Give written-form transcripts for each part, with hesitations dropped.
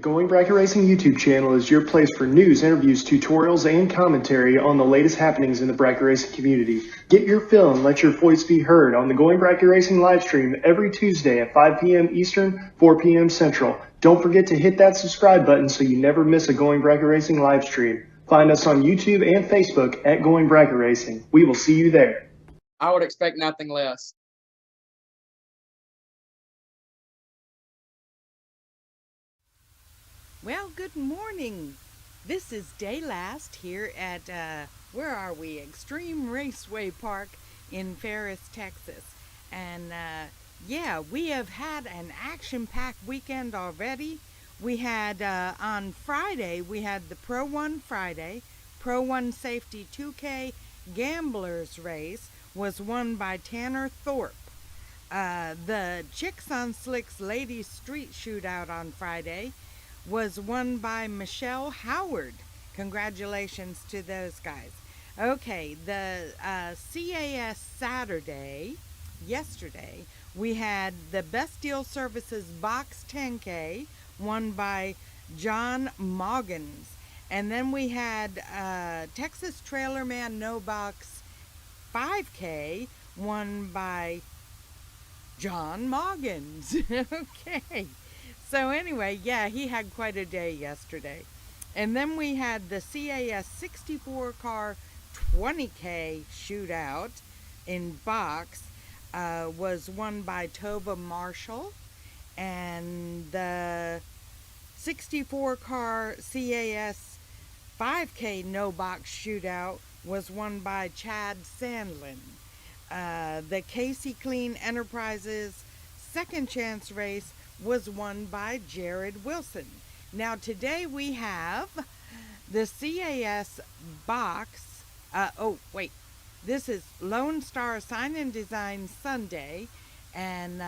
Going Bracket Racing YouTube channel is your place for news, interviews, tutorials, and commentary on the latest happenings in the bracket racing community. Get your fill and let your voice be heard on the Going Bracket Racing live stream every Tuesday at 5 p.m. Eastern, 4 p.m. Central. Don't forget to hit that subscribe button so you never miss a Going Bracket Racing live stream. Find us on YouTube and Facebook at Going Bracket Racing. We will see you there. I would expect nothing less. Well, good morning. This is day last here at, where are we? Xtreme Raceway Park in Ferris, Texas. And, yeah, we have had an action-packed weekend already. We had, on Friday, we had the Pro 1 Friday, Pro 1 Safety 2K Gamblers Race was won by Tanner Thorpe. The Chicks on Slicks Ladies Street Shootout on Friday was won by Michelle Howard. Congratulations to those guys. Okay, the CAS Saturday, yesterday, we had the Best Deal Services Box 10K, won by John Moggins. And then we had Texas Trailerman No Box 5K, won by John Moggins. Okay. So anyway, yeah, he had quite a day yesterday. And then we had the CAS 64 car 20K shootout in box, was won by Tova Marshall. And the 64 car CAS 5K no box shootout was won by Chad Sandlin. The Casey Clean Enterprises second chance race was won by Jared Wilson. Now today we have the CAS box, this is Lone Star Sign and Design Sunday, and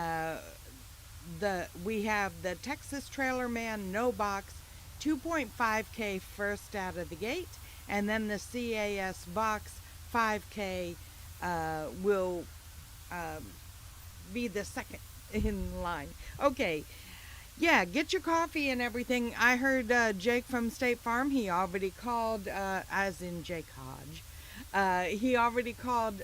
we have the Texas Trailerman no box 2.5K first out of the gate, and then the CAS box 5K will be the second in line. Okay, yeah, get your coffee and everything. I heard Jake from State Farm, he already called, as in Jake Hodge, he already called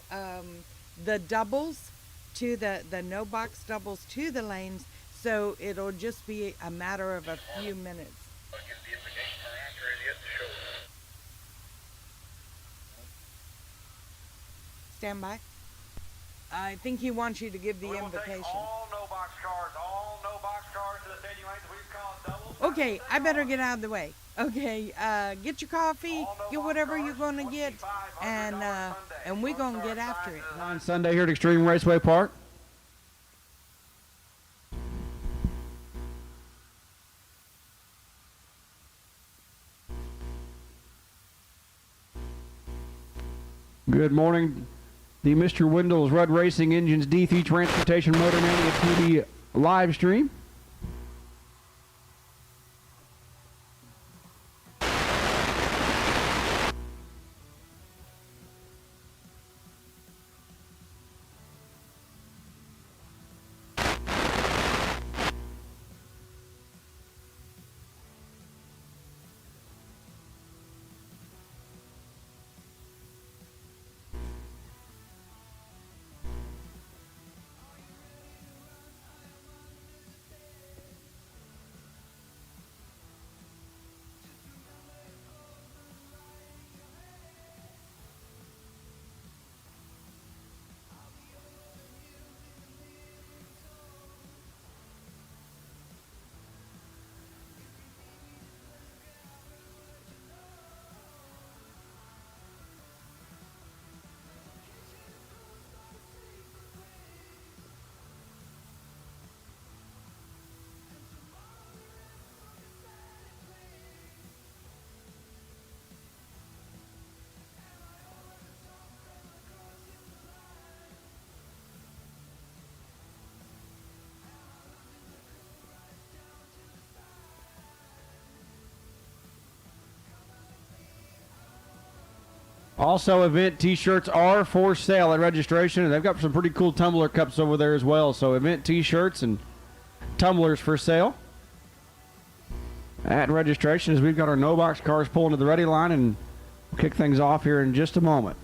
the doubles to the no box doubles to the lanes, so it'll just be a matter of a few minutes. Stand by. I think he wants you to give the invitation. All no box cars to the stadium lanes. We've called doubles. Okay, I better get out of the way. Okay, get your coffee, get whatever you're gonna get, and we're gonna get after it. On Sunday here at Xtreme Raceway Park. Good morning. The Mr. Wendell's Rudd Racing Engines D3 Transportation Motor Mania TV live stream. Also, event t-shirts are for sale at registration, and they've got some pretty cool tumbler cups over there as well. So event t-shirts and tumblers for sale. at registration as we've got our no box cars pulling to the ready line, and we'll kick things off here in just a moment.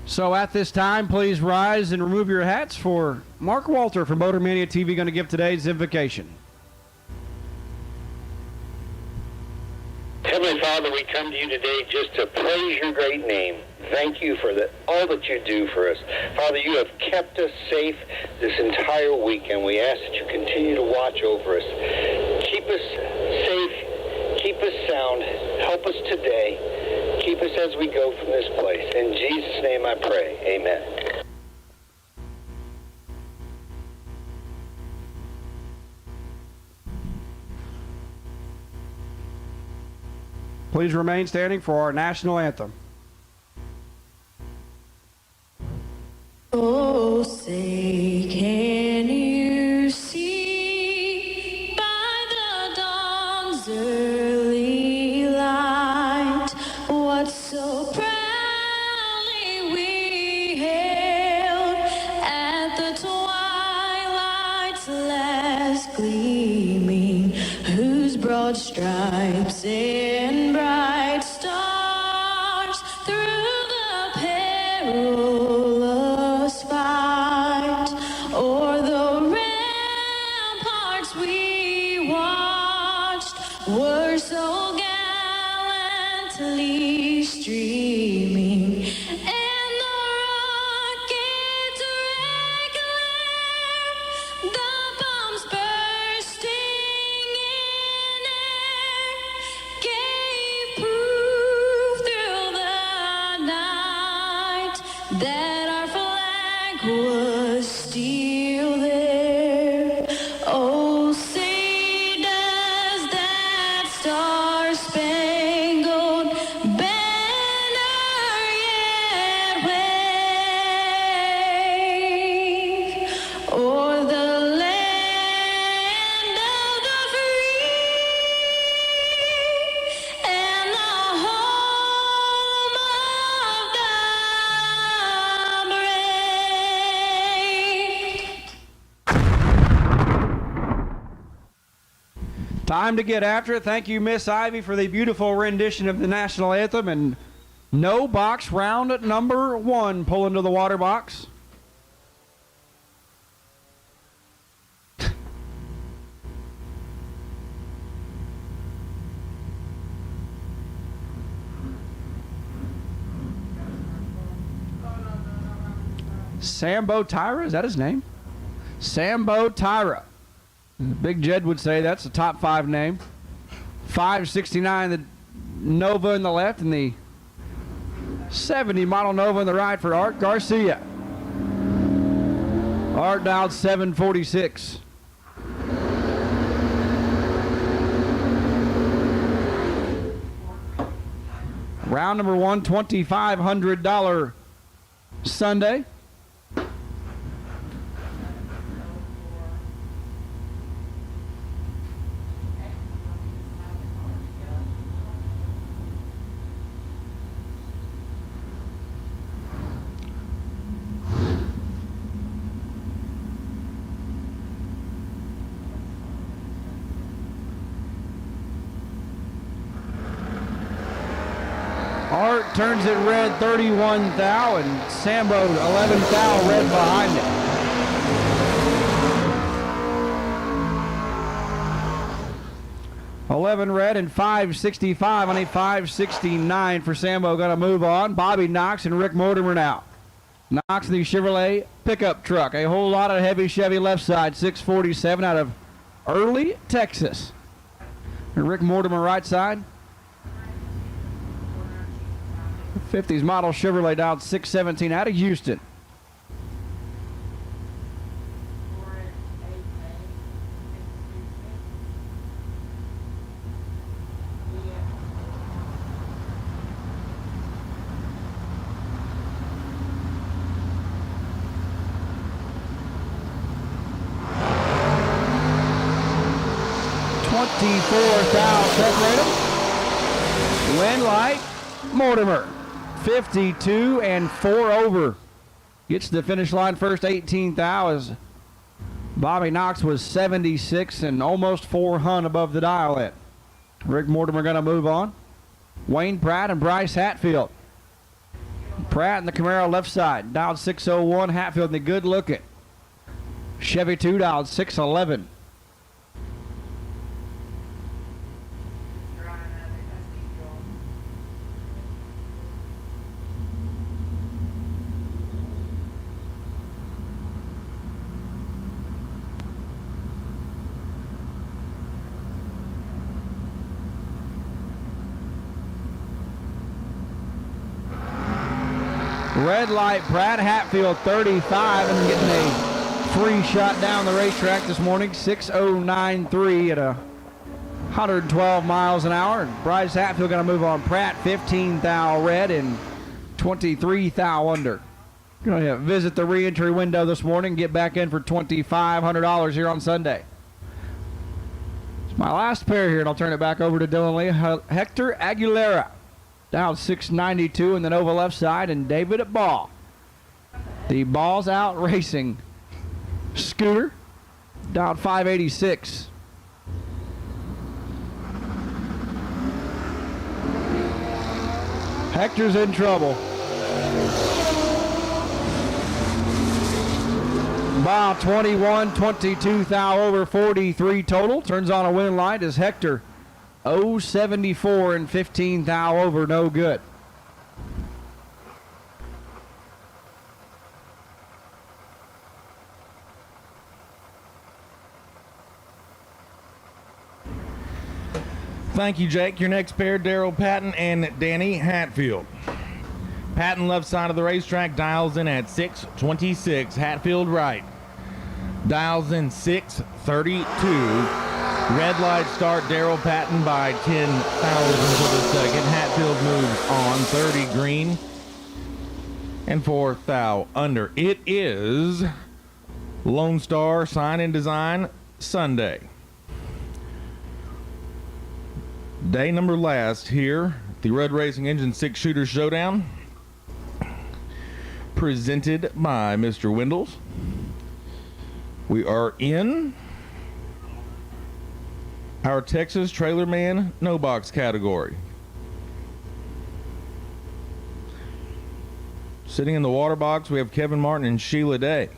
So at this time, please rise and remove your hats for Mark Walter from Motor Mania TV, going to give today's invocation. Heavenly Father, we come to you today just to praise your great name. Thank you for all that you do for us. Father, you have kept us safe this entire week, and we ask that you continue to watch over us. Keep us safe, keep us sound, help us today. Keep us as we go from this place. In Jesus' name I pray. Amen. Please remain standing for our national anthem. Oh, say, can you see by the dawn's early light what so proudly we hailed at the twilight's last gleaming, whose broad stripes and bright stars through the perilous fight o'er the ramparts we watched were so gallantly streaming, and the rockets regular, the bombs bursting in air, gave proof through the night that our flag was still there. Oh, say does that star-spangled banner yet wave o'er the land of the free and the home of the brave. Time to get after it. Thank you, Miss Ivy, for the beautiful rendition of the national anthem. And no box round at number 1. Pull into the water box. Sambo Tyra, is that his name? Sambo Tyra. Big Jed would say that's a top 5 name. 569, the Nova in the left, and the 70 model Nova in the right for Art Garcia. Art dialed 746. Round number 1, $2,500 Sunday. Art turns it red, 31 thou, and Sambo 11 thou red behind it. $11 red and 565 on a 569 for Sambo. Going to move on. Bobby Knox and Rick Mortimer now. Knox in the Chevrolet pickup truck. A whole lot of heavy Chevy left side. 647 out of Early, Texas. And Rick Mortimer right side. 50s model Chevrolet dialed 617 out of Houston. Separate them. Win light, Mortimer. 52 and 4 over. Gets to the finish line first, 18th thou, as Bobby Knox was 76 and almost 400 above the dial at. Rick Mortimer going to move on. Wayne Pratt and Bryce Hatfield. Pratt in the Camaro left side, dialed 601. Hatfield in the good looking Chevy 2, dialed 611. Red light, Pratt Hatfield 35 and getting a free shot down the racetrack this morning. 6:09.3 at 112 miles an hour. And Bryce Hatfield going to move on. Pratt 15 thou red and 23 thou under. Going to visit the re-entry window this morning. Get back in for $2,500 here on Sunday. It's my last pair here, and I'll turn it back over to Dylan Lee. Hector Aguilera. Down 692 in the Nova left side, and David at Ball. The Balls Out Racing scooter, down 586. Hector's in trouble. Ball 21, 22 thou over 43 total. Turns on a win light as Hector 074 and 15 thou over, no good. Thank you, Jake. Your next pair, Daryl Patton and Danny Hatfield. Patton left side of the racetrack, dials in at 626. Hatfield right, dials in 632. Red light start, Daryl Patton by 10 thousandths of a second. Hatfield moves on, 30 green and 4 thou under. It is Lone Star Sign and Design Sunday. Day number last here, the Red Racing Engine 6-shooter Showdown, presented by Mr. Wendels. We are in our Texas Trailer Man No Box category. Sitting in the water box, we have Kevin Martin and Sheila Day.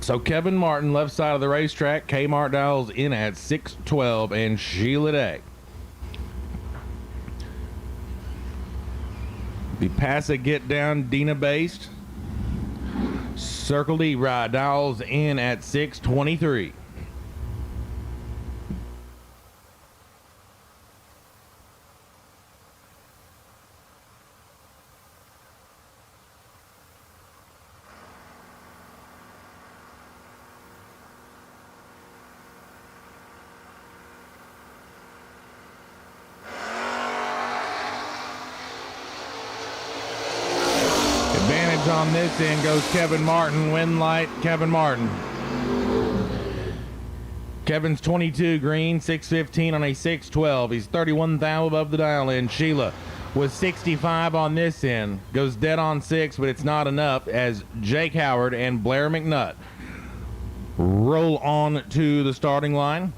So Kevin Martin, left side of the racetrack. Kmart dials in at 612 and Sheila Day. The pass it get down, Dina based. Circle D ride dials in at 623. Advantage on this end goes Kevin Martin. Win light, Kevin Martin. Kevin's 22 green, 615 on a 612. He's 31 thou above the dial in. Sheila with 65 on this end. Goes dead on 6, but it's not enough as Jake Howard and Blair McNutt roll on to the starting line.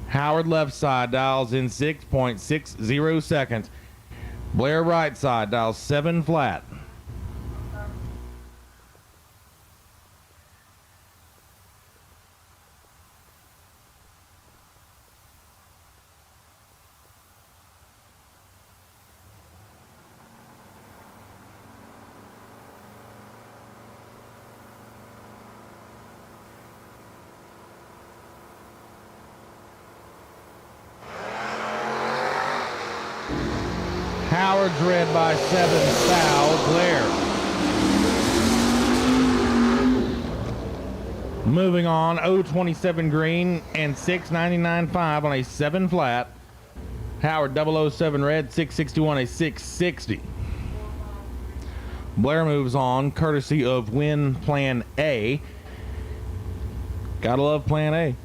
Howard left side dials in 6.60 seconds. Blair right side dials 7 flat. Howard's red by 7 thou. Blair. Moving on, 027 green and 699.5 on a 7 flat. Howard 007 red, 661 a 660. Blair moves on, courtesy of Win Plan A. Gotta love Plan A.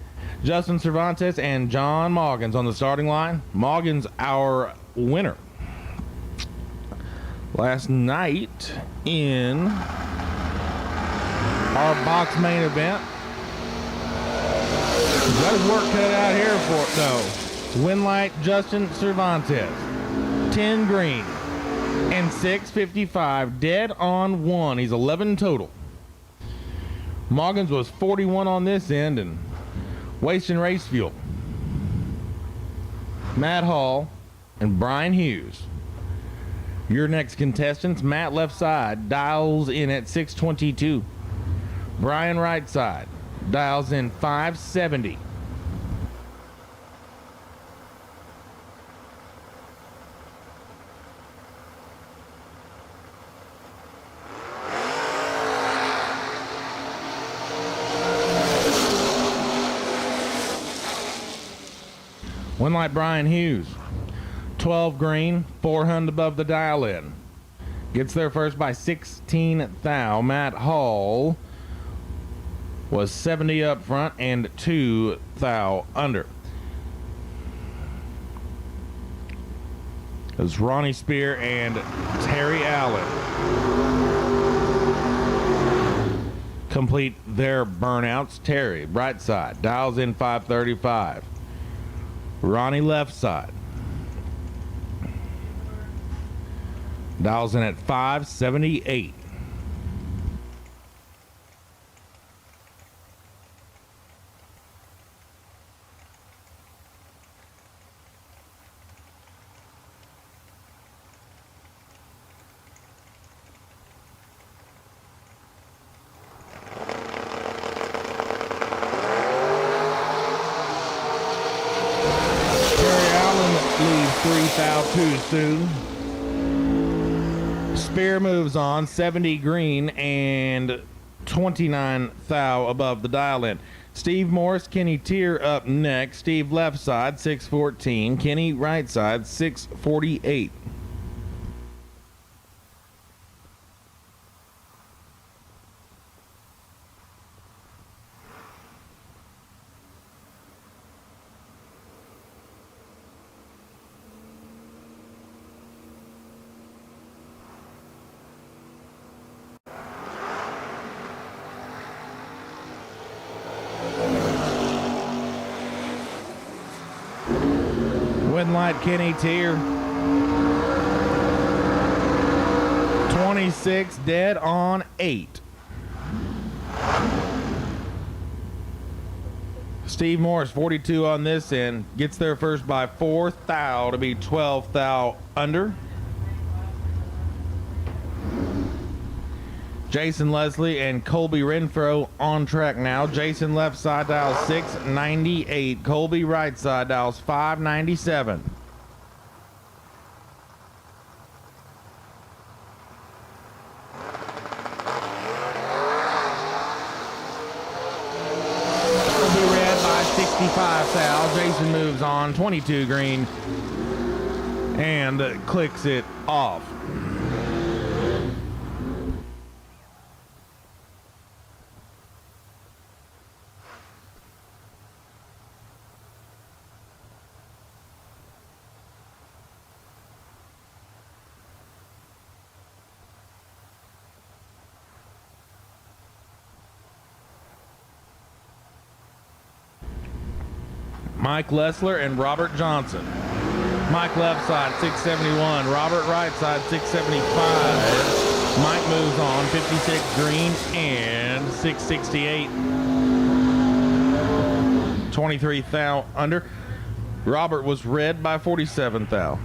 Justin Cervantes and John Moggins on the starting line. Moggins, our winner last night in our box main event. Got his work cut out here for it. No. Winlight Justin Cervantes. 10 green and 655. Dead on 1. He's 11 total. Moggins was 41 on this end and wasting race fuel. Matt Hall and Brian Hughes. Your next contestants, Matt left side dials in at 622. Brian right side dials in 570. One like Brian Hughes. 12 green, 400 above the dial in. Gets there first by 16 thou. Matt Hall was 70 up front and 2 thou under. It was Ronnie Spear and Terry Allen complete their burnouts. Terry, right side, dials in 535. Ronnie left side dials in at 578. Terry Allen leaves 3 thou too soon. Spear moves on, 70 green and 29 thou above the dial in. Steve Morris, Kenny Tier up next. Steve left side, 614. Kenny right side, 648. Light Kenny Tier. 26 dead on 8. Steve Morris 42 on this end. Gets there first by 4 thou to be 12 thou under. Jason Leslie and Colby Renfro on track now. Jason left side dials 698. Colby right side dials 597. Colby red by 65 thou. Jason moves on, 22 green, and clicks it off. Mike Lessler and Robert Johnson. Mike left side, 671. Robert right side, 675. Mike moves on, 56 green and 668. 23 thou under. Robert was red by 47 thou.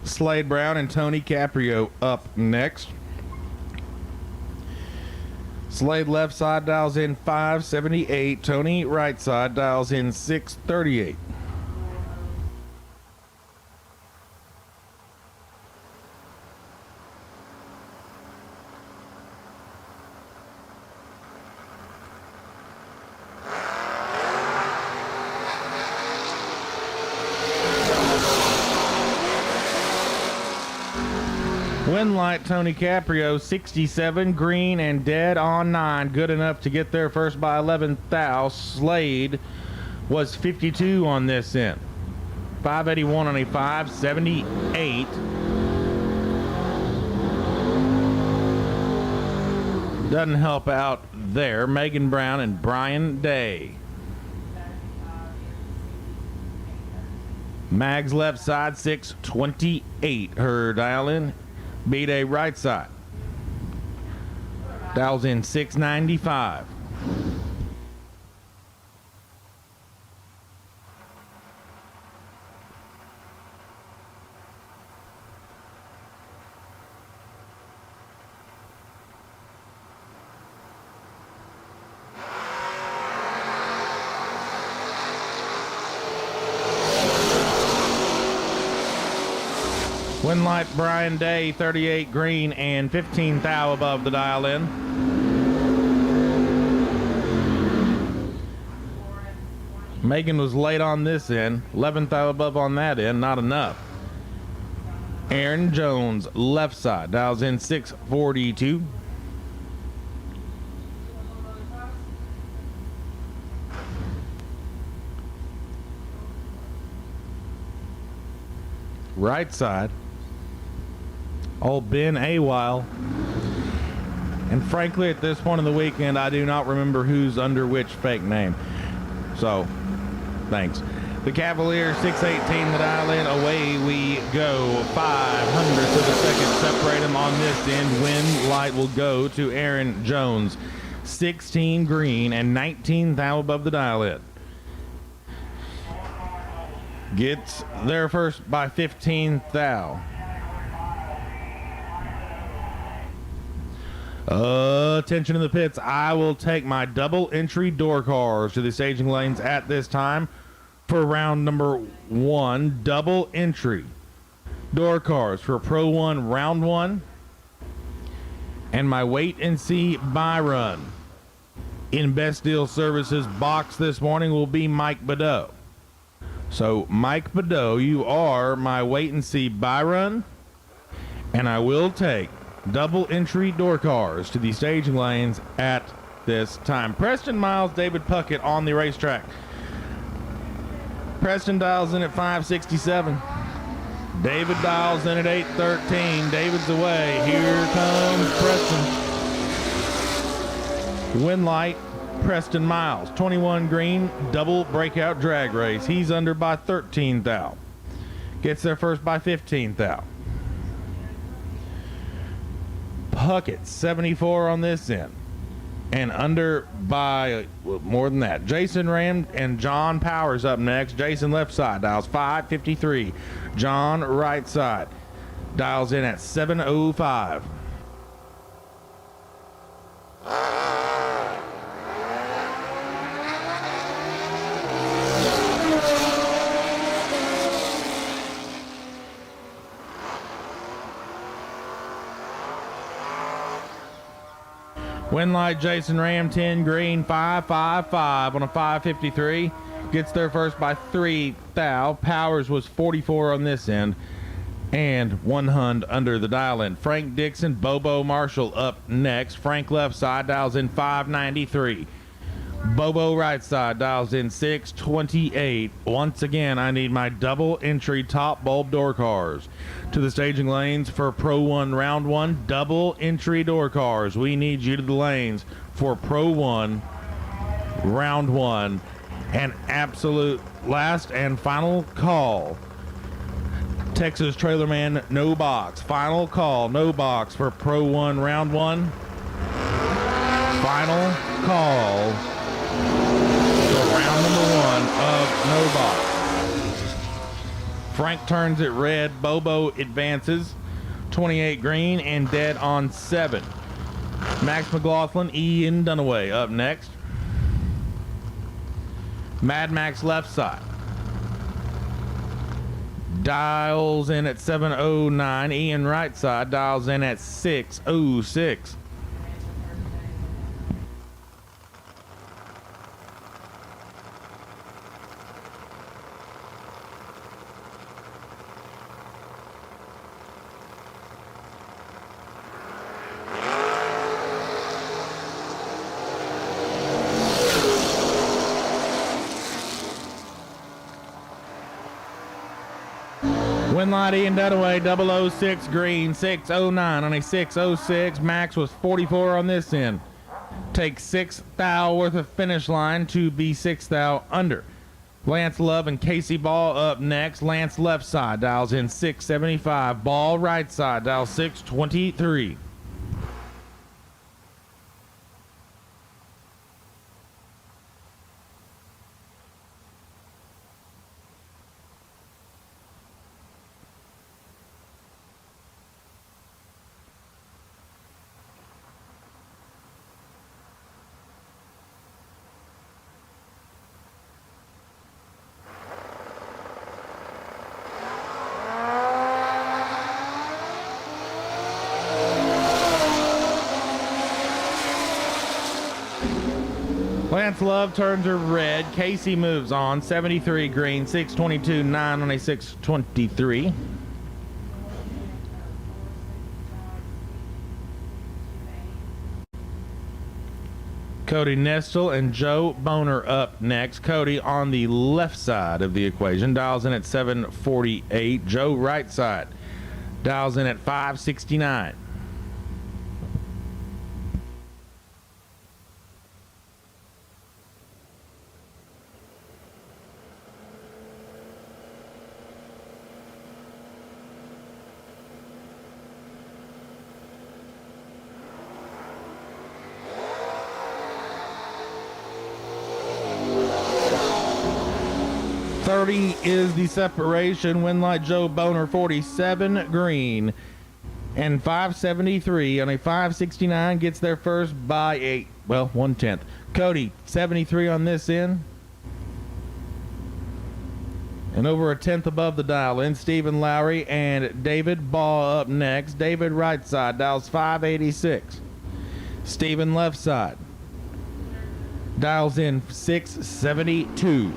Slade Brown and Tony Caprio up next. Slade left side dials in 578. Tony right side dials in 638. Win light Tony Caprio, 67 green and dead on 9. Good enough to get there first by 11 thou. Slade was 52 on this end. 581 on a 578. Doesn't help out there. Megan Brown and Brian Day. Mag's left side, 628. Her dial in. B-Day right side. Dials in 695. Win light Brian Day, 38 green and 15 thou above the dial in. Megan was late on this end, 11 thou above on that end, not enough. Aaron Jones, left side, dials in 642. Right side. Old Ben Awile. And frankly, at this point in the weekend, I do not remember who's under which fake name. So, thanks. The Cavalier, 618, the dial in. Away we go. 500 to the second. Separate them on this end. Win light will go to Aaron Jones. 16 green and 19 thou above the dial in. Gets there first by 15 thou. Attention in the pits. I will take my double entry door cars to the staging lanes at this time for round number 1. Double entry door cars for Pro 1 round 1. And my wait and see buy run in Best Deal Services box this morning will be Mike Badeau. So Mike Badeau, you are my wait and see buy run, and I will take double entry door cars to the staging lanes at this time. Preston Miles, David Puckett on the racetrack. Preston dials in at 567. David dials in at 813. David's away. Here comes Preston. Win light, Preston Miles. 21 green, double breakout drag race. He's under by 13 thou. Gets there first by 15 thou. Puckett, 74 on this end. And under by more than that. Jason Ram and John Powers up next. Jason left side dials 553. John right side dials in at 705. Win light Jason Ram 10 green 555 on a 553. Gets there first by 3 thou. Powers was 44 on this end. And 100 under the dial in. Frank Dixon, Bobo Marshall up next. Frank left side dials in 593. Bobo right side dials in 628. Once again, I need my double entry top bulb door cars to the staging lanes for Pro 1 round 1. Double entry door cars. We need you to the lanes for Pro 1 round 1. An absolute last and final call. Texas Trailer Man, no box. Final call, no box for Pro 1 round 1. Final call for round number 1 of no box. Frank turns it red. Bobo advances. 28 green and dead on 7. Max McLaughlin, Ian Dunaway up next. Mad Max left side. Dials in at 709. Ian right side dials in at 606. Win light Ian Dunaway, 006 green, 609 on a 606. Max was 44 on this end. Takes 6 thou worth of finish line to be 6 thou under. Lance Love and Casey Ball up next. Lance left side dials in 675. Ball right side dials 623. Lance Love turns her red. Casey moves on. 73 green, 622, 9 on a 623. Cody Nestle and Joe Boner up next. Cody on the left side of the equation. Dials in at 748. Joe right side. Dials in at 569. Is the separation. Win light Joe Boner 47 green and 573 on a 569 gets there first by 1/10. Cody 73 on this end and over a 10th above the dial in. Stephen Lowry and David Ball up next. David right side dials 586. Stephen left side dials in 672.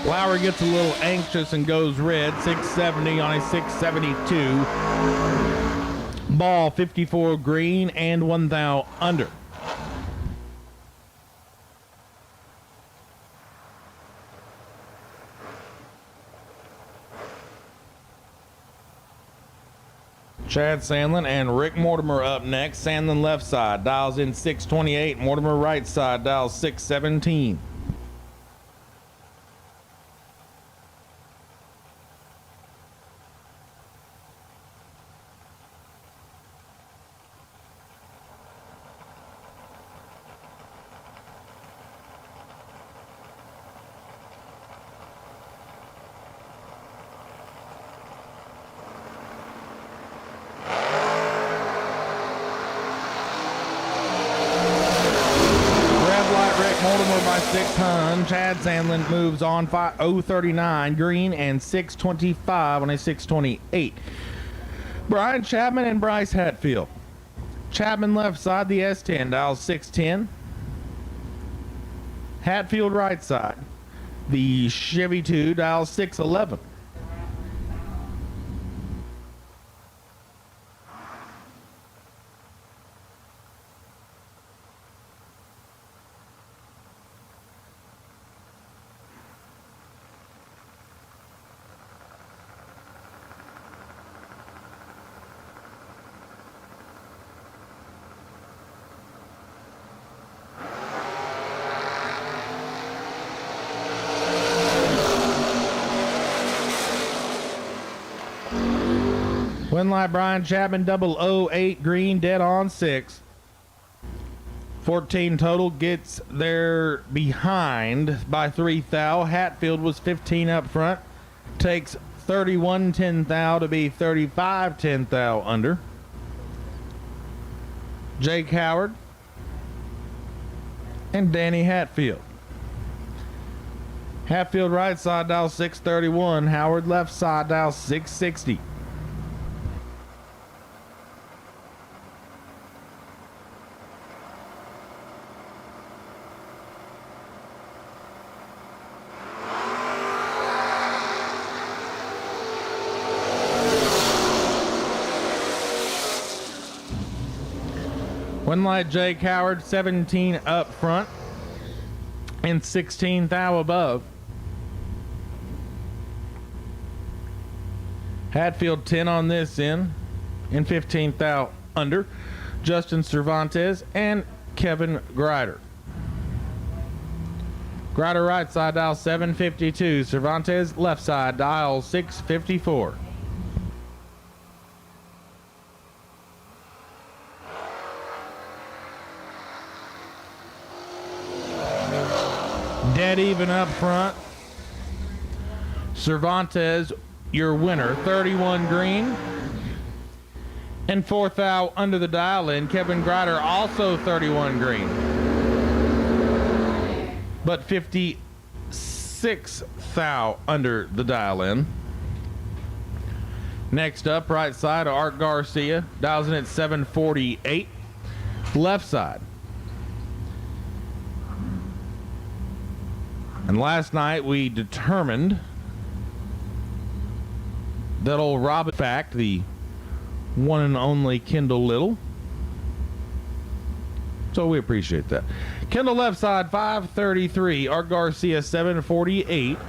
Lowry gets a little anxious and goes red. 670 on a 672. Ball 54 green and 1 thou under. Chad Sandlin and Rick Mortimer up next. Sandlin left side dials in 628. Mortimer right side dials 617. 600. Chad Sandlin moves on 039 green and 625 on a 628. Brian Chapman and Bryce Hatfield. Chapman left side, the S10, dial 610. Hatfield right side, the Chevy 2, dial 611. Win light Brian Chapman 008 green, dead on 6. 14 total, gets there behind by 3 thou. Hatfield was 15 up front, takes 31 10 thou to be 35 10 thou under. Jake Howard and Danny Hatfield. Hatfield right side dial 631, Howard left side dial 660. One light Jake Howard, 17 up front and 16 thou above. Hatfield 10 on this end and 15 thou under. Justin Cervantes and Kevin Grider. Grider right side dial 752. Cervantes left side dial 654. Dead even up front. Cervantes, your winner, 31 green. And 4 thou under the dial in. Kevin Grider also 31 green. But 56 thou under the dial in. Next up, right side, Art Garcia. Dials in at 748. Left side. And last night we determined that old Robin, in fact, the one and only Kendall Little. So we appreciate that. Kendall left side 533, Art Garcia 748.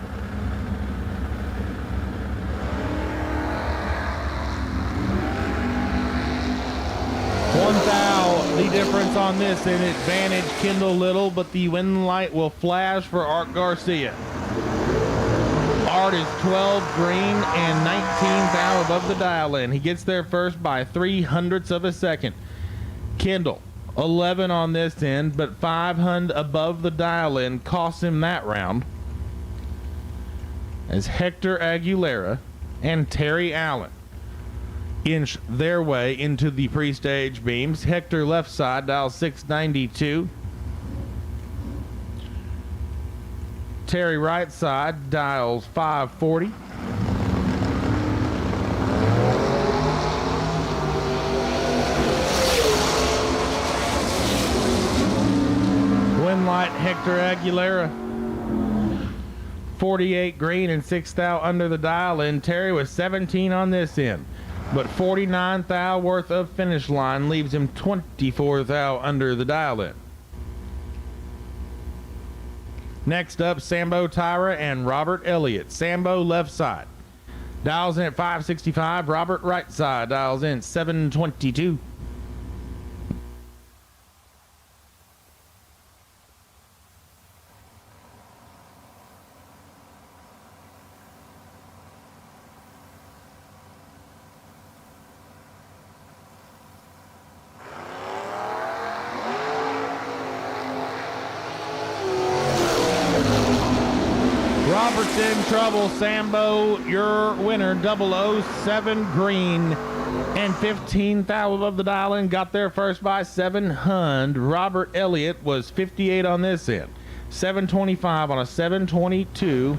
The difference on this, an advantage Kendall Little, but the win light will flash for Art Garcia. Art is 12 green and 19 thou above the dial in. He gets there first by 0.03 of a second. Kendall 11 on this end, but 500 above the dial in costs him that round. As Hector Aguilera and Terry Allen inch their way into the pre-stage beams. Hector left side, dial 692. Terry right side, dials 540. Win light Hector Aguilera. 48 green and 6 thou under the dial in. Terry was 17 on this end. But 49 thou worth of finish line leaves him 24 thou under the dial in. Next up, Sambo Tyra and Robert Elliott. Sambo left side. Dials in at 565. Robert right side dials in 722. Robert's in trouble. Sambo, your winner, 007 green and 15 thou above the dial in. Got there first by 700. Robert Elliott was 58 on this end. 725 on a 722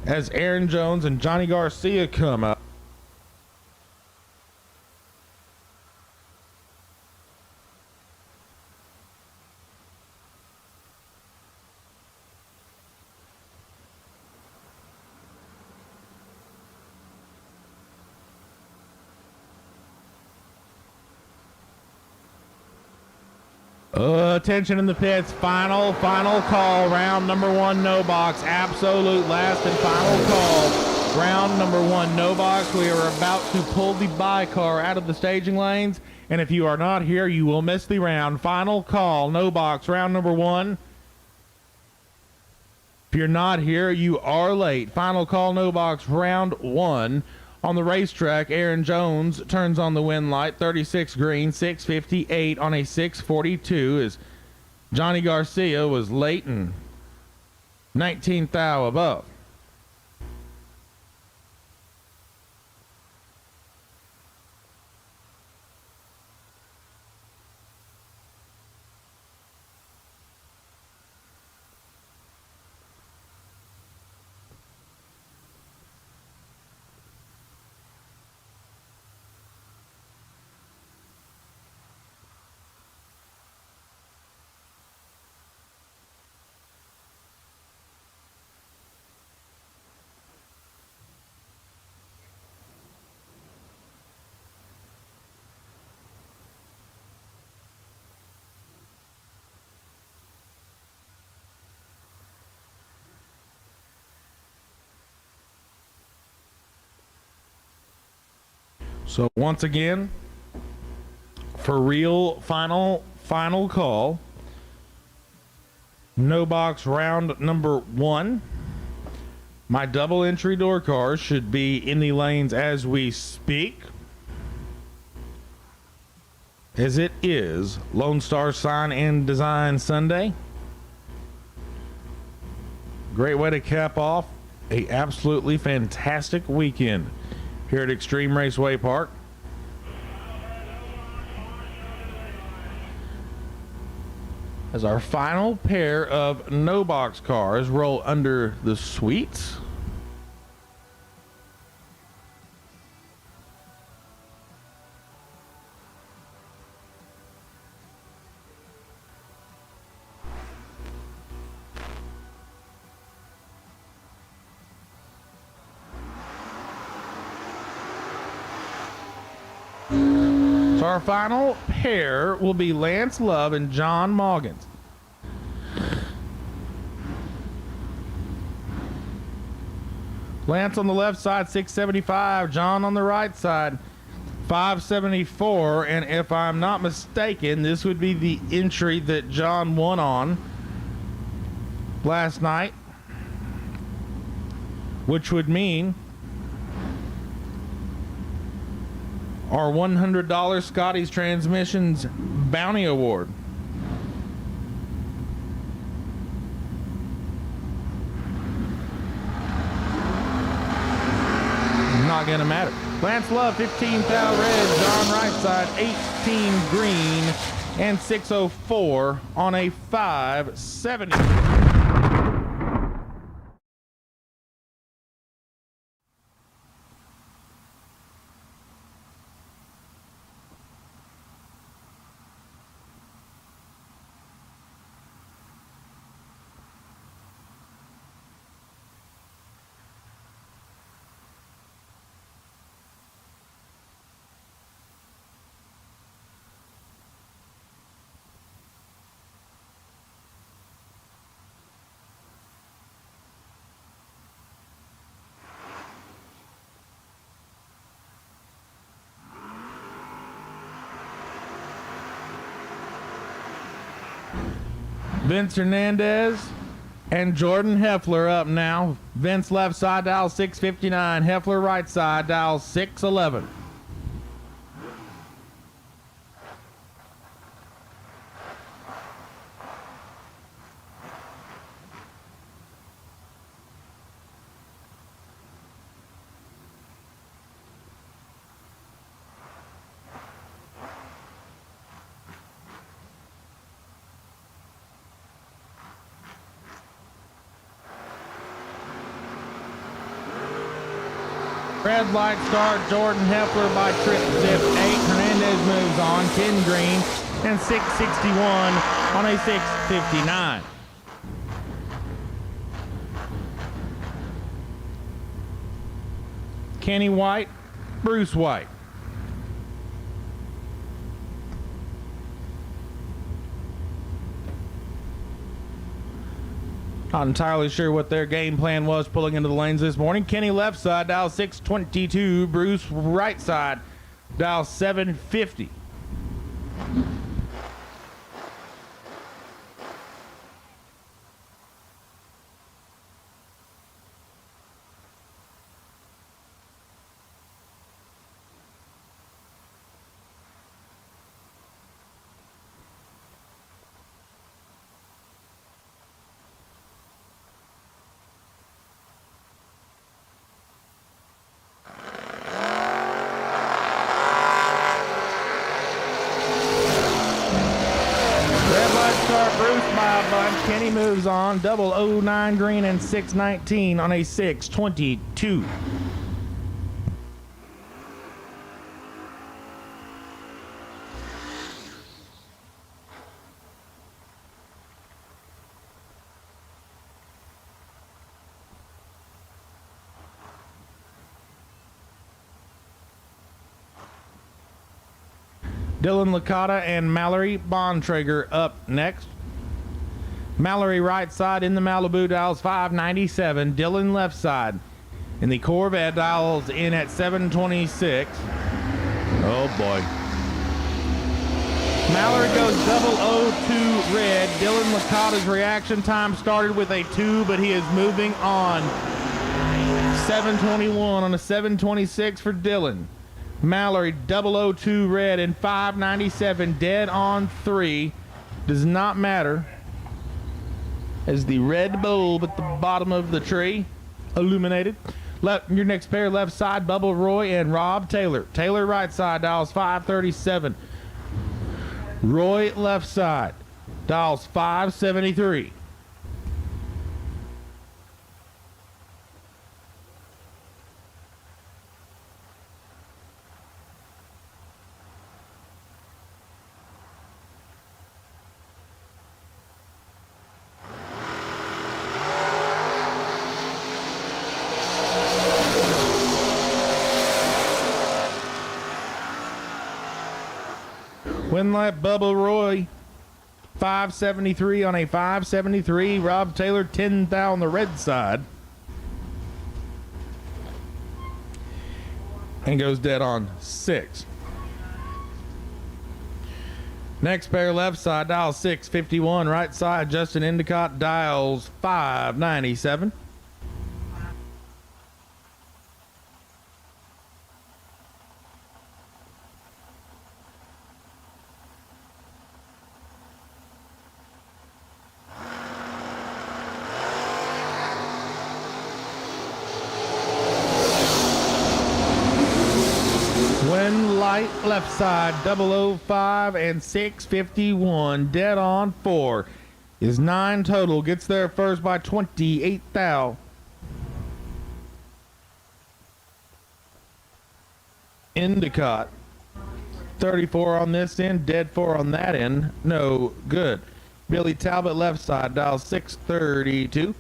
as Aaron Jones and Johnny Garcia come up. Attention in the pits. Final call. Round number 1, no box. Absolute last and final call. Round number 1, no box. We are about to pull the by-car out of the staging lanes. And if you are not here, you will miss the round. Final call. No box. Round number 1. If you're not here, you are late. Final call. No box. Round 1. On the racetrack, Aaron Jones turns on the win light, 36 green, 658 on a 642 as Johnny Garcia was late and 19th thou above. So once again, for real, final call. No box round number 1. My double entry door cars should be in the lanes as we speak, as it is Lone Star Sign and Design Sunday. Great way to cap off a absolutely fantastic weekend here at Xtreme Raceway Park. As our final pair of no box cars roll under the suites. So our final pair will be Lance Love and John Moggins. Lance on the left side, 675. John on the right side, 574. And if I'm not mistaken, this would be the entry that John won on last night, which would mean our $100 Scotty's Transmissions Bounty Award. Not gonna matter. Lance Love, 15 thou red. John right side, 18 green, and 604 on a 570. Vince Hernandez and Jordan Heffler up now. Vince left side, dial 659. Heffler right side, dial 611. Red light start, Jordan Heffler by trip zip 8. Hernandez moves on, 10 green, and 661 on a 659. Kenny White, Bruce White. Not entirely sure what their game plan was pulling into the lanes this morning. Kenny left side, dial 622. Bruce right side, dial 750. Bruce by a bunch. Kenny moves on. 009 green and 619 on a 622. Dylan Licata and Mallory Bontrager up next. Mallory right side in the Malibu dials 597. Dylan left side in the Corvette dials in at 726. Oh boy. Mallory goes 002 red. Dylan Licata's reaction time started with a 2, but he is moving on. 721 on a 726 for Dylan. Mallory 002 red and 597 dead on 3. Does not matter, as the red bulb at the bottom of the tree illuminated. Your next pair left side, Bubba Roy and Rob Taylor. Taylor right side dials 537. Roy left side dials 573. Win lap Bubba Roy 573 on a 573. Rob Taylor 10 thou on the red side. And goes dead on 6. Next pair left side dials 651. Right side Justin Endicott dials 597. Left side 005 and 651 dead on 4 is 9 total. Gets there first by 28 thou. Endicott 34 on this end, dead 4 on that end, no good. Billy Talbot left side dials 632.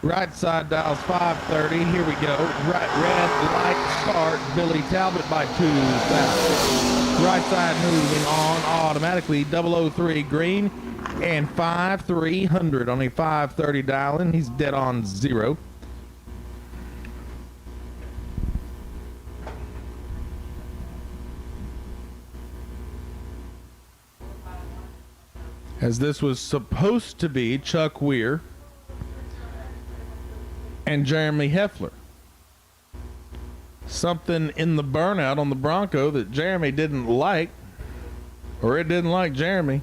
Right side dials 530. Here we go. Right, red light start. Billy Talbot by 2 thou. Right side moving on automatically. 003 green and 5300 on a 530 dialing. He's dead on 0. As this was supposed to be Chuck Weir and Jeremy Heffler. Something in the burnout on the Bronco that Jeremy didn't like, or it didn't like Jeremy.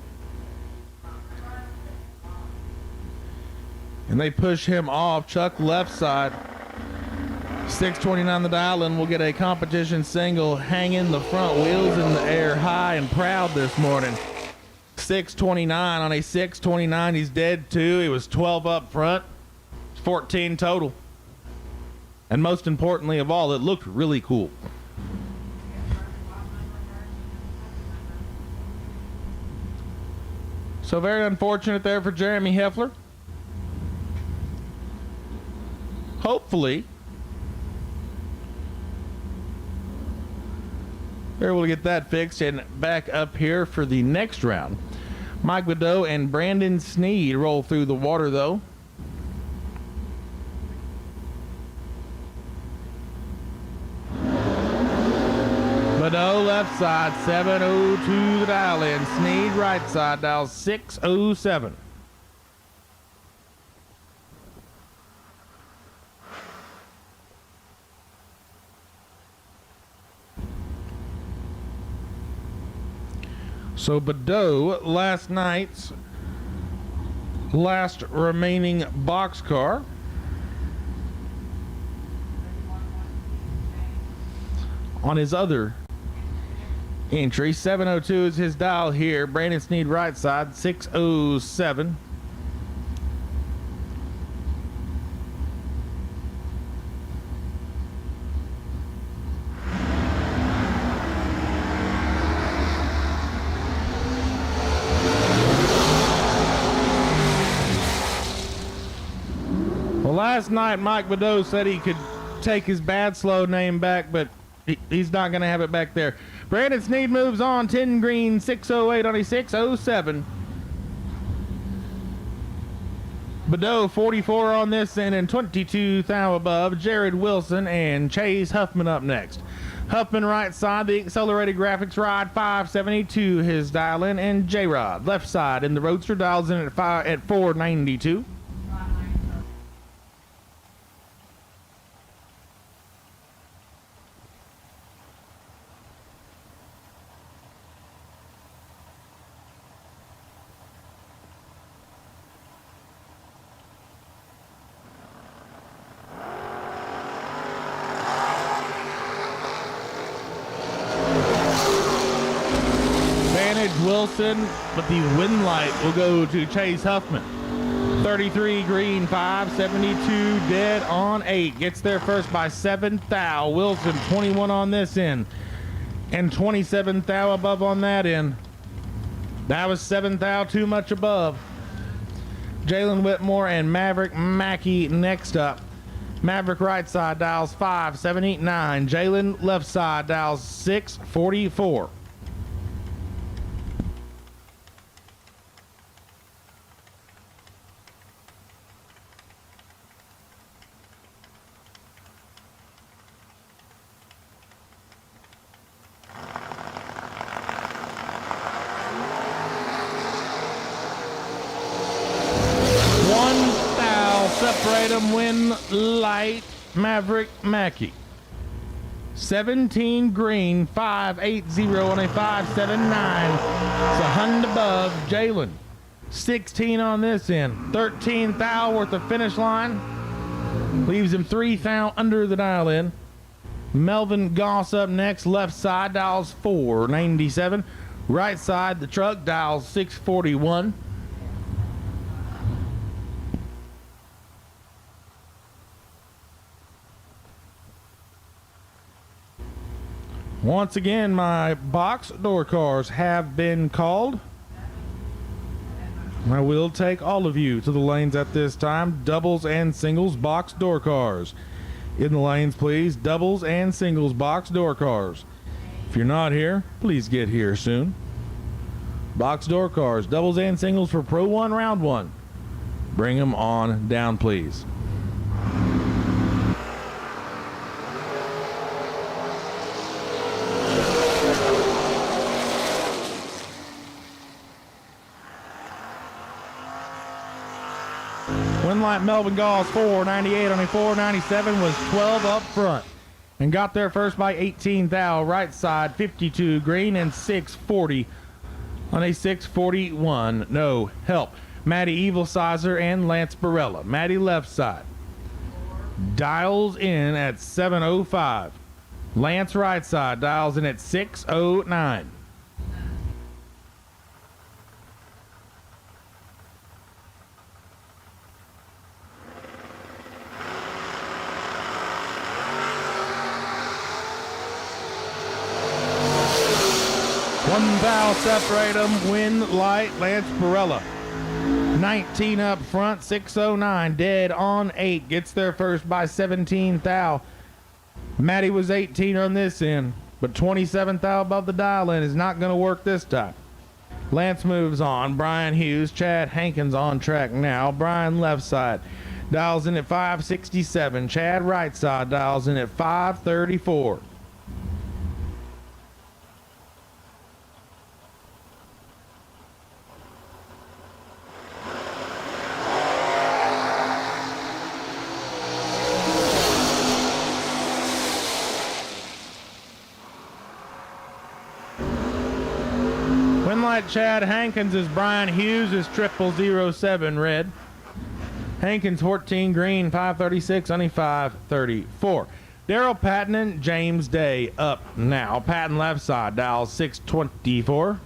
And they push him off. Chuck left side. 629 the dial, and we'll get a competition single hanging the front wheels in the air high and proud this morning. 629 on a 629. He's dead too. He was 12 up front. 14 total. And most importantly of all, it looked really cool. So very unfortunate there for Jeremy Heffler. Hopefully, they're able to get that fixed and back up here for the next round. Mike Badeau and Brandon Sneed roll through the water, though. Badeau left side, 702 the dial in. Sneed right side, dial 607. So Badeau, last night's last remaining boxcar. On his other entry, 702 is his dial here. Brandon Sneed right side, 607. Well, last night Mike Badeau said he could take his bad slow name back, but he's not going to have it back there. Brandon Sneed moves on, 10 green, 608 on a 607. Badeau 44 on this end and 22 thou above. Jared Wilson and Chase Huffman up next. Huffman right side, the accelerated graphics ride 572 his dial in, and J-Rod left side in the Roadster dials in at 492. Wilson, but the win light will go to Chase Huffman. 33 green, 572 dead on 8. Gets there first by 7 thou. Wilson 21 on this end and 27 thou above on that end. That was 7 thou too much above. Jalen Whitmore and Maverick Mackey next up. Maverick right side dials 5789. Jalen left side dials 644. Separate them, win light, Maverick Mackey. 17 green, 580 on a 579. It's a hundred above Jalen. 16 on this end. 13 thou worth of finish line. Leaves him 3 thou under the dial in. Melvin Goss up next, left side, dials 497. Right side, the truck, dials 641. Once again, my box door cars have been called. I will take all of you to the lanes at this time. Doubles and singles box door cars. In the lanes, please. Doubles and singles box door cars. If you're not here, please get here soon. Box door cars, doubles and singles for Pro 1 Round 1. Bring them on down, please. Winlight Melvin Goss 498 on a 497 was 12 up front and got there first by 18 thou. Right side 52 green and 640 on a 641. No help. Matty Evil Sizer and Lance Barella. Matty left side dials in at 705. Lance right side dials in at 609. 1 thou separate them. Win light, Lance Barella. 19 up front, 609. Dead on 8. Gets there first by 17 thou. Matty was 18 on this end, but 27 thou above the dial in is not going to work this time. Lance moves on. Brian Hughes, Chad Hankins on track now. Brian left side dials in at 567. Chad right side dials in at 534. Winlight Chad Hankins is Brian Hughes is 0007 red. Hankins 14 green, 536, only 534. Daryl Patton and James Day up now. Patton left side dials 624.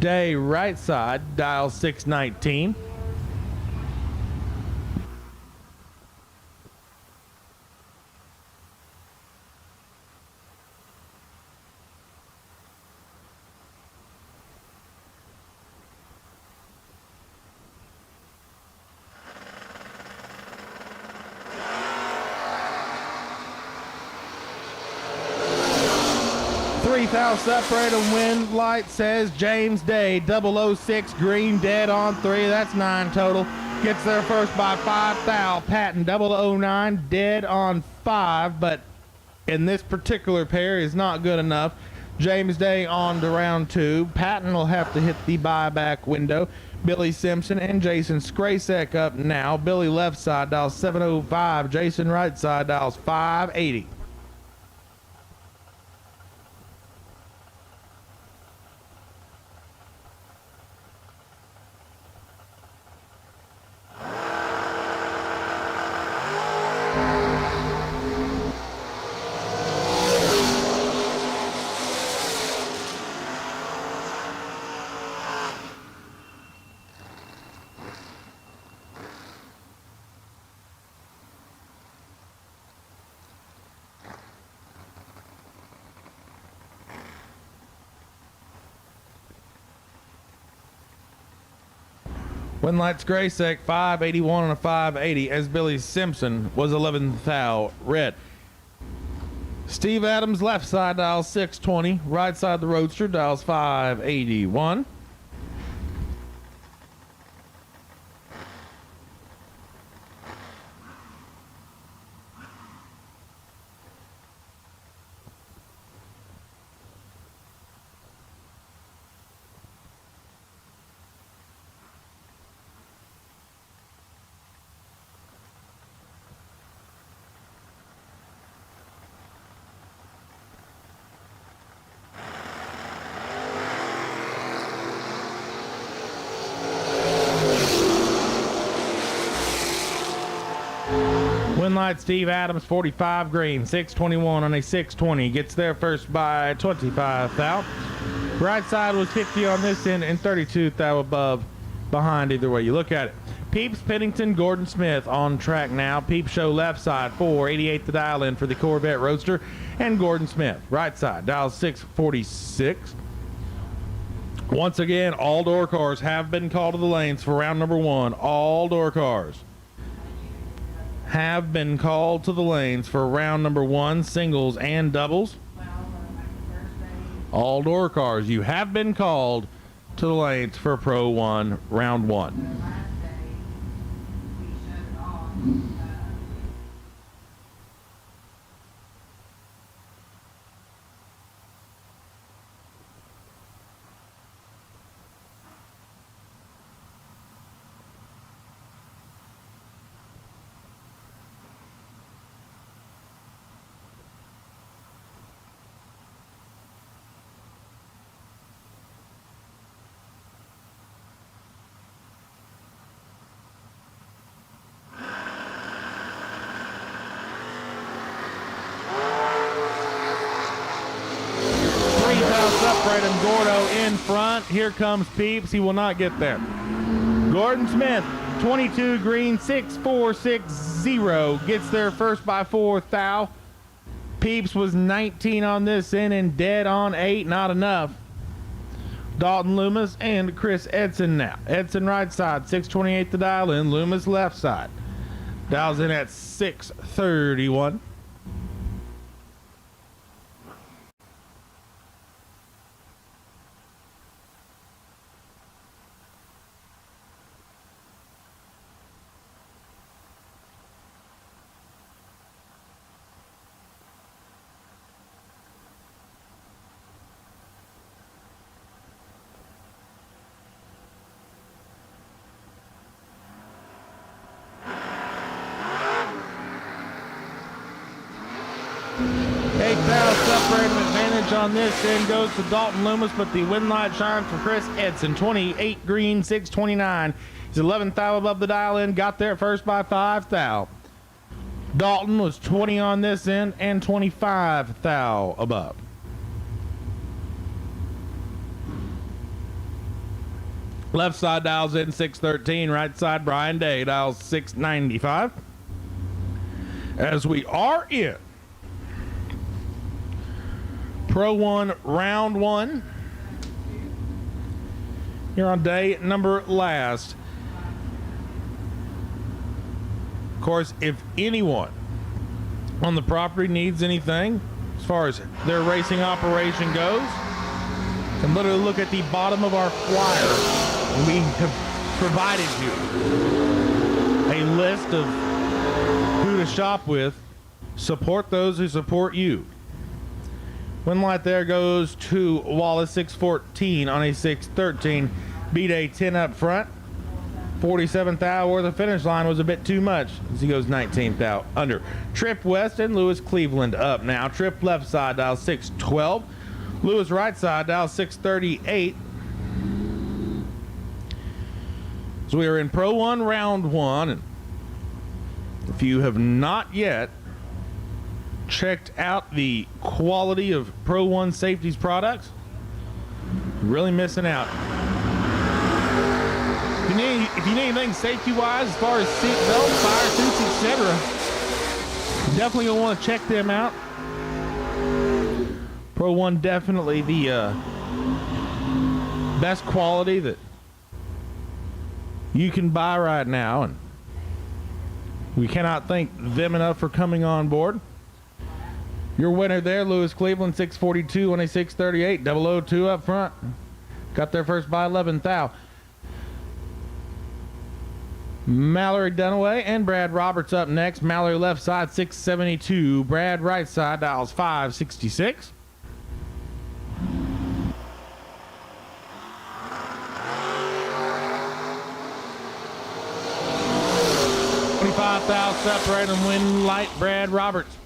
Day right side dials 619. Thou separate and win light says James Day 006 green dead on 3. That's 9 total. Gets there first by 5 thou. Patton 009 dead on 5, but in this particular pair is not good enough. James Day on to round 2. Patton will have to hit the buyback window. Billy Simpson and Jason Skrasek up now. Billy left side dials 705. Jason right side dials 580. Winlight's Graysek 581 and a 580 as Billy Simpson was 11th thou red. Steve Adams left side dials 620, right side the Roadster dials 581. Winlight Steve Adams 45 green, 621 on a 620. Gets there first by 25 thou. Right side was 50 on this end and 32 thou above behind either way you look at it. Peeps Pennington Gordon Smith on track now. Peep Show left side 488 the dial in for the Corvette Roadster and Gordon Smith. Right side dial 646. Once again, all door cars have been called to the lanes for round number 1. All door cars have been called to the lanes for round number 1, singles and doubles. All door cars, you have been called to the lanes for Pro 1, round 1. Upright and Gordo in front. Here comes Peeps. He will not get there. Gordon Smith, 22 green, 6460. Gets there first by 4 thou. Peeps was 19 on this end and dead on 8, not enough. Dalton Loomis and Chris Edson now. Edson right side, 628 to dial in. Loomis left side. Dials in at 631. Separating advantage on this end goes to Dalton Loomis, but the win light shines for Chris Edson. 28 green, 629. He's 11th thou above the dial in, got there first by 5 thou. Dalton was 20 on this end and 25 thou above. Left side dials in 613, right side Brian Day dials 695. As we are in Pro 1 round 1 here on day number last. Of course, if anyone on the property needs anything as far as their racing operation goes, you can literally look at the bottom of our flyer and we have provided you a list of who to shop with. Support those who support you. Win light there goes to Wallace, 614 on a 613. B-Day 10 up front. 47th thou where the finish line was a bit too much as he goes 19th out under. Trip West and Lewis Cleveland up now. Trip left side dial 612. Lewis right side dial 638. So we are in Pro 1 round 1. And if you have not yet checked out the quality of Pro 1 Safety's products, you're really missing out. If you need anything safety-wise as far as seat belts, fire suits, etc., definitely gonna want to check them out. Pro 1 definitely the best quality that you can buy right now, and we cannot thank them enough for coming on board. Your winner there, Lewis Cleveland, 642 on a 638. 002 up front. Got there first by 11 thou. Mallory Dunaway and Brad Roberts up next. Mallory left side, 672. Brad right side, dials 566. Separating win light Brad Roberts.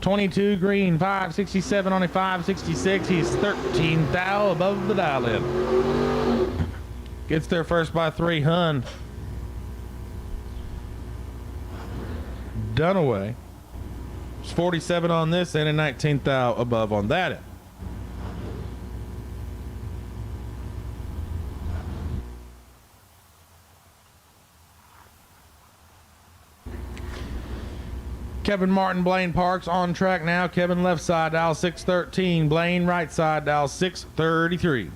22 green, 567 on a 566. He's 13 thou above the dial in. Gets there first by 3 Hun. Dunaway. It's 47 on this end and 19 thou above on that end. Kevin Martin, Blaine Parks on track now. Kevin left side, dial 613. Blaine right side, dial 633.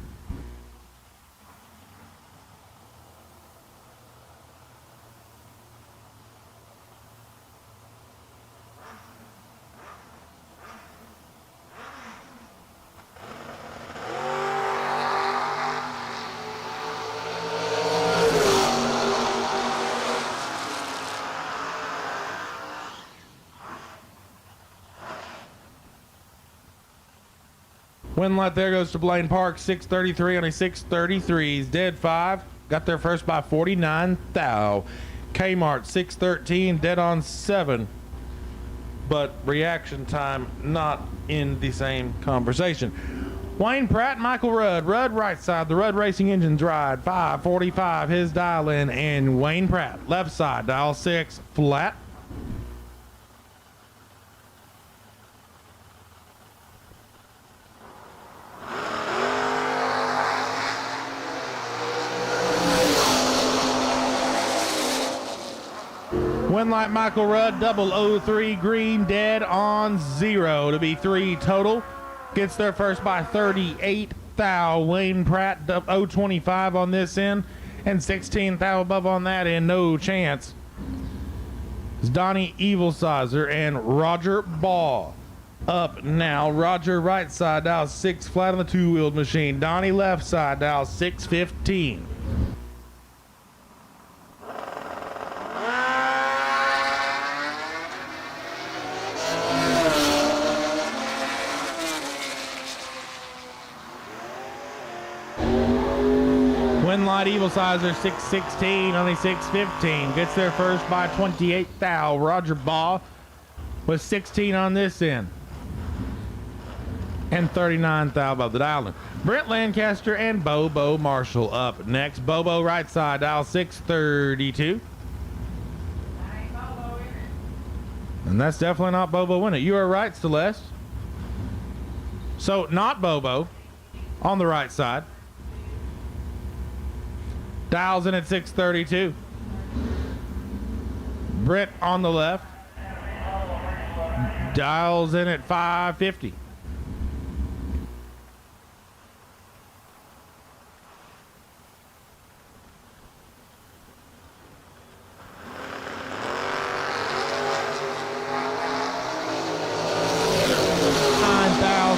Win light there goes to Blaine Park, 633 on a 633. He's dead 5. Got there first by 49 thou. Kmart, 613, dead on 7. But reaction time not in the same conversation. Wayne Pratt, Michael Rudd. Rudd right side. The Rudd Racing Engines ride. 545 his dial in. And Wayne Pratt left side, dial 6 flat. Winlight Michael Rudd, 003 green, dead on 0 to be 3 total. Gets there first by 38 thou. Wayne Pratt, 025 on this end, and 16 thou above on that end. No chance. It's Donnie Evilsizer and Roger Ball up now. Roger right side dial 6 flat on the two-wheeled machine. Donnie left side dial 615. Winlight Evilsizer 616 on a 615. Gets there first by 28 thou. Roger Ball with 16 on this end. And 39 thou above the dial. Brent Lancaster and Bobo Marshall up next. Bobo right side dial 632. And that's definitely not Bobo winning. You are right, Celeste. So not Bobo on the right side. Dials in at 632. Brent on the left. Dials in at 550.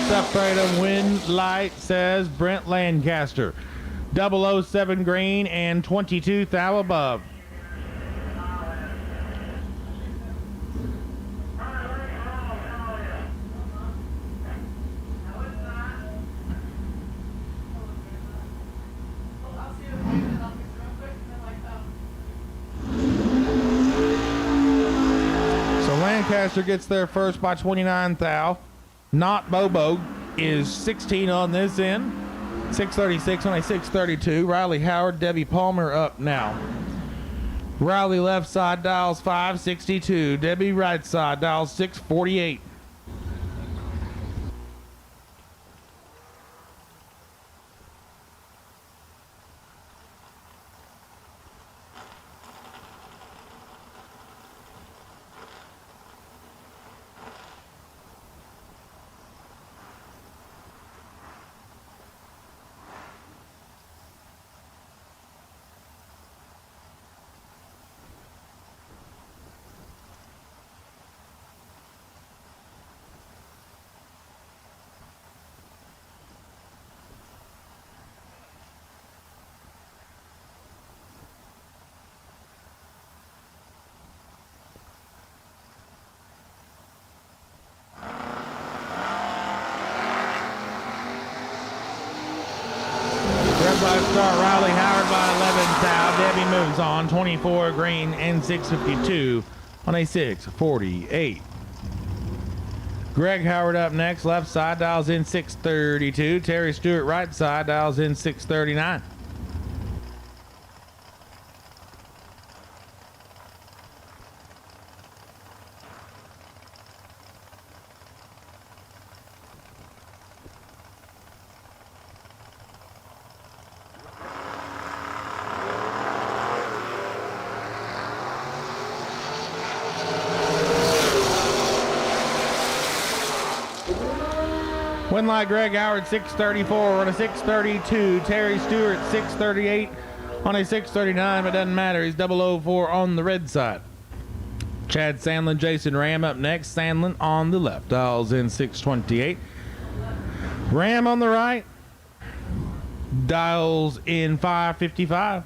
Separate them. Wind light says Brent Lancaster. 007 green and 22 thou above. So Lancaster gets there first by 29 thou. Not Bobo is 16 on this end. 636 on a 632. Riley Howard, Debbie Palmer up now. Riley left side dials 562. Debbie right side dials 648. By start Riley Howard by 11 thou. Debbie moves on 24 green and 652 on a 648. Greg Howard up next. Left side dials in 632. Terry Stewart right side dials in 639. Winlight Greg Howard 634 on a 632. Terry Stewart 638 on a 639, but doesn't matter. He's 004 on the red side. Chad Sandlin, Jason Ram up next. Sandlin on the left. Dials in 628. Ram on the right. Dials in 555.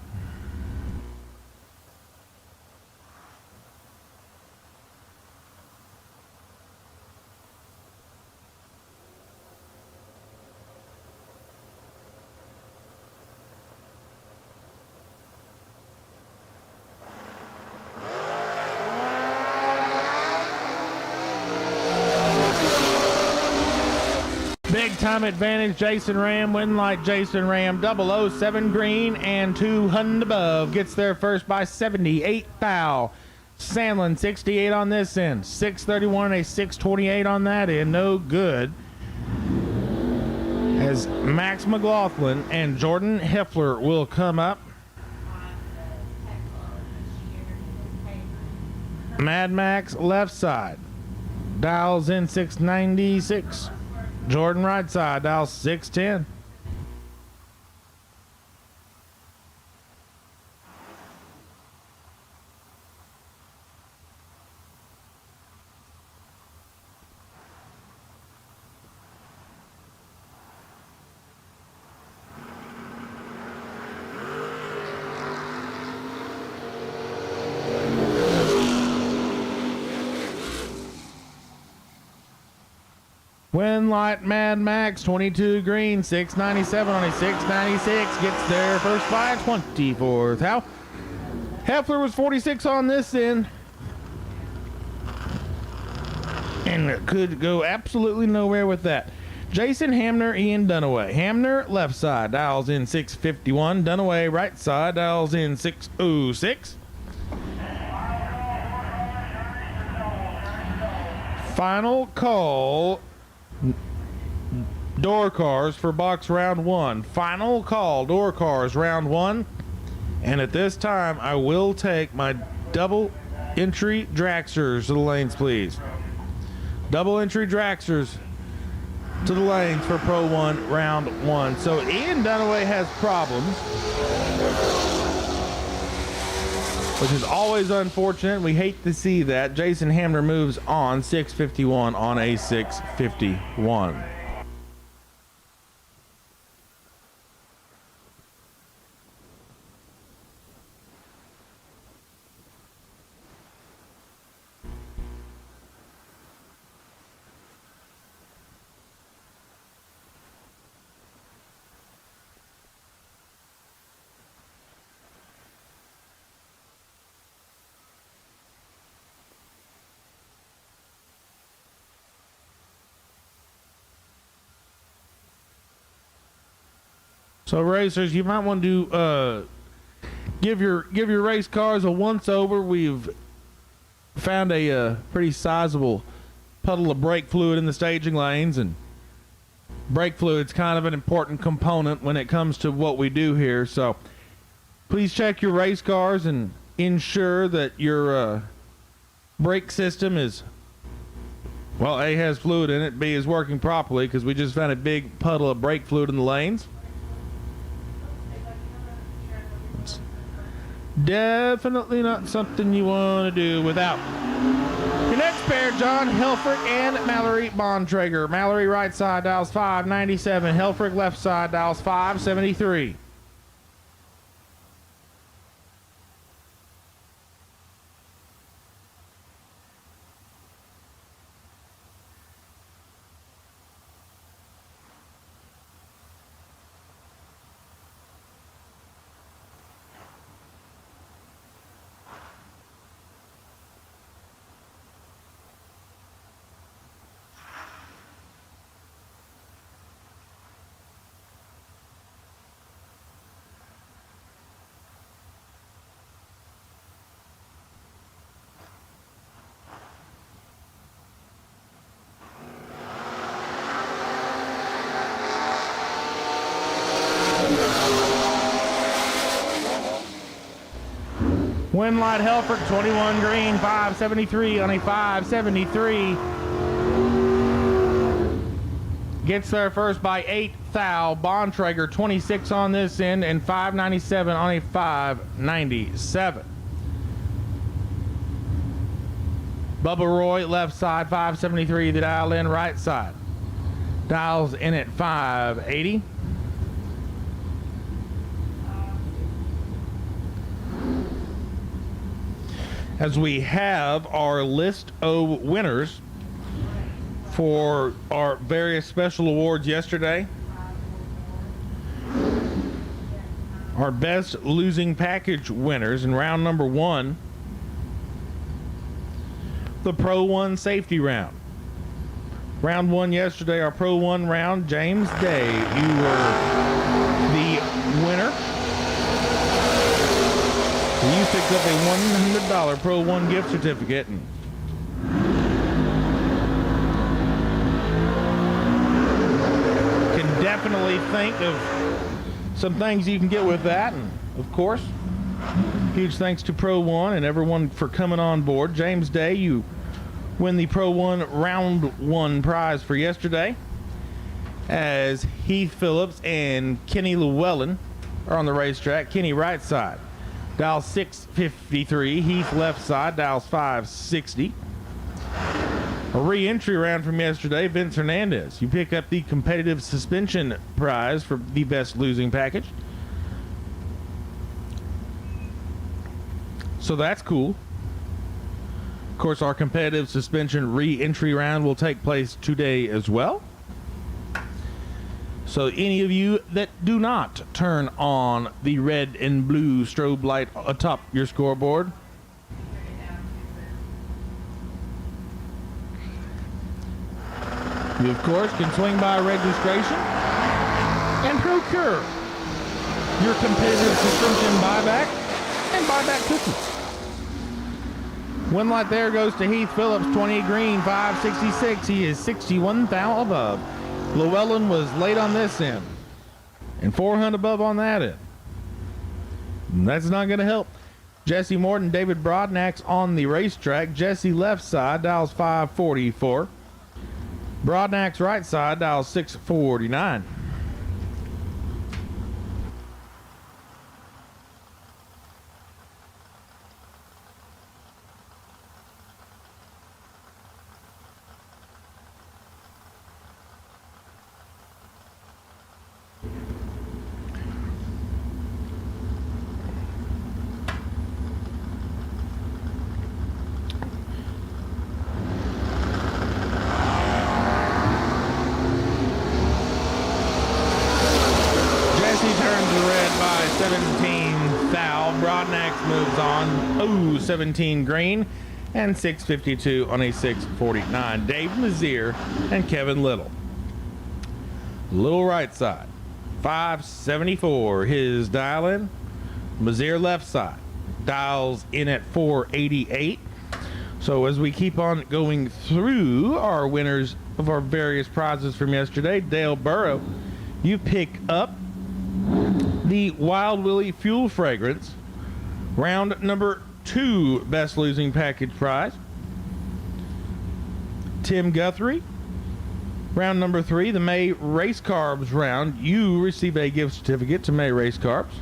Big time advantage, Jason Ram. Winlight Jason Ram, 007 green and 200 above. Gets there first by 78 thou. Sandlin 68 on this end. 631 a 628 on that end. No good. As Max McLaughlin and Jordan Heffler will come up. Mad Max left side, dials in 696. Jordan right side, dials 610. Win light Mad Max 22 green 697 on a 696 gets there first by 24th. How Heffler was 46 on this end and could go absolutely nowhere with that. Jason Hamner, Ian Dunaway. Hamner left side dials in 651. Dunaway right side dials in 606. Final call. Door cars for box round 1. Final call, door cars round 1. And at this time, I will take my double entry dragsters to the lanes, please. Double entry dragsters to the lanes for Pro 1 round 1. So Ian Dunaway has problems, which is always unfortunate. We hate to see that. Jason Hamner moves on 651 on a 651. So racers, you might want to give your race cars a once over. We've found a pretty sizable puddle of brake fluid in the staging lanes, and brake fluid's kind of an important component when it comes to what we do here. So please check your race cars and ensure that your brake system is, well, A, has fluid in it, B, is working properly, because we just found a big puddle of brake fluid in the lanes. Definitely not something you want to do without. Your next pair, John Helfrich and Mallory Bontrager. Mallory right side dials 597. Helfrich left side dials 573. Winlight Helfrich, 21 green, 573 on a 573. Gets there first by 8 thou. Bontrager, 26 on this end and 597 on a 597. Bubba Roy, left side, 573. The dial in right side. Dials in at 580. As we have our list of winners for our various special awards yesterday. Our best losing package winners in round number 1. The Pro 1 safety round. Round 1 yesterday, our Pro 1 round, James Day, you were the winner. You picked up a $100 Pro 1 gift certificate. And can definitely think of some things you can get with that. And of course, Huge thanks to Pro 1 and everyone for coming on board. James Day, you win the Pro 1 Round 1 prize for yesterday, as Heath Phillips and Kenny Llewellyn are on the racetrack. Kenny right side, dials 653. Heath left side, dials 560. A re-entry round from yesterday, Vince Hernandez. You pick up the competitive suspension prize for the best losing package. So that's cool. Of course, our competitive suspension re-entry round will take place today as well. So any of you that do not turn on the red and blue strobe light atop your scoreboard, you, of course, can swing by registration and procure your competitive suspension buyback and buyback cookies. One light there goes to Heath Phillips, 28 green, 566. He is 61 thou above. Llewellyn was late on this end and 400 above on that end. And that's not going to help. Jesse Morton, David Broadnax on the racetrack. Jesse left side, dials 544. Broadnax right side, dials 649. Broadnax moves on. Ooh, 17 green and 652 on a 649. Dave Mazier and Kevin Little. Little right side, 574. His dial in. Mazier left side, dials in at 488. So as we keep on going through our winners of our various prizes from yesterday, Dale Burrow, you pick up the Wild Willie Fuel Fragrance, round number 2 best losing package prize. Tim Guthrie, round number 3, the May Race Carbs round. You receive a gift certificate to May Race Carbs.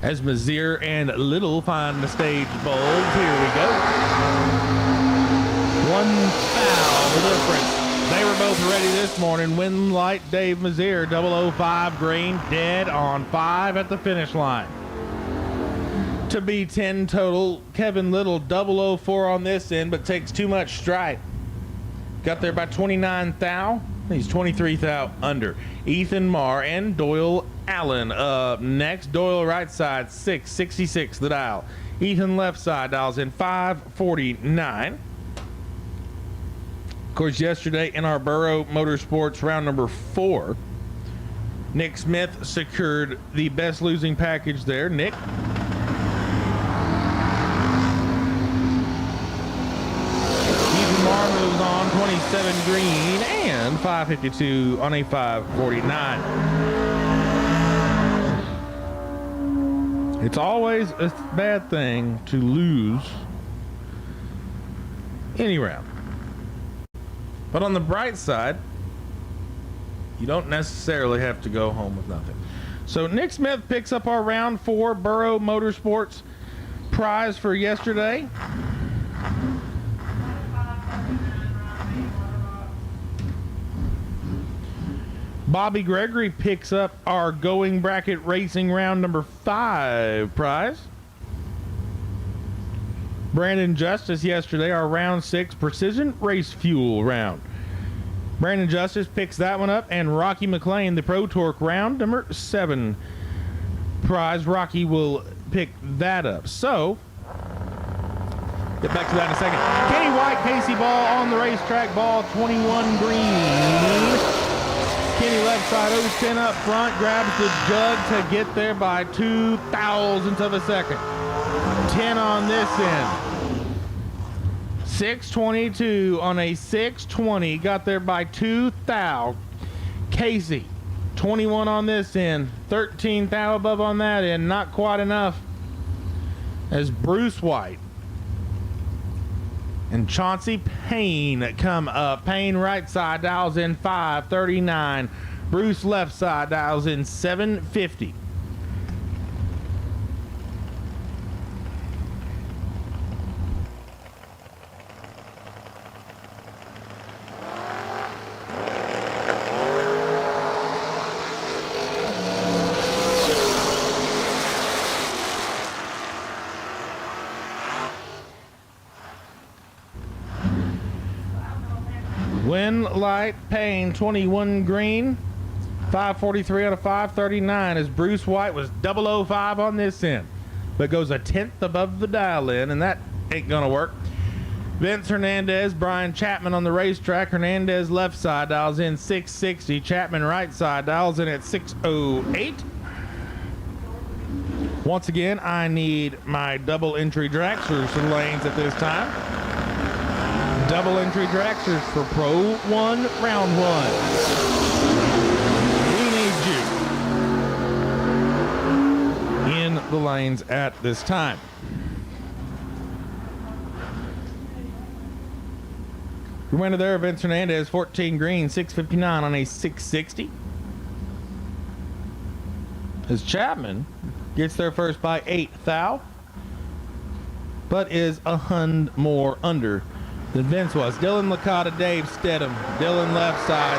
As Mazier and Little find the stage bulbs, here we go. 1 foul difference. They were both ready this morning. Win light Dave Mazier, 005 green, dead on 5 at the finish line. To be 10 total, Kevin Little, 004 on this end, but takes too much stripe. Got there by 29 thou. He's 23 thou under. Ethan Marr and Doyle Allen up next. Doyle right side, 666 the dial. Ethan left side dials in 549. Of course, yesterday in our Burrow Motorsports round number 4, Nick Smith secured the best losing package there. Nick. Ethan Marr moves on, 27 green and 552 on a 549. It's always a bad thing to lose any round. But on the bright side, you don't necessarily have to go home with nothing. So Nick Smith picks up our round 4 Burrow Motorsports prize for yesterday. Bobby Gregory picks up our Going Bracket Racing round number 5 prize. Brandon Justice yesterday, our round 6 Precision Race Fuel round. Brandon Justice picks that one up, and Rocky McLean, the Pro Torque round number 7 prize. Rocky will pick that up. So, get back to that in a second. Kenny White, Casey Ball on the racetrack, ball 21 green. Kenny left side, 0-10 up front, grabs the jug to get there by 2 thousandths of a second. 10 on this end. 622 on a 620. Got there by 2 thou. Casey 21 on this end. 13 thou above on that end. Not quite enough. As Bruce White and Chauncey Payne come up. Payne right side dials in 539. Bruce left side dials in 750. Win light Payne 21 green, 543 out of 539 as Bruce White was 005 on this end, but goes a tenth above the dial in, and that ain't gonna work. Vince Hernandez, Brian Chapman on the racetrack. Hernandez left side dials in 660. Chapman right side dials in at 608. Once again, I need my double entry dragsters for the lanes at this time. Double entry dragsters for Pro 1, Round 1. We need you in the lanes at this time. Your winner there, Vince Hernandez, 14 green, 659 on a 660. As Chapman gets there first by 8 thou, but is a hund more under than Vince was. Dylan Licata, Dave Stedham. Dylan left side,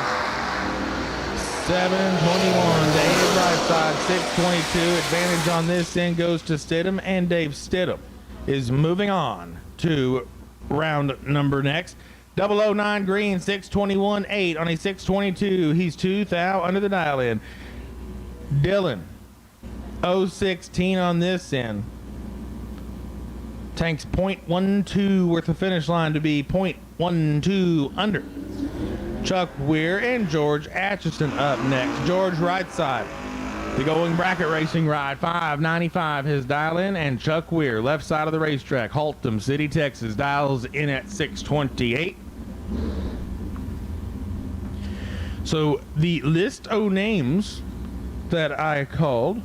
721. Dave right side, 622. Advantage on this end goes to Stidham, and Dave Stidham is moving on to round number next. 009 green, 621 8 on a 622. He's 2 thou under the dial in. Dylan, 016 on this end. Tanks 0.12 worth of finish line to be 0.12 under. Chuck Weir and George Atchison up next. George right side. The Going Bracket Racing ride, 595 his dial in, and Chuck Weir left side of the racetrack, Haltom City, Texas, dials in at 628. So the list of names that I called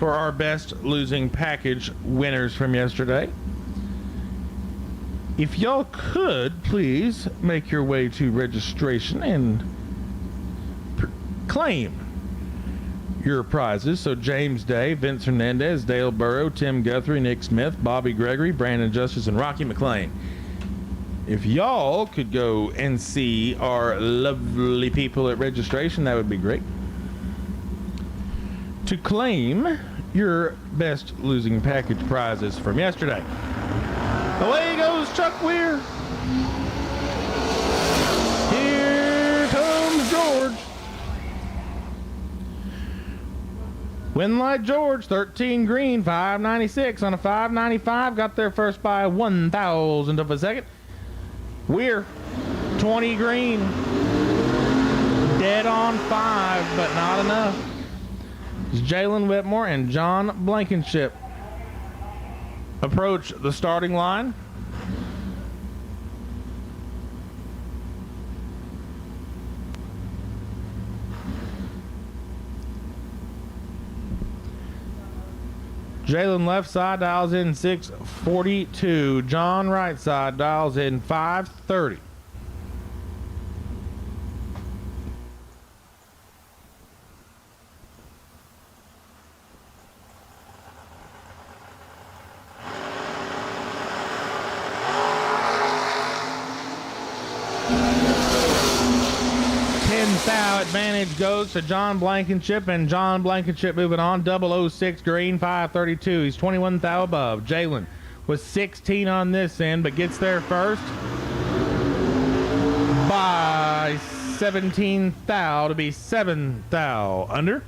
for our best losing package winners from yesterday. If y'all could please make your way to registration and claim your prizes. So James Day, Vince Hernandez, Dale Burrow, Tim Guthrie, Nick Smith, Bobby Gregory, Brandon Justice, and Rocky McLean. If y'all could go and see our lovely people at registration, that would be great. To claim your best losing package prizes from yesterday. Away goes Chuck Weir. Here comes George. Winlight George, 13 green, 596 on a 595. Got there first by 1,000th of a second. Weir, 20 green. Dead on 5, but not enough. It's Jalen Whitmore and John Blankenship approach the starting line. Jalen left side dials in 642. John right side dials in 530. Advantage goes to John Blankenship, and John Blankenship moving on. 006 green, 532. He's 21 thou above. Jalen was 16 on this end, but gets there first by 17 thou to be 7 thou under.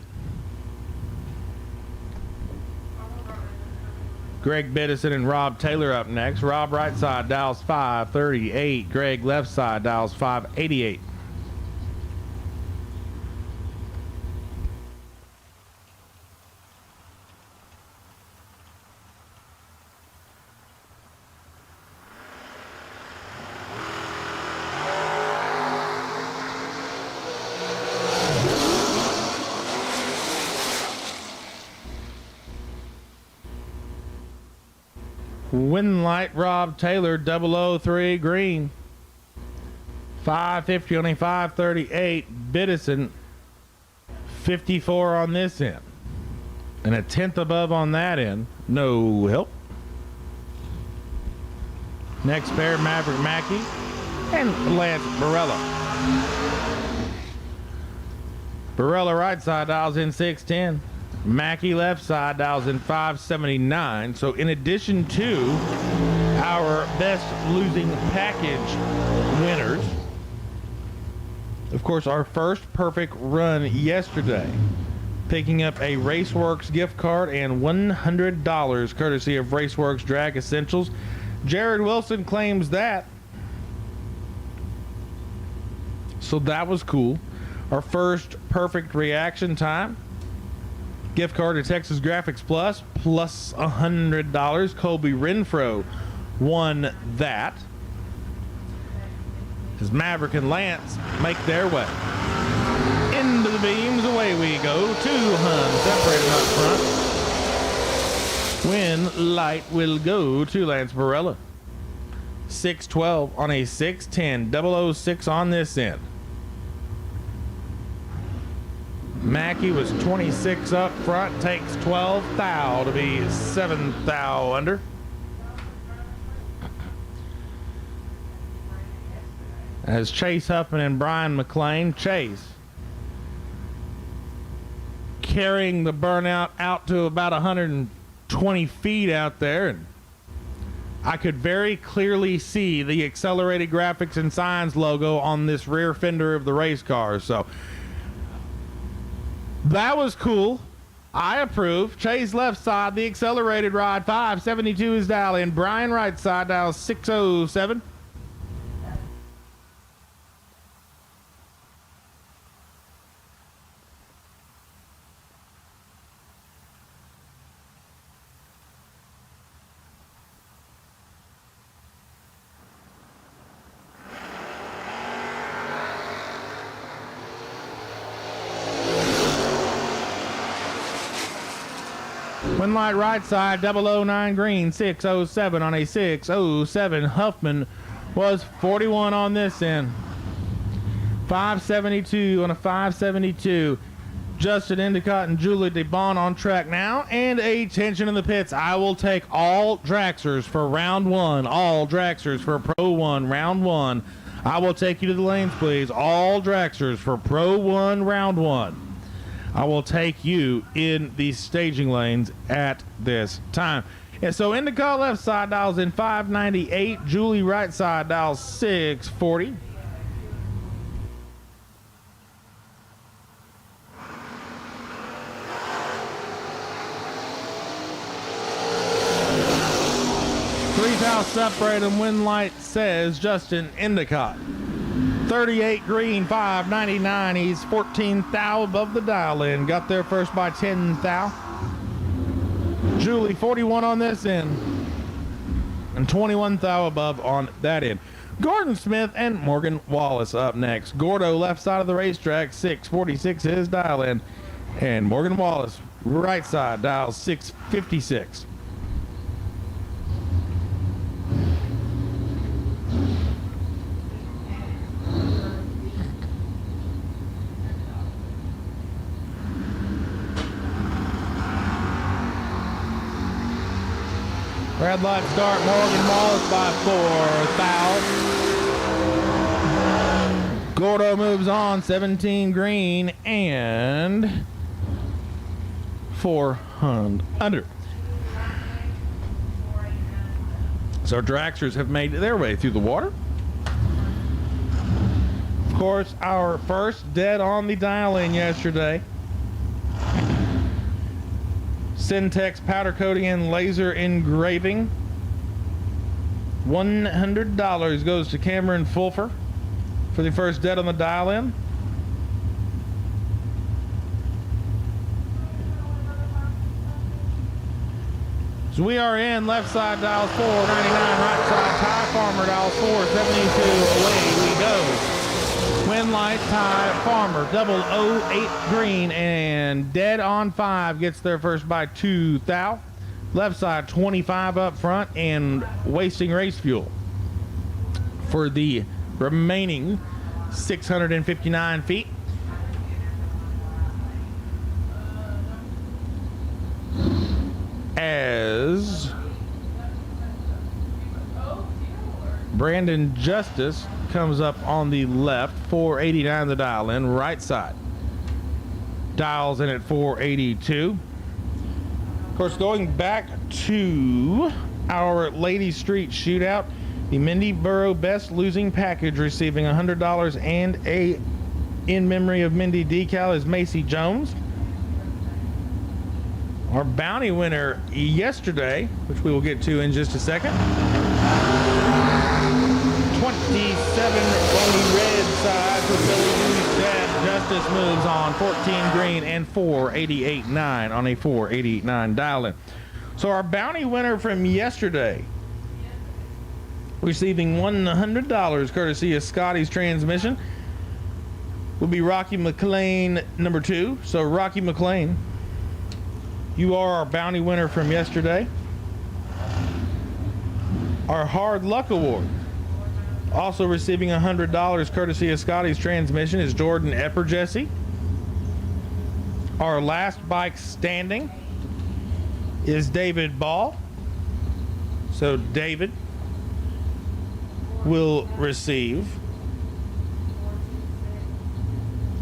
Greg Biddison and Rob Taylor up next. Rob right side dials 538. Greg left side dials 588. Winlight Rob Taylor 003 green. 550 on a 538. Biddison 54 on this end. And a tenth above on that end. No help. Next pair, Maverick Mackey and Lance Barella. Barella right side dials in 610. Mackey left side dials in 579. So in addition to our best losing package winners, of course, our first perfect run yesterday, picking up a Raceworks gift card and $100 courtesy of Raceworks Drag Essentials. Jared Wilson claims that. So that was cool. Our first perfect reaction time. Gift card to Texas Graphics plus $100. Colby Renfro won that. As Maverick and Lance make their way. Into the beams, away we go. 2 Huns separated up front. Win light will go to Lance Barella. 612 on a 610. 006 on this end. Mackey was 26 up front, takes 12 thou to be 7 thou under. As Chase Huffman and Brian McLean. Chase carrying the burnout out to about 120 feet out there, and I could very clearly see the Accelerated Graphics and Signs logo on this rear fender of the race car. So that was cool. I approve. Chase left side, the accelerated ride, 572 is dial in. Brian right side, dial 607. Winlight right side, 009 green, 607 on a 607. Huffman was 41 on this end. 572 on a 572. Justin Endicott and Julie DeBon on track now. And attention in the pits. I will take all Draxers for round one. All Draxers for Pro 1, round one. I will take you to the lanes, please. All Draxers for Pro 1, round one. I will take you in the staging lanes at this time. And so Endicott left side dials in 598. Julie right side dials 640. Three thou separate and Winlight says Justin Endicott. 38 green, 599. He's 14 thou above the dial in. Got there first by 10 thou. Julie 41 on this end. And 21 thou above on that end. Gordon Smith and Morgan Wallace up next. Gordo left side of the racetrack, 646 his dial in. And Morgan Wallace right side dial 656. Red light start, Morgan Wallace by 4 thou. Gordo moves on, 17 green and 400 under. So Draxers have made their way through the water. Of course, our first dead on the dial-in yesterday. Syntex powder coating and laser engraving. $100 goes to Cameron Fulfer for the first dead on the dial-in. So we are in left side dials 499, right side Ty Farmer dials 472. Away we go. Winlight Ty Farmer 008 green and dead on 5 gets there first by 2 thou. Left side 25 up front and wasting race fuel for the remaining 659 feet. As Brandon Justice comes up on the left, 489 the dial in, right side. Dials in at 482. Of course, going back to our Lady Street Shootout, the Mindy Borough Best Losing Package receiving $100 and a In Memory of Mindy decal is Macy Jones. Our bounty winner yesterday, which we will get to in just a second, 27 on the red side for Billy Lou's dad. Justice moves on 14 green and 488.9 on a 488.9 dial-in. So our bounty winner from yesterday, receiving $100 courtesy of Scotty's Transmission, will be Rocky McLean number 2. So Rocky McLean, you are our bounty winner from yesterday. Our Hard Luck Award, also receiving $100 courtesy of Scotty's Transmission, is Jordan Epperjesse. Our last bike standing is David Ball. So David will receive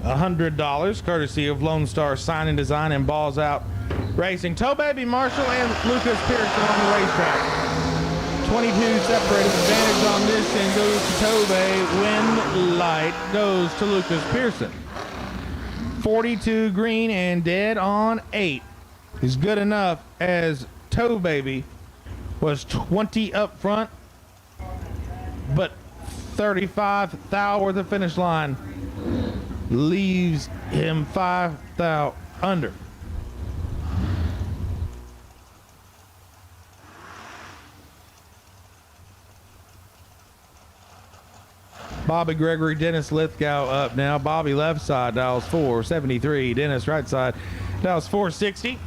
$100 courtesy of Lone Star Sign and Design and Balls Out Racing. Toe Baby Marshall and Lucas Pearson on the racetrack. 22 separated, advantage on this and goes to Tobey. Win light goes to Lucas Pearson. 42 green and dead on 8 is good enough, as Toe Baby was 20 up front, but 35 thou worth of finish line leaves him 5 thou under. Bobby Gregory, Dennis Lithgow up now. Bobby left side dials 473. Dennis right side dials 460.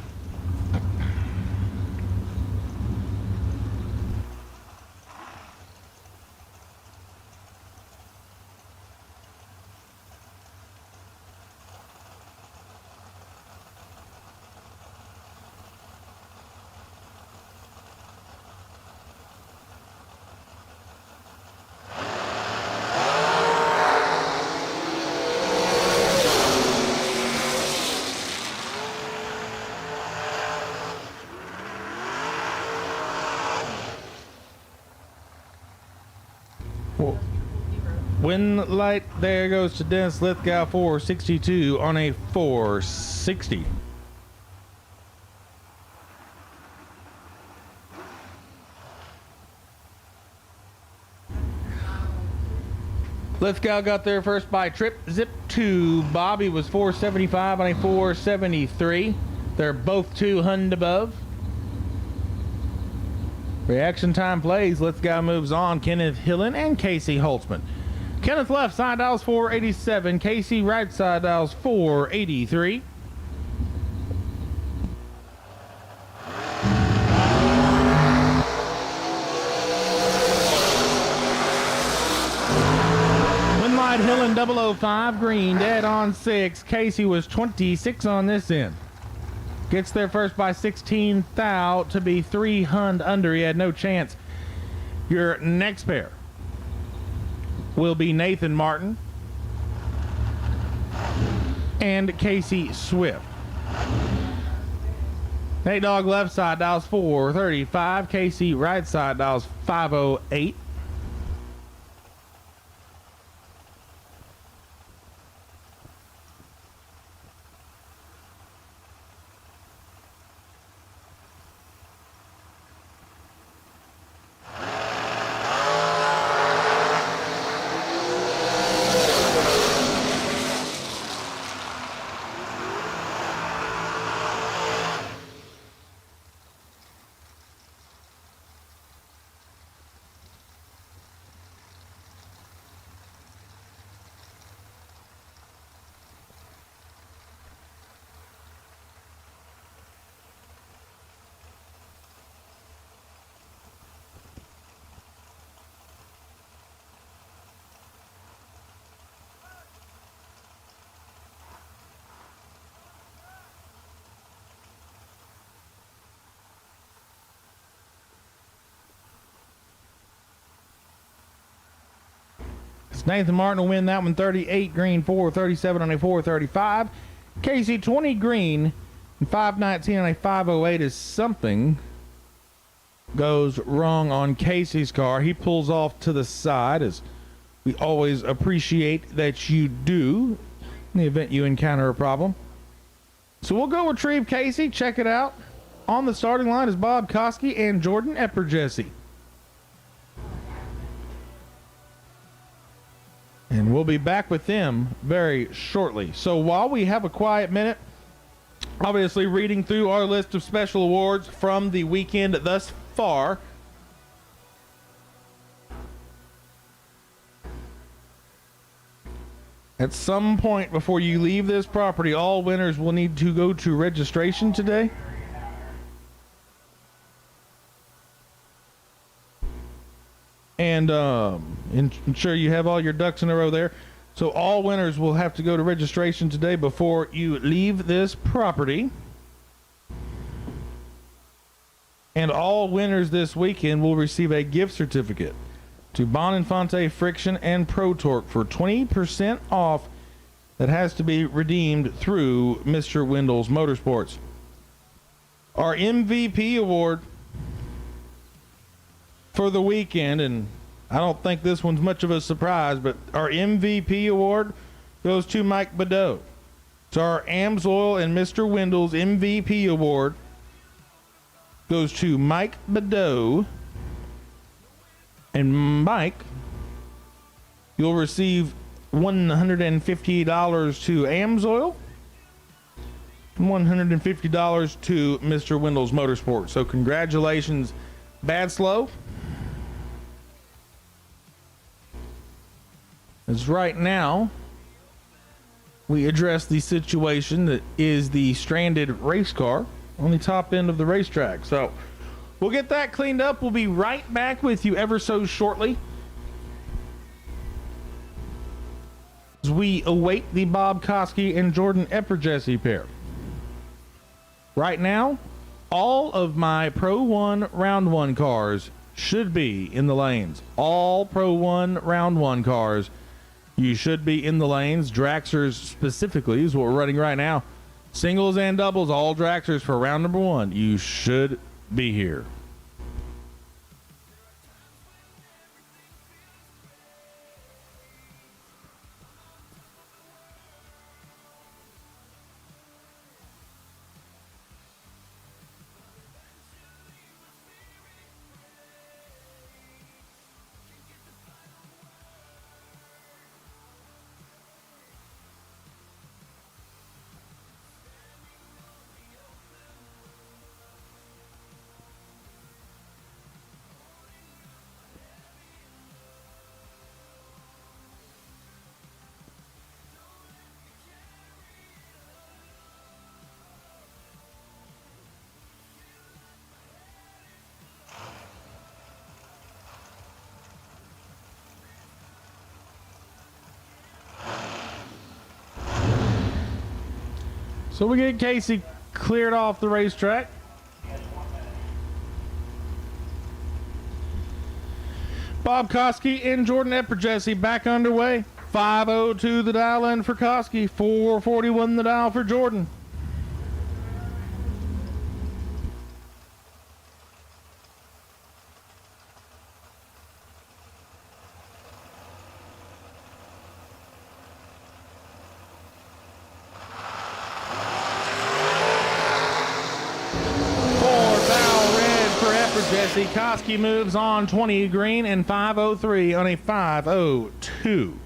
Win light there goes to Dennis Lithgow, 462 on a 460. Lithgow got there first by Trip Zip 2. Bobby was 475 on a 473. They're both 200 above. Reaction time plays. Lithgow moves on. Kenneth Hillen and Casey Holtzman. Kenneth left side dials 487. Casey right side dials 483. Winlight Hillen 005 green, dead on 6. Casey was 26 on this end. Gets there first by 16 thou to be 300 under. He had no chance. Your next pair will be Nathan Martin and Casey Swift. Nate Dogg left side dials 435. Casey right side dials 508. Nathan Martin will win that one 38 green, 437 on a 435. Casey 20 green and 519 on a 508 as something goes wrong on Casey's car. He pulls off to the side, as we always appreciate that you do in the event you encounter a problem. So we'll go retrieve Casey. Check it out. On the starting line is Bob Koski and Jordan Epperjesse. And we'll be back with them very shortly. So while we have a quiet minute, obviously reading through our list of special awards from the weekend thus far. At some point before you leave this property, all winners will need to go to registration today. And ensure you have all your ducks in a row there. So all winners will have to go to registration today before you leave this property. And all winners this weekend will receive a gift certificate to Boninfante Friction and Pro Torque for 20% off that has to be redeemed through Mr. Wendell's Motorsports. Our MVP award for the weekend, and I don't think this one's much of a surprise, but our MVP award goes to Mike Badeau. So our Amsoil and Mr. Wendell's MVP award goes to Mike Badeau. And Mike, you'll receive $150 to Amsoil and $150 to Mr. Wendell's Motorsports. So congratulations, Bad Slow. As right now, we address the situation that is the stranded race car on the top end of the racetrack. So we'll get that cleaned up. We'll be right back with you ever so shortly as we await the Bob Koski and Jordan Epperjesse pair. Right now, all of my Pro 1 Round 1 cars should be in the lanes. All Pro 1 Round 1 cars, you should be in the lanes. Draxers specifically is what we're running right now. Singles and doubles, all Draxers for round number 1. You should be here. So we get Casey cleared off the racetrack. Bob Koski and Jordan Epperjesse back underway. 502 the dial in for Koski, 441 the dial for Jordan. Koski moves on 20 green and 503 on a 502.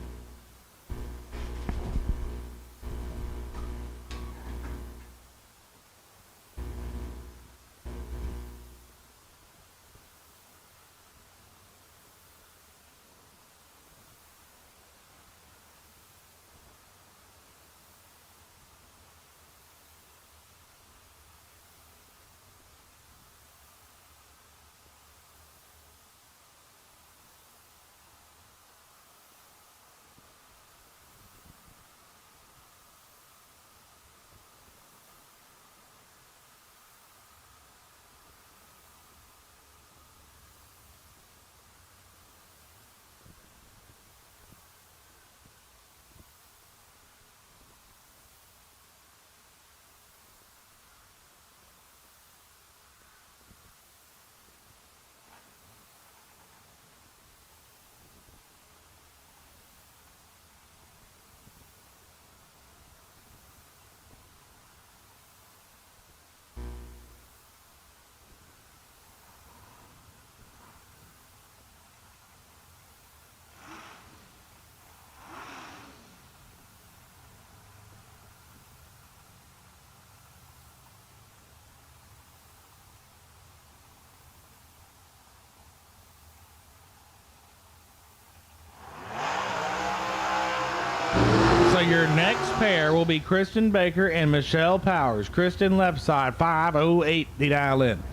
pair will be Kristen Baker and Michelle Powers. Kristen left side, 508, the dial in.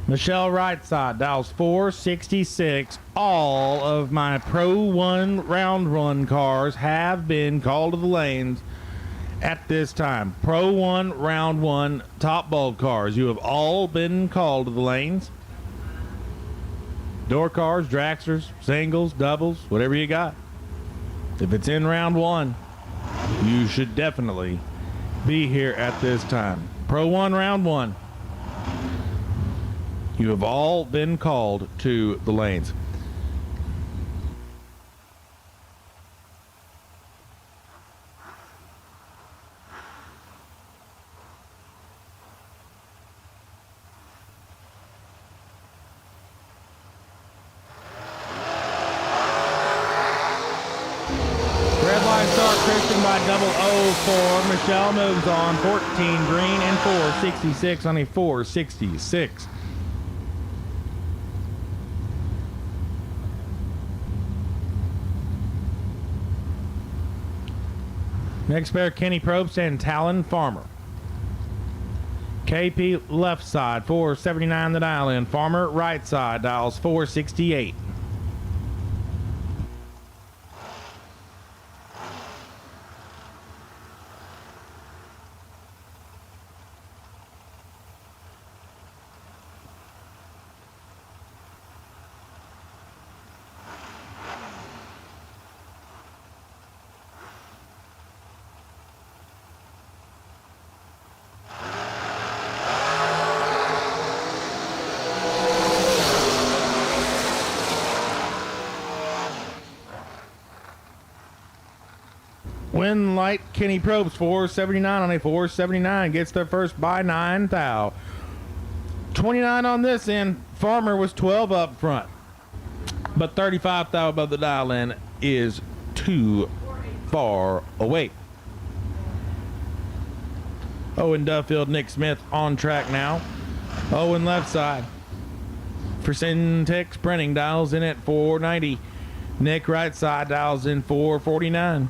Michelle right side, dials 466. All of my Pro 1 round 1 cars have been called to the lanes at this time. Pro 1 round 1 top bulb cars. You have all been called to the lanes. Door cars, dragsters, singles, doubles, whatever you got. If it's in round 1, you should definitely be here at this time. Pro 1 round 1. You have all been called to the lanes. Red line start, Kristen by 004. Michelle moves on, 14 green and 466 on a 466. Next pair, Kenny Probst and Talon Farmer. KP left side, 479 the dial in. Farmer right side, dials 468. Win light, Kenny Probst, 479 on a 479. Gets their first by 9 thou. 29 on this end. Farmer was 12 up front. But 35 thou above the dial in is too far away. Owen Duffield, Nick Smith on track now. Owen left side. For Syntec Sprinting, dials in at 490. Nick right side, dials in 449.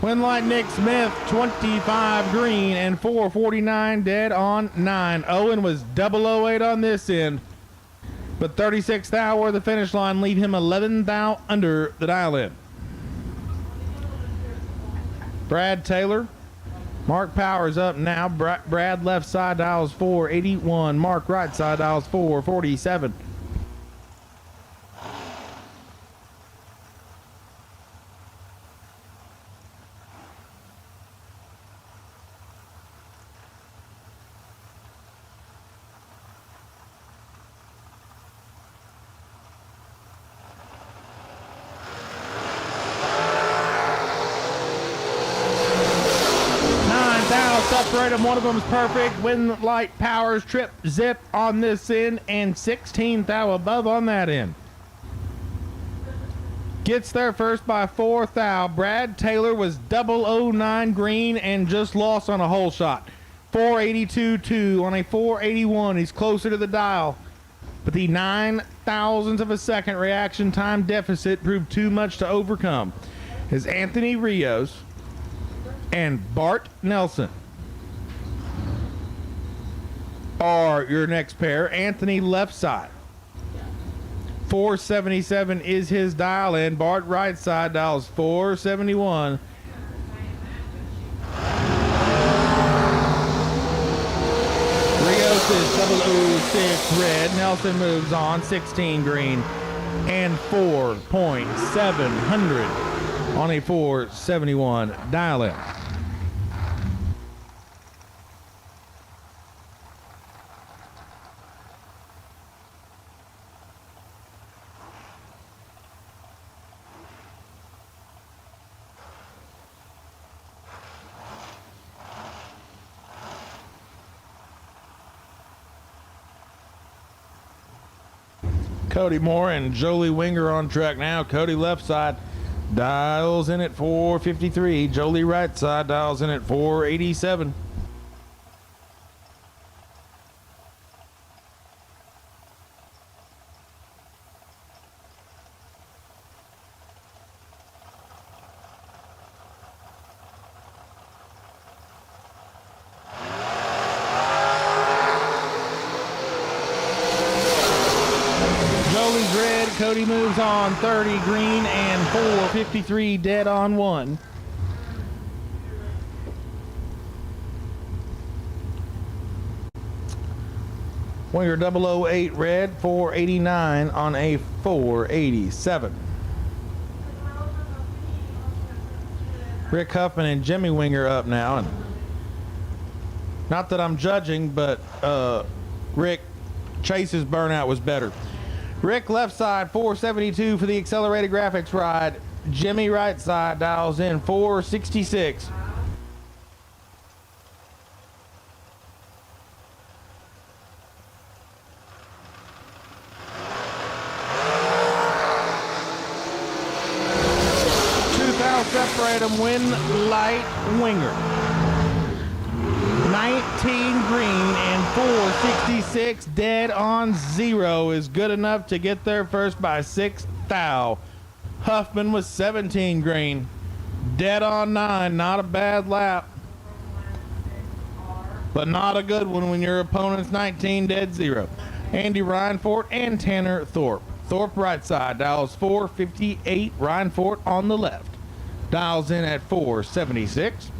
Win light, Nick Smith, 25 green and 449 dead on 9. Owen was 008 on this end, but 36 thou were the finish line, leave him 11 thou under the dial in. Brad Taylor, Mark Powers up now. Brad left side dials 481. Mark right side dials 447. Separate them. One of them is perfect. Win light, Powers, trip, zip on this end, and 16 thou above on that end. Gets there first by 4 thou. Brad Taylor was 009 green and just lost on a hole shot. 482.2 on a 481. He's closer to the dial, but the 9 thousandths of a second reaction time deficit proved too much to overcome. Is Anthony Rios and Bart Nelson are your next pair. Anthony left side, 477 is his dial in. Bart right side dials 471. Rios is 006 red. Nelson moves on, 16 green and 4.700 on a 471 dial in. Cody Moore and Jolie Winger on track now. Cody left side dials in at 453. Jolie right side dials in at 487. Jolie's red. Cody moves on 30 green and 453 dead on one. Winger 008 red 489 on a 487. Rick Huffman and Jimmy Winger up now. And not that I'm judging, but Rick Chase's burnout was better. Rick left side 472 for the accelerated graphics ride. Jimmy right side dials in 466. Separate them. Win light Winger 19 green and 466 dead on 0 is good enough to get there first by 6 thou. Huffman was 17 green dead on 9. Not a bad lap, but not a good one when your opponent's 19 dead 0. Andy Reinfort and Tanner Thorpe. Thorpe right side dials 458. Reinfort on the left dials in at 476.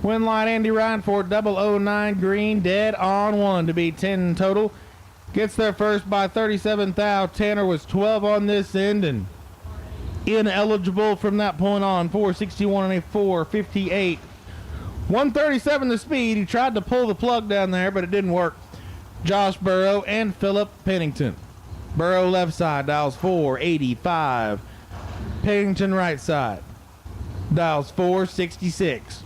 Win line Andy Reinfort 009 green dead on 1 to be 10 total. Gets there first by 37 thou. Tanner was 12 on this end and ineligible from that point on. 461 and a 458. 137 the speed. He tried to pull the plug down there, but it didn't work. Josh Burrow and Philip Pennington. Burrow left side dials 485. Pennington right side dials 466.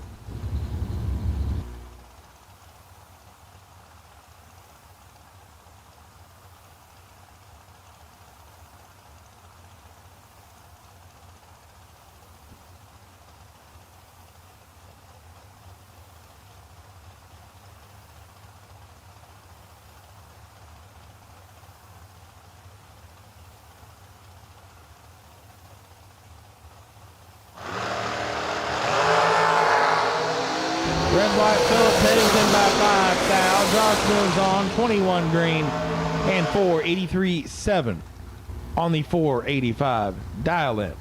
Red, white, Philip Pennington by 5 thou. Josh moves on 21 green and 483.7 on the 485 dial in.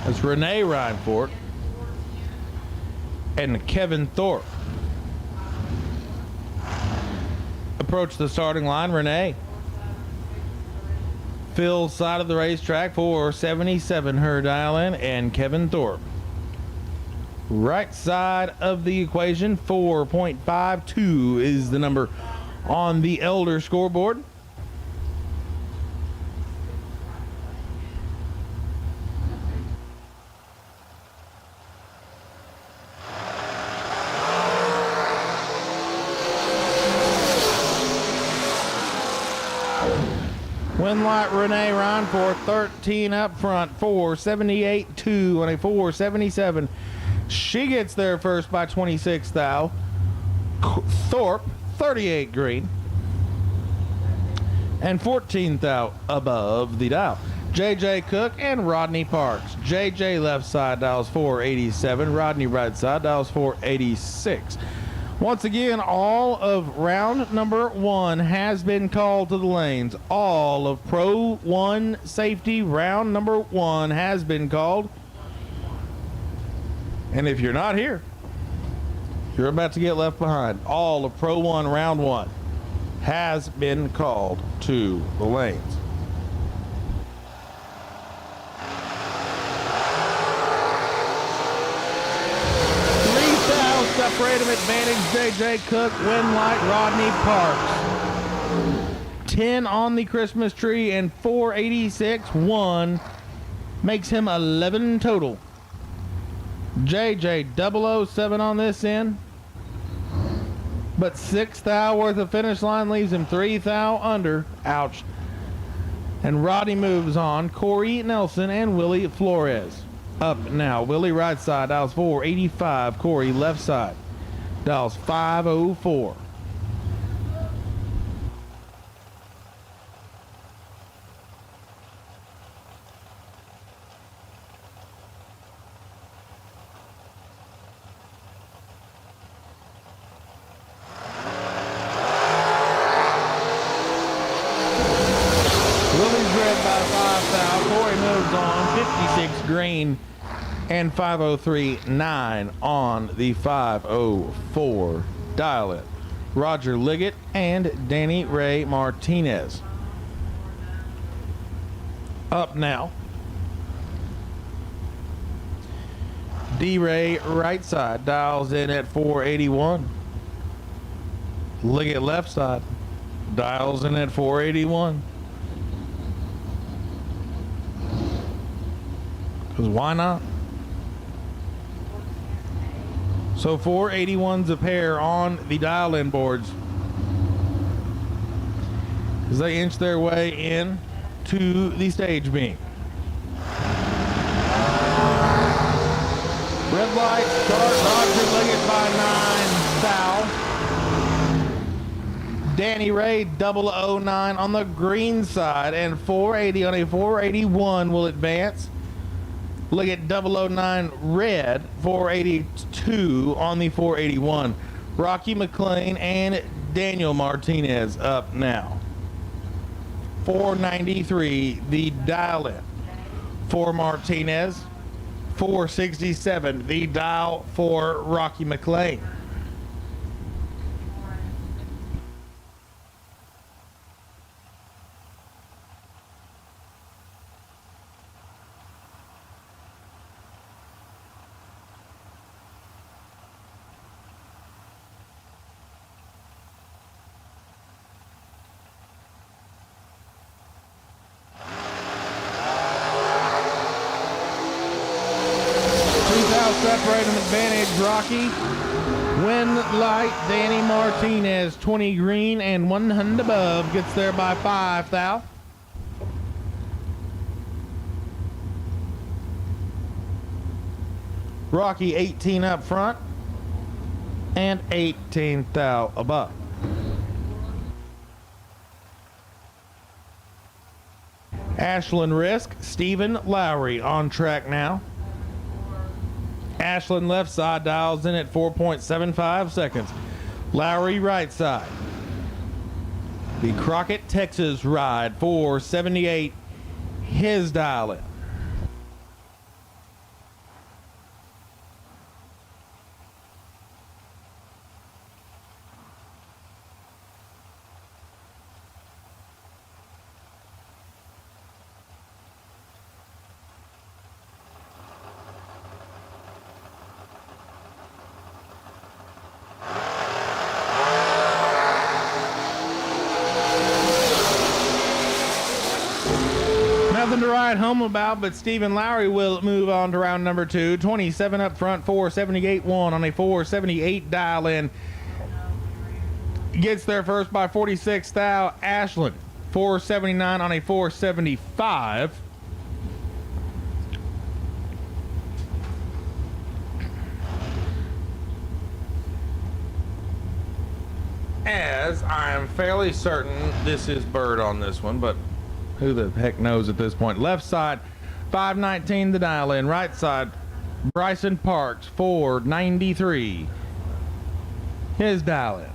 That's Renee Reinfort and Kevin Thorpe. Approach the starting line. Renee. Phil's side of the racetrack 477 her dial in, and Kevin Thorpe. Right side of the equation 4.52 is the number on the Elder scoreboard. Winlight Renee Reinfort 13 up front, 478.2 on a 477. She gets there first by 26 thou. Thorpe 38 green and 14 thou above the dial. JJ Cook and Rodney Parks. JJ left side dials 487. Rodney right side dials 486. Once again, all of round number 1 has been called to the lanes. All of Pro 1 safety round number 1 has been called. And if you're not here, you're about to get left behind. All of Pro 1 round 1 has been called to the lanes. Freedom advantage, JJ Cook, Winlight, Rodney Parks. 10 on the Christmas tree and 486. 1 makes him 11 total. JJ 007 on this end. But 6 thou worth of finish line leaves him 3 thou under. Ouch. And Rodney moves on. Corey Nelson and Willie Flores. Up now. Willie right side, dials 485. Corey left side, dials 504. Willie's red by 5 thou. Corey moves on. 56 green. And 503.9 on the 504 dial it. Roger Liggett and Danny Ray Martinez. Up now. D Ray right side dials in at 481. Liggett left side dials in at 481. Because why not? So 481's a pair on the dial-in boards as they inch their way in to the stage beam. Red light start. Roger Liggett by 9 thou. Danny Ray 009 on the green side, and 480 on a 481 will advance. Liggett 009 red, 482 on the 481. Rocky McLean and Daniel Martinez up now. 493 the dial-in for Martinez. 467 the dial for Rocky McLean. Separating advantage, Rocky. Win light, Danny Martinez, 20 green and 100 above, gets there by 5 thou. Rocky 18 up front and 18 thou above. Ashland Risk, Stephen Lowry on track now. Ashland left side dials in at 4.75 seconds. Lowry right side. The Crockett, Texas ride, 478, his dial in. Nothing to write home about, but Stephen Lowry will move on to round number 2. 27 up front, 478-1 on a 478 dial in. Gets there first by 46 thou. Ashland 479 on a 475. As I am fairly certain this is Bird on this one, but who the heck knows at this point. Left side, 519 the dial in. Right side, Bryson Parks, 493. his dial in.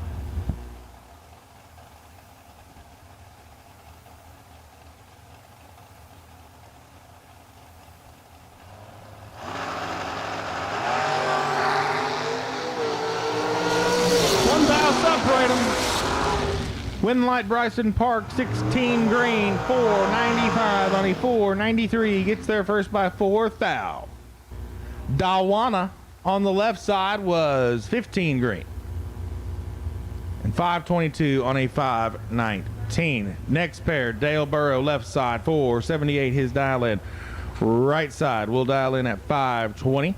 Win light Bryson Park, 16 green, 495 on a 493. Gets there first by 4 thou. Dawana on the left side was 15 green. And 522 on a 519. Next pair, Dale Burrow left side, 478 his dial in. Right side, we'll dial in at 520.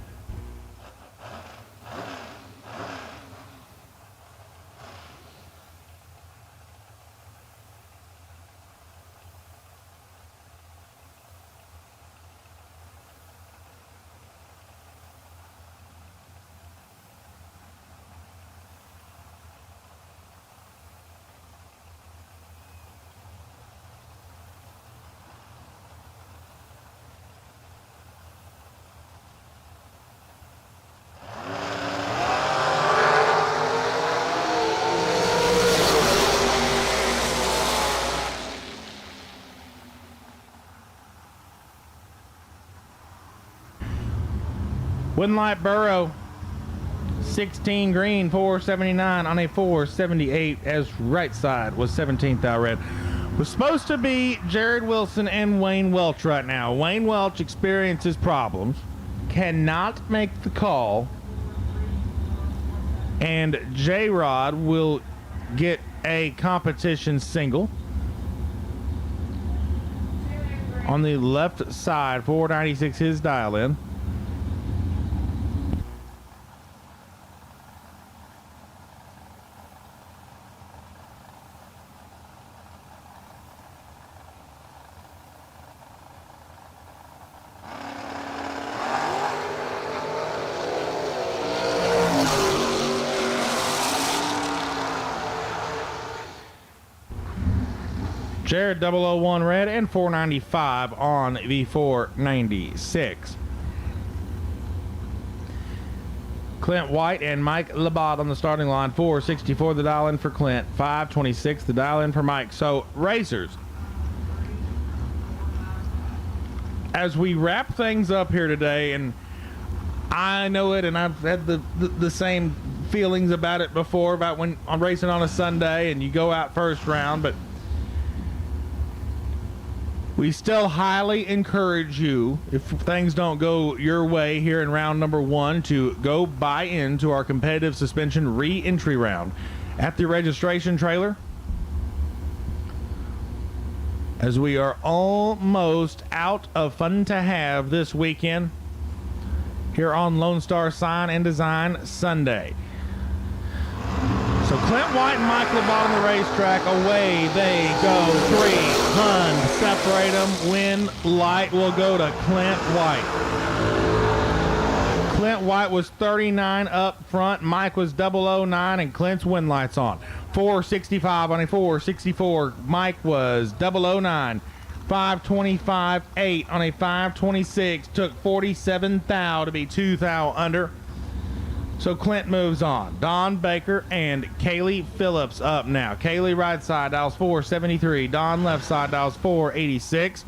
Winlight Burrow, 16 green, 479 on a 478 as right side was 17th thou red. Was supposed to be Jared Wilson and Wayne Welch right now. Wayne Welch experiences problems, cannot make the call, and J-Rod will get a competition single. On the left side, 496 his dial in. Jared 001 red and 495 on the 496. Clint White and Mike Labatt on the starting line. 464 the dial in for Clint, 526 the dial in for Mike. So racers, as we wrap things up here today, and I know it, and I've had the same feelings about it before, about when I'm racing on a Sunday and you go out first round, but we still highly encourage you, if things don't go your way here in round number 1, to go buy into our competitive suspension re-entry round at the registration trailer, as we are almost out of fun to have this weekend here on Lone Star Sign and Design Sunday. So Clint White and Mike Labatt on the racetrack. Away they go. 3 Hun. Separate them. Win light will go to Clint White. Clint White was 39 up front. Mike was 009, and Clint's win lights on. 465 on a 464. Mike was 009. 525 8 on a 526. Took 47 thou to be 2 thou under. So Clint moves on. Don Baker and Kaylee Phillips up now. Kaylee right side dials 473. Don left side dials 486.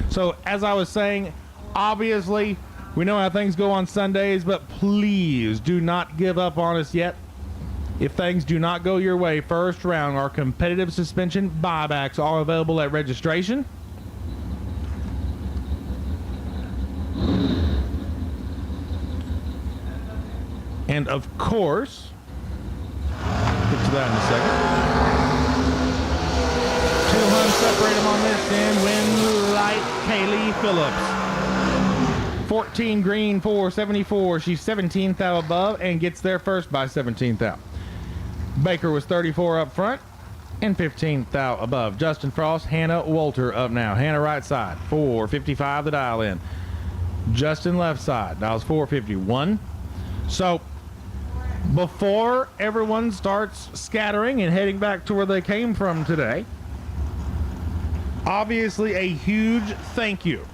So as I was saying, obviously we know how things go on Sundays, but please do not give up on us yet. If things do not go your way first round, our competitive suspension buybacks are available at registration. And of course, get to that in a second. 200 separate them on this end. Win light Kaylee Phillips. 14 green, 474. She's 17th thou above and gets there first by 17th thou. Baker was 34 up front and 15th thou above. Justin Frost, Hannah Walter up now. Hannah right side, 455 the dial in. Justin left side, dials 451. So before everyone starts scattering and heading back to where they came from today, obviously a huge thank you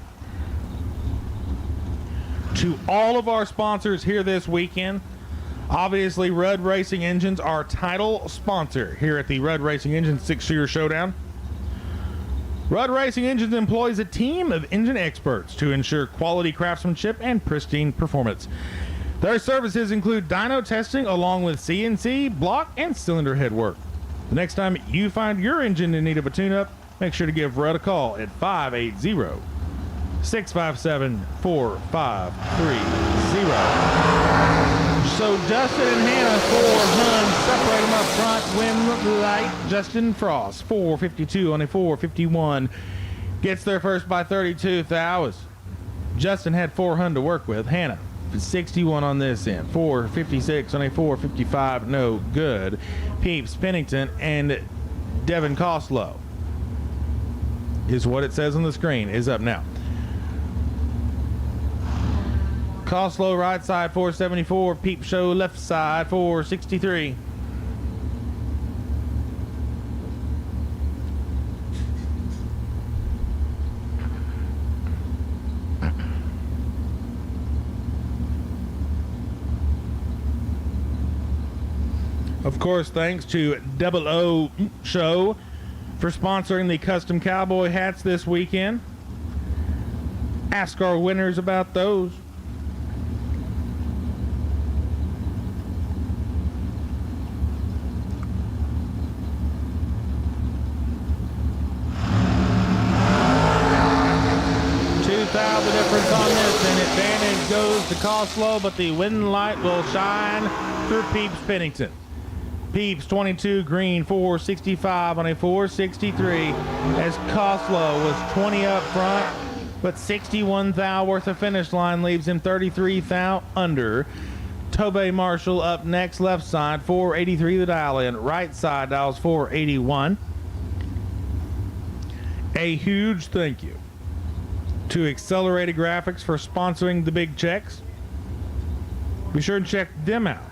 to all of our sponsors here this weekend. Obviously, Rudd Racing Engines are title sponsor here at the Rudd Racing Engines 6-Shooter Showdown. Rudd Racing Engines employs a team of engine experts to ensure quality craftsmanship and pristine performance. Their services include dyno testing along with CNC, block, and cylinder head work. The next time you find your engine in need of a tune-up, make sure to give Rudd a call at 580-657-4530. So Justin and Hannah, 400, separate them up front. Win light. Justin Frost, 452 on a 451. Gets there first by 32 thou. Justin had 400 to work with. Hannah, 61 on this end. 456 on a 455. No good. Peeps Pennington and Devin Coslow is what it says on the screen, is up now. Coslow right side 474, Peep Show left side 463. Of course, thanks to Double O Show for sponsoring the custom cowboy hats this weekend. Ask our winners about those. The difference on this, and advantage goes to Coslow, but the win light will shine through Peeps Pennington. Peeps 22 green 465 on a 463 as Coslow was 20 up front, but 61 thou worth of finish line leaves him 33 thou under. Tobey Marshall up next, left side 483 the dial in, right side dials 481. A huge thank you to Accelerated Graphics for sponsoring the big checks. Be sure to check them out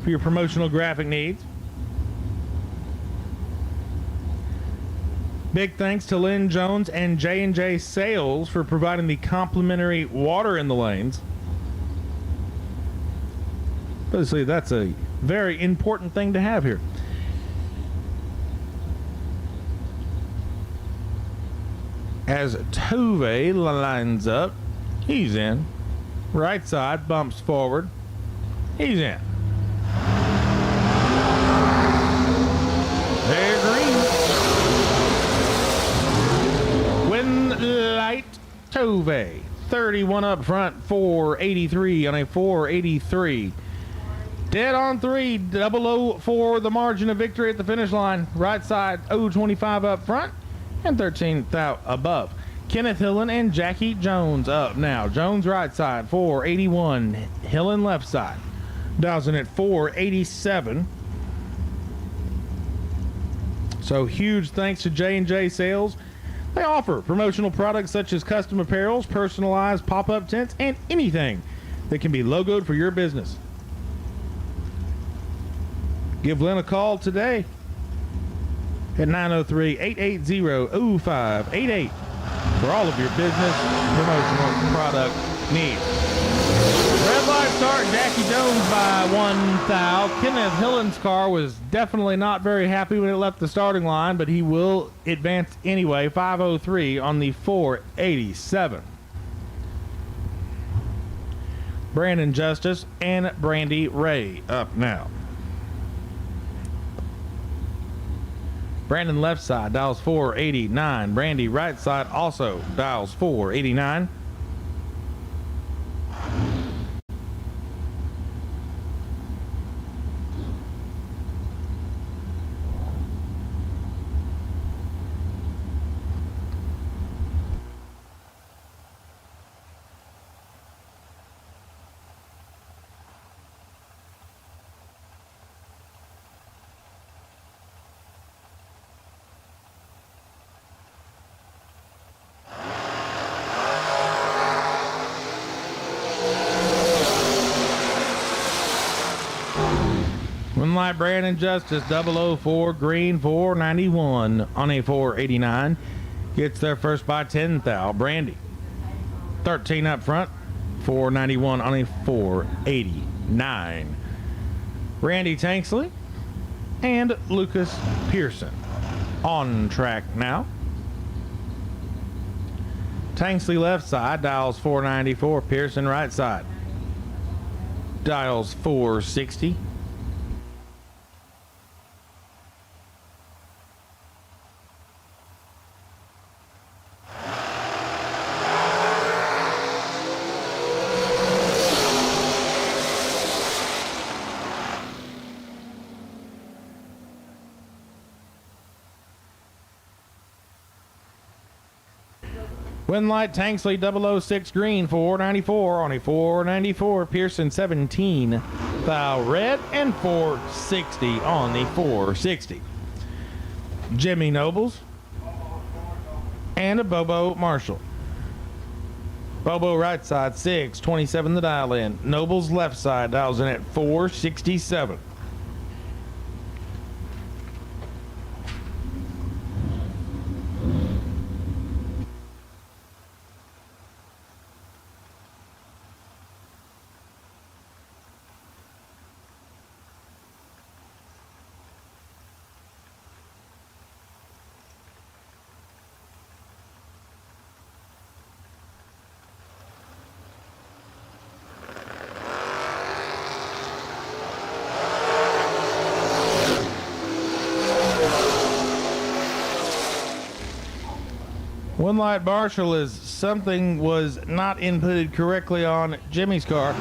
for your promotional graphic needs. Big thanks to Lynn Jones and J&J Sales for providing the complimentary water in the lanes. Obviously, that's a very important thing to have here. As Tove lines up, he's in. Right side bumps forward. He's in. They're green. Win light Tove. 31 up front, 483 on a 483. Dead on 3, 004 for the margin of victory at the finish line. Right side 025 up front. And 13th out above. Kenneth Hillen and Jackie Jones up now. Jones right side 481. Hillen left side dials in at 487. So huge thanks to J&J Sales. They offer promotional products such as custom apparels, personalized pop-up tents, and anything that can be logoed for your business. Give Lynn a call today at 903-880-0588 for all of your business promotional product needs. Red light start, Jackie Jones by 1 thou. Kenneth Hillen's car was definitely not very happy when it left the starting line, but he will advance anyway. 503 on the 487. Brandon Justice and Brandy Ray up now. Brandon left side dials 489. Brandy right side also dials 489. Moonlight Brandon Justice 004 green 491 on a 489. Gets there first by 10 thou. Brandy 13 up front 491 on a 489. Randy Tanksley, and Lucas Pearson. On track now. Tanksley left side, dials 494. Pearson right side, dials 460. Win light, Tanksley 006 green, 494 on a 494. Pearson 17 thou red, and 460 on the 460. Jimmy Nobles and a Bobo Marshall. Bobo right side 627 the dial in. Nobles left side dials in at 467. One light Marshall is something was not inputted correctly on Jimmy's car.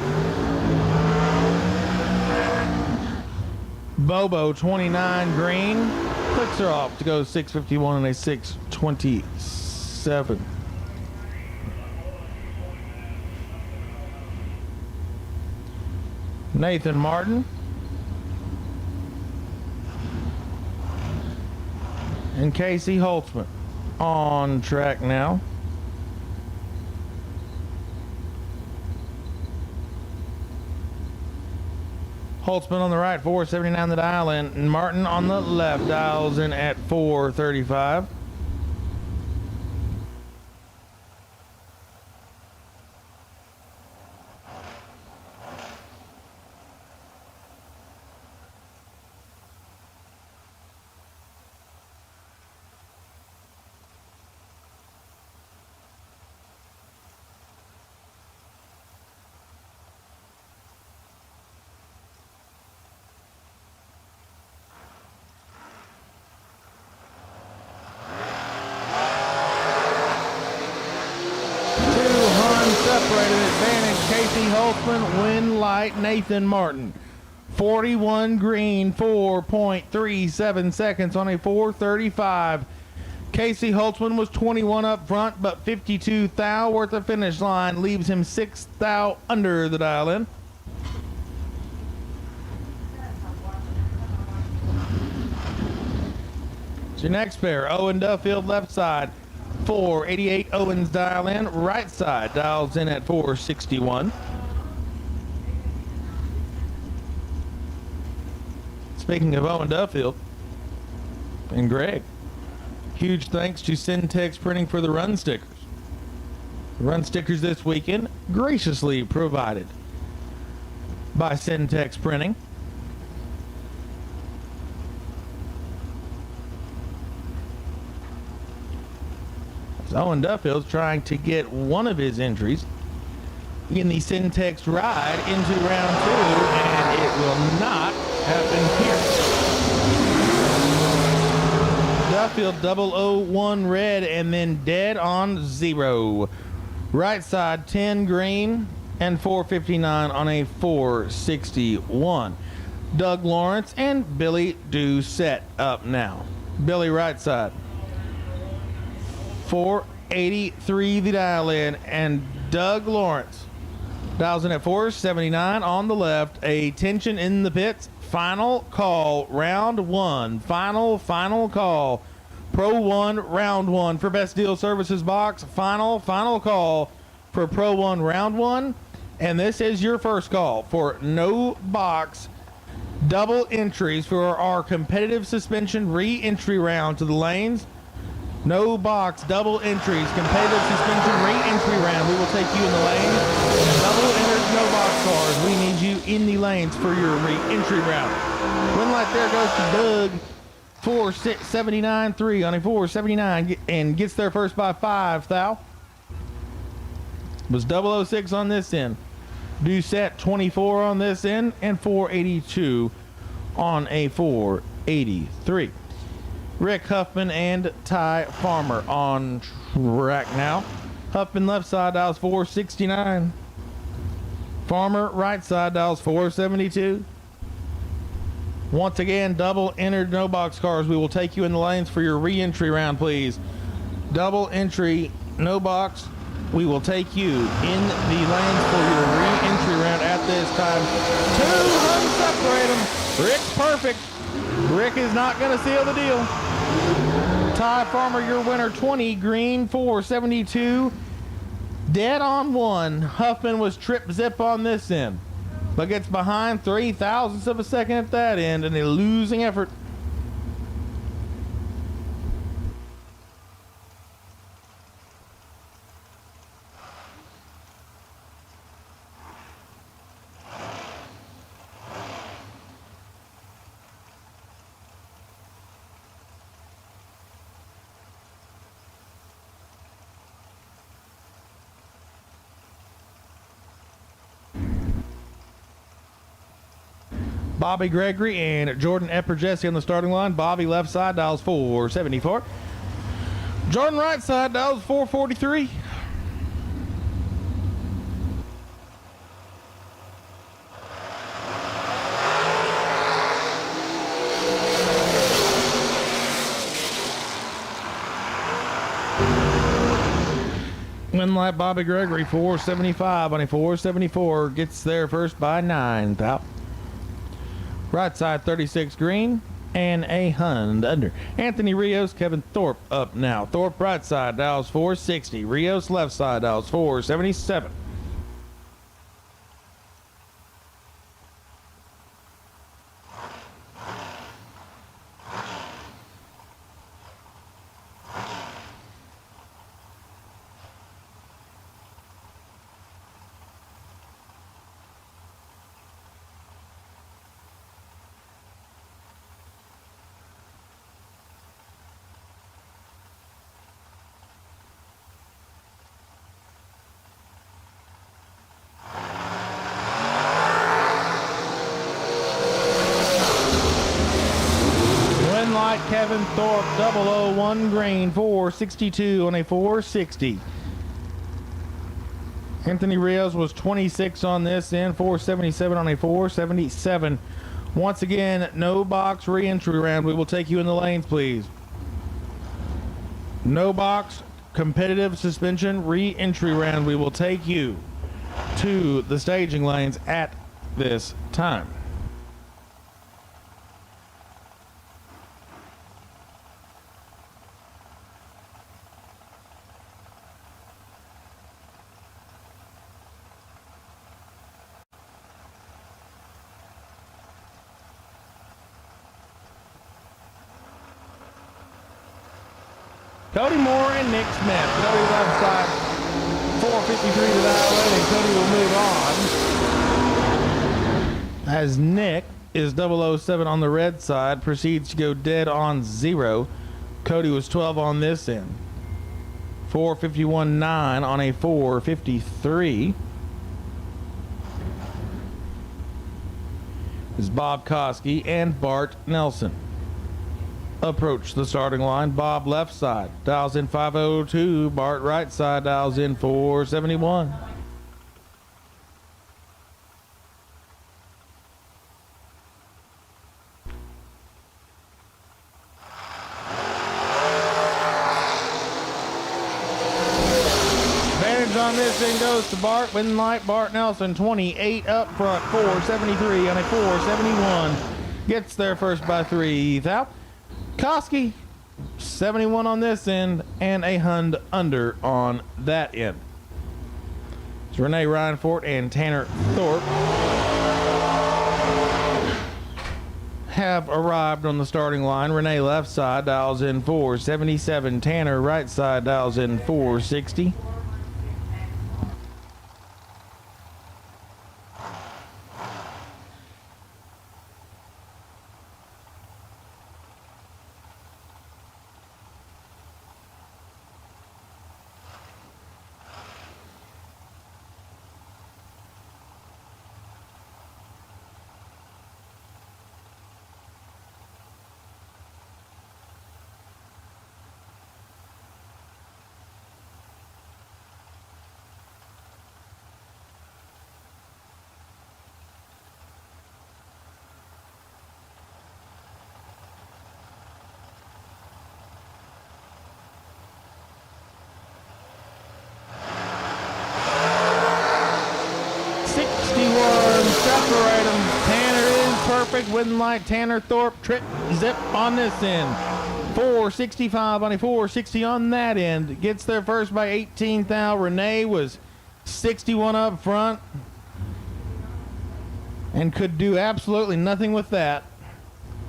Bobo 29 green, clicks her off to go 651 and a 627. Nathan Martin and Casey Holtzman on track now. Holtzman on the right, 479 the dial in, and Martin on the left dials in at 435. Separated advantage, Casey Holtzman, win light, Nathan Martin. 41 green, 4.37 seconds on a 435. Casey Holtzman was 21 up front, but 52 thou worth of finish line leaves him 6 thou under the dial in. It's your next pair, Owen Duffield left side. 488 Owens dial in, right side dials in at 461. Speaking of Owen Duffield and Greg, huge thanks to Syntex Printing for the run stickers. The run stickers this weekend graciously provided by Syntex Printing. Owen Duffield's trying to get one of his entries in the Syntex ride into round 2, and it will not happen here. Duffield 001 red, and then dead on 0. Right side 10 green and 459 on a 461. Doug Lawrence and Billy Doucette up now. Billy right side. 483 the dial in, and Doug Lawrence dials in at 479 on the left. A tension in the pits. Final call, round 1. Final call. Pro 1, round 1 for Best Deal Services box. Final call for Pro 1, round 1. And this is your first call for no box double entries for our competitive suspension re-entry round to the lanes. No box, double entries, competitive suspension re-entry round. We will take you in the lane. Double entered, no box cars. We need you in the lanes for your re-entry round. Win light there goes to Doug. 479.3 on a 479 and gets there first by 5 thou. Was 006 on this end. Doucette 24 on this end and 482 on a 483. Rick Huffman and Ty Farmer on track now. Huffman left side dials 469. Farmer right side dials 472. Once again, double entered no box cars. We will take you in the lanes for your re-entry round, please. Double entry, no box. We will take you in the lanes for your re-entry round at this time. 2 separate them. Rick's perfect. Rick is not going to seal the deal. Ty Farmer, your winner, 20, green 472. Dead on 1. Huffman was trip zip on this end, but gets behind 3 thousandths of a second at that end in a losing effort. Bobby Gregory and Jordan Epper-Jesse on the starting line. Bobby left side dials 474. Jordan right side dials 443. Win light Bobby Gregory 475 on a 474 gets there first by 9 thou. Right side 36 green and a Hund under. Anthony Rios, Kevin Thorpe up now. Thorpe right side dials 460. Rios left side dials 477. Kevin Thorpe 001 green 462 on a 460. Anthony Rios was 26 on this end, 477 on a 477. Once again, no box re-entry round. We will take you in the lanes, please. No box competitive suspension re-entry round. We will take you to the staging lanes at this time. Cody Moore and Nick Smith. Cody left side, 453 to that way, and Cody will move on. As Nick is 007 on the red side, proceeds to go dead on 0. Cody was 12 on this end. 451.9 on a 453. Is Bob Koski and Bart Nelson. Approach the starting line. Bob left side dials in 502. Bart right side dials in 471. Advantage on this end goes to Bart. Win light Bart Nelson 28 up front 473 on a 471. Gets there first by 3 thou. Koski, 71 on this end, and a Hund under on that end. It's Renee Reinfort and Tanner Thorpe have arrived on the starting line. Renee left side dials in 477. Tanner right side dials in 460. perfect. Win light. Tanner Thorpe trip zip on this end. 465 on a 460 on that end. Gets there first by 18 thou. Renee was 61 up front and could do absolutely nothing with that.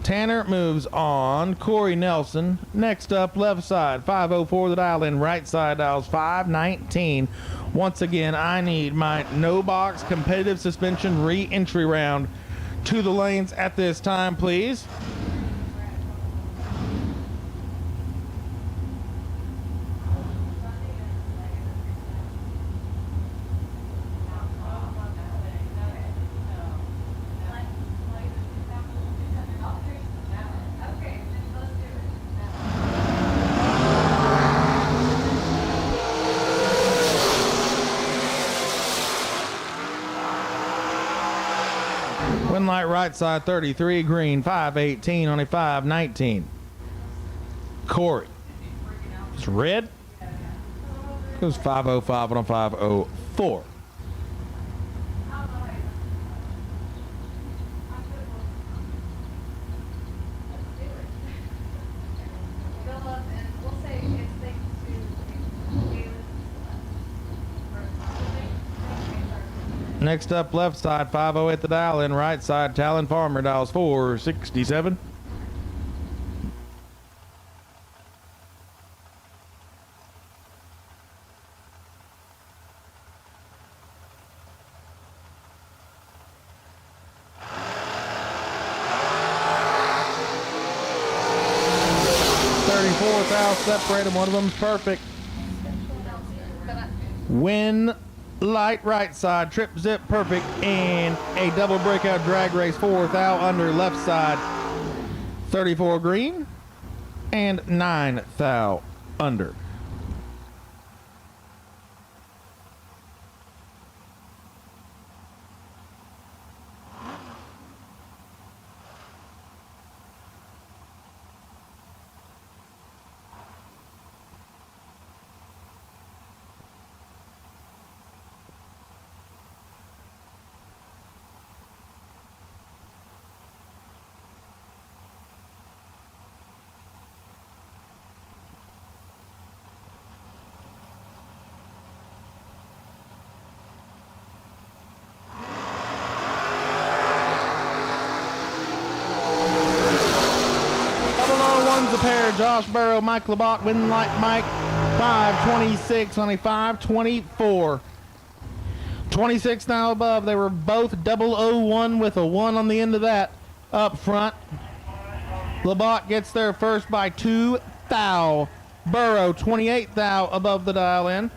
Tanner moves on. Corey Nelson. Next up, left side, 504 the dial in. Right side dials 519. Once again, I need my no box competitive suspension re-entry round to the lanes at this time, please. Win light right side 33, green 518 on a 519. Corey. It's red. Goes 505 on a 504. Next up, left side, 508 the dial in. Right side, Talon Farmer dials 467. Separated. One of them's perfect. Win light right side, trip zip perfect, and a double breakout drag race 4 thou under left side 34 green and 9 thou under. A pair, Josh Burrow, Mike Labatt, win light Mike, 526 on a 524. 26 now above. They were both 001 with a 1 on the end of that up front. Labatt gets there first by 2 thou. Burrow, 28 thou above the dial in.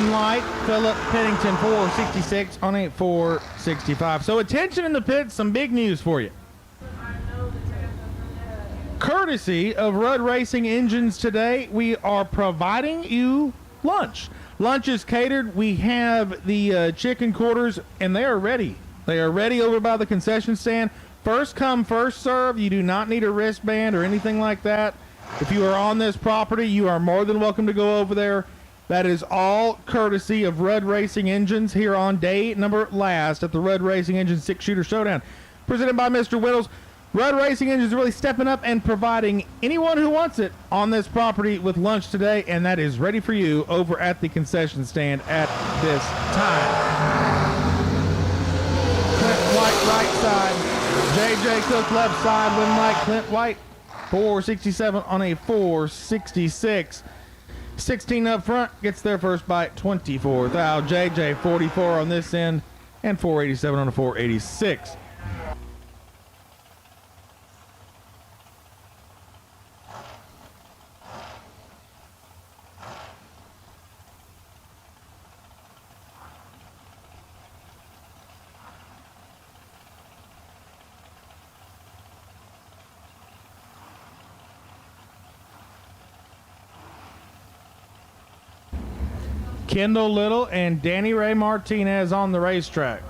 Light, Philip Pennington, 466 on a 465. So attention in the pits, some big news for you. Courtesy of Rudd Racing Engines today, we are providing you lunch. Lunch is catered. We have the chicken quarters, and they are ready. They are ready over by the concession stand. First come, first serve. You do not need a wristband or anything like that. If you are on this property, you are more than welcome to go over there. That is all courtesy of Rudd Racing Engines here on day number last at the Rudd Racing Engines 6-Shooter Showdown. Presented by Mr. Whittles. Rudd Racing Engines really stepping up and providing anyone who wants it on this property with lunch today, and that is ready for you over at the concession stand at this time. Clint White right side. J.J. Cook left side. Win light Clint White. 467 on a 466. 16 up front, gets there first by 24 thou. JJ 44 on this end and 487 on a 486. Kendall Little and Danny Ray Martinez on the racetrack.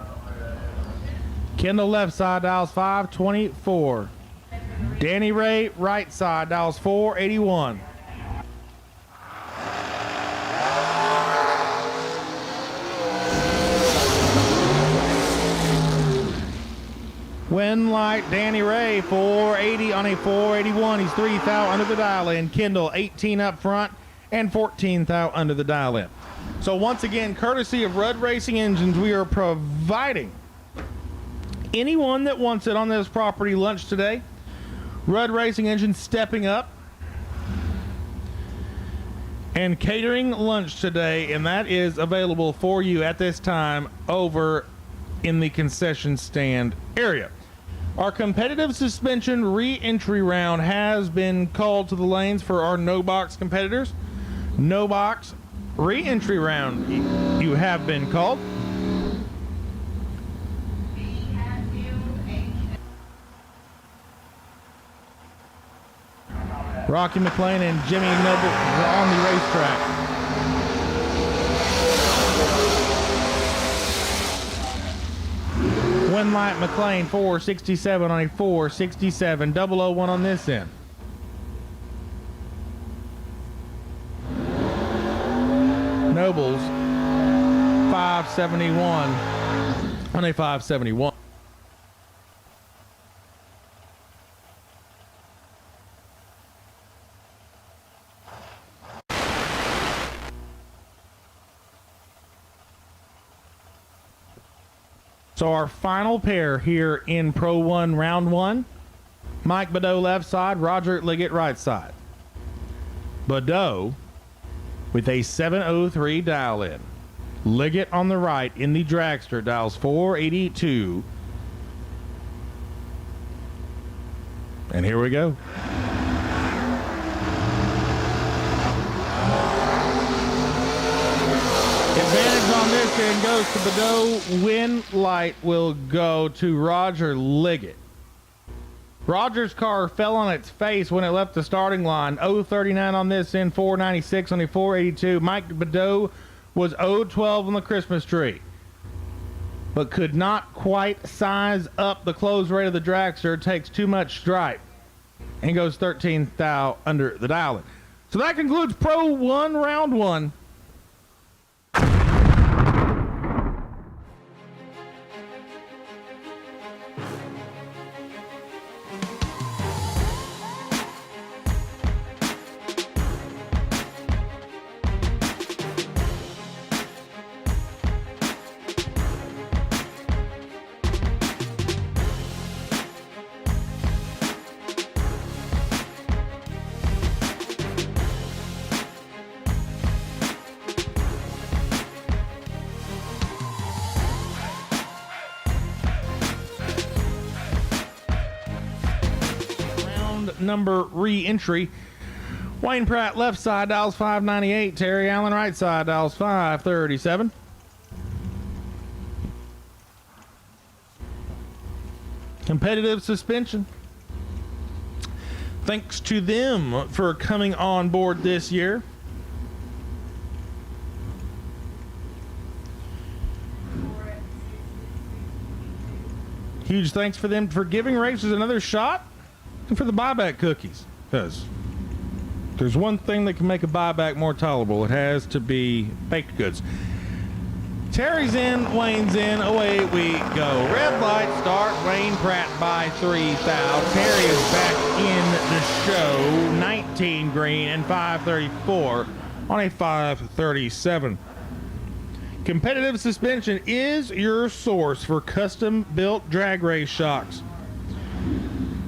Kendall left side dials 524. Danny Ray right side dials 481. Win light Danny Ray 480 on a 481. He's 3 thou under the dial in. Kendall 18 up front and 14 thou under the dial in. So once again, courtesy of Rudd Racing Engines, we are providing anyone that wants it on this property lunch today. Rudd Racing Engines stepping up and catering lunch today, and that is available for you at this time over in the concession stand area. Our competitive suspension re-entry round has been called to the lanes for our no box competitors. No box re-entry round, you have been called. Rocky McLean and Jimmy Noble are on the racetrack. Winlight McLean 467 on a 467, 001 on this end. Nobles 571 on a 571. So our final pair here in Pro 1 Round 1, Mike Badeau left side, Roger Liggett right side. Badeau with a 703 dial in. Liggett on the right in the dragster dials 482. And here we go. Advantage on this end goes to Badeau. Win light will go to Roger Liggett. Roger's car fell on its face when it left the starting line. 039 on this end, 496 on a 482. Mike Badeau was 012 on the Christmas tree, but could not quite size up the close rate of the dragster. Takes too much stripe and goes 13 thou under the dial. So that concludes Pro 1 Round 1. Number re-entry. Wayne Pratt left side dials 598. Terry Allen right side dials 537. Competitive suspension. Thanks to them for coming on board this year. Huge thanks for them for giving racers another shot. And for the buyback cookies, because there's one thing that can make a buyback more tolerable. It has to be baked goods. Terry's in, Wayne's in, away we go. Red light start, Wayne Pratt by 3 thou. Terry is back in the show, 19 green and 534 on a 537. Competitive suspension is your source for custom built drag race shocks.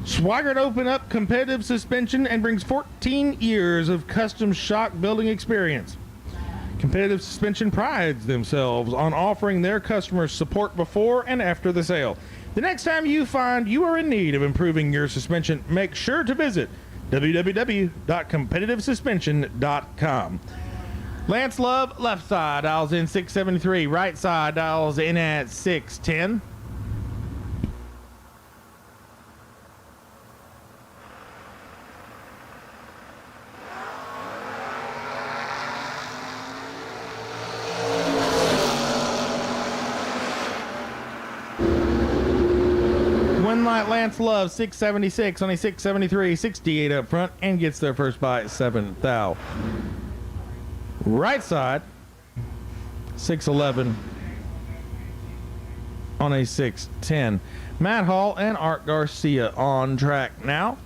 Swigert opened up competitive suspension and brings 14 years of custom shock building experience. Competitive suspension prides themselves on offering their customers support before and after the sale. The next time you find you are in need of improving your suspension, make sure to visit www.competitivesuspension.com. Lance Love, left side, dials in 673. Right side, dials in at 610. Light Lance Love, 676 on a 673, 68 up front, and gets there first by 7 thou. Right side, 611 on a 610. Matt Hall and Art Garcia on track now.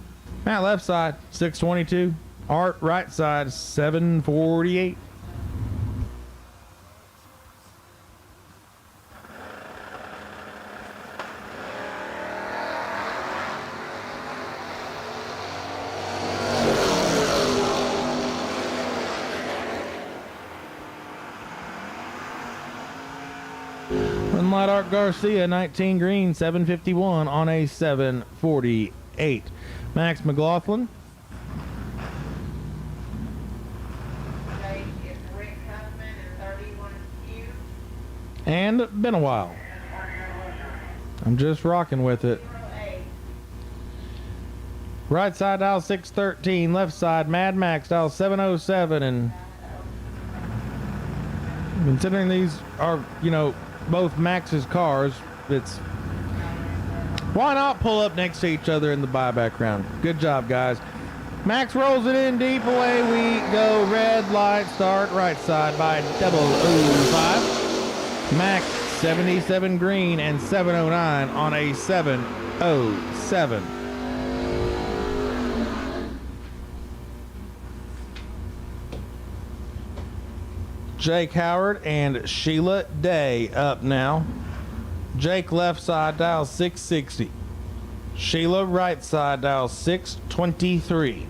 Matt left side, 622. Art right side, 748. Light Art Garcia, 19 green, 751 on a 748. Max McLaughlin. And been a while. I'm just rocking with it. Right side dial 613, left side Mad Max dial 707, and considering these are, both Max's cars, it's why not pull up next to each other in the buyback round. Good job, guys. Max rolls it in deep, away we go. Red light start, right side by 005. Max 77 green and 709 on a 707. Jake Howard and Sheila Day up now. Jake left side dial 660. Sheila right side dial 623.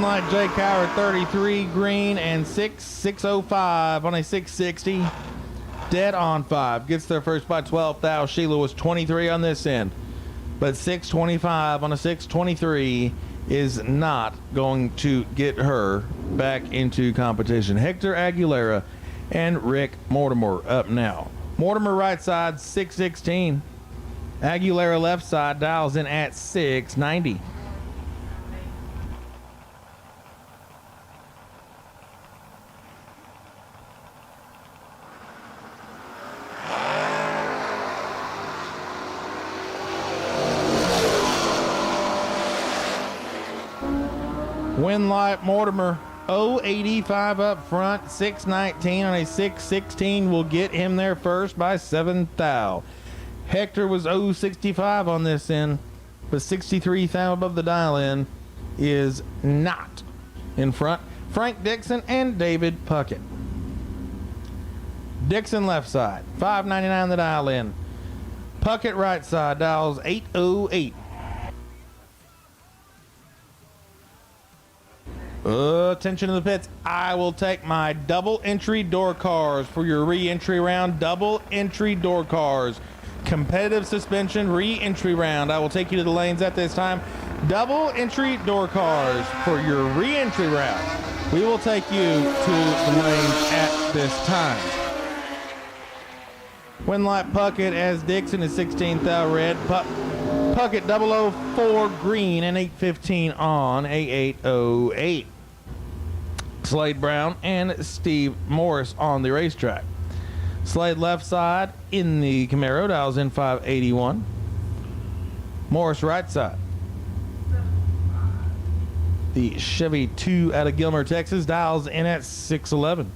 Light Jake Howard 33 green and 605 on a 660. Dead on 5. Gets there first by 12 thou. Sheila was 23 on this end, but 625 on a 623 is not going to get her back into competition. Hector Aguilera and Rick Mortimer up now. Mortimer right side 616. Aguilera left side dials in at 690. Winlight Mortimer 085 up front, 619 on a 616 will get him there first by 7 thou. Hector was 065 on this end, but 63 thou above the dial in is not in front. Frank Dixon and David Puckett. Dixon left side, 599 the dial in. Puckett right side dials 808. Attention to the pits. I will take my double entry door cars for your re-entry round. Double entry door cars. Competitive suspension re-entry round. I will take you to the lanes at this time. Double entry door cars for your re-entry round. We will take you to the lanes at this time. Winlight Puckett as Dixon is 16th thou red. Puckett 004 green and 815 on a 808. Slade Brown and Steve Morris on the racetrack. Slade left side in the Camaro dials in 581. Morris right side. The Chevy 2 out of Gilmer, Texas dials in at 611.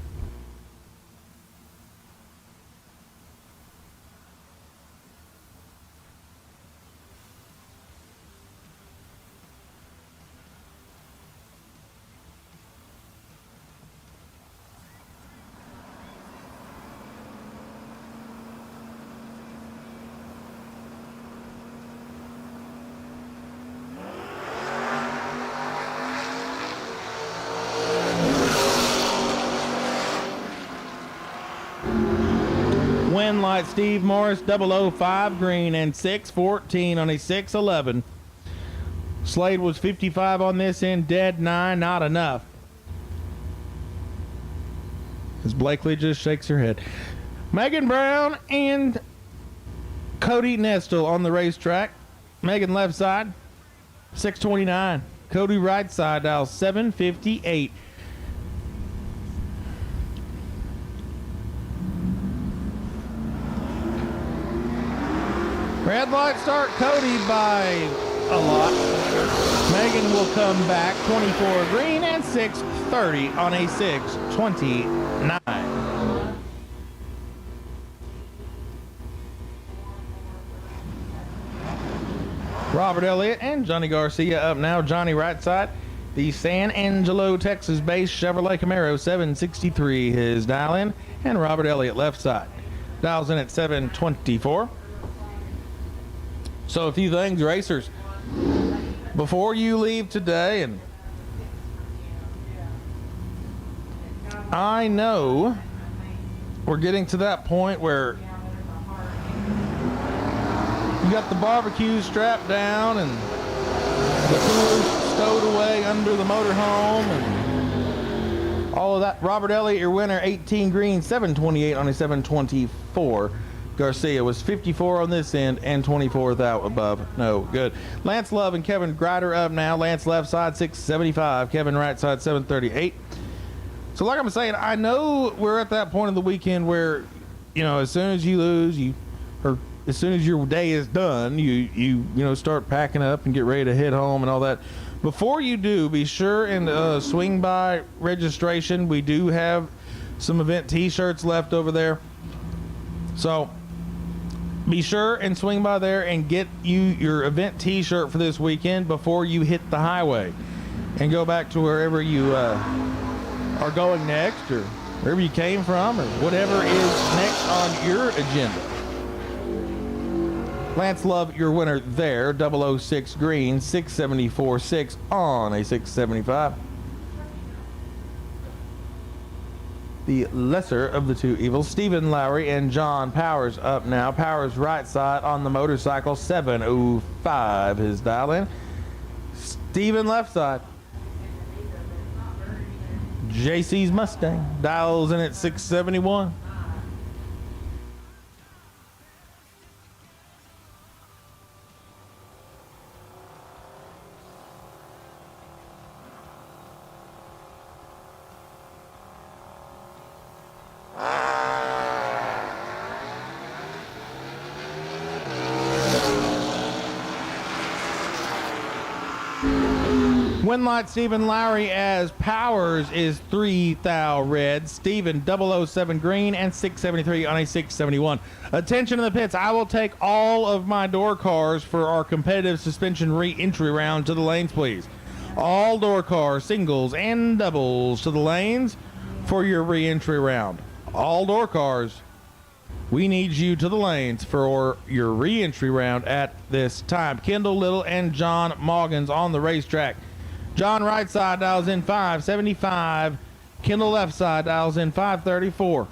One light, Steve Morris, 005 green, and 614 on a 611. Slade was 55 on this end, dead 9, not enough. As Blakely just shakes her head. Megan Brown and Cody Nestle on the racetrack. Megan left side, 629. Cody right side, dial 758. Red light start, Cody by a lot. Megan will come back, 24 green and 630 on a 629. Robert Elliott and Johnny Garcia up now. Johnny right side. The San Angelo, Texas-based Chevrolet Camaro 763, his dial in. And Robert Elliott left side. Dials in at 724. So a few things, racers. Before you leave today, and I know we're getting to that point where you got the barbecue strapped down and the coolers stowed away under the motorhome and all of that. Robert Elliott, your winner, 18 green, 728 on a 724. Garcia was 54 on this end and 24 without above. No good. Lance Love and Kevin Grider up now. Lance left side, 675. Kevin right side, 738. So like I'm saying, I know we're at that point of the weekend where, you know, as soon as you lose, or as soon as your day is done, you start packing up and get ready to head home and all that. Before you do, be sure and swing by registration. We do have some event t-shirts left over there. So be sure and swing by there and get you your event t-shirt for this weekend before you hit the highway and go back to wherever you are going next, or wherever you came from, or whatever is next on your agenda. Lance Love, your winner there, 006 green, 674.6 on a 675. The lesser of the two evils. Stephen Lowry and John Powers up now. Powers right side on the motorcycle, 705 his dial in. Stephen left side. JC's Mustang dials in at 671. Winlight Stephen Lowry as Powers is 3,000 red. Stephen 007 green and 673 on a 671. Attention to the pits. I will take all of my door cars for our competitive suspension re-entry round to the lanes, please. All door cars, singles and doubles to the lanes for your re-entry round. All door cars. We need you to the lanes for your re-entry round at this time. Kendall Little and John Moggins on the racetrack. John right side dials in 575. Kendall left side dials in 534.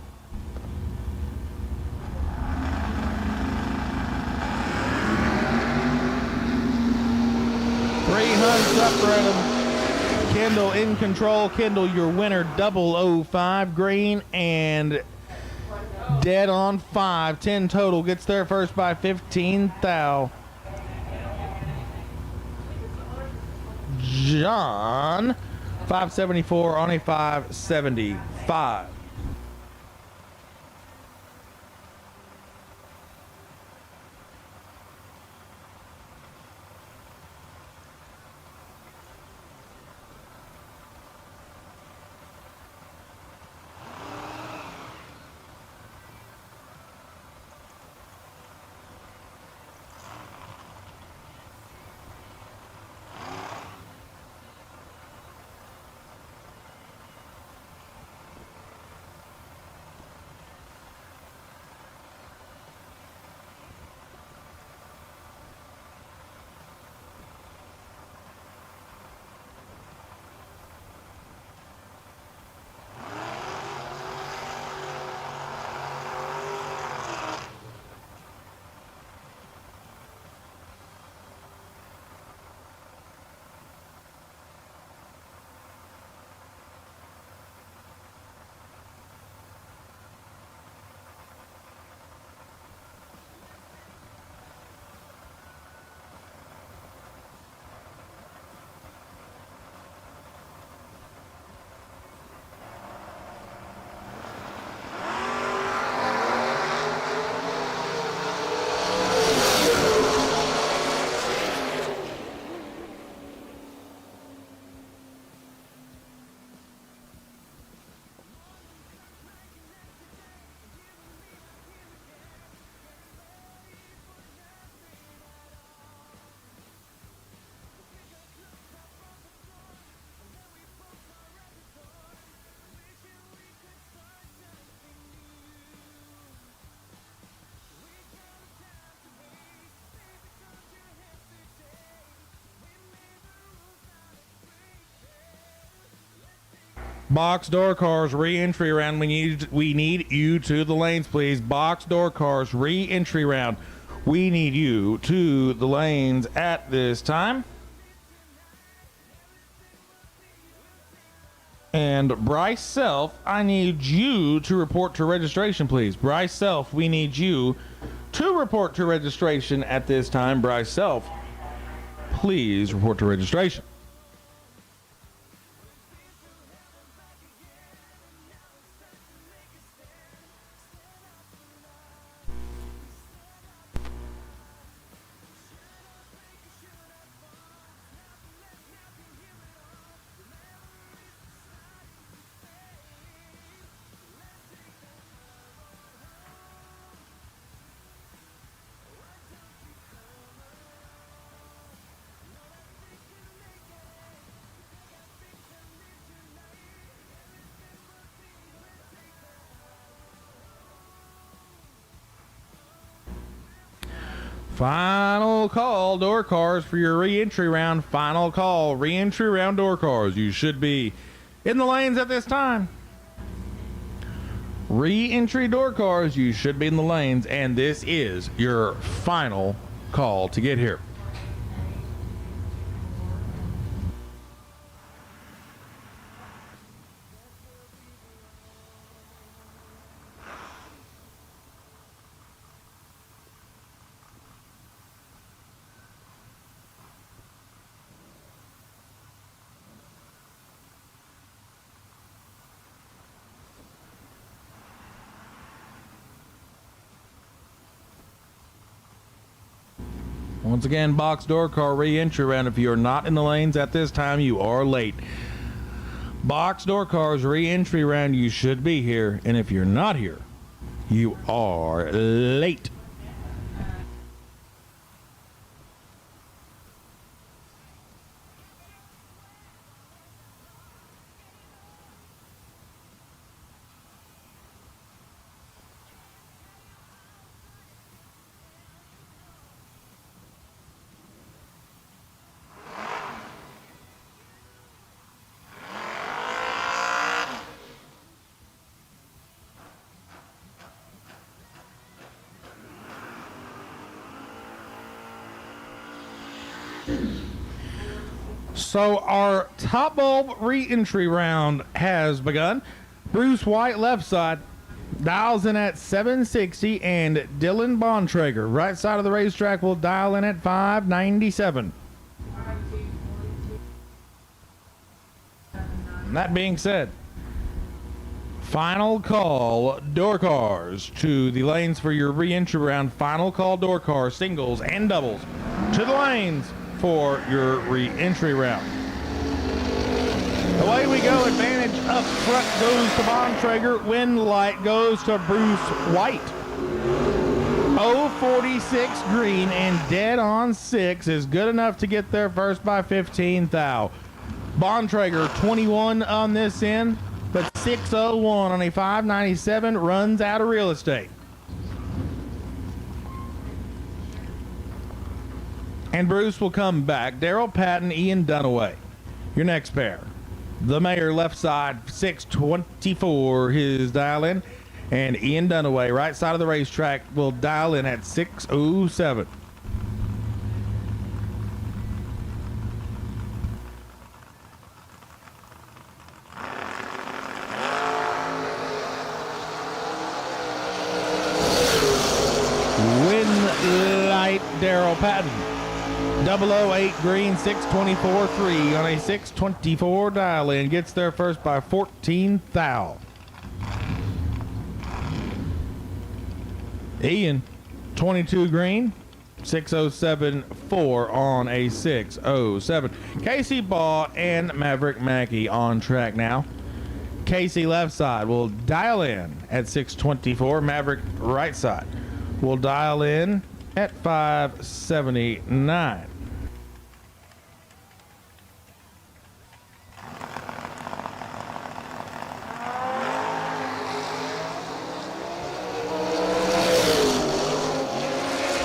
Separate them. Kendall in control. Kendall, your winner, 005 green and dead on 5. 10 total. Gets there first by 15,000. John, 574 on a 575. Box door cars re-entry round. We need you to the lanes, please. Box door cars re-entry round. We need you to the lanes at this time. And Bryce Self, I need you to report to registration, please. Bryce Self, we need you to report to registration at this time. Bryce Self, please report to registration. Final call, door cars, for your re-entry round. Final call, re-entry round door cars. You should be in the lanes at this time. Re-entry door cars, you should be in the lanes, and this is your final call to get here. Once again, box door car re-entry round. If you're not in the lanes at this time, you are late. Box door cars re-entry round. You should be here, and if you're not here, you are late. So our top bulb re-entry round has begun. Bruce White left side dials in at 760, and Dylan Bontrager right side of the racetrack will dial in at 597. And that being said, final call door cars to the lanes for your re-entry round. Final call door cars, singles and doubles, to the lanes for your re-entry round. Away we go. Advantage up front goes to Bontrager. Win light goes to Bruce White. 046 green and dead on 6 is good enough to get there first by 15 thou. Bontrager 21 on this end, but 601 on a 597 runs out of real estate. And Bruce will come back. Daryl Patton, Ian Dunaway. Your next pair. The Mayor left side, 624, his dial in. And Ian Dunaway, right side of the racetrack, will dial in at 607. Win light, Daryl Patton. 008 green, 624.3 on a 624 dial in. Gets there first by 14 thou. Ian, 22 green, 607.4 on a 607. Casey Baugh and Maverick Mackey on track now. Casey left side will dial in at 624. Maverick right side will dial in at 579.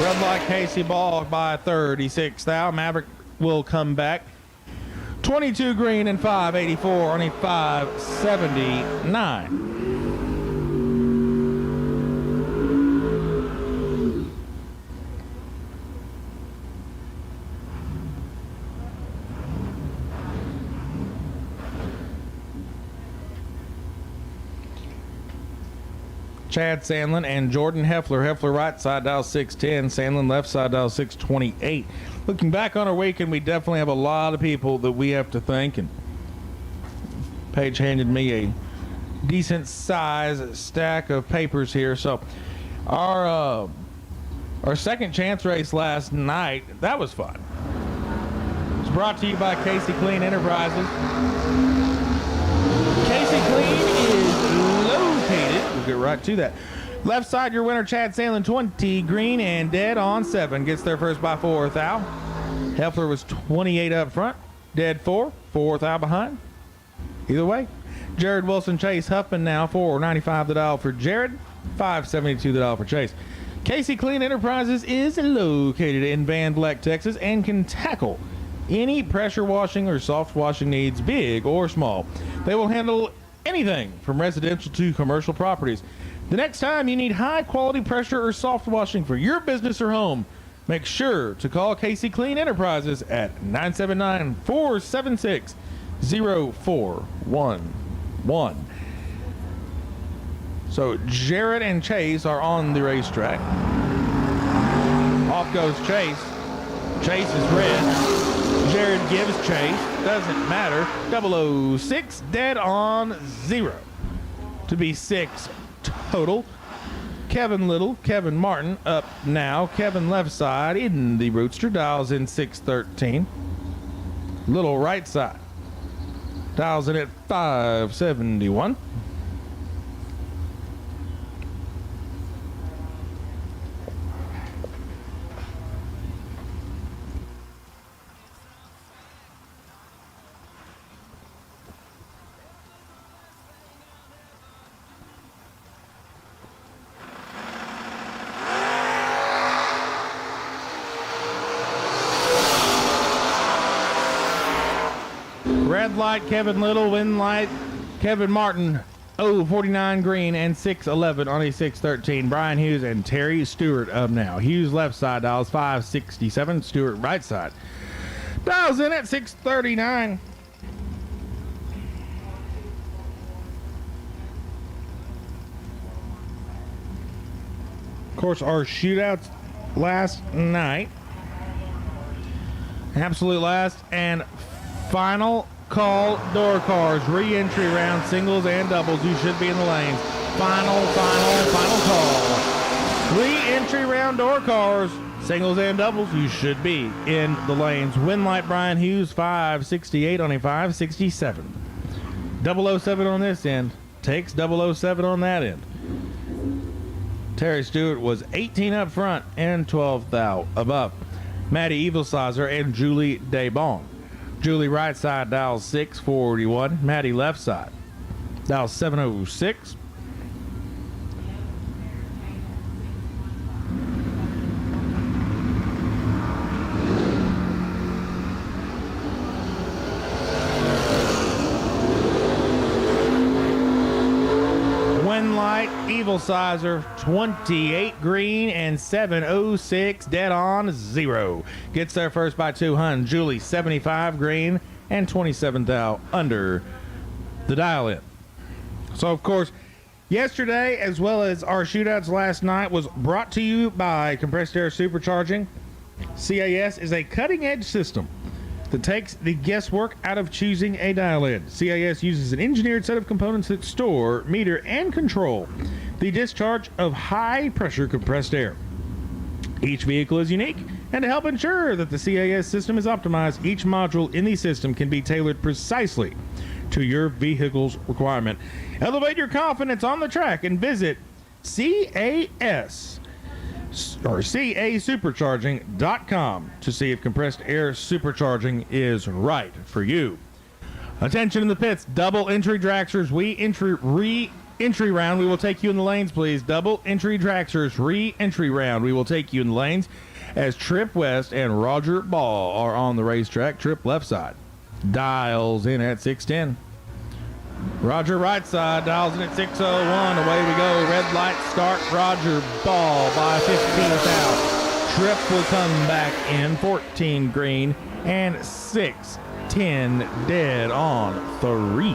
Red light Casey Ball by 36 thou. Maverick will come back. 22 green and 584 on a 579. Chad Sandlin and Jordan Heffler. Heffler right side dial 610, Sandlin left side dial 628. Looking back on our weekend, we definitely have a lot of people that we have to thank, and Paige handed me a decent size stack of papers here. So our second chance race last night, that was fun. It's brought to you by Casey Clean Enterprises. Casey Clean is located, we'll get right to that. Left side, your winner, Chad Sandlin, 20 green and dead on 7. Gets there first by 4 thou. Heffler was 28 up front, dead 4 thou behind. Either way, Jared Wilson, Chase Huffman now, 495 the dial for Jared, 572 the dial for Chase. Casey Clean Enterprises is located in Van Vleck, Texas, and can tackle any pressure washing or soft washing needs, big or small. They will handle anything from residential to commercial properties. The next time you need high quality pressure or soft washing for your business or home, make sure to call Casey Clean Enterprises at 979-476-0411. So Jared and Chase are on the racetrack. Off goes Chase. Chase is red. Jared gives chase. Doesn't matter. 006 dead on 0. To be 6 total. Kevin Little, Kevin Martin up now. Kevin left side in the Roadster. Dials in 613. Little right side. Dials in at 571. Red light, Kevin Little. Win light, Kevin Martin. 49 green and 611 on a 613. Brian Hughes and Terry Stewart up now. Hughes left side dials 567. Stewart right side dials in at 639. Of course, our shootouts last night. Absolute last and final call door cars, re-entry round, singles and doubles. You should be in the lanes. Final call. Re-entry round door cars, singles and doubles. You should be in the lanes. Win light, Brian Hughes, 568 on a 567. 007 on this end. Takes 007 on that end. Terry Stewart was 18 up front and 12 thou above. Maddie Evilsizer and Julie Daybon. Julie right side dials 641. Maddie left side dials 706. Win light, Evilsizer, 28 green and 706 dead on 0. Gets there first by 200. Julie, 75 green and 27 thou under the dial in. So, of course, yesterday, as well as our shootouts last night, was brought to you by Compressed Air Supercharging. CAS is a cutting-edge system that takes the guesswork out of choosing a dial-in. CAS uses an engineered set of components that store, meter, and control the discharge of high-pressure compressed air. Each vehicle is unique, and to help ensure that the CAS system is optimized, each module in the system can be tailored precisely to your vehicle's requirement. Elevate your confidence on the track and visit CASupercharging.com to see if compressed air supercharging is right for you. Attention in the pits, double entry dragsters, re-entry round. We will take you in the lanes, please. Double entry dragsters, re-entry round. We will take you in the lanes as Trip West and Roger Ball are on the racetrack. Trip left side dials in at 610. Roger right side dials in at 601. Away we go. Red light start. Roger ball by 15th out. Trip will come back in 14 green and 6-10 dead on 3.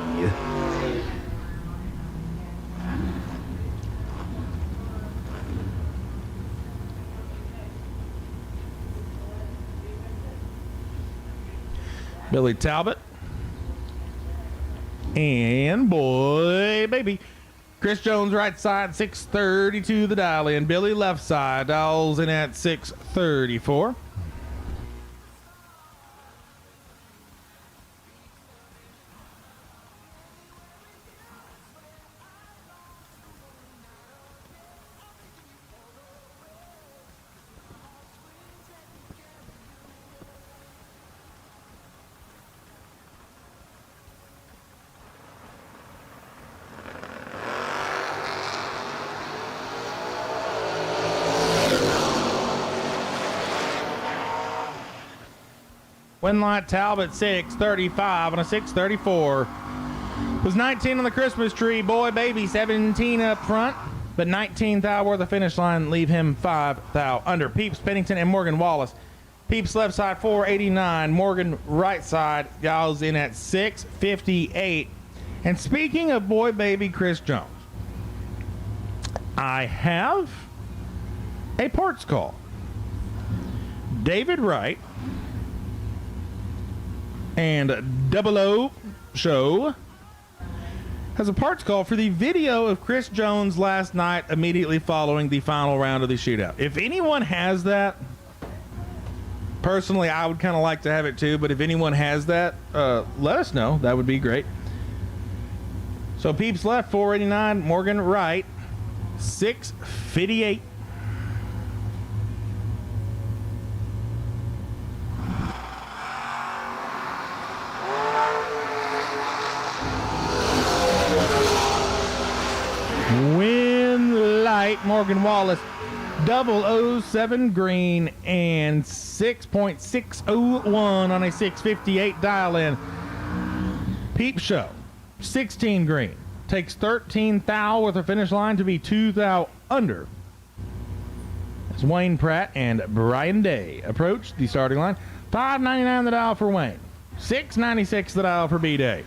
Billy Talbot. And boy, baby. Chris Jones right side, 632 the dial in. Billy left side dials in at 634. Winlight Talbot 635 on a 634. Was 19 on the Christmas tree. Boy, baby, 17 up front. But 19 thou where the finish line leave him 5 thou under. Peeps Pennington and Morgan Wallace. Peeps left side 489. Morgan right side dials in at 658. And speaking of boy, baby, Chris Jones, I have a parts call. David Wright and Double O Show has a parts call for the video of Chris Jones last night immediately following the final round of the shootout. If anyone has that, personally I would kind of like to have it too, but if anyone has that, let us know. That would be great. So Peeps left 489, Morgan right 658. Win light, Morgan Wallace, 007 green and 6.601 on a 658 dial in. Peep Show, 16 green, takes 13 thou with a finish line to be 2 thou under. As Wayne Pratt and Brian Day approach the starting line, 5.99 the dial for Wayne, 6.96 the dial for B Day.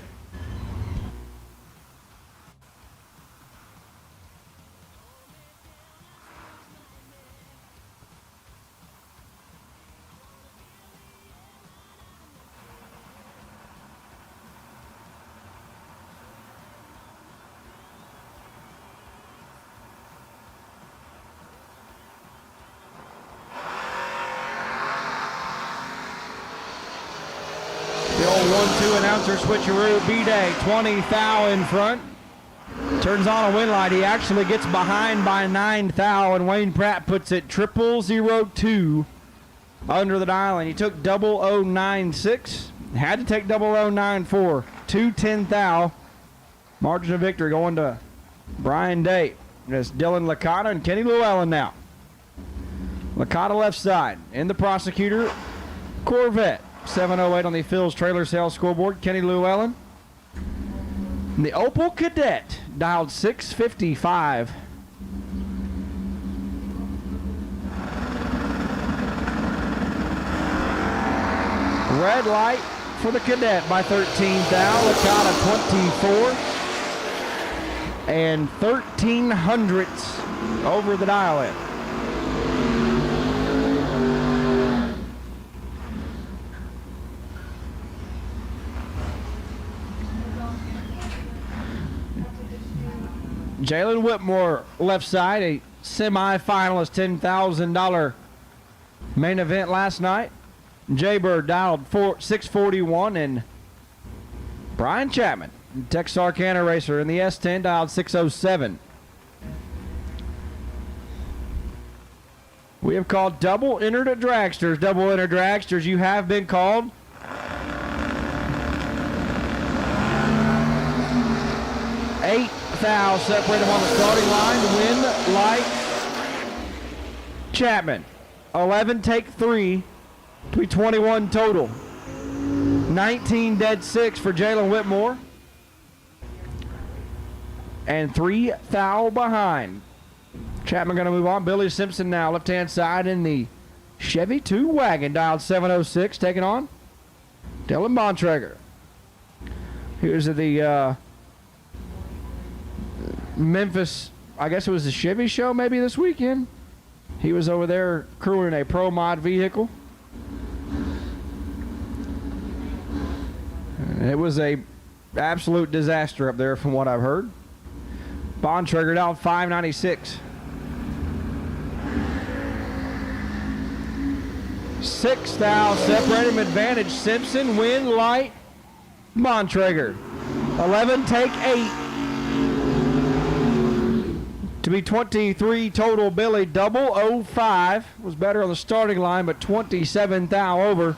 The old 1-2 announcer switcheroo. B-Day, 20 thou in front. Turns on a win light. He actually gets behind by 9 thou, and Wayne Pratt puts it 0002 under the dial, and he took 0096. Had to take 0094. 210 thou. Margin of victory going to Brian Day. It's Dylan Licata and Kenny Llewellyn now. Licata left side. In the prosecutor, Corvette. 708 on the Phil's trailer sales scoreboard. Kenny Llewellyn. And the Opel Cadet dialed 655. Red light for the Cadet by 13 thou. Licata 24. And 13 hundredths over the dial in. Jalen Whitmore left side, a semi-finalist $10,000 main event last night. Jaybird dialed 641, and Brian Chapman, Texarkana racer in the S10, dialed 607. We have called double enter to dragsters. Double enter dragsters, you have been called. Eight thou separate them on the starting line to win light. Chapman, 11 take 3 to be 21 total. 19 dead 6 for Jalen Whitmore. And 3 thou behind. Chapman going to move on. Billy Simpson now left-hand side in the Chevy 2 wagon. Dialed 706, taking on Dylan Bontrager. Here's the Memphis, I guess it was the Chevy show maybe this weekend. He was over there crewing a Pro Mod vehicle. And it was a absolute disaster up there from what I've heard. Bontrager down 596. 6 thou separate him advantage. Simpson, win, light, Bontrager. 11, take 8. To be 23 total, Billy. 005 was better on the starting line, but 27 thou over.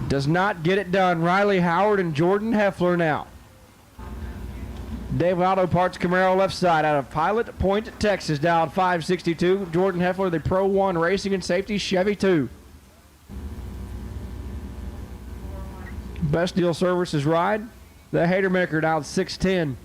Does not get it done. Riley Howard and Jordan Heffler now. David Auto Parts Camaro left side out of Pilot Point, Texas, down 562. Jordan Heffler, the Pro 1 Racing and Safety Chevy 2. Best Deal Services ride. The Hater Maker down 610.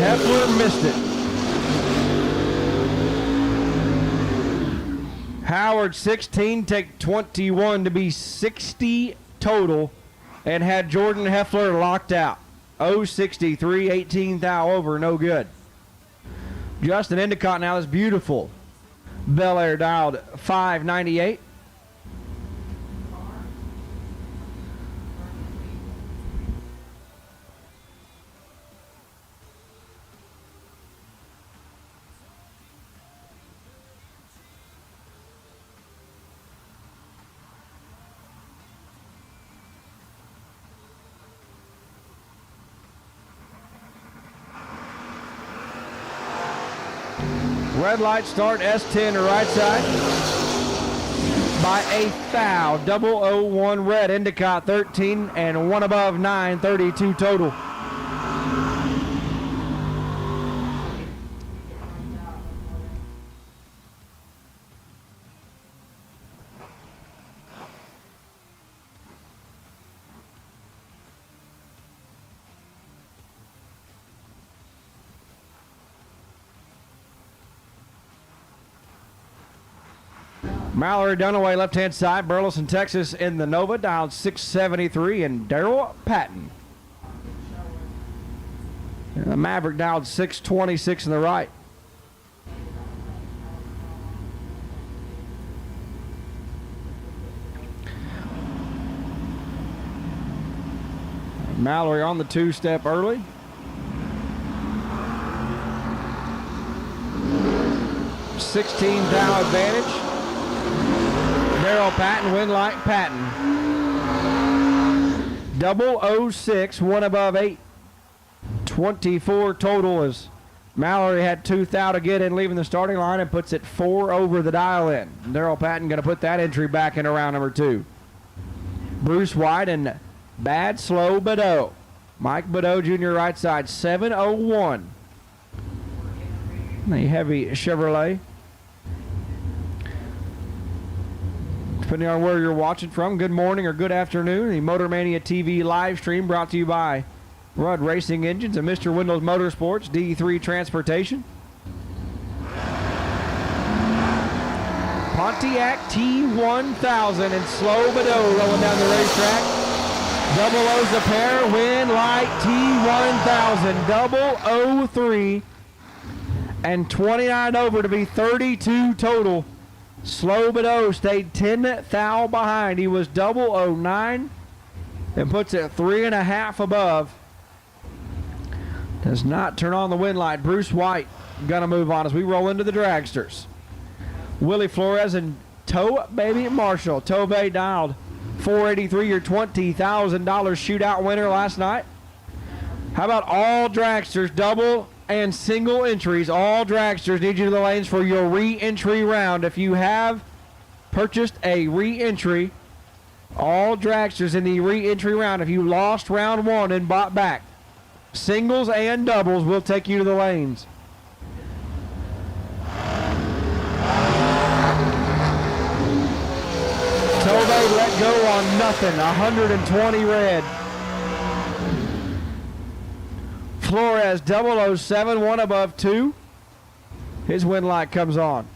Heffler missed it. Howard 16, take 21 to be 60 total, and had Jordan Heffler locked out. 063, 18 thou over, no good. Justin Endicott now is beautiful. Bel Air dialed 598. Red light start, S10 to right side. By a thou, 001 red, Endicott 13 and 1 above 9, 32 total. Mallory Dunaway, left-hand side. Burleson, Texas in the Nova, dialed 673. And Daryl Patton. And the Maverick dialed 626 in the right. Mallory on the two-step early. $16 advantage. Daryl Patton, win like Patton. 006, 1 above 8. 24 total as Mallory had 2 thou to get in, leaving the starting line, and puts it 4 over the dial in. Daryl Patton going to put that entry back into round number 2. Bruce White and Bad Slow Badeau. Mike Badeau Jr. right side, 701. The heavy Chevrolet. Depending on where you're watching from, good morning or good afternoon. The Motor Mania TV live stream brought to you by Rudd Racing Engines and Mr. Wendell's Motorsports, D3 Transportation. Pontiac T1000 and Slow Badeau rolling down the racetrack. Double O's a pair, win light T1000, 003 and 29 over to be 32 total. Slow Badeau stayed 10 thou behind. He was 009 and puts it 3.5 above. Does not turn on the win light. Bruce White gonna move on as we roll into the dragsters. Willie Flores and Toe Baby Marshall. Tove dialed 483, your $20,000 shootout winner last night. How about all dragsters, double and single entries? All dragsters need you to the lanes for your re-entry round. If you have purchased a re-entry, all dragsters in the re-entry round, if you lost round 1 and bought back, singles and doubles will take you to the lanes. Tove let go on nothing, 120 red. Flores 007, 1 above 2. His win light comes on.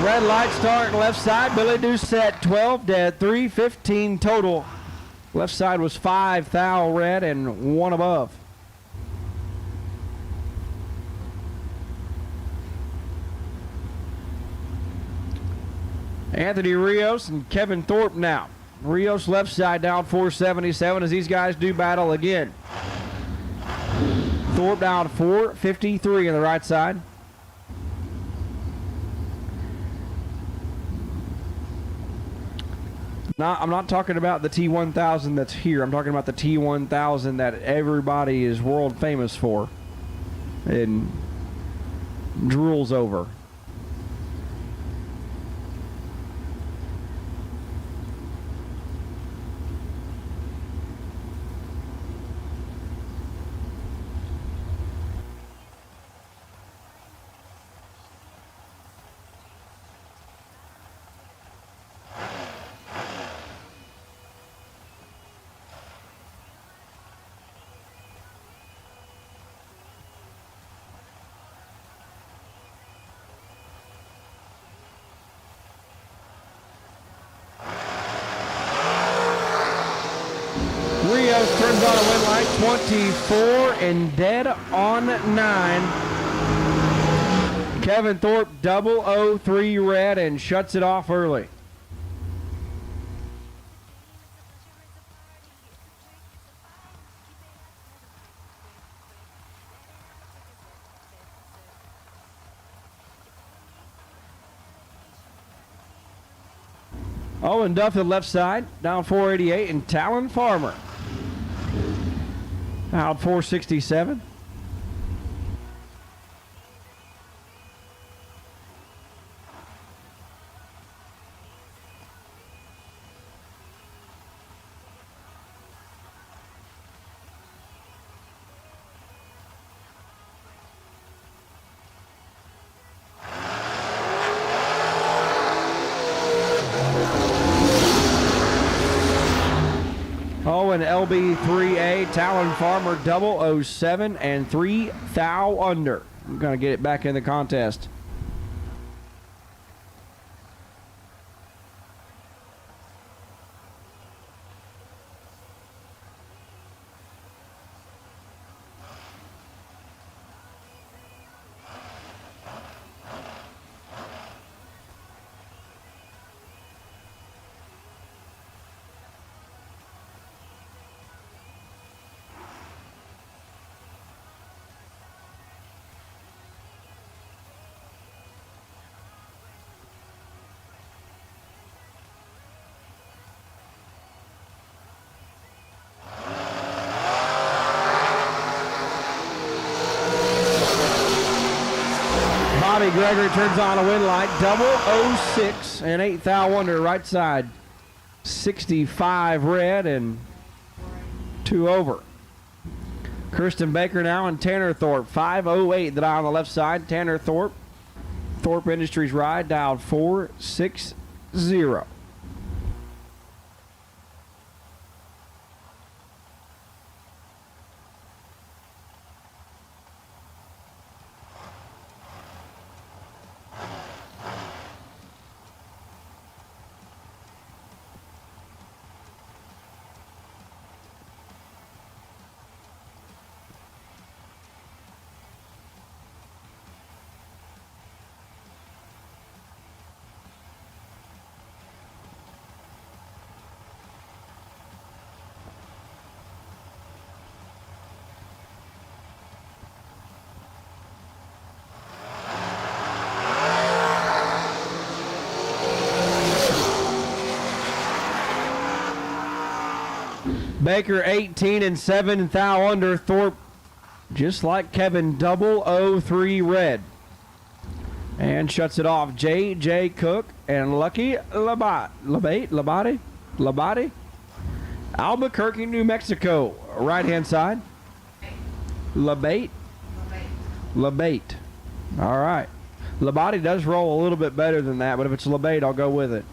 Red light start left side. Billy Doucette 12 dead, 315 total. Left side was 5 thou red and 1 above. Anthony Rios and Kevin Thorpe now. Rios left side down 477 as these guys do battle again. Thorpe down 453 on the right side. I'm not talking about the T1000 that's here. I'm talking about the T1000 that everybody is world famous for and drools over. Rios turns on a win light, 24 and dead on 9. Kevin Thorpe 003 red and shuts it off early. Owen Duffield left side, down 488, and Talon Farmer out 467. Owen LB3A, Talon Farmer 007 and 3 thou under. I'm going to get it back in the contest. Bobby Gregory turns on a win light, 006 and 8 thou under right side. 65 red and 2 over. Kirsten Baker now and Tanner Thorpe. 5:08 the dial on the left side. Tanner Thorpe. Thorpe Industries ride dialed 460. Baker 18 and 7, thou under. Thorpe, just like Kevin, 003 red. And shuts it off. J.J. Cook and Lucky Labate. Albuquerque, New Mexico. Right-hand side. Labate. All right. Labate does roll a little bit better than that, but if it's Labate, I'll go with it.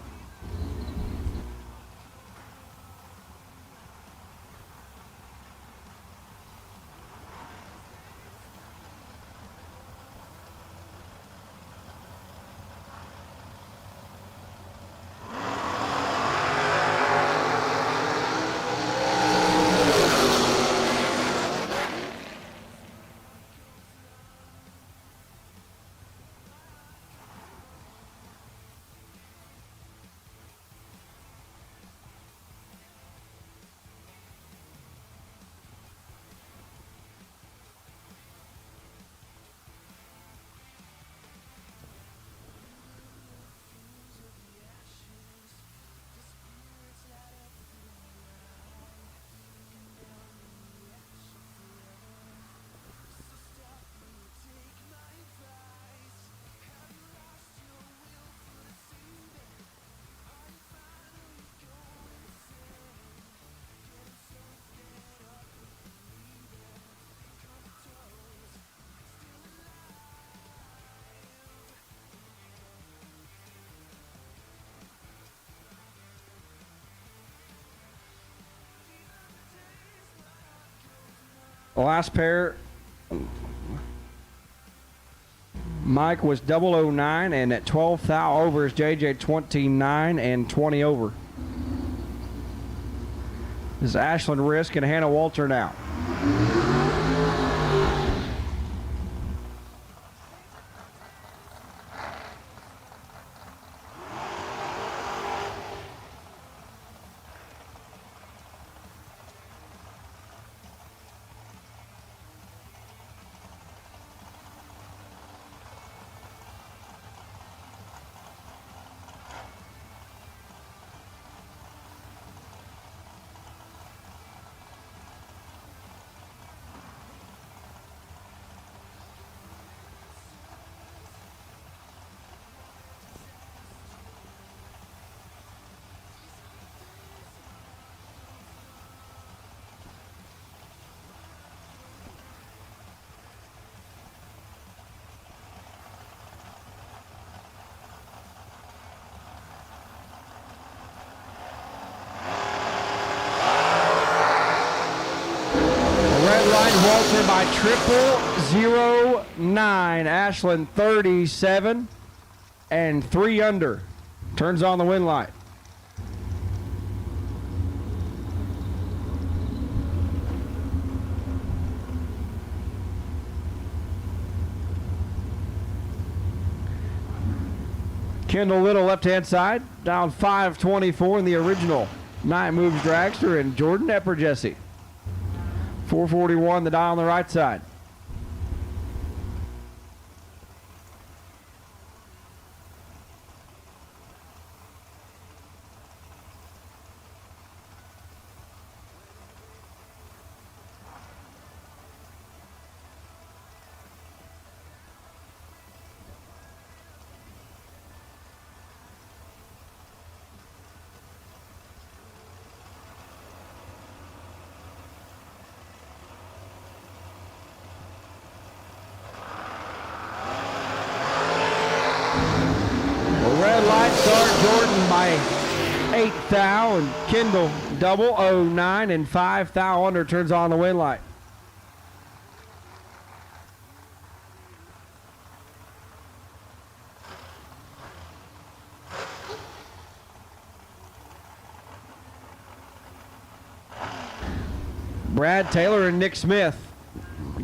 The last pair, Mike was 009, and at 12 thou over is JJ 29 and 20 over. This is Ashlyn Risk and Hannah Walter now. Walter by 0009. Ashlyn 37 and 3 under. Turns on the win light. Kendall Little left-hand side, down 524 in the original Night Moves dragster, and Jordan Epper Jesse. 441 the dial on the right side. red light start Jordan by 8 thou, and Kendall double 09 and 5 thou under turns on the win light. Brad Taylor and Nick Smith.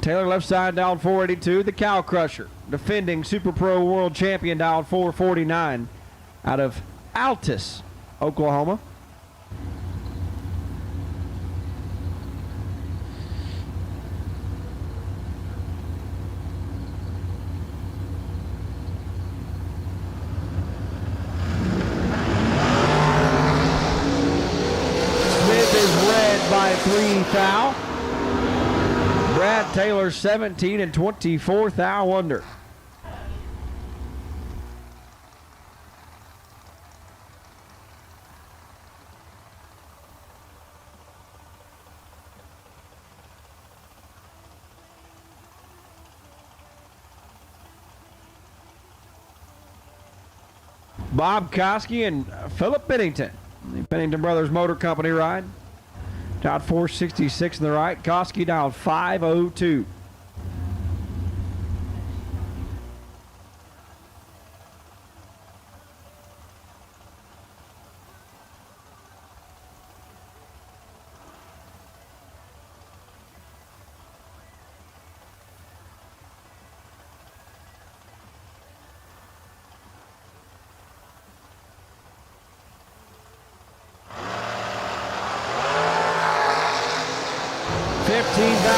Taylor left side dialed 482, the Cow Crusher. Defending Super Pro World Champion dialed 449 out of Altus, Oklahoma. Smith is red by 3 thou. Brad Taylor 17 and 24 thou under. Bob Koski and Philip Pennington. The Pennington Brothers Motor Company ride. Dialed 466 in the right. Koski dialed 502.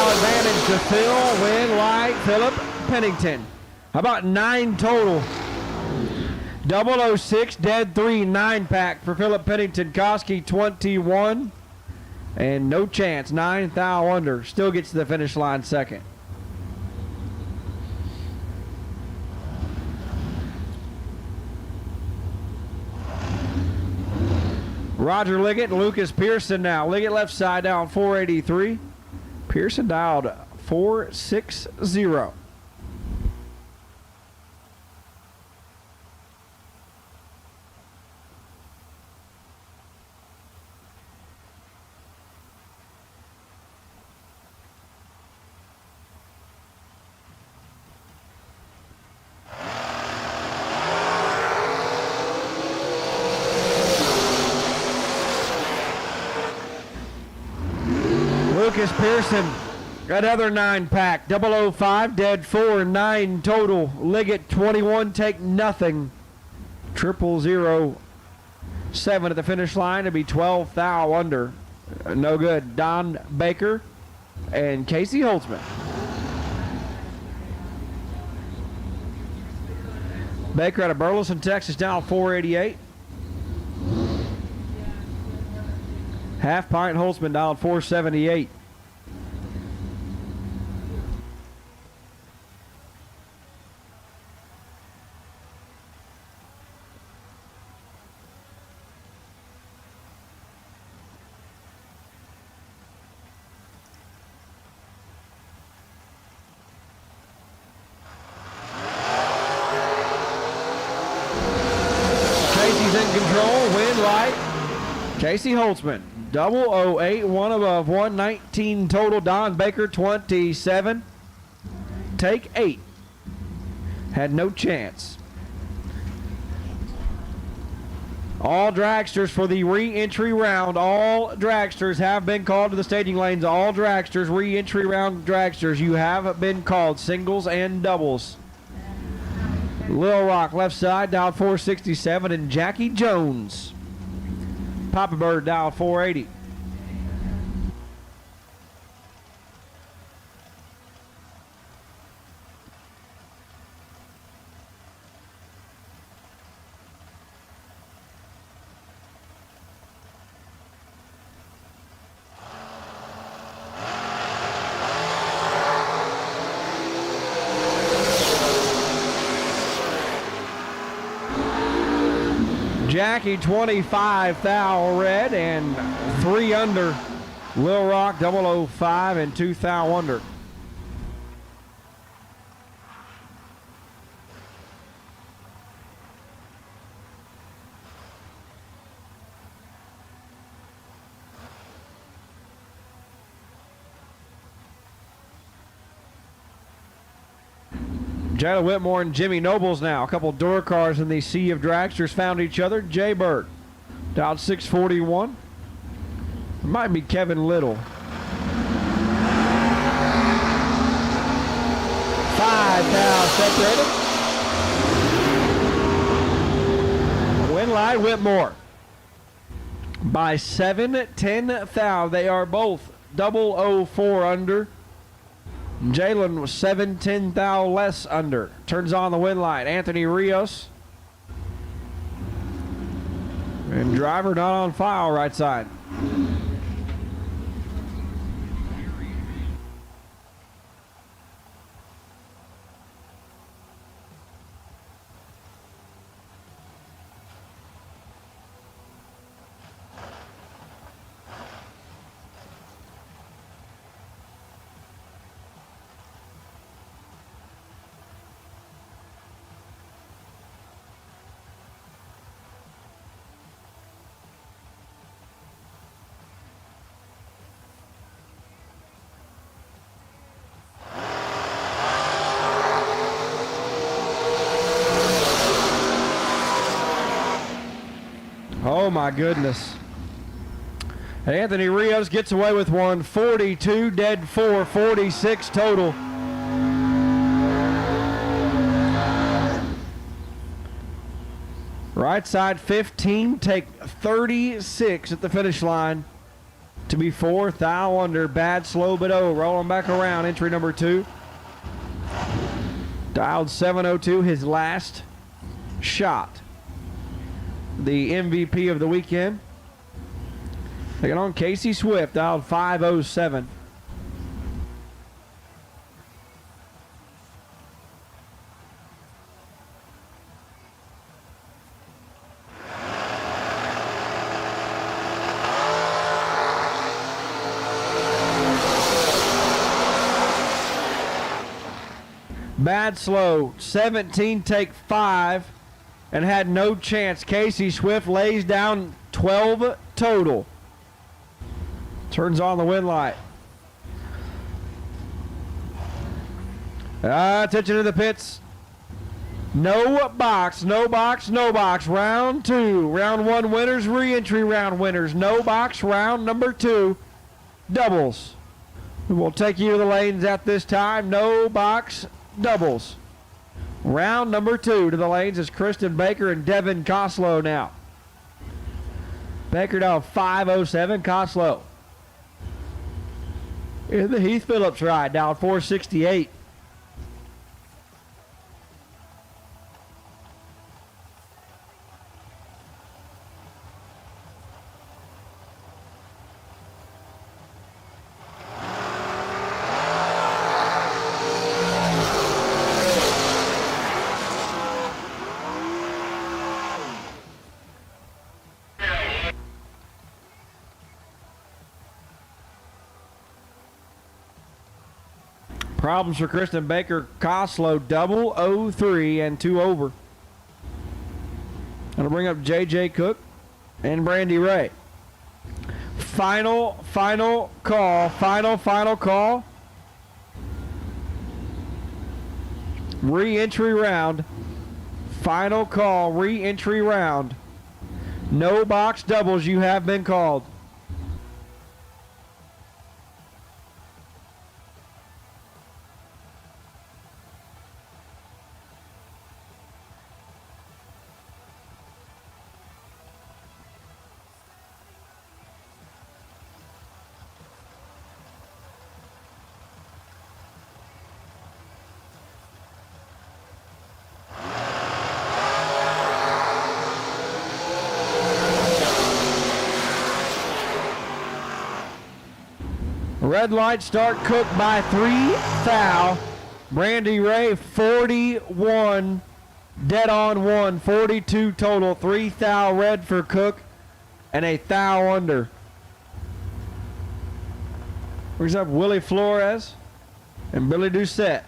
Advantage to Phil, win light, Philip Pennington. How about 9 total? 006, dead 3, 9-pack for Philip Pennington. Koski 21, and no chance, 9 thou under. Still gets to the finish line second. Roger Liggett and Lucas Pearson now. Liggett left side down 483. Pearson dialed 460. Lucas Pearson, another 9-pack, 005, dead 4, 9 total. Liggett 21, take nothing. 007 at the finish line. It'd be 12 thou under. No good. Don Baker and Casey Holtzman. Baker out of Burleson, Texas, down 488. Half Pint Holtzman dialed 478. Casey's in control, win light. Casey Holtzman. 008, one above, 119 total. Don Baker, 27. Take 8. Had no chance. All dragsters for the re-entry round. All dragsters have been called to the staging lanes. All dragsters, re-entry round dragsters, you have been called, singles and doubles. Lil Rock left side, dialed 467, and Jackie Jones. Papa Bird dialed 480. Jackie 25 thou red and 3 under. Lil Rock 005 and 2 thou under. Jayla Whitmore and Jimmy Nobles now. A couple door cars in the sea of dragsters found each other. Jay Bird, dialed 641. It might be Kevin Little. 5 thou separated. Win line Whitmore by 7, 10 thou. They are both 004 under. Jalen was 7, 10 thou less under. Turns on the win line. Anthony Rios. And driver not on file, right side. Oh my goodness. Anthony Rios gets away with one. 42 dead 4, 46 total. Right side 15, take 36 at the finish line to be 4 thou under. Bad slow but rolling back around. Entry number 2. Dialed 702, his last shot. The MVP of the weekend. Taking on Casey Swift, dialed 507. Bad slow, 17 take 5. And had no chance. Casey Swift lays down 12 total. Turns on the win light. Attention to the pits. No box, no box, no box. Round 2. Round 1 winners, re-entry round winners. No box, round number 2. Doubles. We'll take you to the lanes at this time. No box, doubles. Round number 2 to the lanes is Kristen Baker and Devin Coslow now. Baker down 507, Coslow in the Heath Phillips ride, down 468. Problems for Kristen Baker. Coslow 003 and 2 over. That'll bring up J.J. Cook and Brandy Ray. Final call. Final call. Re-entry round. Final call. Re-entry round. No box doubles. You have been called. Red light start. Cook by 3 thou. Brandy Ray 41 dead on 1, 42 total. 3 thou red for Cook and a thou under. Brings up Willie Flores and Billy Doucette.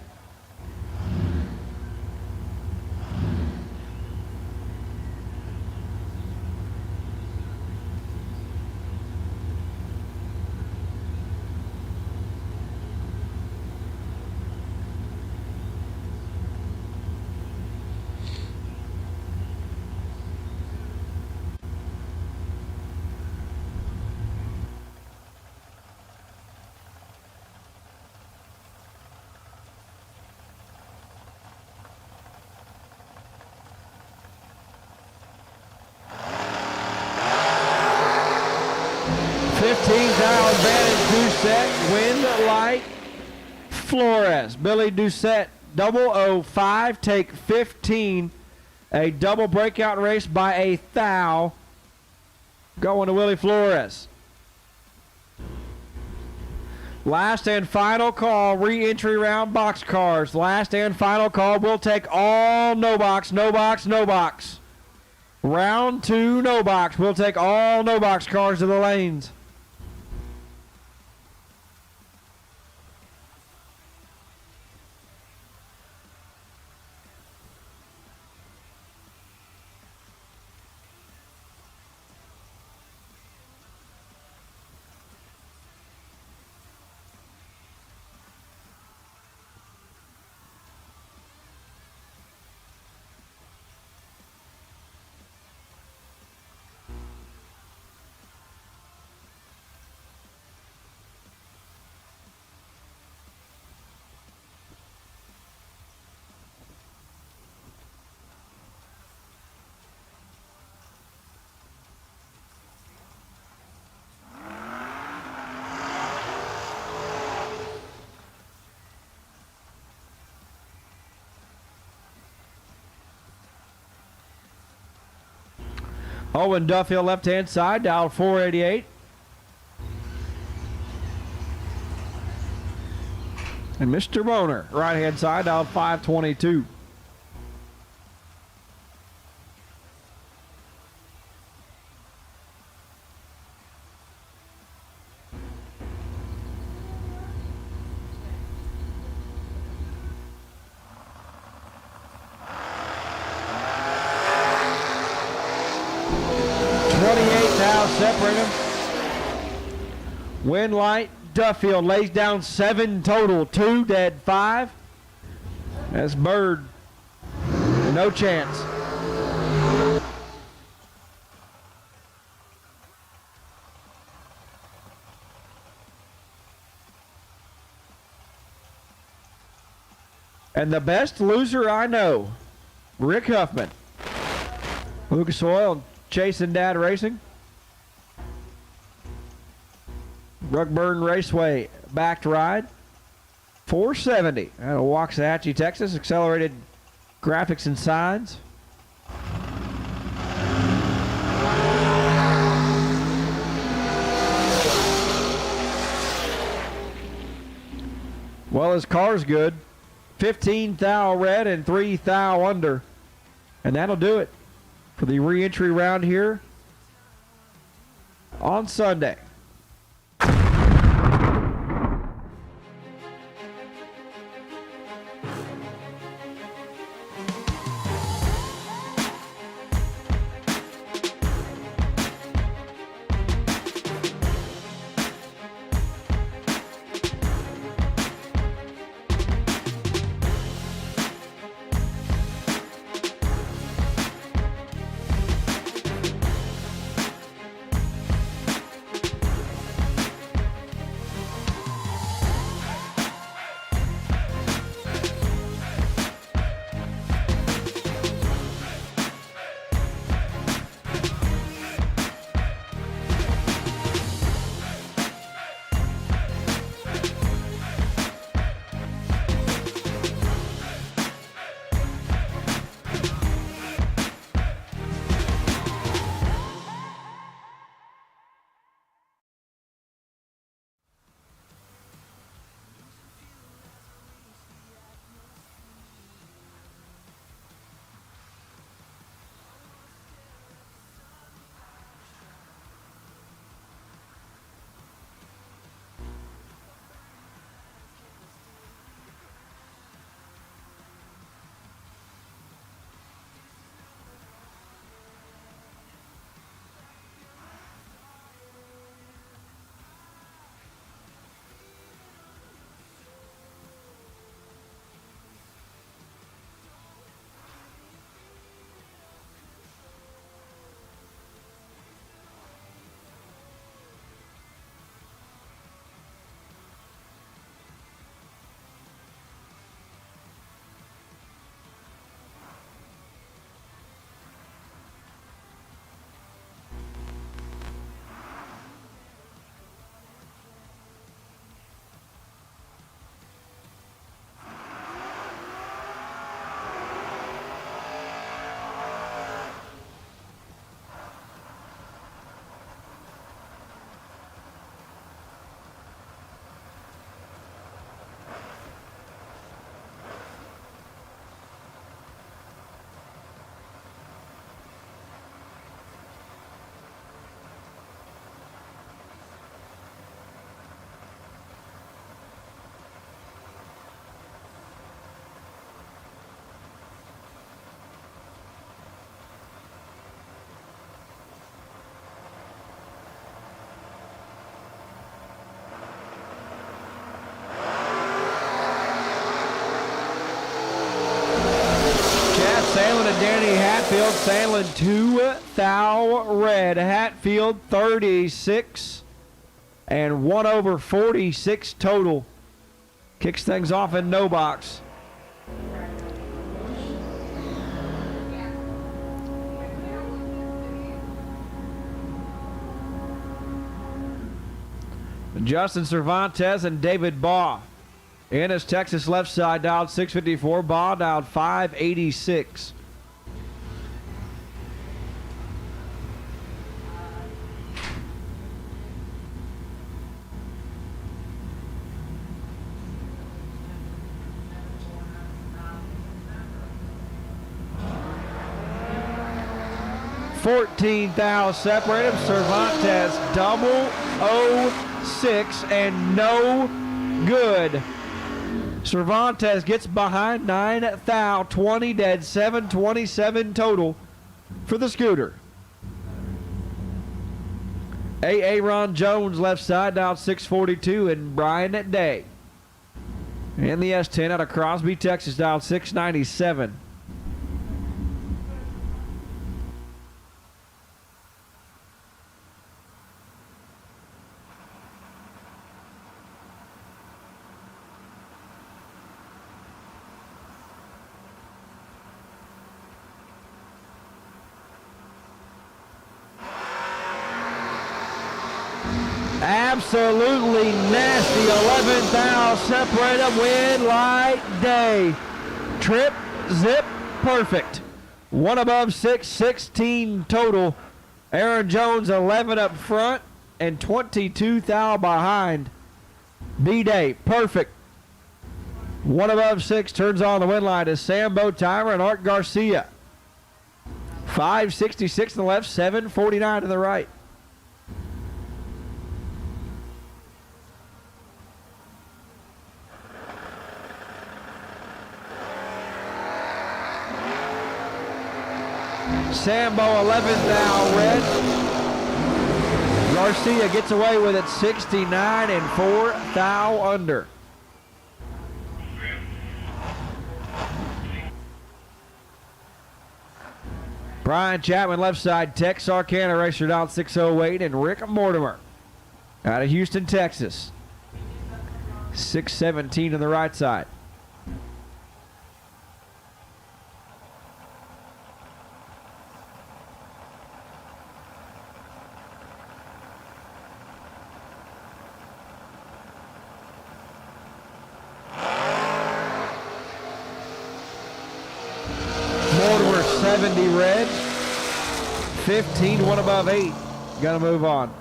Doucette, Wind Light, Flores. Billy Doucette, 005, take 15. A double breakout race by a thou. Going to Willie Flores. Last and final call, re-entry round box cars. Last and final call, we'll take all no box, no box, no box. Round 2, no box. We'll take all no box cars to the lanes. Owen Duffield, left-hand side, dial 488. And Mr. Boner, right-hand side, dial 522. Separating. Wind Light, Duffield lays down 7 total, 2 dead, 5. That's Bird. No chance. And the best loser I know, Rick Huffman. Lucas Oil, Chasing Dad Racing. Rugburn Raceway backed ride. 470 out of Waxahachie, Texas. Accelerated graphics and signs. Well, his car's good. 15 thou red and 3 thou under. And that'll do it for the re-entry round here on Sunday. and Danny Hatfield sailing 2 thou red. Hatfield 36 and 1 over 46 total. Kicks things off in no box. Justin Cervantes and David Baugh. Ennis, Texas left side dialed 654. Baugh dialed 586. $14,000 separate him. Cervantes double 06 and no good. Cervantes gets behind 9 thou, 20 dead, 727 total for the scooter. Ron Jones left side dialed 642 and Brian Day. And the S10 out of Crosby, Texas dialed 697. Absolutely nasty. 11th thou, separate them, win, light, day. Trip, zip, perfect. 1 above 6, 16 total. Aaron Jones 11 up front and 22 thou behind. B-Day, perfect. 1 above 6 turns on the win line is Sambo Tyra and Art Garcia. 566 to the left, 749 to the right. Sambo 11th thou red. Garcia gets away with it 69 and 4 thou under. Brian Chapman left side, Texarkana racer down 608 and Rick Mortimer out of Houston, Texas. 617 to the right side. Mortimer 70 red, 15, 1 above 8. Gonna move on.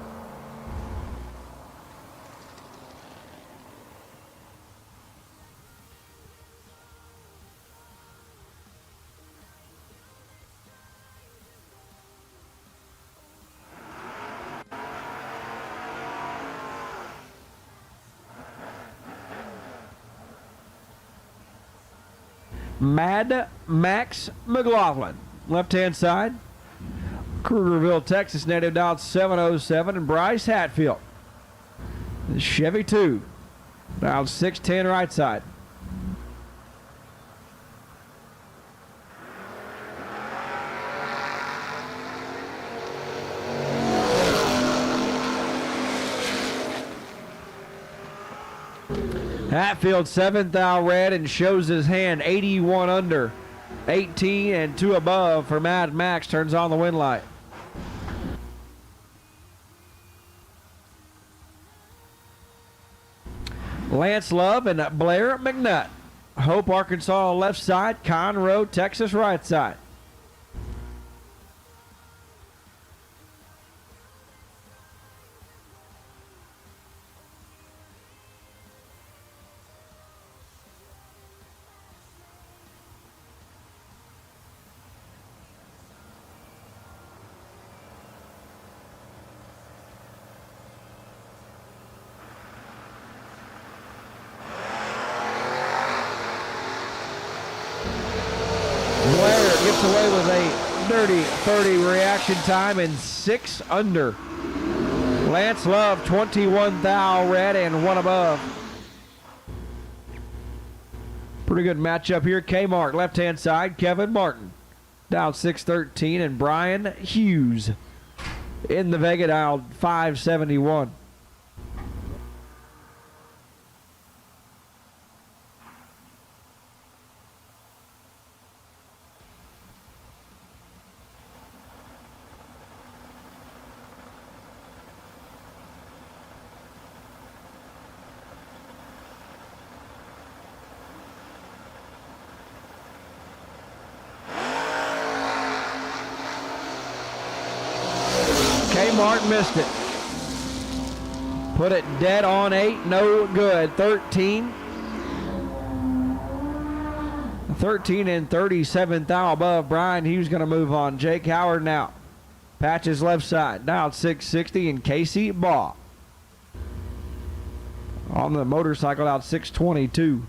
Mad Max McLaughlin, left-hand side. Krugerville, Texas native dialed 707 and Bryce Hatfield. The Chevy 2, dialed 610 right side. Hatfield 7th thou red and shows his hand 81 under, 18 and 2 above for Mad Max, turns on the win light. Lance Love and Blair McNutt. Hope, Arkansas left side, Conroe, Texas right side. Blair gets away with a dirty 30 reaction time and 6 under. Lance Love 21 thou red and 1 above. Pretty good matchup here. Kmart left hand side, Kevin Martin. Dialed 613, and Brian Hughes in the Vega, dialed 571. Kmart missed it. Put it dead on 8, no good. 13 and 37th thou above Brian. He was going to move on. Jake Howard now. Patches left side. Dialed 660, and Casey Baugh on the motorcycle, out 622.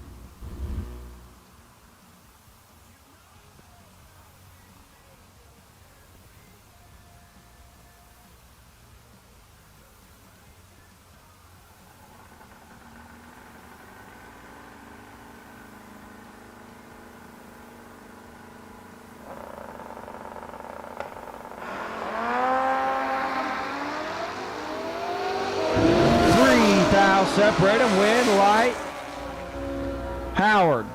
Separate him, win, light. Howard.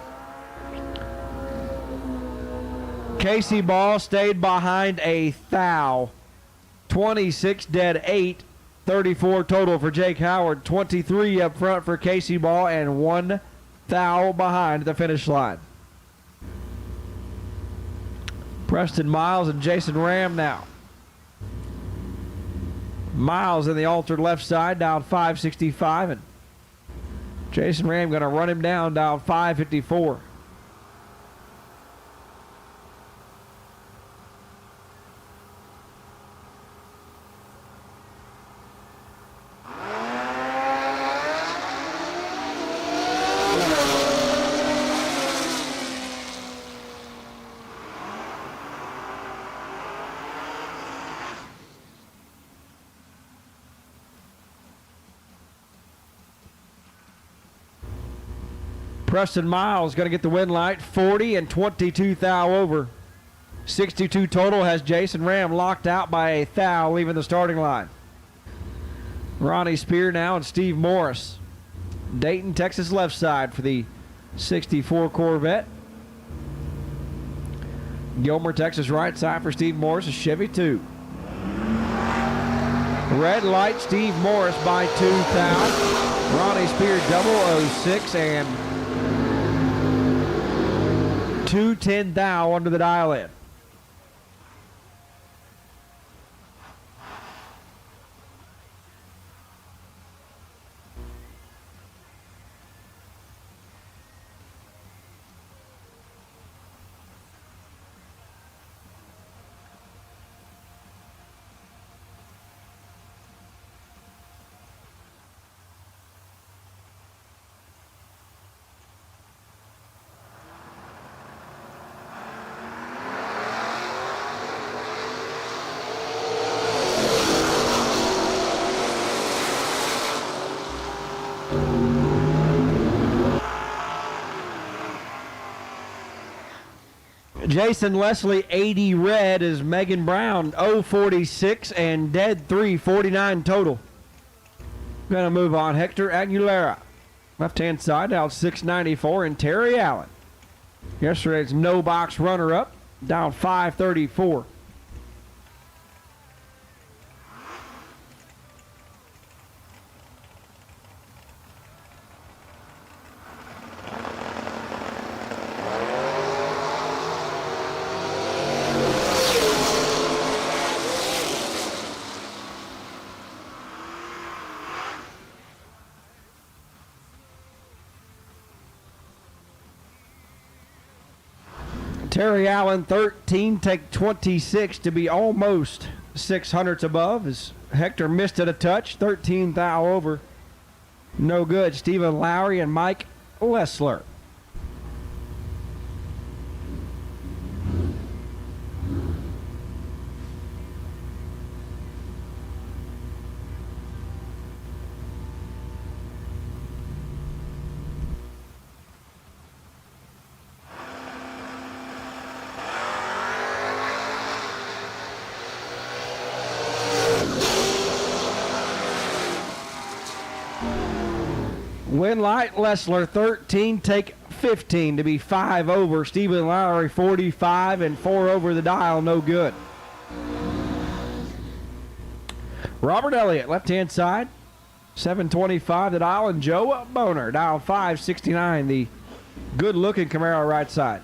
Casey Ball stayed behind a thou. 26 dead, 8. 34 total for Jake Howard. 23 up front for Casey Ball, and 1 thou behind the finish line. Preston Miles and Jason Ram now. Miles in the altered left side, down 565, and Jason Ram going to run him down 554. Preston Miles going to get the win light, 40 and 22 thou over. 62 total has Jason Ram locked out by a thou, leaving the starting line. Ronnie Spear now and Steve Morris. Dayton, Texas left side for the 64 Corvette. Gilmer, Texas right side for Steve Morris, a Chevy 2. Red light, Steve Morris by 2 thou. Ronnie Spear 006 and 210 thou under the dial in. Jason Leslie 80 red is Megan Brown 046 and dead 349 total. Gonna move on. Hector Aguilera, left hand side, out 694, and Terry Allen, yesterday's no box runner up, down 534. Terry Allen 13, take 26 to be almost 600s above as Hector missed it a touch. 13 thou over. No good. Stephen Lowry and Mike Lessler. Win light, Lessler 13, take 15 to be 5 over. Stephen Lowry 45 and 4 over the dial, no good. Robert Elliott, left-hand side, 725 the dial, and Joe Boner, dial 569, the good-looking Camaro right side.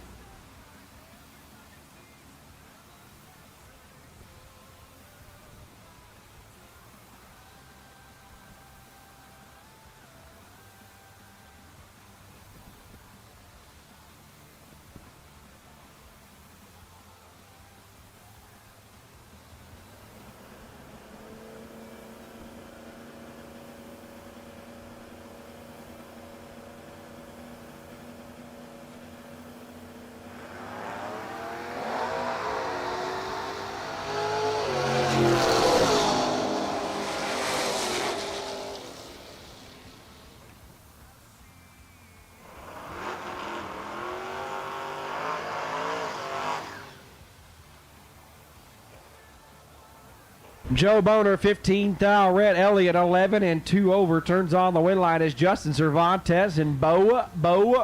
Joe Boner, 15 thou, Red Elliott, 11 and 2 over. Turns on the win line as Justin Cervantes and Bo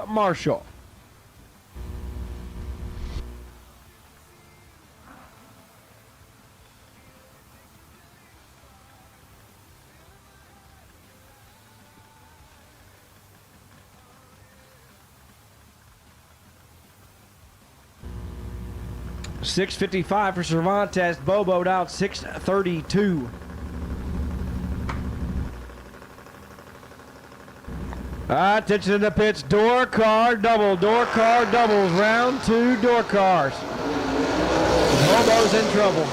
Marshall. $6.55 for Cervantes. Boboed out $6.32. Attention to the pits. Door car doubles. Round 2 door cars. Bobo's in trouble.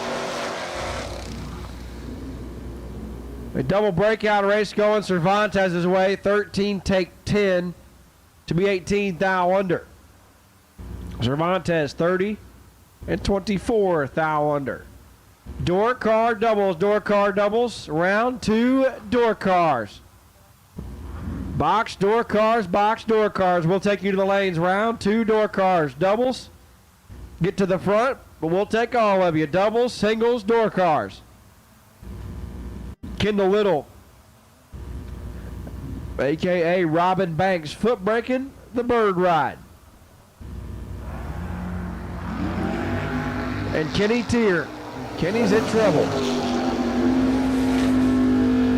A double breakout race going Cervantes' way. 13 take 10 to be 18 thou under. Cervantes 30 and 24 thou under. Door car doubles. Round 2 door cars. Box door cars. We'll take you to the lanes. Round 2 door cars. Doubles. Get to the front, but we'll take all of you. Doubles, singles, door cars. Kendall Little, a.k.a. Robin Banks, foot braking the bird ride. And Kenny Tier. Kenny's in trouble.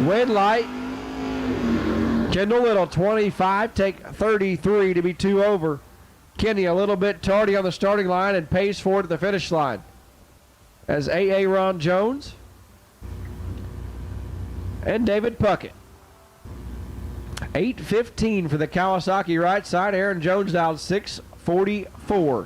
Win light. Kendall Little, 25, take 33 to be 2 over. Kenny a little bit tardy on the starting line and pays for it at the finish line. As A.A. Ron Jones and David Puckett. 8:15 for the Kawasaki right side. Aaron Jones down 6:44.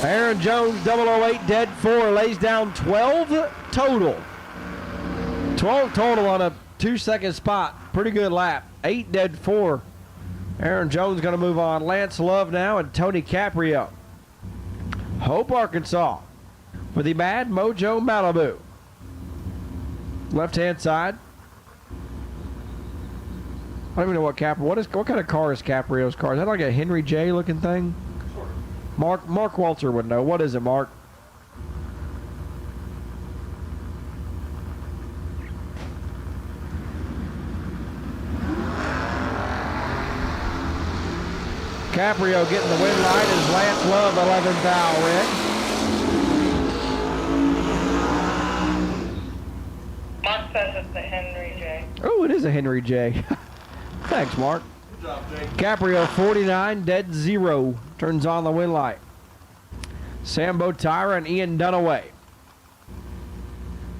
Aaron Jones, 008, dead 4, lays down 12 total. 12 total on a 2-second spot. Pretty good lap. 8 dead 4. Aaron Jones going to move on. Lance Love now and Tony Caprio. Hope, Arkansas for the Mad Mojo Malibu. Left-hand side. I don't even know what what kind of car is Caprio's car? Is that like a Henry J looking thing? Mark Walter would know. What is it, Mark? Caprio getting the win light is Lance Love, 11th thou, Rick. Mark says it's the Henry J. Oh, it is a Henry J. Thanks, Mark. Good job, Jake. Caprio, 49, dead 0. Turns on the win light. Sambo Tyra and Ian Dunaway.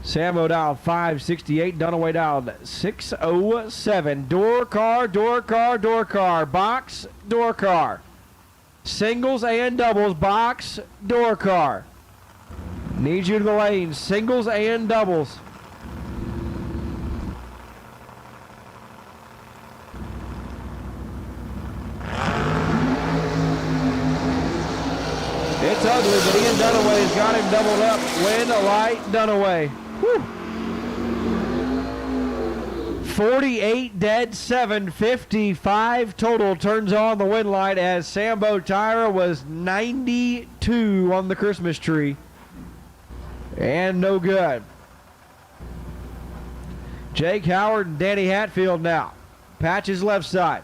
Sambo dialed 568. Dunaway dialed 607. Door car. Box, door car. Singles and doubles. Box, door car. Need you to the lane. Singles and doubles. It's ugly, but Ian Dunaway's got him doubled up. Win, light, Dunaway. Whew. 48 dead, 755 total turns on the win light as Sambo Tyra was 92 on the Christmas tree. And no good. Jake Howard and Danny Hatfield now. Patches left side.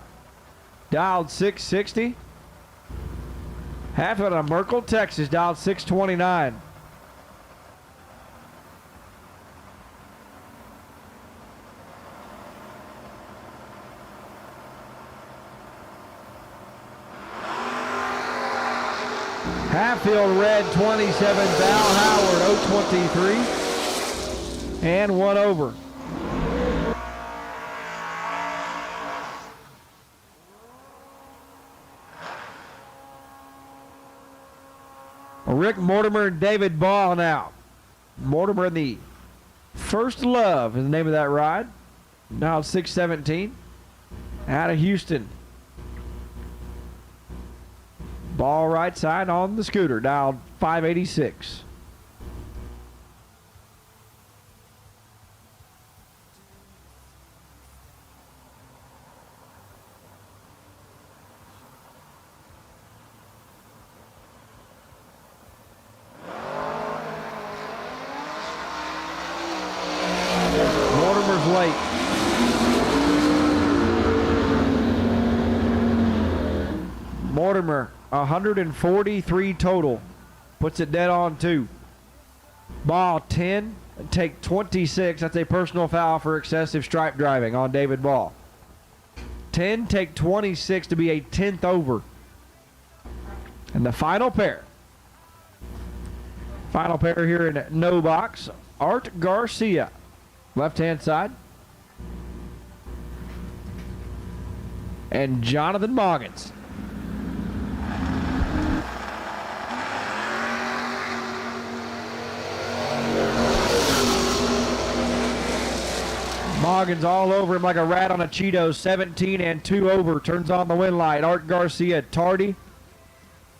Dialed 660. Hatfield on Merkel, Texas, dialed 629. Hatfield red 27, Val Howard 023, and one over. Rick Mortimer and David Ball now. Mortimer in the First Love is the name of that ride. Now 617 out of Houston. Ball right side on the scooter, dialed 586. Mortimer's late. Mortimer, 143 total. Puts it dead on 2. Ball 10, take 26. That's a personal foul for excessive stripe driving on David Ball. 10, take 26 to be a 10th over. And the final pair. Final pair here in no box. Art Garcia, left-hand side. And Jonathan Moggins. Moggins all over him like a rat on a Cheeto. 17 and 2 over. Turns on the win light. Art Garcia tardy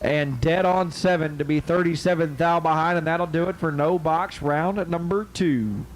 and dead on 7 to be 37 thou behind, and that'll do it for no box round at number 2.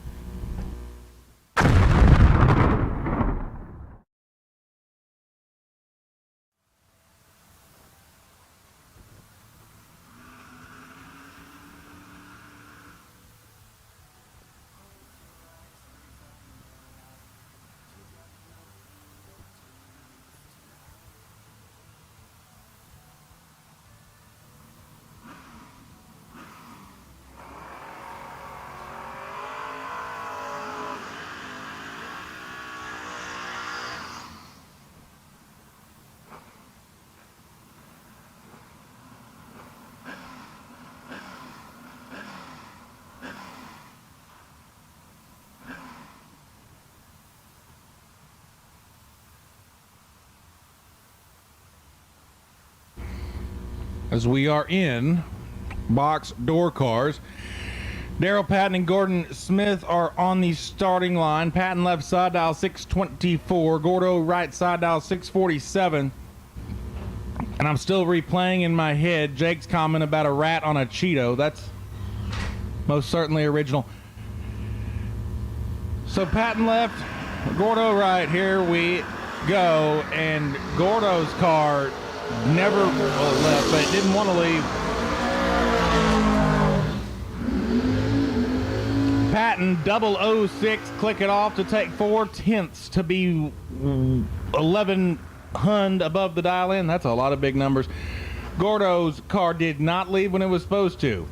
As we are in box door cars, Daryl Patton and Gordon Smith are on the starting line. Patton left side, dial 624. Gordo right side, dial 647. And I'm still replaying in my head Jake's comment about a rat on a Cheeto. That's most certainly original. So Patton left, Gordo right. Here we go. And Gordo's car never left, but it didn't want to leave. Patton 006, click it off to take 4/10 to be 11 hund above the dial in. That's a lot of big numbers. Gordo's car did not leave when it was supposed to.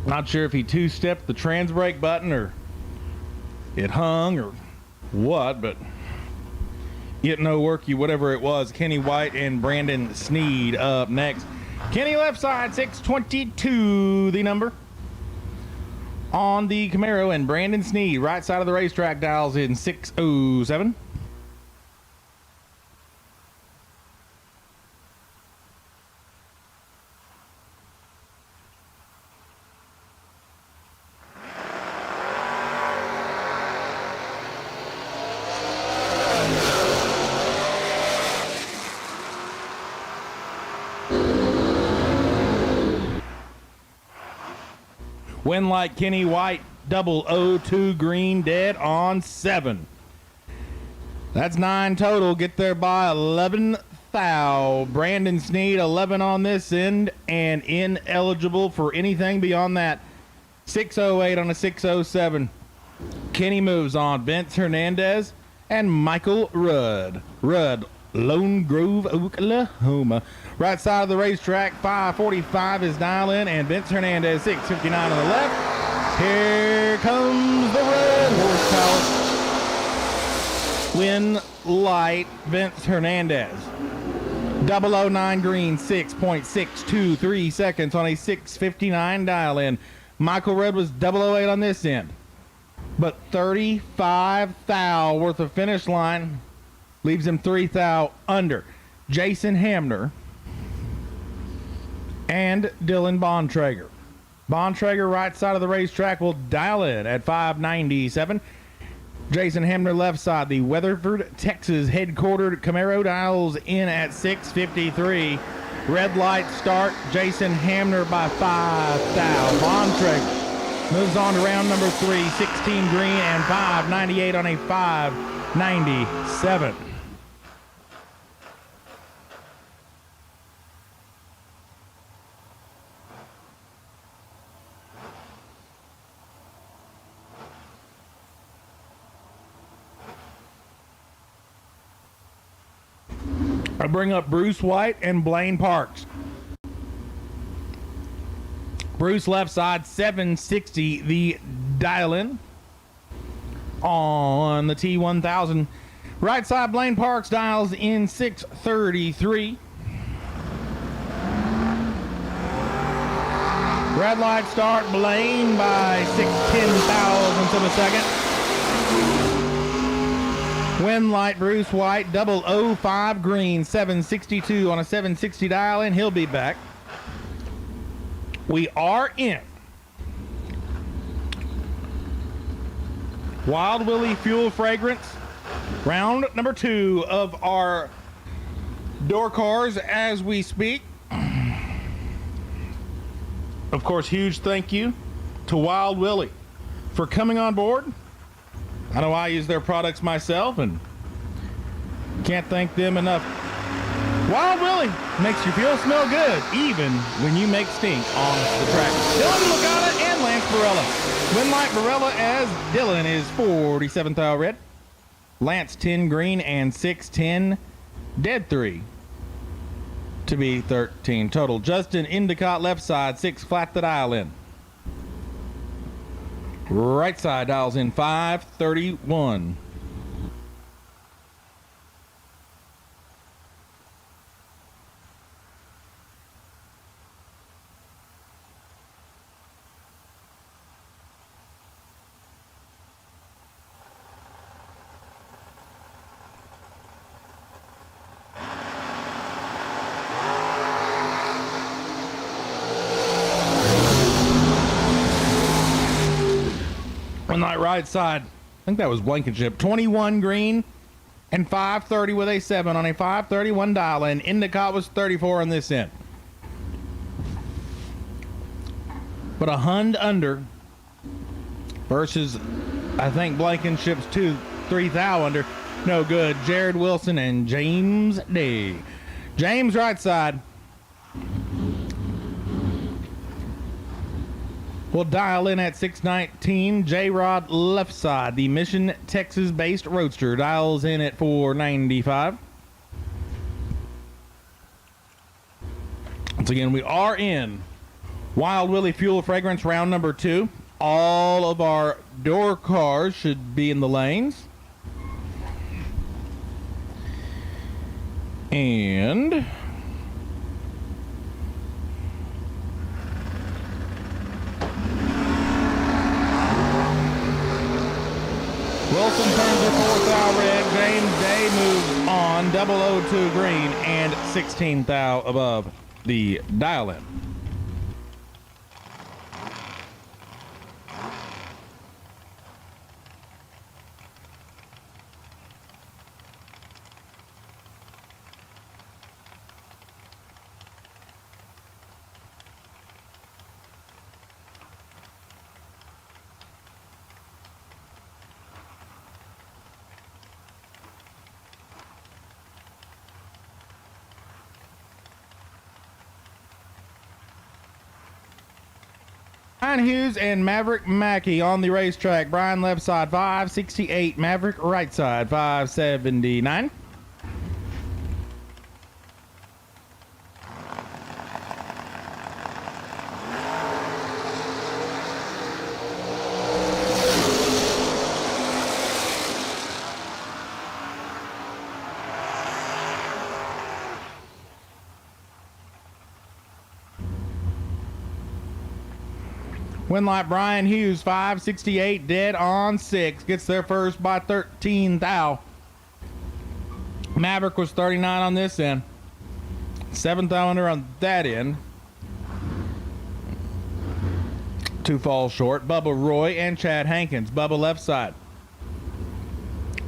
Not sure if he two-stepped the trans brake button or it hung or what, but get no worky, whatever it was. Kenny White and Brandon Sneed up next. Kenny left side, 622, the number on the Camaro, and Brandon Sneed right side of the racetrack dials in 607. Win like Kenny White, 002 green, dead on 7. That's 9 total. Get there by 11 thou. Brandon Sneed, 11 on this end, and ineligible for anything beyond that. 608 on a 607. Kenny moves on. Vince Hernandez and Michael Rudd. Rudd, Lone Grove, Oklahoma. Right side of the racetrack, 545 is dial in, and Vince Hernandez, 659 on the left. Here comes the red horsepower. Win light, Vince Hernandez. 009 green, 6.623 seconds on a 659 dial in. Michael Rudd was 008 on this end. But 35 thou worth of finish line leaves him 3 thou under. Jason Hamner and Dylan Bontrager. Bontrager, right side of the racetrack, will dial in at 597. Jason Hamner, left side, the Weatherford, Texas headquartered Camaro, dials in at 653. Red light start. Jason Hamner by 5 thou. Bontrager moves on to round number 3, 16 green and 598 on a 597. I bring up Bruce White and Blaine Parks. Bruce left side, 760 the dial-in on the T1000. Right side, Blaine Parks dials in 633. Red light start, Blaine by 6/10,000ths of a second. Win light, Bruce White, 005 green, 762 on a 760 dial in. He'll be back. We are in Wild Willie Fuel Fragrance, round number 2 of our door cars as we speak. Of course, huge thank you to Wild Willie for coming on board. I know I use their products myself and can't thank them enough. Wild Willie makes your fuel smell good, even when you make stink on the track. Dylan Lagana and Lance Barella. Win light Barella as Dylan is 47 thou red. Lance 10 green and 610. Dead 3 to be 13 total. Justin Endicott left side, 6 flat the dial in. Right side dials in 531. On that right side, I think that was Blankenship. 21 green and 530 with a 7 on a 531 dial in. Endicott was 34 on this end. But a Hund under versus, I think, Blankenship's 3 thou under. No good. Jared Wilson and James Day. James right side. We'll dial in at 619. J-Rod left side. The Mission, Texas-based roadster dials in at 495. Once again, we are in Wild Willie Fuel Fragrance round number 2. All of our door cars should be in the lanes. And Wilson turns her 4 thou red. James Day moves on, 002 green and 16 thou above the dial-in. Brian Hughes and Maverick Mackey on the racetrack. Brian left side 568, Maverick right side 579. Win light Brian Hughes, 568, dead on 6. Gets there first by 13 thou. Maverick was 39 on this end. 7 thou under on that end. 2 falls short. Bubba Roy and Chad Hankins. Bubba left side.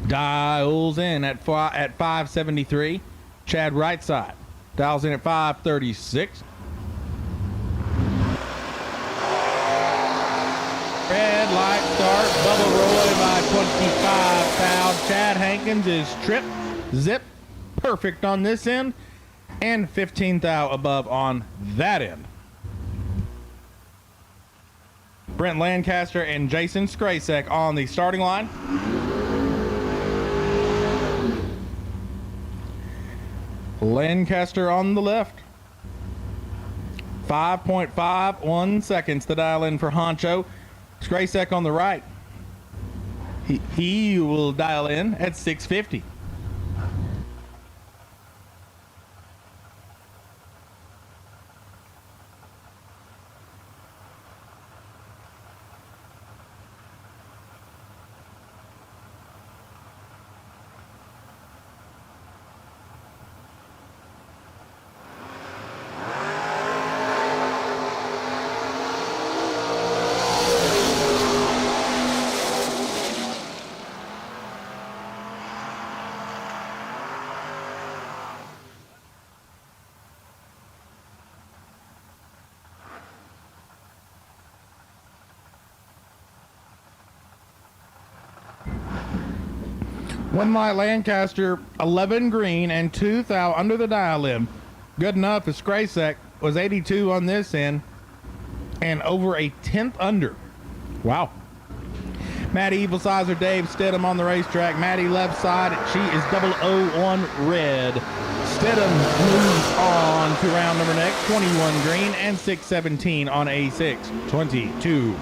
Dials in at 573. Chad right side. Dials in at 536. Red light start. Bubba Roy by 25 thou. Chad Hankins is trip, zip, perfect on this end, and 15 thou above on that end. Brent Lancaster and Jason Skrasek on the starting line. Lancaster on the left. 5.51 seconds to dial in for Honcho. Skrasek on the right. He will dial in at 650. One light Lancaster, 11 green and 2 thou under the dial in. Good enough as Skrasek was 82 on this end and over a 10th under. Wow. Maddie Evil Sizer, Dave Stidham on the racetrack. Maddie left side. She is 001 red. Stidham moves on to round number next. 21 green and 617 on a 622.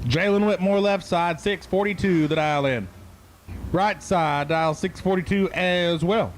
Jalen Whitmore left side, 642 the dial in. Right side, dial 642 as well.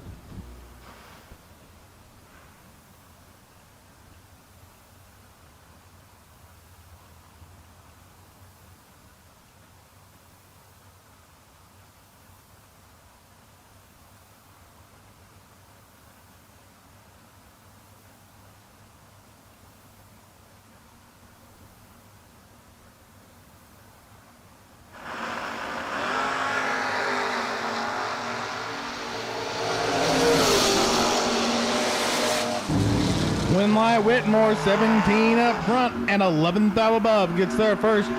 Winlight Whitmore, 17 up front and 11 thou above. Gets there first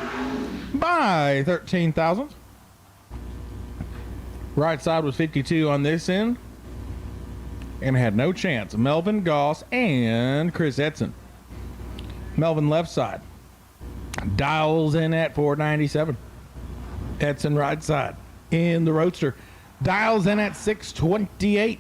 by 13 thousandths. Right side was 52 on this end and had no chance. Melvin Goss and Chris Edson. Melvin left side. Dials in at 497. Edson right side in the Roadster. Dials in at 628.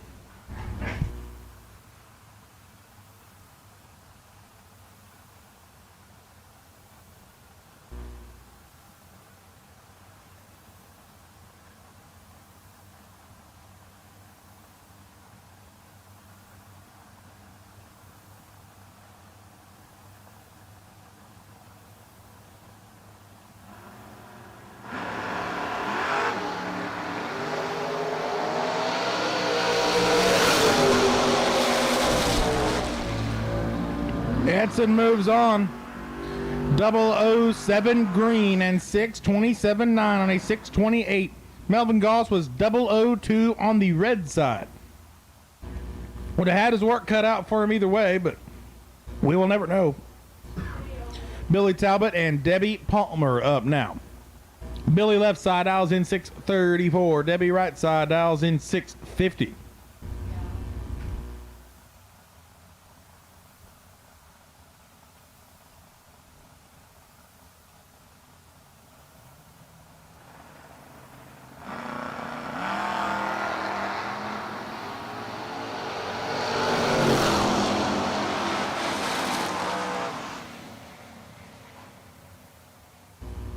Edson moves on. 007 green and 627.9 on a 628. Melvin Goss was 002 on the red side. Would have had his work cut out for him either way, but we will never know. Billy Talbot and Debbie Palmer up now. Billy left side dials in 634. Debbie right side dials in 650.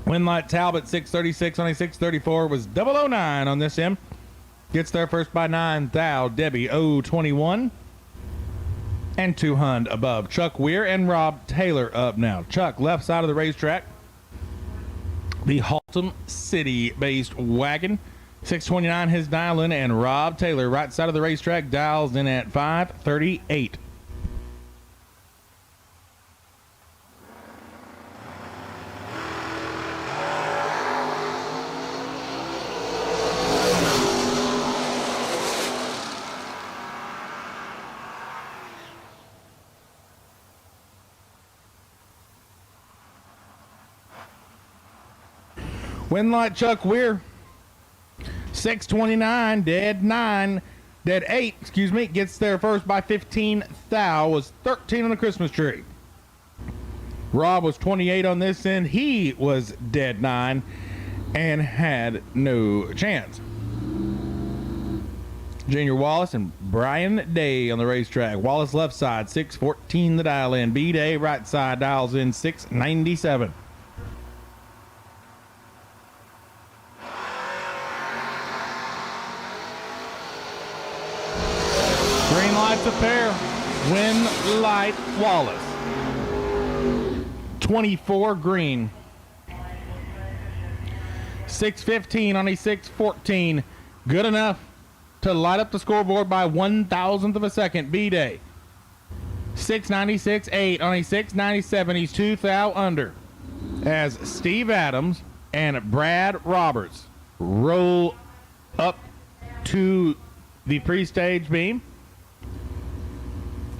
Winlight Talbot 636 on a 634 was 009 on this M. Gets there first by 9 thou. Debbie 021. And 200 above. Chuck Weir and Rob Taylor up now. Chuck left side of the racetrack. The Haltom City based wagon. 629 his dial in, and Rob Taylor right side of the racetrack dials in at 538. Winlight Chuck Weir, 629, dead 8, gets there first by 15 thou, was 13 on the Christmas tree. Rob was 28 on this end. He was dead 9 and had no chance. Junior Wallace and Brian Day on the racetrack. Wallace left side, 614 the dial in. B-Day right side dials in 697. Green lights a pair. Winlight Wallace. 24 green. 615 on a 614. Good enough to light up the scoreboard by 1,000th of a second. B-Day. 696.8 on a 697. He's 2 thou under. As Steve Adams and Brad Roberts roll up to the pre-stage beam.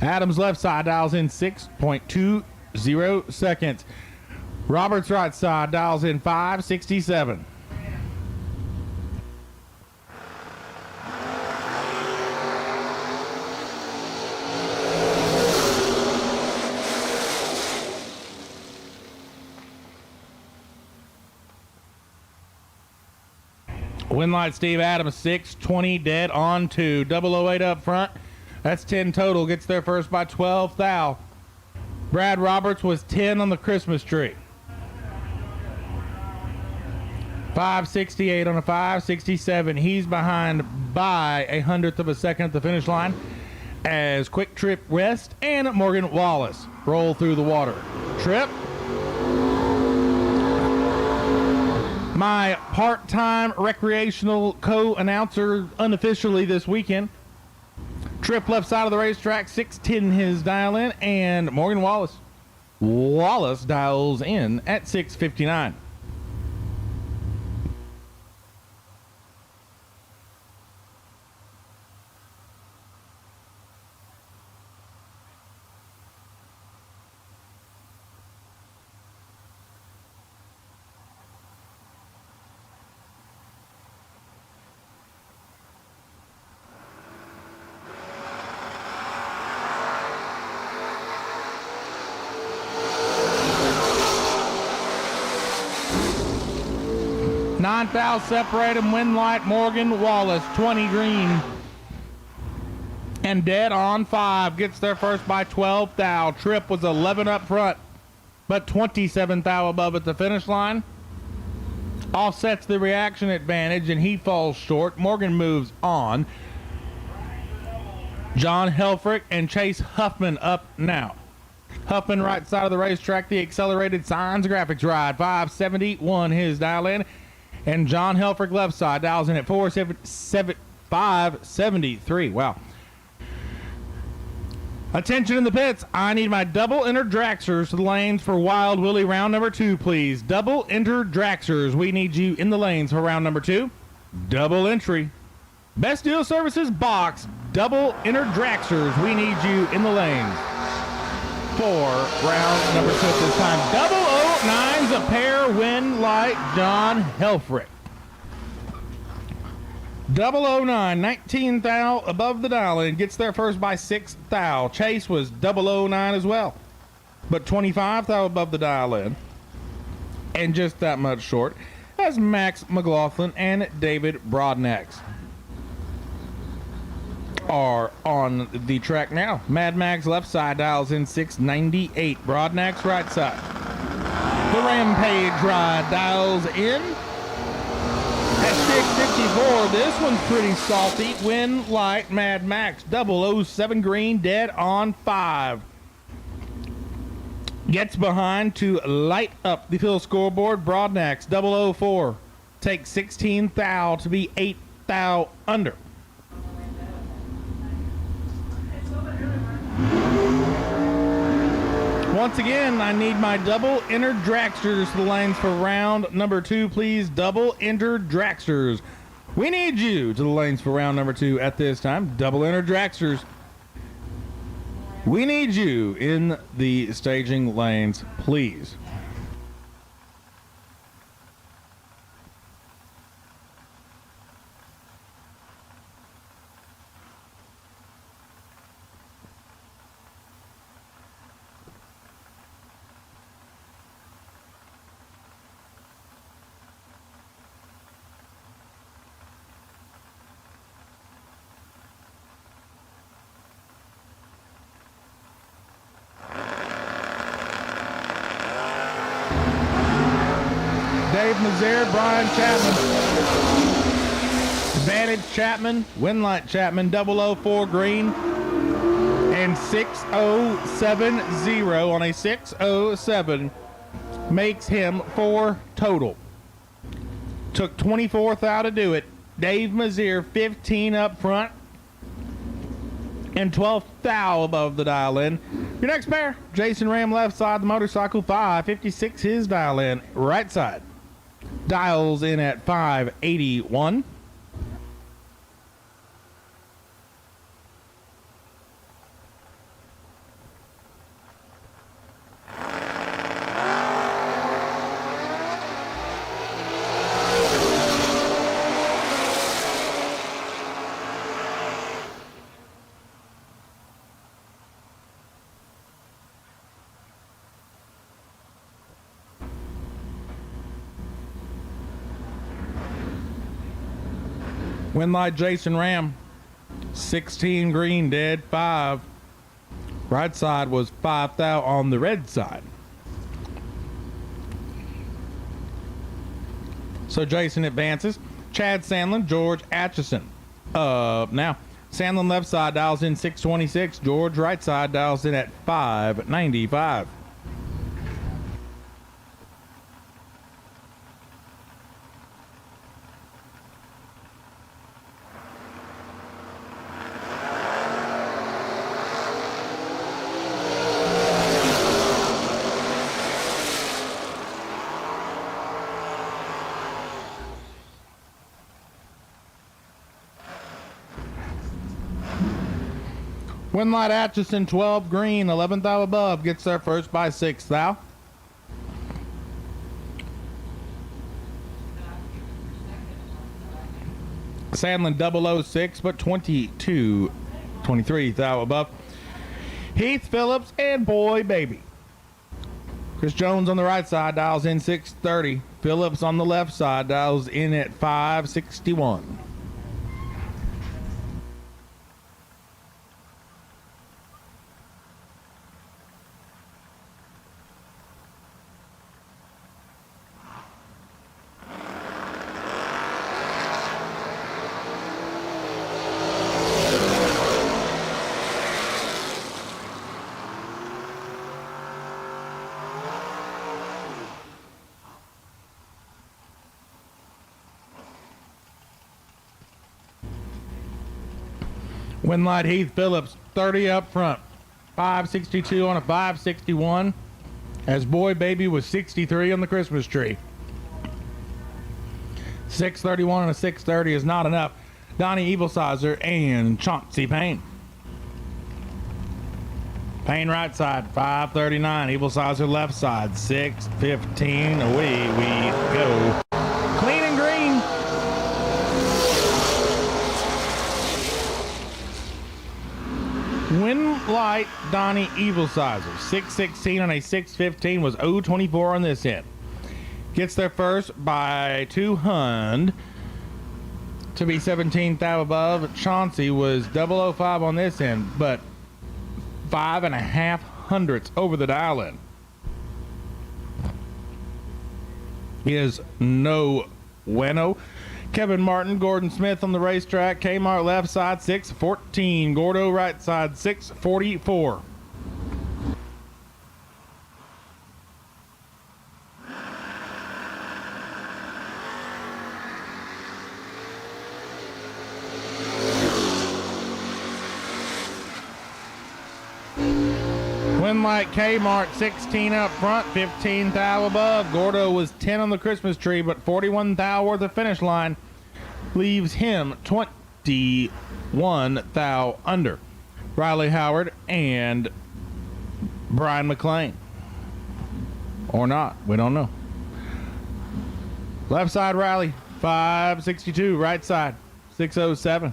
Adams left side dials in 6.20 seconds. Roberts right side dials in 567. Winlight Steve Adams 620 dead on 2. 008 up front. That's 10 total. Gets there first by 12 thou. Brad Roberts was 10 on the Christmas tree. 568 on a 567. He's behind by 100th of a second at the finish line as Quick Trip West and Morgan Wallace roll through the water. Trip, my part-time recreational co-announcer unofficially this weekend. Trip left side of the racetrack, 610 his dial in, and Morgan Wallace. Wallace dials in at 659. Nine thou separate him. Winlight Morgan Wallace, 20 green. And dead on 5. Gets there first by 12 thou. Trip was 11 up front, but 27 thou above at the finish line. Offsets the reaction advantage, and he falls short. Morgan moves on. John Helfrich and Chase Huffman up now. Huffman right side of the racetrack, the accelerated signs graphics ride. 571 his dial in. And John Helfrich left side dials in at 573. Wow. Attention in the pits. I need my double enter Draxers to the lanes for Wild Willie round number 2, please. Double enter Draxers. We need you in the lanes for round number 2. Double entry. Best Deal Services box. Double enter Draxers. We need you in the lanes for round number 2 at this time. 008. Nine's a pair, Win Light, John Helfrich. 009, 19 thou above the dial in, gets there first by 6 thou. Chase was 009 as well, but 25 thou above the dial in, and just that much short as Max McLaughlin and David Broadnax are on the track now. Mad Max left side dials in 698, Broadnax right side. The Rampage ride dials in at 654. This one's pretty salty. Win Light Mad Max 007 green, dead on 5. Gets behind to light up the field scoreboard. Broadnax 004 takes 16 thou to be 8 thou under. Once again, I need my double entered dragsters to the lanes for round number 2. Please, double entered dragsters. We need you to the lanes for round number 2 at this time. Double entered dragsters. We need you in the staging lanes, please. Dave Mazier, Brian Chapman. Advantage Chapman, Winlight Chapman, 004 green, and 6070 on a 607 makes him 4 total. Took 24 thou to do it. Dave Mazier, 15 up front, and 12 thou above the dial in. Your next pair, Jason Ram left side, the motorcycle 556 his dial in right side. Dials in at 581. Winlight Jason Ram, 16 green, dead 5. Right side was 5 thou on the red side. So Jason advances. Chad Sandlin, George Atchison. Now, Sandlin left side dials in 626. George right side dials in at 595. Winlight Atchison, 12 green, 11 thou above, gets there first by 6 thou. Sandlin 006, but 23 thou above. Heath Phillips and Boy Baby. Chris Jones on the right side dials in 630. Phillips on the left side dials in at 561. Winlight Heath Phillips, 30 up front, 562 on a 561, as Boy Baby was 63 on the Christmas tree. 631 on a 630 is not enough. Donnie Evilsizer and Chauncey Payne. Payne right side, 539. Evil Sizer left side, 615. Away we go. Clean and green. Win light, Donnie Evil Sizer, 616 on a 615 was 024 on this end. Gets there first by 200 to be 17 thou above. Chauncey was 005 on this end, but 5.5 hundredths over the dial in. Is no bueno. Kevin Martin, Gordon Smith on the racetrack. Kmart left side 614. Gordo right side 644. Winlight Kmart 16 up front, 15 thou above. Gordo was 10 on the Christmas tree, but 41 thou worth of finish line leaves him 21 thou under. Riley Howard and Brian McLean. Or not, we don't know. Left side Riley, 562. Right side, 607.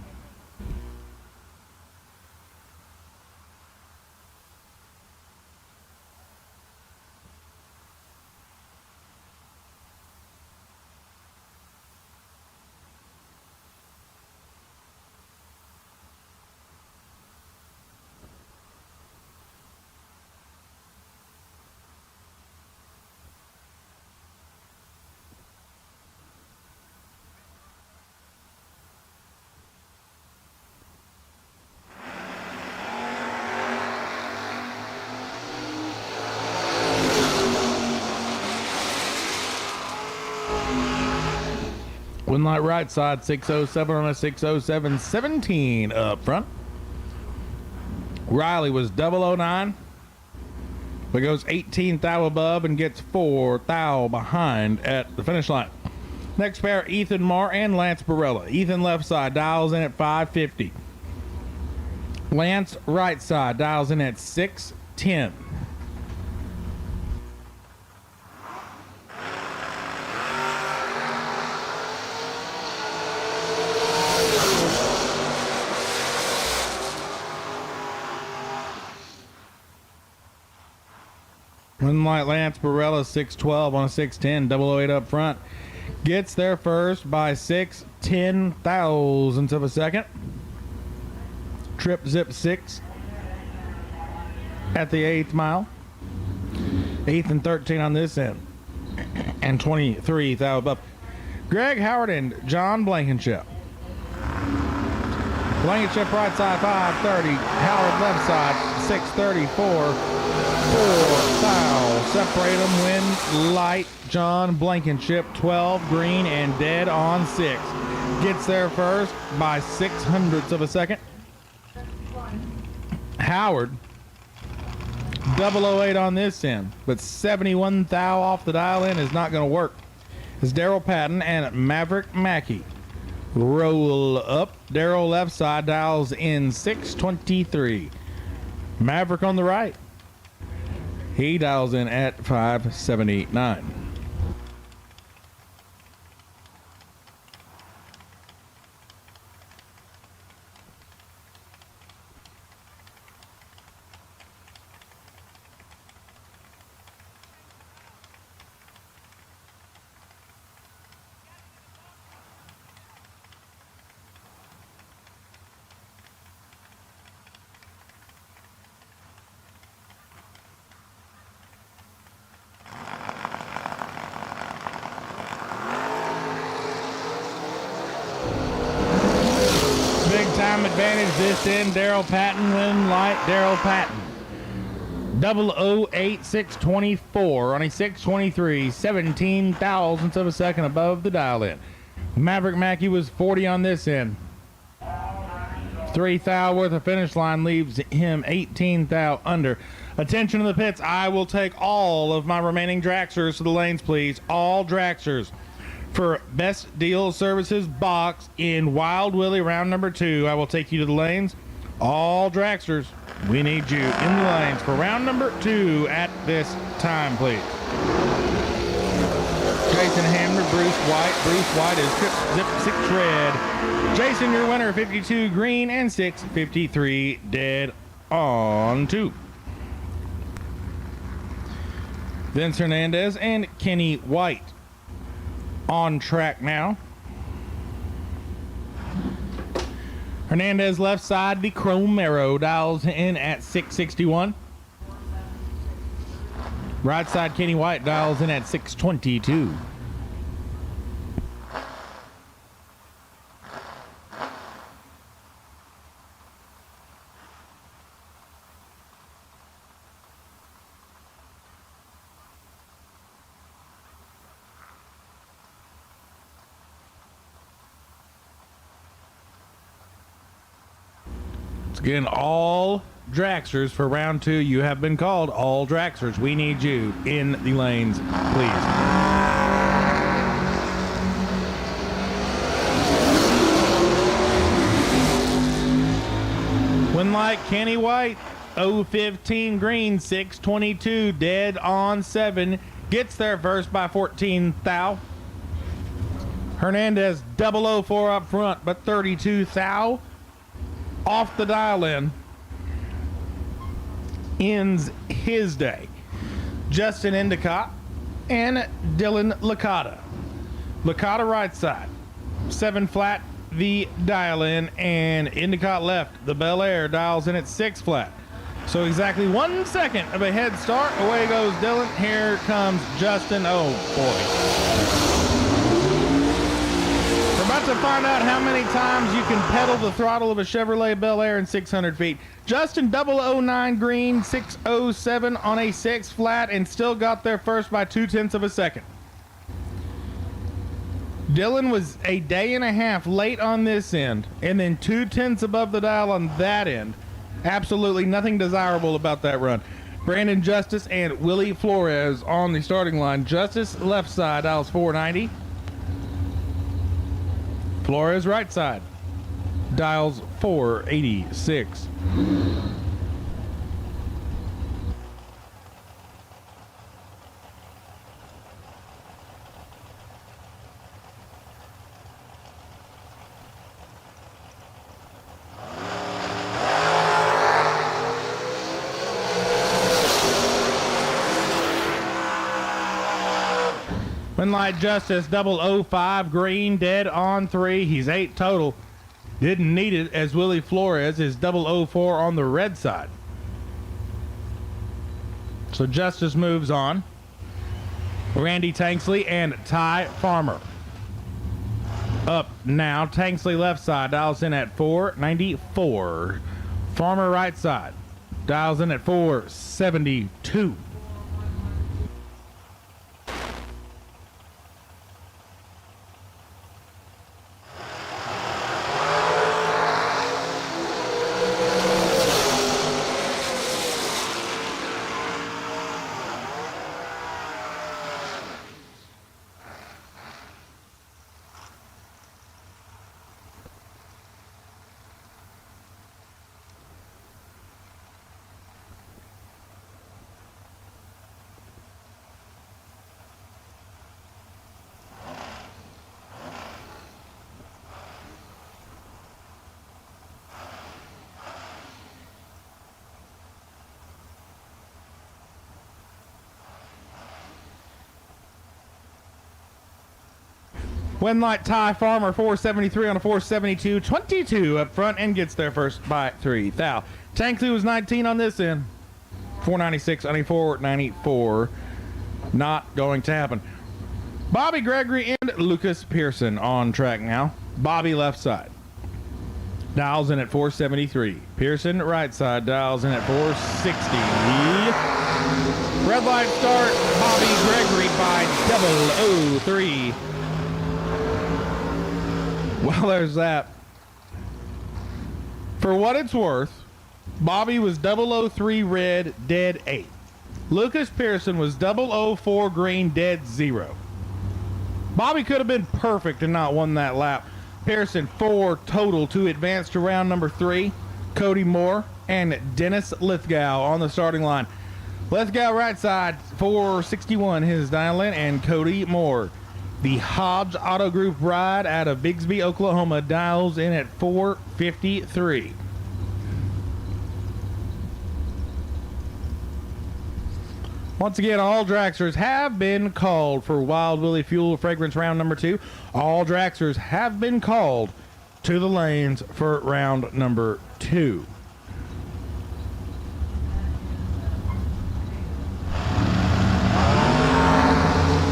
Winlight right side, 607 on a 607, 17 up front. Riley was 009, but goes 18 thou above and gets 4 thou behind at the finish line. Next pair, Ethan Marr and Lance Barella. Ethan left side dials in at 550. Lance right side dials in at 610. Winlight Lance Barella 612 on a 610, 008 up front. Gets there first by 6/10 thousandths of a second. Trip zip 6 at the 8th mile. 8th and 13 on this end. And 23 thou above. Greg Howard and John Blankenship. Blankenship right side 530. Howard left side 634. 4 thou. Separate them. Win light. John Blankenship 12 green and dead on 6. Gets there first by 600ths of a second. Howard 008 on this end, but 71 thou off the dial in is not going to work. It's Daryl Patton and Maverick Mackey. Roll up. Daryl left side dials in 623. Maverick on the right. He dials in at 579. Time advantage this end. Daryl Patton, win light. Daryl Patton 008 624 on a 623, 17 thousandths of a second above the dial in. Maverick Mackey was 40 on this end. 3 thou worth of finish line leaves him 18 thou under. Attention to the pits. I will take all of my remaining Draxers to the lanes, please. All Draxers. For Best Deal Services box in Wild Willie round number 2, I will take you to the lanes. All Draxers. We need you in the lanes for round number 2 at this time, please. Jason Hamlin, Bruce White. Bruce White is zip 6 red. Jason, your winner, 52 green and 653 dead on 2. Vince Hernandez and Kenny White on track now. Hernandez left side, the Chrome Arrow dials in at 661. Right side, Kenny White dials in at 622. Again, all Dragsters for round 2. You have been called. All Dragsters. We need you in the lanes, please. Win light, Kenny White, 015 green, 622, dead on 7. Gets there first by 14 thou. Hernandez 004 up front, but 32 thou. Off the dial in ends his day. Justin Endicott and Dylan Licata. Licata right side, 7 flat, the dial in, and Endicott left. The Bel Air dials in at 6 flat. So exactly 1 second of a head start. Away goes Dylan. Here comes Justin. Oh boy. About to find out how many times you can pedal the throttle of a Chevrolet Bel Air in 600 feet. Justin 009 green, 607 on a 6 flat, and still got there first by 0.2 of a second. Dylan was a day and a half late on this end, and then 0.2 above the dial on that end. Absolutely nothing desirable about that run. Brandon Justice and Willie Flores on the starting line. Justice left side, dials 490. Flores right side, dials 486. Win light Justice 005 green, dead on 3. He's 8 total. Didn't need it as Willie Flores is 004 on the red side. So Justice moves on. Randy Tanksley and Ty Farmer up now. Tanksley left side dials in at 494. Farmer right side dials in at 472. Win light Ty Farmer 473 on a 472, 22 up front, and gets there first by 3 thou. Tanksley was 19 on this end, 496 on a 494. Not going to happen. Bobby Gregory and Lucas Pearson on track now. Bobby left side dials in at 473. Pearson right side dials in at 460. Red light start, Bobby Gregory by 003. Well, there's that. For what it's worth, Bobby was 003 red, dead 8. Lucas Pearson was 004 green, dead 0. Bobby could have been perfect and not won that lap. Pearson 4 total to advance to round number 3. Cody Moore and Dennis Lithgow on the starting line. Lithgow right side, 461 his dial in, and Cody Moore. The Hobbs Auto Group ride out of Bigsby, Oklahoma, dials in at 453. Once again, all dragsters have been called for Wild Willie Fuel Fragrance round number 2. All dragsters have been called to the lanes for round number 2.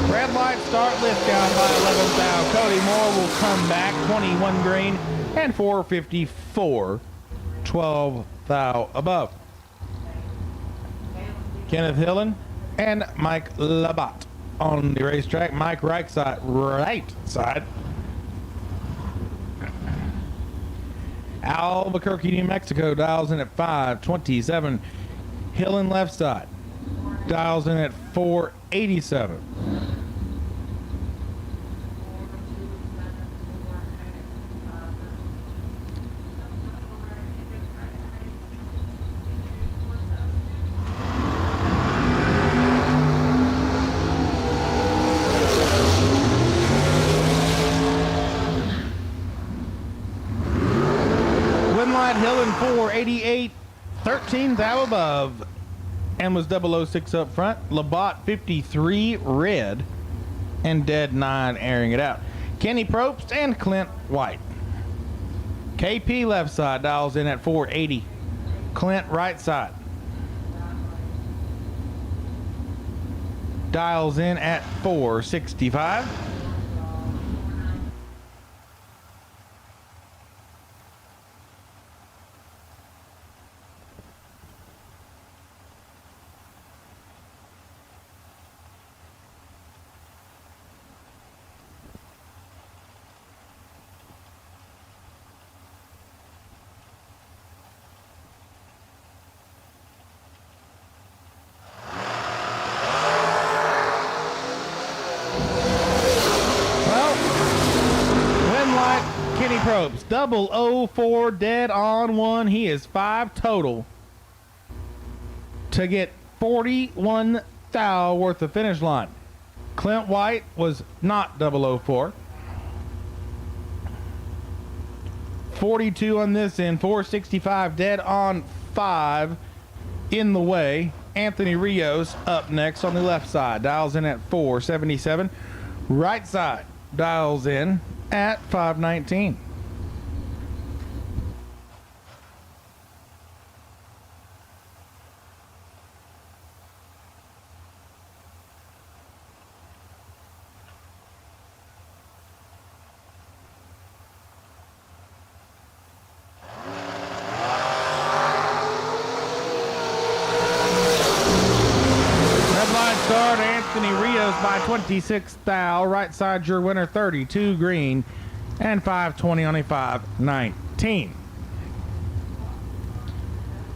Red light start, Lithgow by 11th thou. Cody Moore will come back, 21 green and 454, 12 thou above. Kenneth Hillen and Mike Labatt on the racetrack. Mike right side. Albuquerque, New Mexico dials in at 527. Hillen left side dials in at 487. Hillen 488, 13 thou above, and was 006 up front. Labatt 53 red, and dead 9 airing it out. Kenny Probst and Clint White. KP left side dials in at 480. Clint right side dials in at 465. Kenny Probst, 004 dead on 1. He is 5 total to get 41 thou worth of finish line. Clint White was not 004. 42 on this end, 465 dead on 5 in the way. Anthony Rios up next on the left side, dials in at 477. Right side dials in at 519. Start Anthony Rios by 26 thou. Right side your winner, 32 green and 520 on a 519.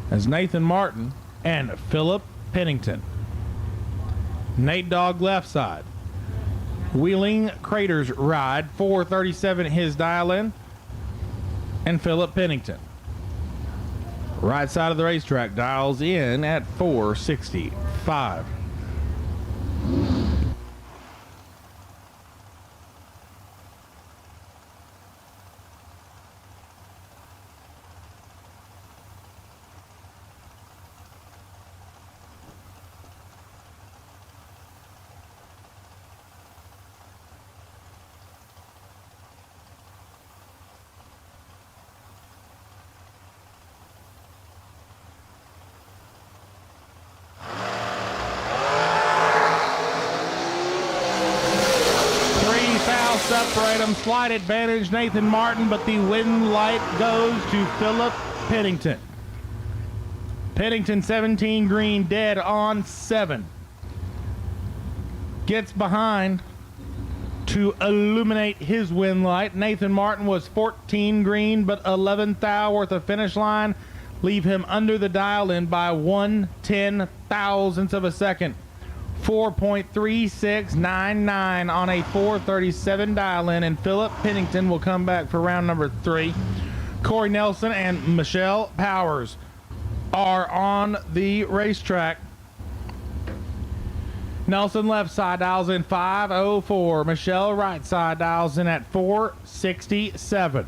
As Nathan Martin and Philip Pennington. Nate Dogg left side. Wheeling Craters ride, 437 his dial in, and Philip Pennington. Right side of the racetrack dials in at 465. Separate them, slight advantage Nathan Martin, but the win light goes to Philip Pennington. Pennington 17 green, dead on 7. Gets behind to illuminate his win light. Nathan Martin was 14 green, but 11 thou worth of finish line. Leave him under the dial in by 1/10,000th of a second. 4.3699 on a 437 dial in, and Philip Pennington will come back for round number 3. Corey Nelson and Michelle Powers are on the racetrack. Nelson left side dials in 5:04. Michelle right side dials in at 4:67.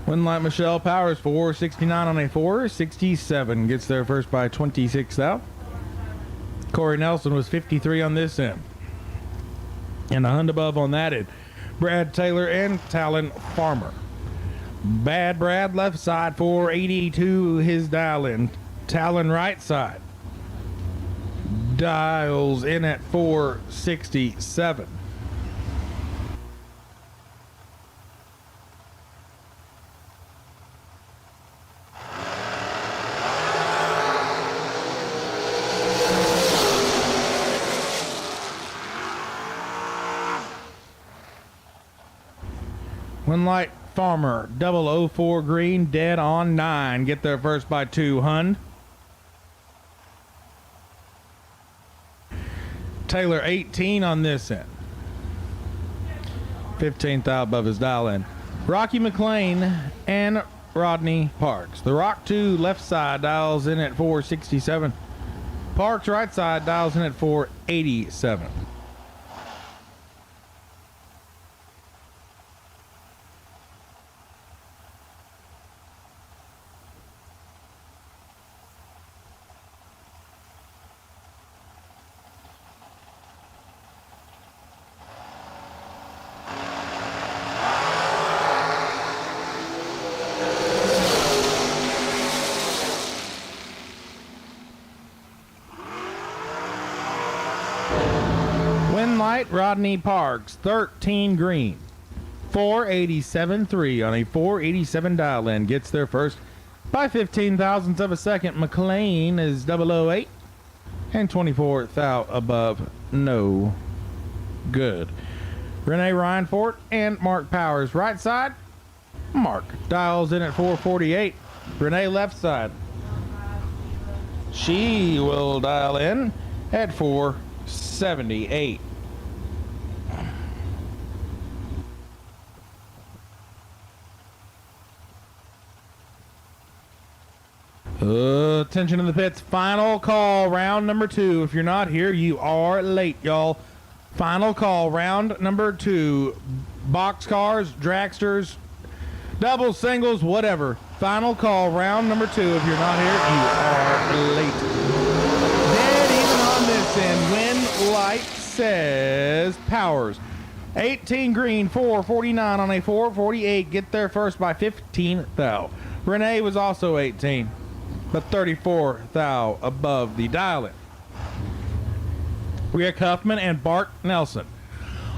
One light Michelle Powers 469 on a 467. Gets there first by 26 out. Corey Nelson was 53 on this end. And a hunt above on that end. Brad Taylor and Talon Farmer. Bad Brad left side 482 his dial in. Talon right side dials in at 467. One light Farmer, 004 green, dead on 9. Get there first by 2. Hund. Taylor 18 on this end. 15th out above his dial in. Rocky McLean and Rodney Parks. The Rock 2 left side dials in at 467. Parks right side dials in at 487. Rodney Parks, 13 green, 487.3 on a 487 dial in. Gets there first by 15 thousandths of a second. McLean is 008 and 24th out above. No good. Renee Reinfort and Mark Powers right side. Mark dials in at 448. Renee left side. She will dial in at 478. Attention in the pits. Final call, round number 2. If you're not here, you are late, y'all. Final call, round number 2. Box cars, dragsters, doubles, singles, whatever. Final call, round number 2. If you're not here, you are late. Dead even on this end. Win light says Powers. 18 green, 449 on a 448. Get there first by 15 thou. Renee was also 18. But 34 thou above the dial-in. Rick Huffman and Bart Nelson.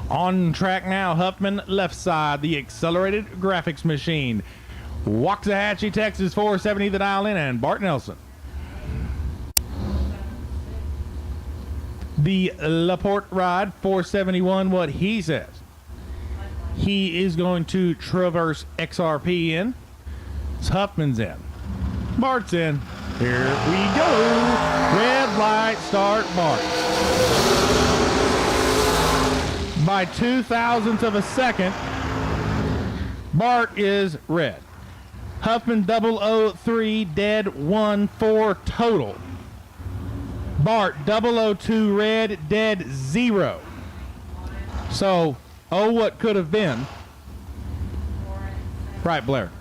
On track now, Huffman left side, the accelerated graphics machine. Waxahachie, Texas, 470 the dial-in, and Bart Nelson. The Laporte ride, 471, what he says. He is going to traverse XRP in. It's Huffman's in. Bart's in. Here we go. Red light start Bart. By 2 thousandths of a second, Bart is red. Huffman 003 dead 1-4 total. Bart 002 red dead 0. So, what could have been? Right, Blair.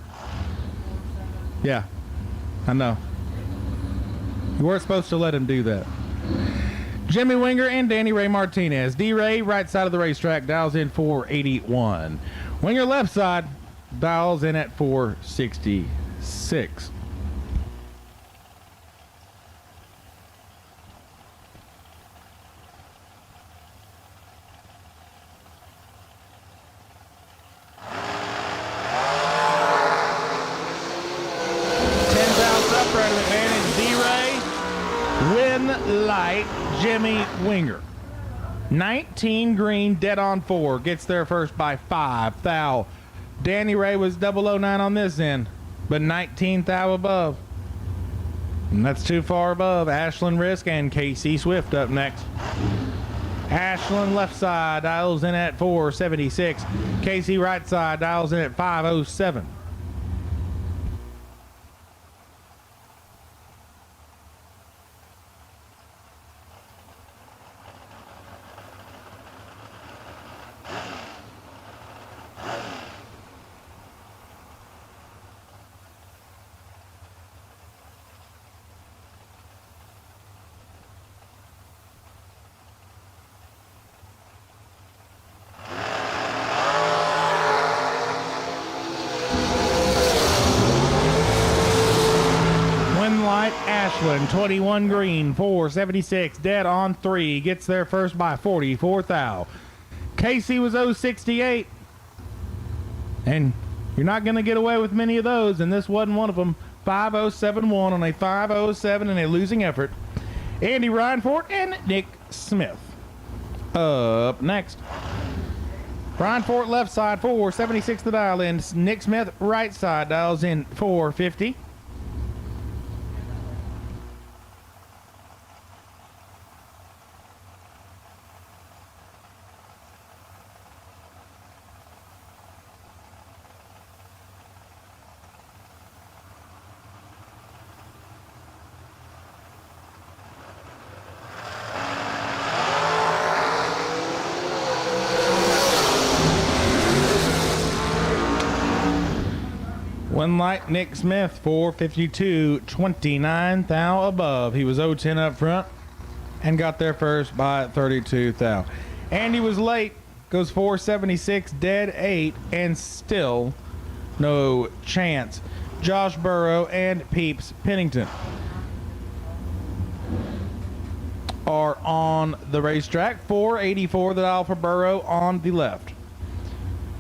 Yeah. I know. You weren't supposed to let him do that. Jimmy Winger and Danny Ray Martinez. D-Ray, right side of the racetrack, dials in 481. Winger, left side, dials in at 466. Light Jimmy Winger. 19 green, dead on 4. Gets there first by 5 thou. Danny Ray was 009 on this end, but 19 thou above. And that's too far above. Ashlyn Risk and Casey Swift up next. Ashlyn left side dials in at 476. Casey right side dials in at 507. Ashlyn, 21 green, 476, dead on 3. Gets there first by 44 thou. Casey was 068. And you're not going to get away with many of those, and this wasn't one of them. 5071 on a 507 in a losing effort. Andy Reinfort and Nick Smith. Up next. Reinfort left side, 476 the dial in. Nick Smith right side dials in 450. One light, Nick Smith, 452, 29 thou above. He was 010 up front and got there first by 32 thou. Andy was late, goes 476, dead 8, and still no chance. Josh Burrow and Peeps Pennington are on the racetrack. 484 the dial for Burrow on the left.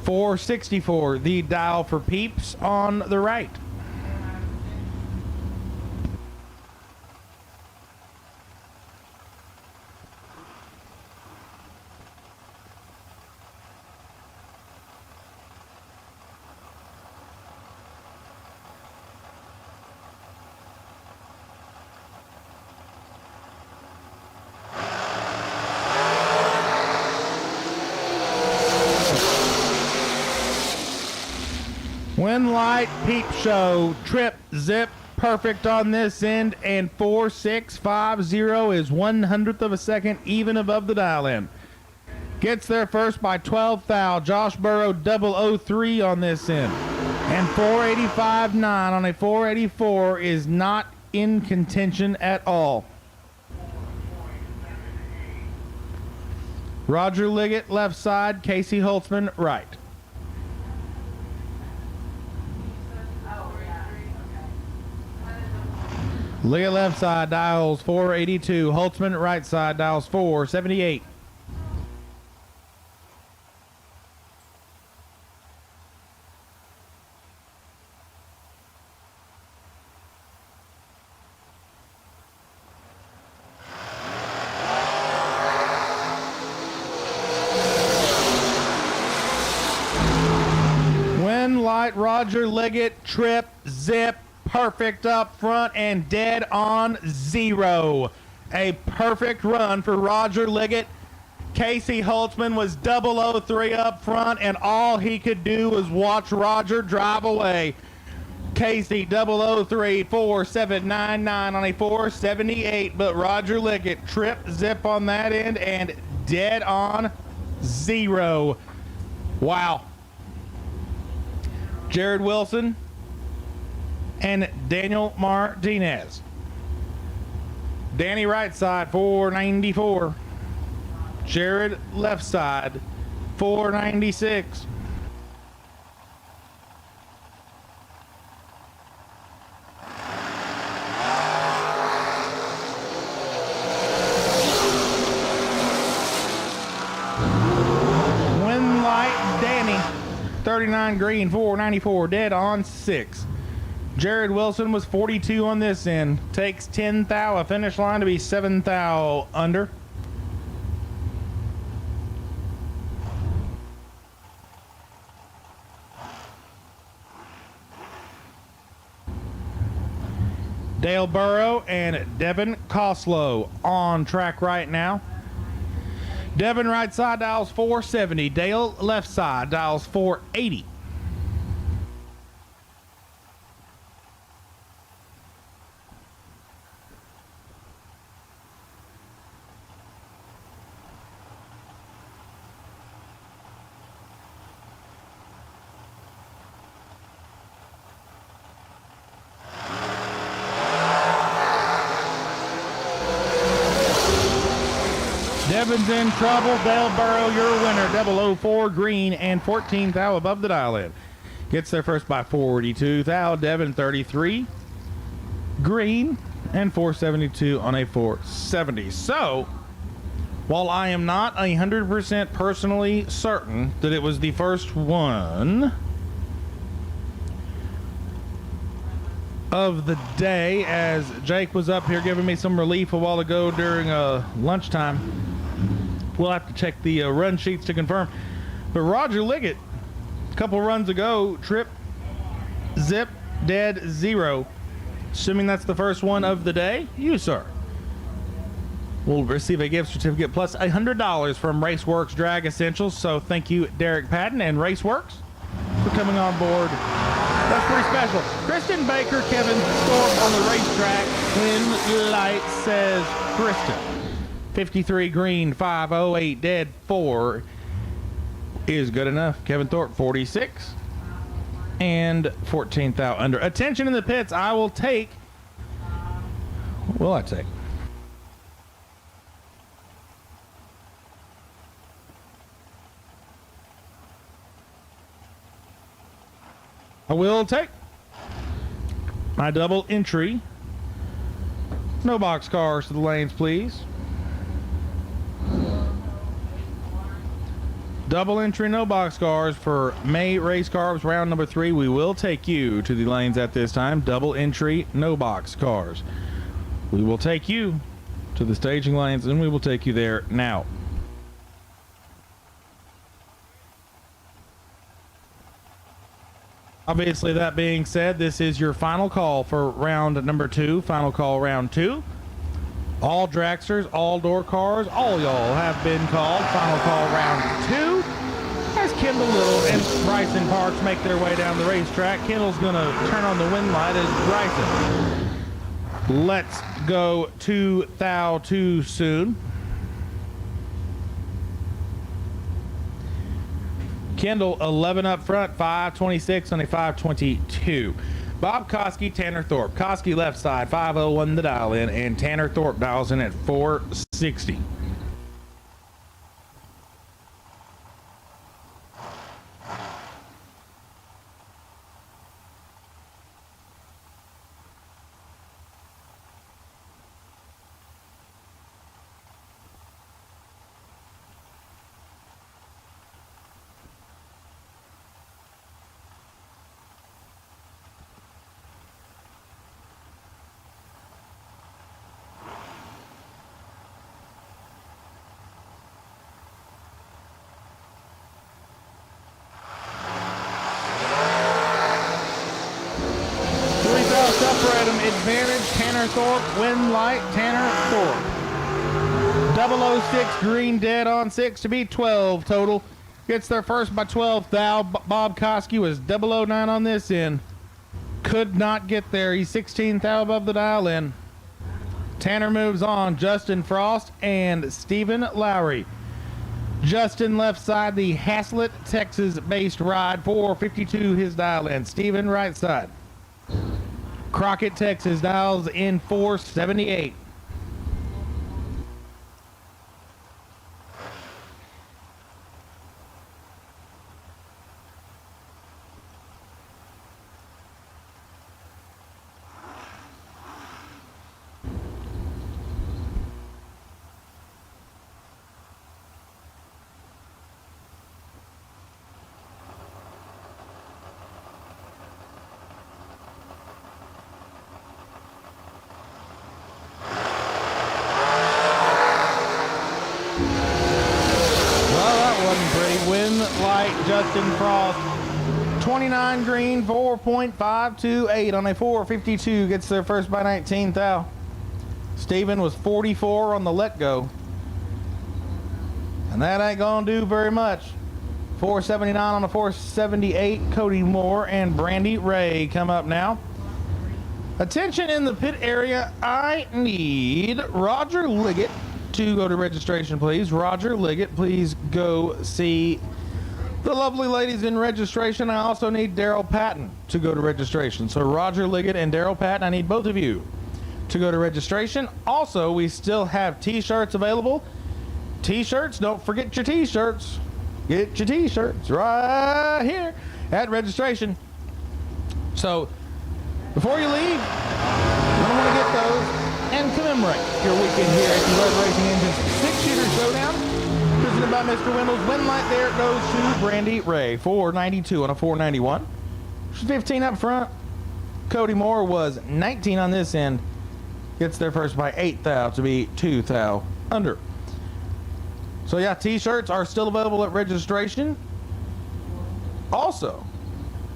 464 the dial for Peeps on the right. Win light, Peep Show, trip, zip, perfect on this end, and 4650 is 1/100th of a second even above the dial in. Gets there first by 12 thou. Josh Burrow 003 on this end. And 485.9 on a 484 is not in contention at all. Roger Liggett left side, Casey Holtzman right. Liggett left side dials 482. Holtzman right side dials 478. Win light, Roger Liggett, trip, zip, perfect up front and dead on 0. A perfect run for Roger Liggett. Casey Holtzman was 003 up front, and all he could do was watch Roger drive away. Casey 003, 4799 on a 478, but Roger Liggett trip, zip on that end and dead on 0. Wow. Jared Wilson and Daniel Martinez. Danny right side 494. Jared left side 496. Win light, Danny 39 green 494, dead on 6. Jared Wilson was 42 on this end. Takes 10 thou, a finish line to be 7 thou under. Dale Burrow and Devin Coslow on track right now. Devin right side dials 470. Dale left side dials 480. Devin's in trouble. Dale Burrow, your winner. 004 green and 14 thou above the dial in. Gets there first by 42 thou. Devin 33 green and 472 on a 470. So, while I am not 100% personally certain that it was the first one of the day, as Jake was up here giving me some relief a while ago during lunchtime, we'll have to check the run sheets to confirm. But Roger Liggett, a couple runs ago, trip, zip, dead, 0. Assuming that's the first one of the day, you, sir, will receive a gift certificate plus $100 from Raceworks Drag Essentials. So thank you, Derek Patton and Raceworks, for coming on board. That's pretty special. Kristen Baker, Kevin Thorpe on the racetrack. When light says Kristen. 53 green, 508 dead, 4 is good enough. Kevin Thorpe, 46 and 14 thou under. Attention in the pits. I will take. Will I take? I will take my double entry. No box cars to the lanes, please. Double entry, no box cars for May Race Carbs, round number 3. We will take you to the lanes at this time. Double entry, no box cars. We will take you to the staging lanes, and we will take you there now. Obviously, that being said, this is your final call for round number 2. Final call, round 2. All dragsters, all door cars, all y'all have been called. Final call, round 2. As Kendall Little and Bryson Parks make their way down the racetrack, Kendall's going to turn on the wind light as Bryson. Let's go to thou too soon. Kendall 11 up front, 526 on a 522. Bob Koski, Tanner Thorpe. Koski left side, 501 the dial in, and Tanner Thorpe dials in at 460. Separate them. Advantage, Tanner Thorpe. Win light, Tanner Thorpe. 006 green dead on 6 to be 12 total. Gets there first by 12 thou. Bob Koski was 009 on this end. Could not get there. He's 16 thou above the dial in. Tanner moves on. Justin Frost and Stephen Lowry. Justin left side, the Haslett, Texas-based ride, 452 his dial in. Stephen right side. Crockett, Texas, dials in 478. Justin Frost 29 green, 4.528 on a 452. Gets there first by 19 thou. Steven was 44 on the let go. And that ain't gonna do very much. 479 on the 478. Cody Moore and Brandy Ray come up now. Attention in the pit area. I need Roger Liggett to go to registration, please. Roger Liggett, please go see the lovely ladies in registration. I also need Daryl Patton to go to registration. So Roger Liggett and Daryl Patton, I need both of you to go to registration. Also, we still have t-shirts available. T-shirts, don't forget your t-shirts. Get your t-shirts right here at registration. So before you leave, you're gonna want to get those and commemorate your weekend here at the Red Racing Engines 6-shooter showdown. Presented by Mr. Wendell's. Win light there goes to Brandy Ray. 492 on a 491. 15 up front. Cody Moore was 19 on this end. Gets there first by 8 thou to be 2 thou under. So yeah, t-shirts are still available at registration. Also,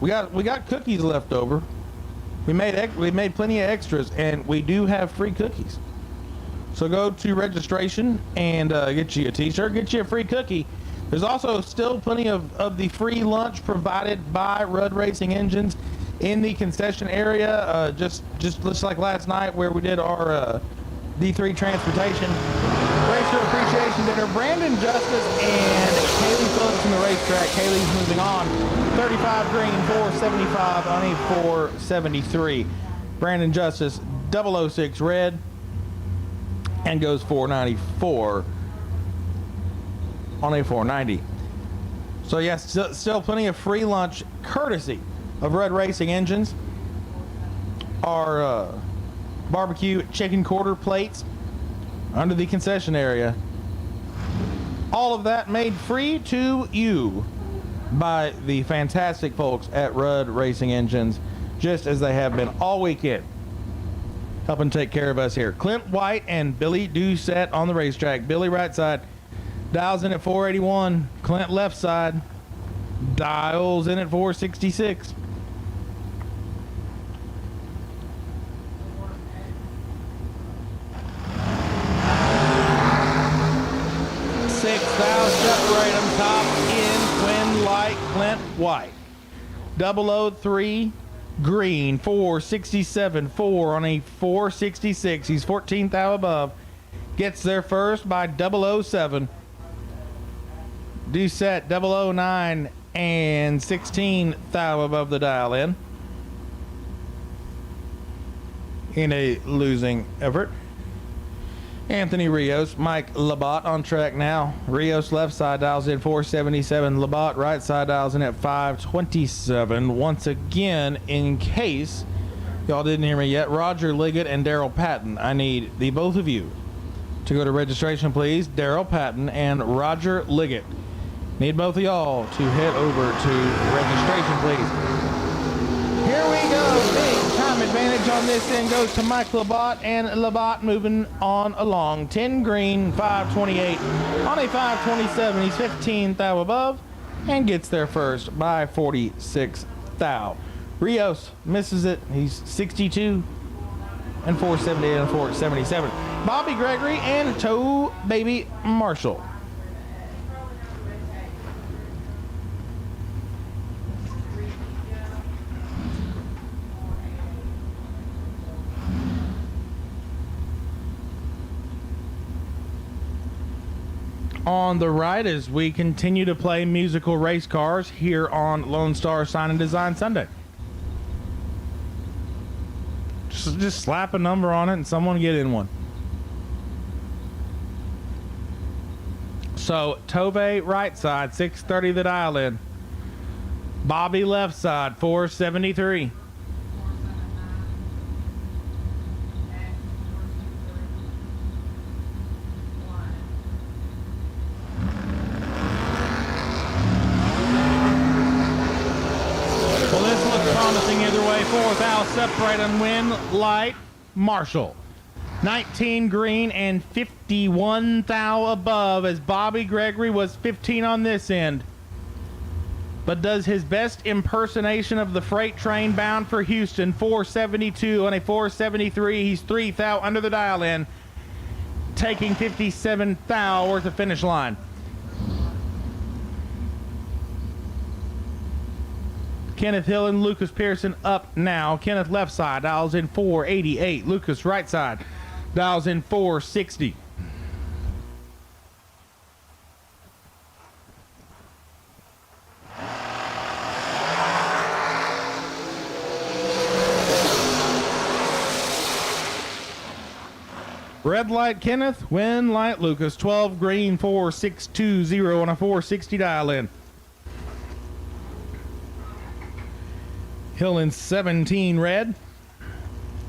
we got cookies left over. We made plenty of extras, and we do have free cookies. So go to registration and get you a t-shirt, get you a free cookie. There's also still plenty of the free lunch provided by Rudd Racing Engines in the concession area. Just like last night where we did our D3 transportation racer appreciation dinner. Brandon Justice and Kaylee Phillips in the racetrack. Kaylee's moving on. 35 green, 475 on a 473. Brandon Justice 006 red and goes 494 on a 490. So yes, still plenty of free lunch courtesy of Rudd Racing Engines. Our barbecue chicken quarter plates under the concession area. All of that made free to you by the fantastic folks at Rudd Racing Engines, just as they have been all weekend, helping take care of us here. Clint White and Billy Doucette on the racetrack. Billy right side dials in at 481. Clint left side dials in at 466. 6,000 separate them top in twin light Clint White. 003 green 467 4 on a 466. He's 14th thou above. Gets there first by 007. Doucette 009 and 16 thou above the dial in a losing effort. Anthony Rios, Mike Labatt on track now. Rios left side dials in 477. Labatt right side dials in at 527. Once again, in case y'all didn't hear me yet, Roger Liggett and Daryl Patton. I need the both of you to go to registration, please. Daryl Patton and Roger Liggett. Need both of y'all to head over to registration, please. Here we go. Big time advantage on this end goes to Mike Labatt, and Labatt moving on along. 10 green, 528 on a 527. He's 15 thou above and gets there first by 46 thou. Rios misses it. He's 62 and 478 and 477. Bobby Gregory and Toe Baby Marshall. On the right, as we continue to play musical race cars here on Lone Star Sign and Design Sunday. Just slap a number on it and someone get in one. So Tove right side 630 the dial in. Bobby left side 473. Either way, 4 thou separate and win light Marshall. 19 green and 51 thou above as Bobby Gregory was 15 on this end. but does his best impersonation of the freight train bound for Houston. 472 on a 473. He's 3 thou under the dial in, taking 57 thou worth of finish line. Kenneth Hill and Lucas Pearson up now. Kenneth left side dials in 488. Lucas right side dials in 460. Red light Kenneth, win light Lucas. 12 green, 4620 on a 460 dial in. Hill in 17 red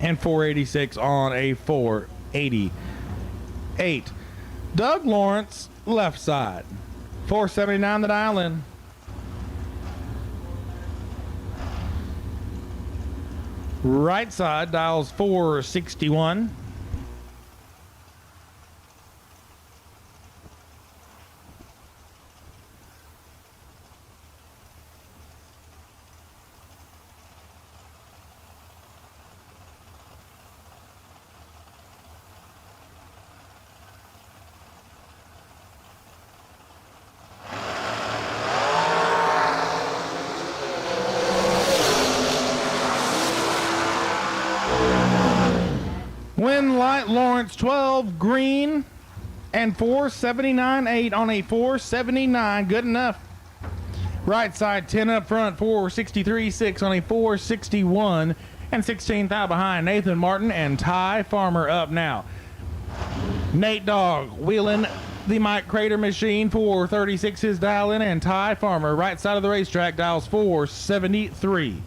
and 486 on a 488. Doug Lawrence left side, 479 the dial in. Right side dials 461. Win light Lawrence 12 green and 479.8 on a 479. Good enough. Right side 10 up front, 463.6 on a 461 and 16 thou behind. Nathan Martin and Ty Farmer up now. Nate Dogg wheeling the Mike Crater machine, 436 his dial in, and Ty Farmer right side of the racetrack dials 473.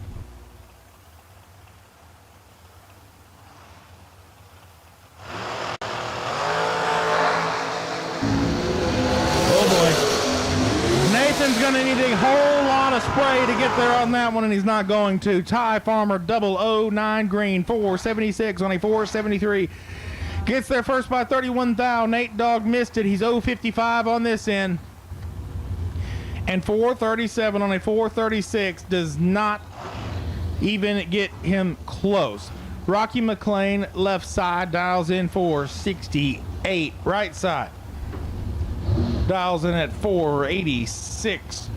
Nathan's going to need a whole lot of spray to get there on that one, and he's not going to. Ty Farmer, 009 green, 476 on a 473. Gets there first by 31 thou. Nate Dogg missed it. He's 055 on this end. And 437 on a 436 does not even get him close. Rocky McLean, left side, dials in 468. Right side dials in at 486.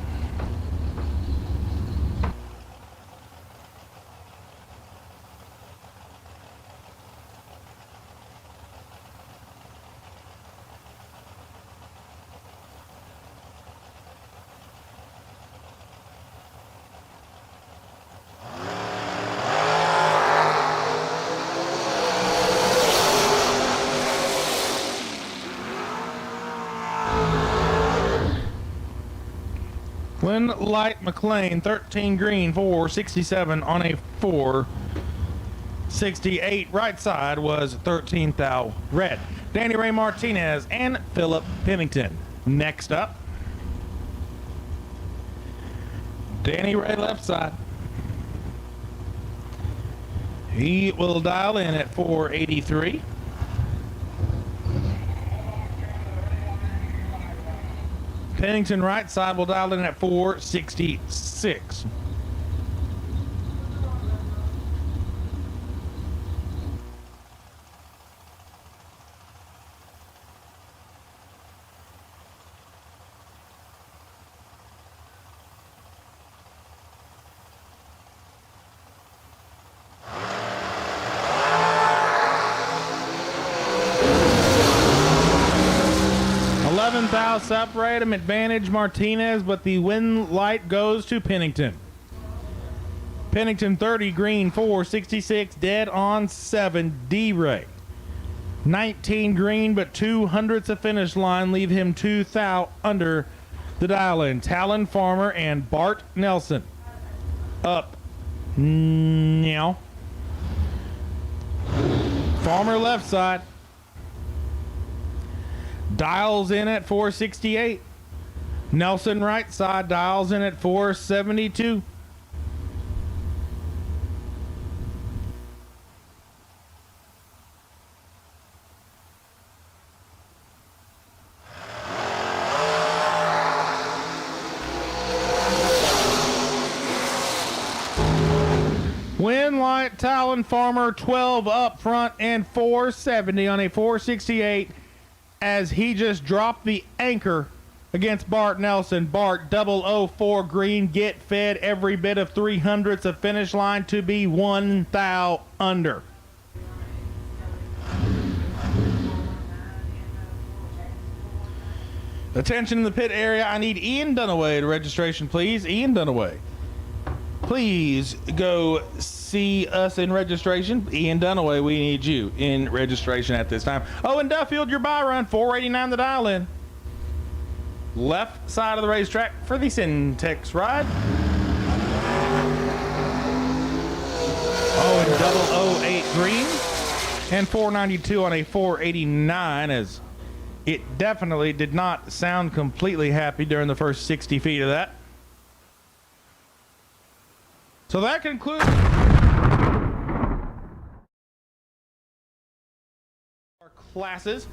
Win light McLean, 13 green, 467 on a 468. Right side was 13 thou red. Danny Ray Martinez and Philip Pennington. Next up, Danny Ray left side. He will dial in at 483. Pennington right side will dial in at 466. Thou separate him, advantage Martinez, but the win light goes to Pennington. Pennington 30 green, 466, dead on 7. D-Ray 19 green, but 200ths of finish line leave him 2 thou under the dial in. Talon Farmer and Bart Nelson up now. Farmer left side dials in at 468. Nelson right side dials in at 472. Talon Farmer 12 up front and 470 on a 468 as he just dropped the anchor against Bart Nelson. Bart 004 green, get fed every bit of 300ths of finish line to be 1 thou under. Attention in the pit area. I need Ian Dunaway to registration, please. Ian Dunaway. Please go see us in registration. Ian Dunaway, we need you in registration at this time. Oh, and Duffield, your buy run, 489 the dial in. Left side of the racetrack for the Syntex ride. Oh, and 008 green. And 492 on a 489 as it definitely did not sound completely happy during the first 60 feet of that. So that concludes our classes.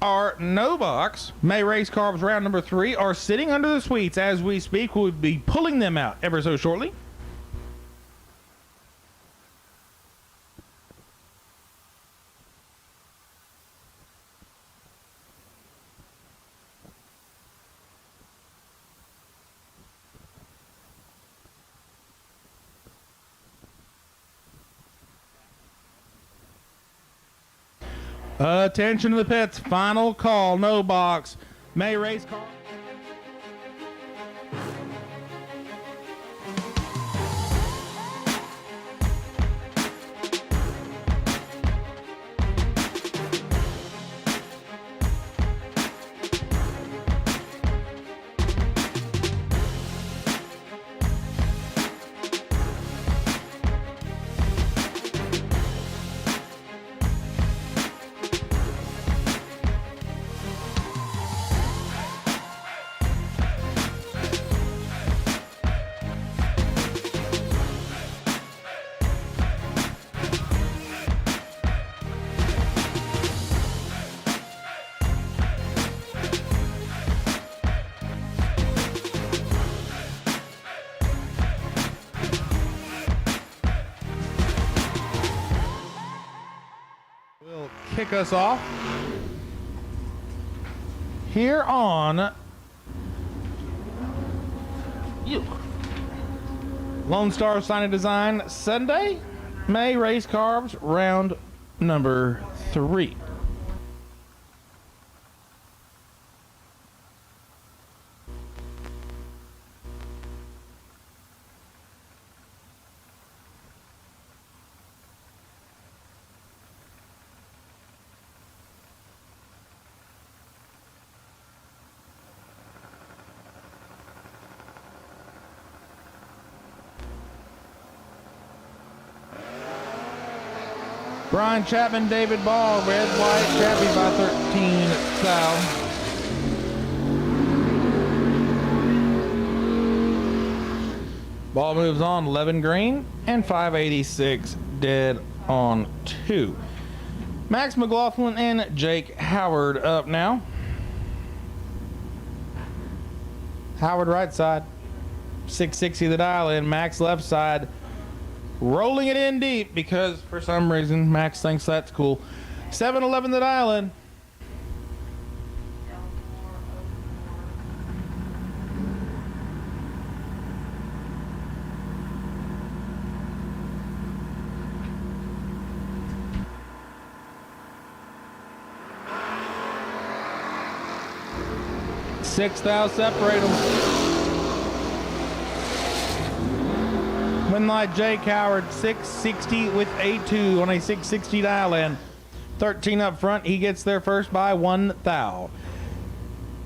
Our no box May race carbs round number 3 are sitting under the suites as we speak. We'll be pulling them out ever so shortly. Attention to the pits. Final call. No box. May race car. Kick us off here on Lone Star Sign and Design Sunday, May race carbs round number 3. Brian Chapman, David Ball, red, white, Chappie by 13 thou. Ball moves on 11 green and 586 dead on 2. Max McLaughlin and Jake Howard up now. Howard right side, 660 the dial in. Max left side, rolling it in deep because for some reason Max thinks that's cool. 711 the dial in. Six thou separate them. Winlight Jake Howard, 660 with A2 on a 660 dial in. 13 up front. He gets there first by 1 thou.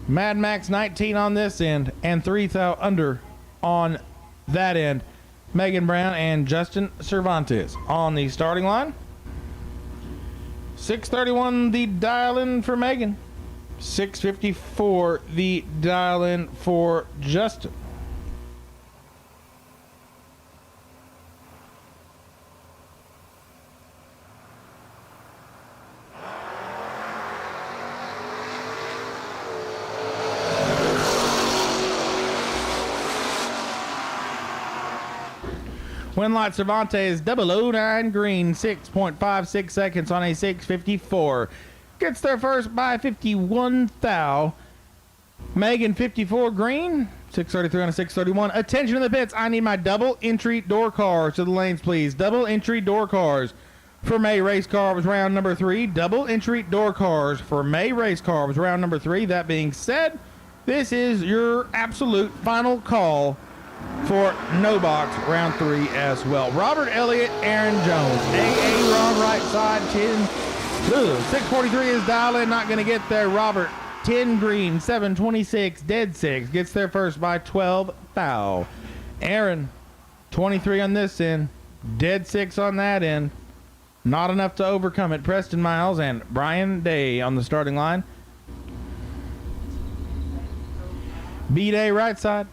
Mad Max 19 on this end and 3 thou under on that end. Megan Brown and Justin Cervantes on the starting line. 631 the dial in for Megan. 654 the dial in for Justin. Winlight Cervantes 009 green, 6.56 seconds on a 6:54. Gets there first by 51 thou. Megan 54 green, 6:33 on a 6:31. Attention to the pits. I need my double entry door cars to the lanes, please. Double entry door cars for May Race Cars round number 3. Double entry door cars for May Race Cars round number 3. That being said, this is your absolute final call for no box round 3 as well. Robert Elliott, Aaron Jones, AA Ron right side 10. 6:43 is dial in, not going to get there. Robert 10 green, 7:26 dead 6 gets there first by 12 thou. Aaron 23 on this end, dead 6 on that end. Not enough to overcome it. Preston Miles and Brian Day on the starting line. B-Day right side,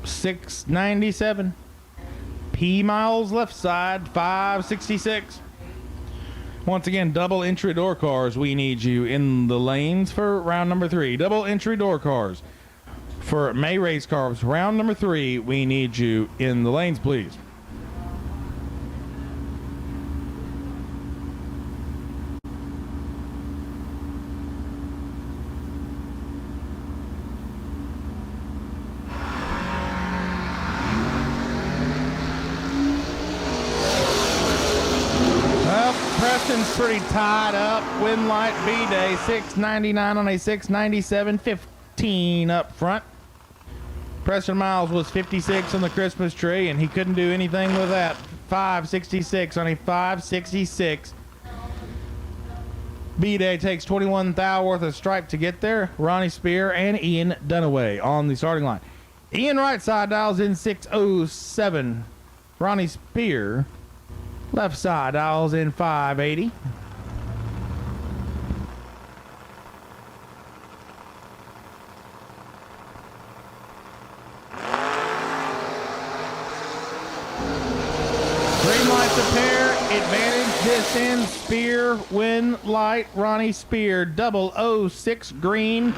697. P Miles left side, 566. Once again, double entry door cars. We need you in the lanes for round number 3. Double entry door cars for May Race Cars round number 3. We need you in the lanes, please. Preston's pretty tied up. Winlight B-Day, 699 on a 697, 15 up front. Preston Miles was 56 on the Christmas tree, and he couldn't do anything with that. 566 on a 566. B-Day takes 21 thou worth of stripe to get there. Ronnie Spear and Ian Dunaway on the starting line. Ian right side dials in 607. Ronnie Spear left side dials in 580. Green lights a pair. Advantage this end. Spear, win light. Ronnie Spear 006 green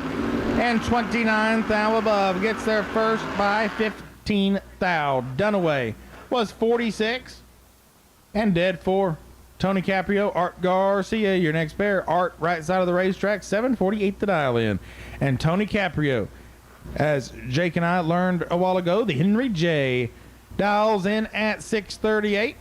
and 29 thou above. Gets there first by 15 thou. Dunaway was 46. And dead 4. Tony Caprio, Art Garcia, your next pair. Art, right side of the racetrack, 7:48 the dial in. And Tony Caprio, as Jake and I learned a while ago, the Henry J dials in at 638.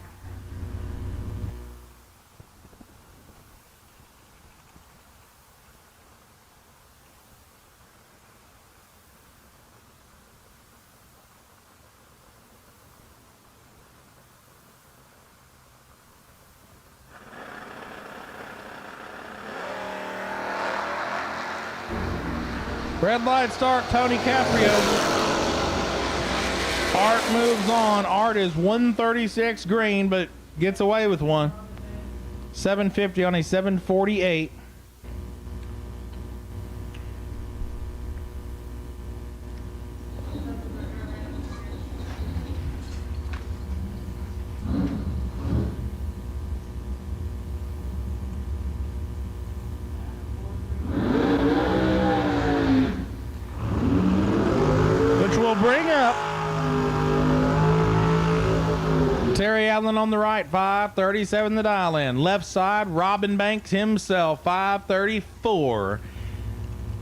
Red light start, Tony Caprio. Art moves on. Art is 136 green, but gets away with one. 750 on a 748. Bring up Terry Allen on the right, 537 the dial in. Left side, Robin Banks himself, 534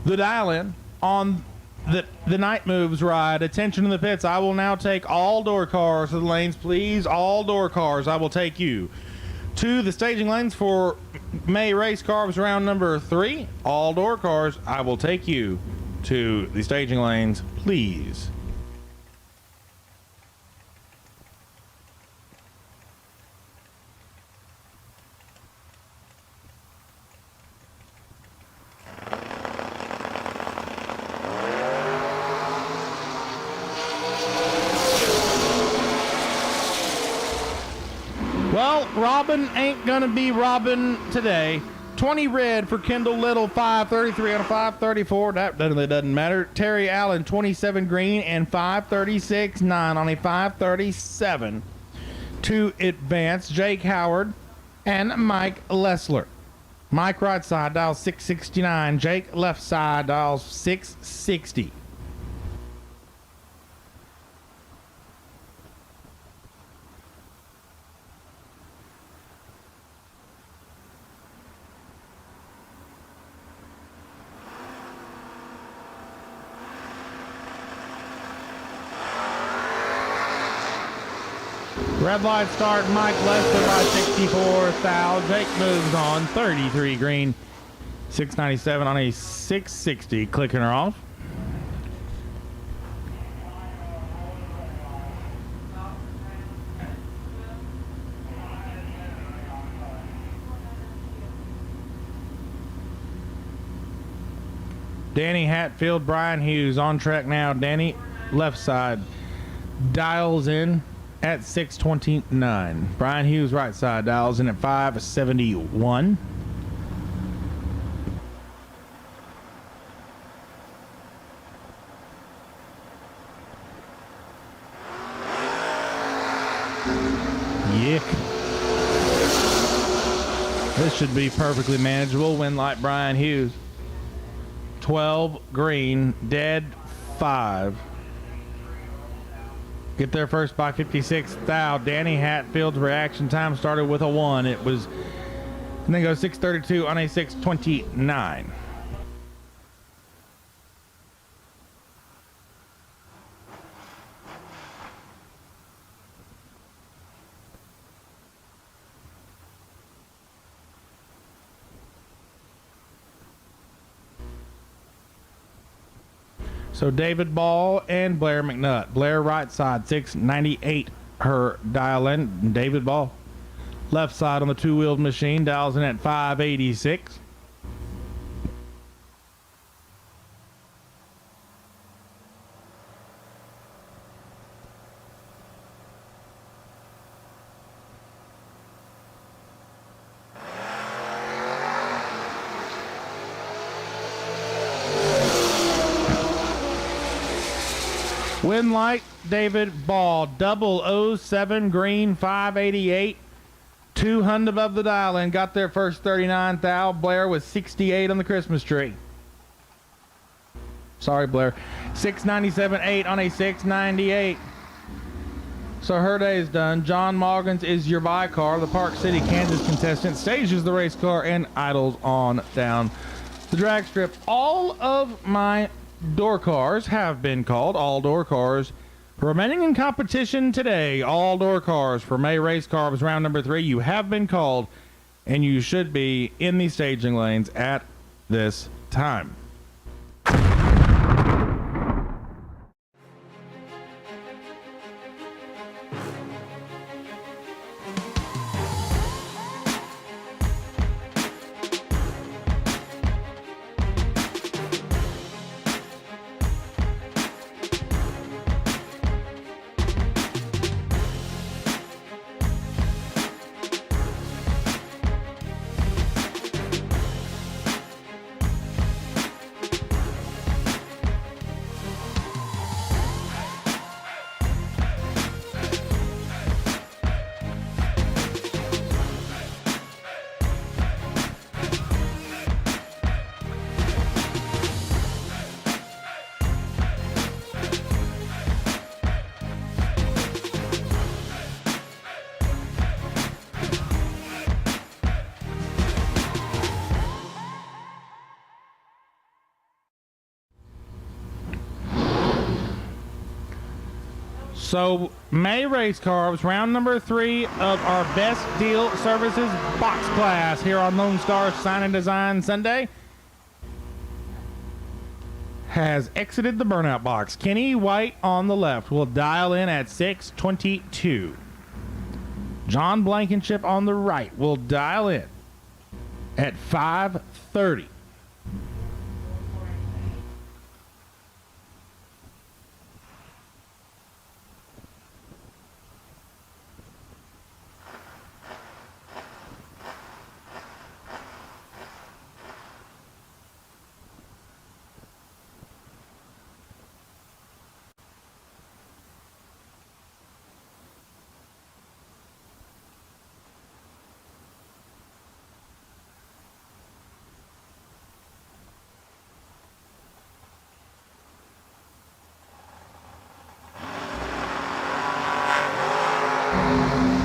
the dial in on the night moves ride. Attention to the pits. I will now take all door cars to the lanes, please. All door cars. I will take you to the staging lanes for May Race Cars round number 3. All door cars. I will take you to the staging lanes, please. Well, Robin ain't gonna be Robin today. 20 red for Kendall Little, 533 on a 534. That really doesn't matter. Terry Allen, 27 green and 536.9 on a 537 to advance. Jake Howard and Mike Lessler. Mike right side dials 669. Jake left side dials Red light start, Mike Lester by 64 thou. Jake moves on 33 green. 697 on a 660. Clicking her off. Danny Hatfield, Brian Hughes on track now. Danny, left side, dials in at 629. Brian Hughes, right side, dials in at 571. Yick. This should be perfectly manageable. Win like Brian Hughes. 12 green, dead 5. Get there first by 56 thou. Danny Hatfield's reaction time started with a 1. It was, and then goes 632 on a 629. So David Ball and Blair McNutt. Blair right side, 698 her dial in. David Ball left side on the two-wheeled machine, dials in at 586. Win light, David Ball, 007 green, 588, 200 above the dial in, got there first 39 thou. Blair was 68 on the Christmas tree. Sorry, Blair. 697.8 on a 698. So her day is done. John Moggins is your buy car. The Park City, Kansas contestant stages the race car and idles on down the drag strip. All of my door cars have been called. All door cars remaining in competition today. All door cars for May Race Carbs round number 3. You have been called, and you should be in the staging lanes at this time. So, May Race Carbs, round number 3 of our Best Deal Services box class here on Lone Star Sign and Design Sunday has exited the burnout box. Kenny White on the left will dial in at 622. John Blankenship on the right will dial in at 530.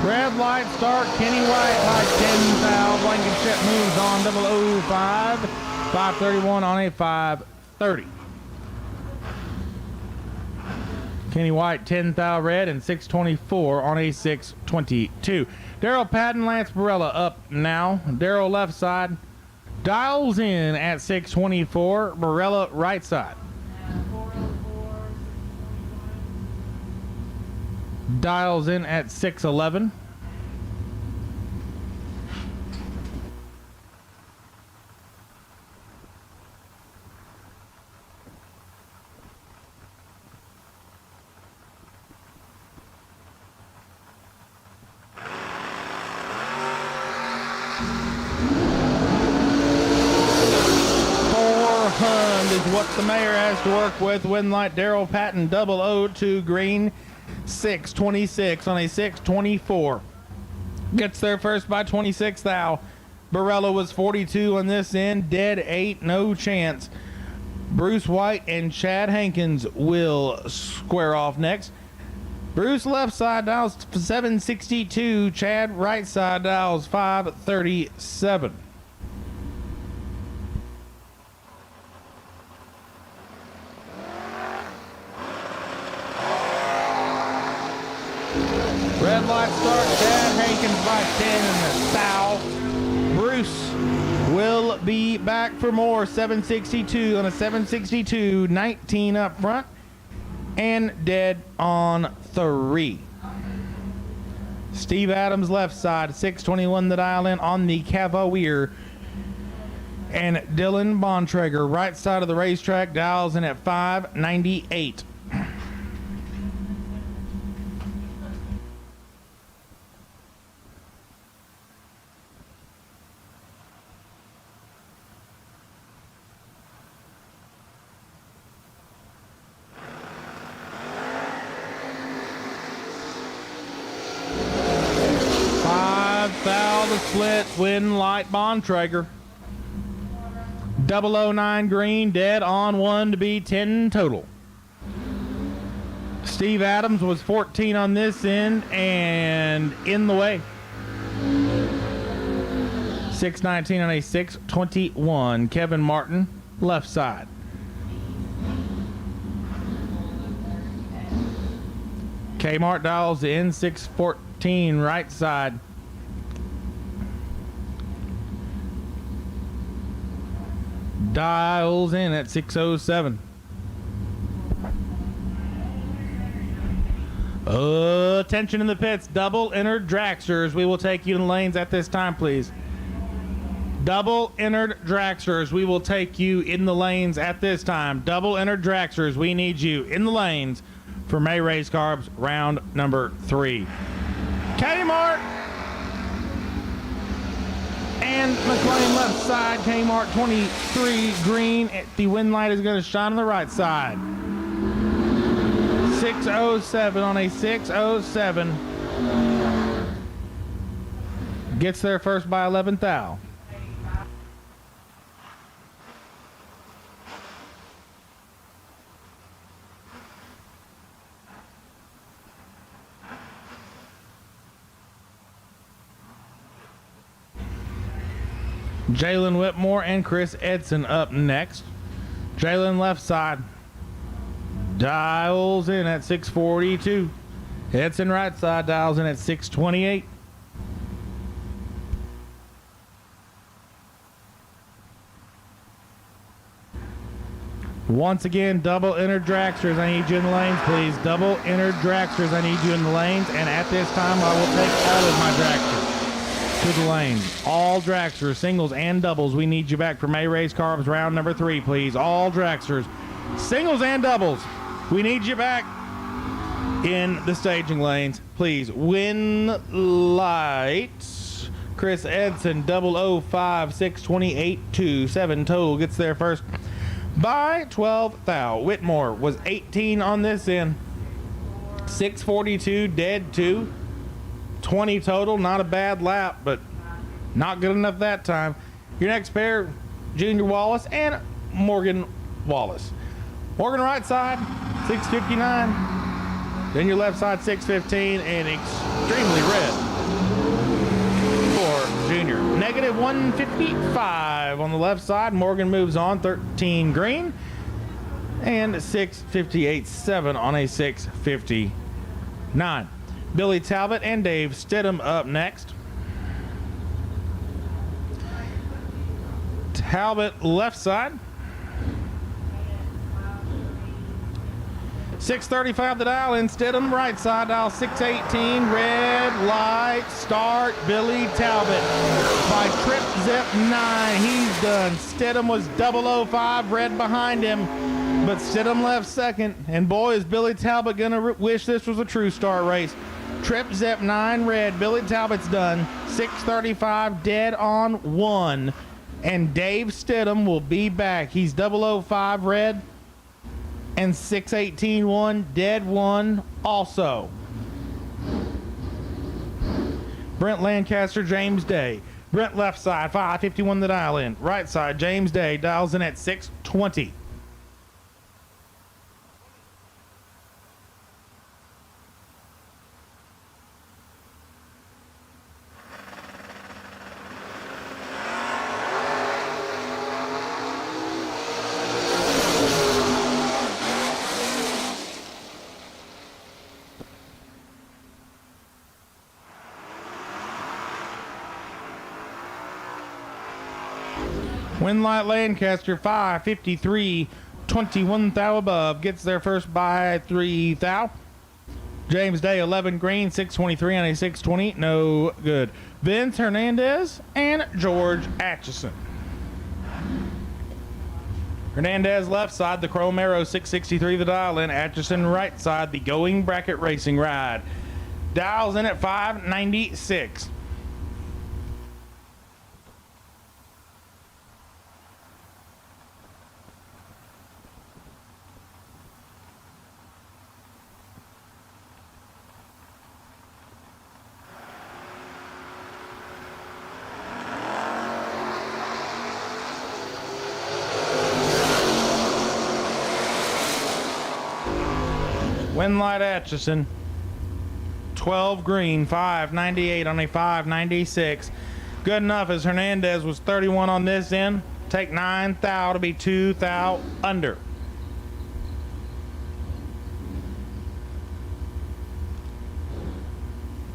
Red light start, Kenny White, like 10 thou. Blankenship moves on 005, 531 on a 530. Kenny White, 10 thou red, and 624 on a 622. Daryl Patton, Lance Barella up now. Daryl left side. Dials in at 624. Barella right side. Dials in at 611. Is what the mayor has to work with. Win light Daryl Patton 002 green 626 on a 624. Gets there first by 26 thou. Barella was 42 on this end. Dead 8, no chance. Bruce White and Chad Hankins will square off next. Bruce left side dials 762. Chad right side dials 537. Red light start, Chad Hankins by 10 in the thou. Bruce will be back for more. 762 on a 762, 19 up front, and dead on 3. Steve Adams left side, 621 the dial in on the Cavalier. And Dylan Bontrager right side of the racetrack dials in at 598. The split, win light Bontrager. 009 green, dead on 1 to be 10 total. Steve Adams was 14 on this end and in the way. 619 on a 621. Kevin Martin, left side. Kmart dials in 614, right side. Dials in at 607. Attention in the pits. Double entered dragsters. We will take you in the lanes at this time, please. Double entered dragsters. We will take you in the lanes at this time. Double entered dragsters. We need you in the lanes for May Race Carbs round number 3. Kmart and McLean left side. Kmart 23 green. The win light is going to shine on the right side. 607 on a 607. Gets there first by 11 thou. Jalen Whitmore and Chris Edson up next. Jalen left side. Dials in at 642. Edson right side dials in at 628. Once again, double entered dragsters. I need you in the lanes, please. Double entered dragsters. I need you in the lanes. And at this time, I will take all of my dragsters to the lanes. All dragsters, singles and doubles. We need you back for May Race Carbs round number 3, please. All dragsters, singles and doubles. We need you back in the staging lanes, please. Win lights. Chris Edson, 005, 628, 27 total. Gets there first by 12 thou. Whitmore was 18 on this end. 642, dead 2. 20 total, not a bad lap, but not good enough that time. Your next pair, Junior Wallace and Morgan Wallace. Morgan right side, 659. Then your left side, 615, and extremely red for Junior. Negative 155 on the left side. Morgan moves on, 13 green. and 6:58.7 on a 6:59. Billy Talbot and Dave Stidham up next. Talbot left side. 6:35 the dial in. Stidham right side, dial 6:18. Red light start. Billy Talbot by Trip Zip 9. He's done. Stidham was 005, red behind him, but Stidham left second. And boy, is Billy Talbot gonna wish this was a true start race. Trip Zip 9 red. Billy Talbot's done. 6:35 dead on 1. And Dave Stidham will be back. He's 005 red and 6:18.1 dead 1 also. Brent Lancaster, James Day. Brent left side, 5:51 the dial in. Right side, James Day dials in at 6:20. Winlight Lancaster 5:53, 21 thou above, gets there first by 3 thou. James Day 11 green, 6:23 on a 6:20, no good. Vince Hernandez and George Atchison. Hernandez left side, the Chrome Arrow 6:63 the dial in. Atchison right side, the Going Bracket Racing ride. Dials in at 5:96. Winlight Atchison, 12 green, 5:98 on a 5:96. Good enough as Hernandez was 31 on this end. Take 9 thou to be 2 thou under.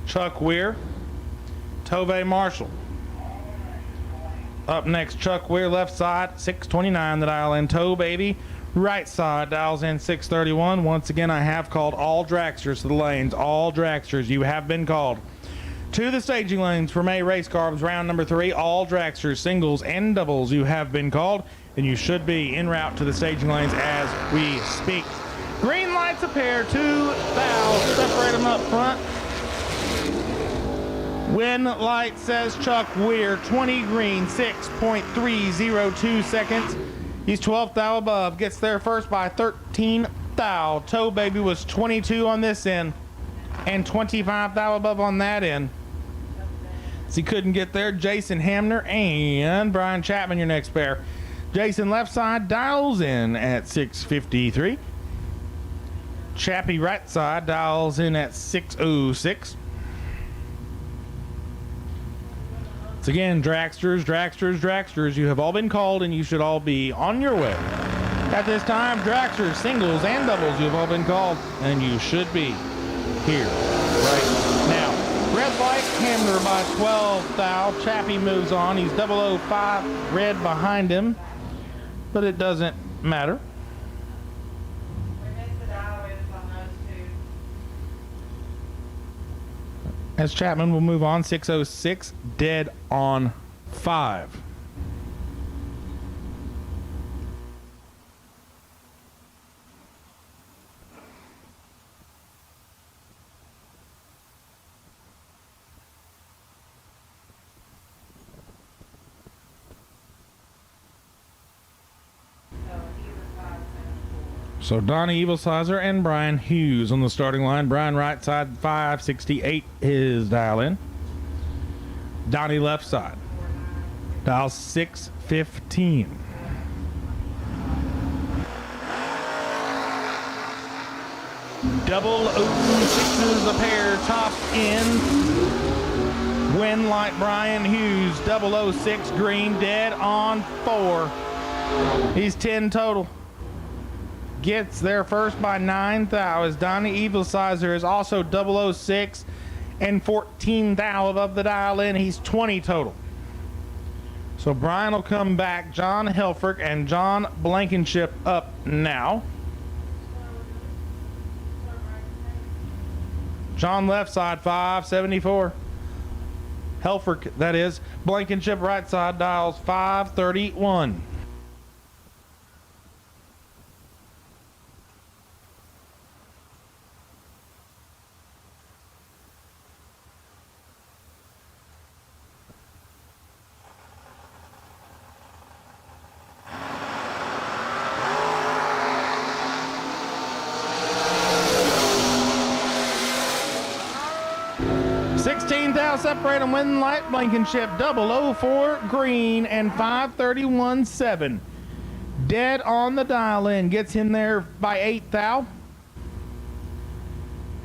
Chuck Weir, Tove Marshall. Up next, Chuck Weir left side, 6:29 the dial in. Toe Baby right side dials in 6:31. Once again, I have called all dragsters to the lanes. All dragsters, you have been called to the staging lanes for May Race Carbs round number 3. All dragsters, singles and doubles, you have been called, and you should be en route to the staging lanes as we speak. Green lights a pair, 2 thou, separate them up front. Win light says Chuck Weir, 20 green, 6.302 seconds. He's 12 thou above, gets there first by 13 thou. Toe Baby was 22 on this end and 25 thou above on that end. So he couldn't get there. Jason Hamner and Brian Chapman, your next pair. Jason left side dials in at 6:53. Chappie right side dials in at 6:06. Once again, dragsters, you have all been called and you should all be on your way. At this time, dragsters, singles, and doubles, you have all been called and you should be here right now. Red light, Hamner by 12 thou. Chappie moves on. He's 005, red behind him, but it doesn't matter. As Chapman will move on, 6:06, dead on 5. So Donnie Evilsizer and Brian Hughes on the starting line. Brian right side, 5:68 his dial in. Donnie left side, dial 6:15. Double 06s a pair, top end. Win light Brian Hughes, 006 green, dead on 4. He's 10 total. gets there first by 9 thou, as Donnie Evilsizer is also 006 and 14 thou above the dial in. He's 20 total. So Brian will come back. John Helfrich and John Blankenship up now. John left side 574. Helfrich, that is. Blankenship right side dials 531. Separate and win light. Blankenship 004 green and 531.7. Dead on the dial in. Gets in there by 8 thou.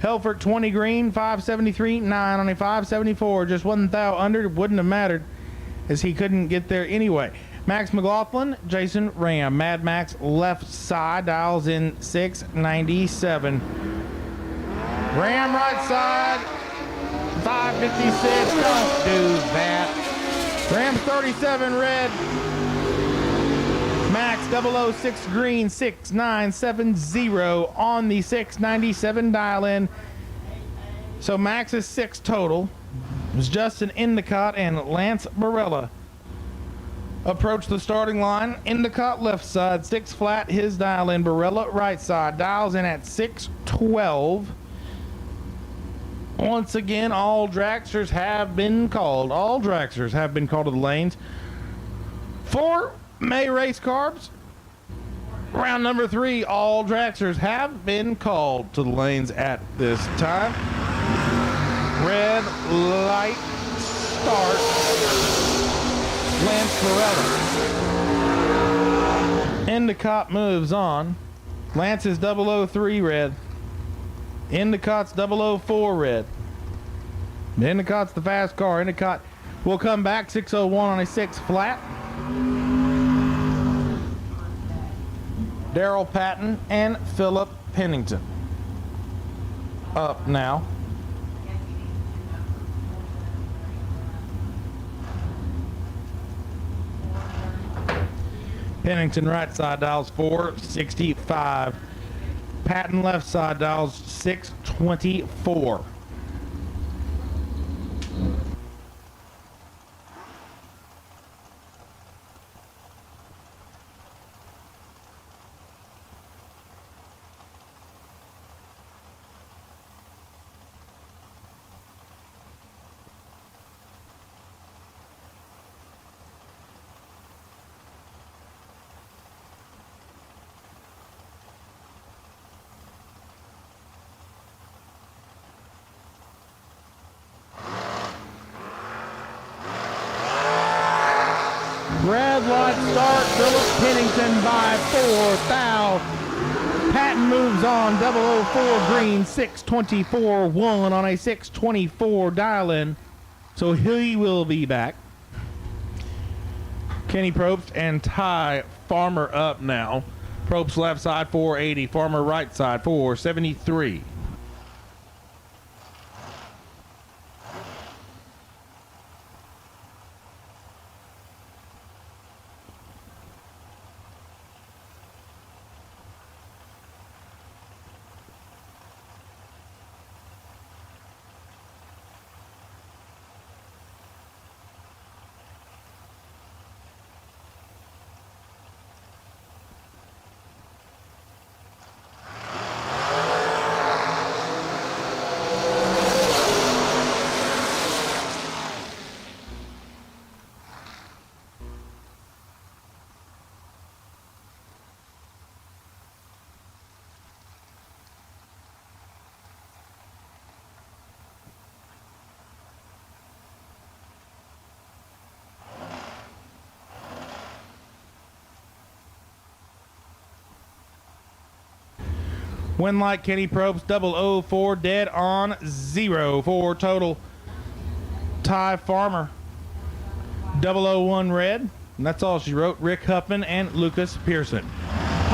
Helfrich 20 green, 573.9 on a 574. Just 1 thou under. Wouldn't have mattered as he couldn't get there anyway. Max McLaughlin, Jason Ram. Mad Max left side dials in 697. Ram right side 556. Don't do that. Rams 37 red. Max 006 green 6970 on the 697 dial in. So Max is 6 total. It was Justin Endicott and Lance Barella approach the starting line. Endicott left side 6 flat, his dial in. Barella right side dials in at 612. Once again, all dragsters have been called. All dragsters have been called to the lanes. For May race carbs, round number 3, all dragsters have been called to the lanes at this time. Red light start. Lance Barella. Endicott moves on. Lance is 003 red. Endicott's 004 red. Endicott's the fast car. Endicott will come back 601 on a 6 flat. Daryl Patton and Philip Pennington up now. Pennington right side dials 465. Patton left side dials 624. Red light start, Philip Pennington by 4 thou. Patton moves on, 004 green, 624.1 on a 624 dial-in. So he will be back. Kenny Probst and Ty Farmer up now. Probst left side 480, Farmer right side 473. Win like Kenny Probst, 004, dead on 0 for total. Ty Farmer, 001 red. And that's all she wrote. Rick Huffman and Lucas Pearson.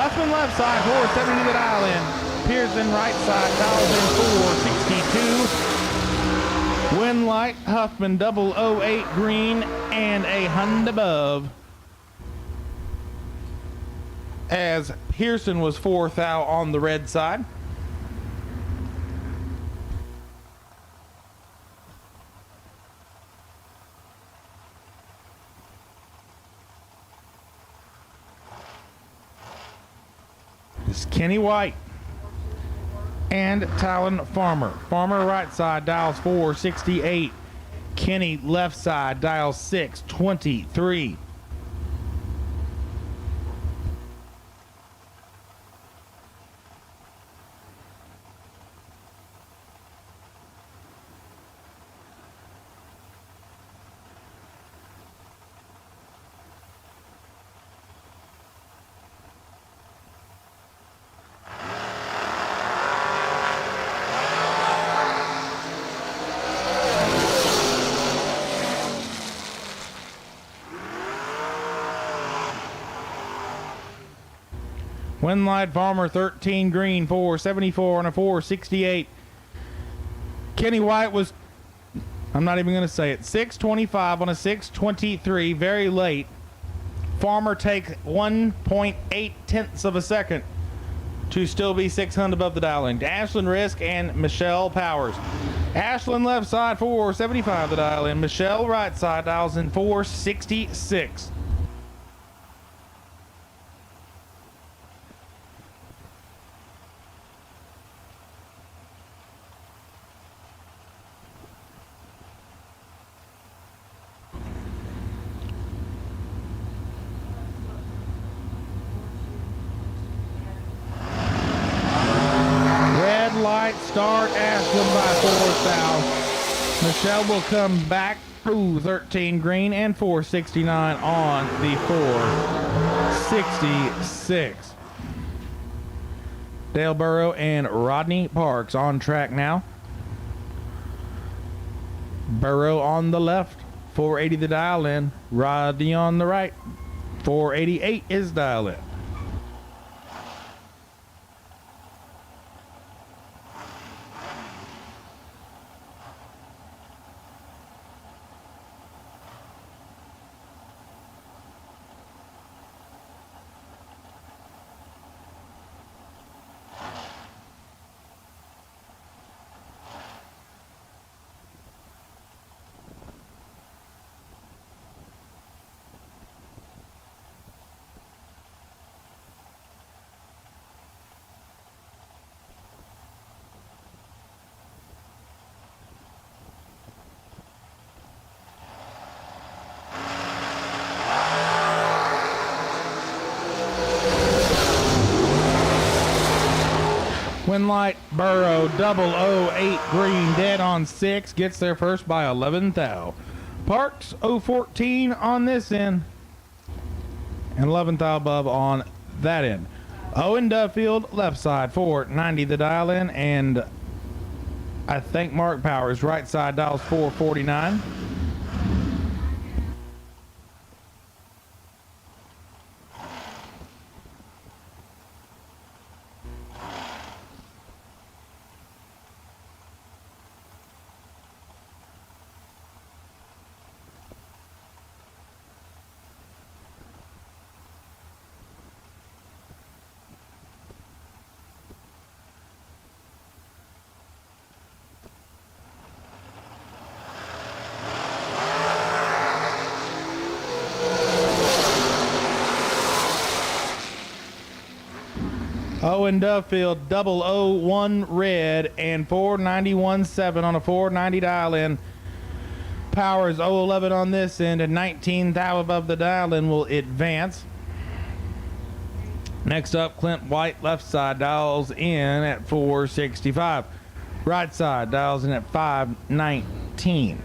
Huffman left side, 470 to the dial in. Pearson right side, dials in 462. Wind light, Huffman 008 green, and a Hund above. As Pearson was 4th out on the red side. It's Kenny White and Talon Farmer. Farmer right side dials 468. Kenny left side dials 623. Wind light Farmer 13 green, 474 on a 468. Kenny White was, I'm not even going to say it, 625 on a 623, very late. Farmer takes 1.8 tenths of a second to still be 600 above the dial in. Ashlyn Risk and Michelle Powers. Ashlyn left side 475 the dial in. Michelle right side dials in 466. Start Ashland by 4 south. Michelle will come back through 13 green and 469 on the 466. Dale Burrow and Rodney Parks on track now. Burrow on the left, 480 the dial in. Rodney on the right, 488 is dial in. Winlight Burrow 008 green, dead on 6, gets there first by 11 thou. Parks 014 on this end, and 11 thou above on that end. Owen Duffield left side 490 the dial in, and I think Mark Powers right side dials 449. Owen Duffield 001 red and 491.7 on a 490 dial in. Powers 011 on this end and 19 thou above the dial in will advance. Next up, Clint White left side dials in at 465. Right side dials in at 519.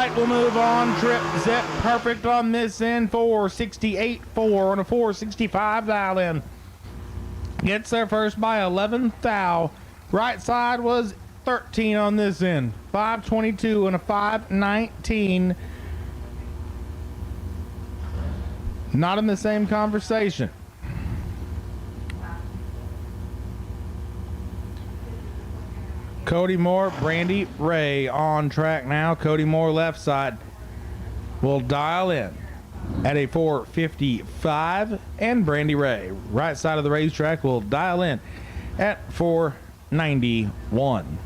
light will move on. Trip zip perfect on this end. 468.4 on a 465 dial in. Gets there first by 11 thou. Right side was 13 on this end. 522 and a 519. Not in the same conversation. Cody Moore, Brandy Ray on track now. Cody Moore left side will dial in at a 455, and Brandy Ray right side of the racetrack will dial in at 491.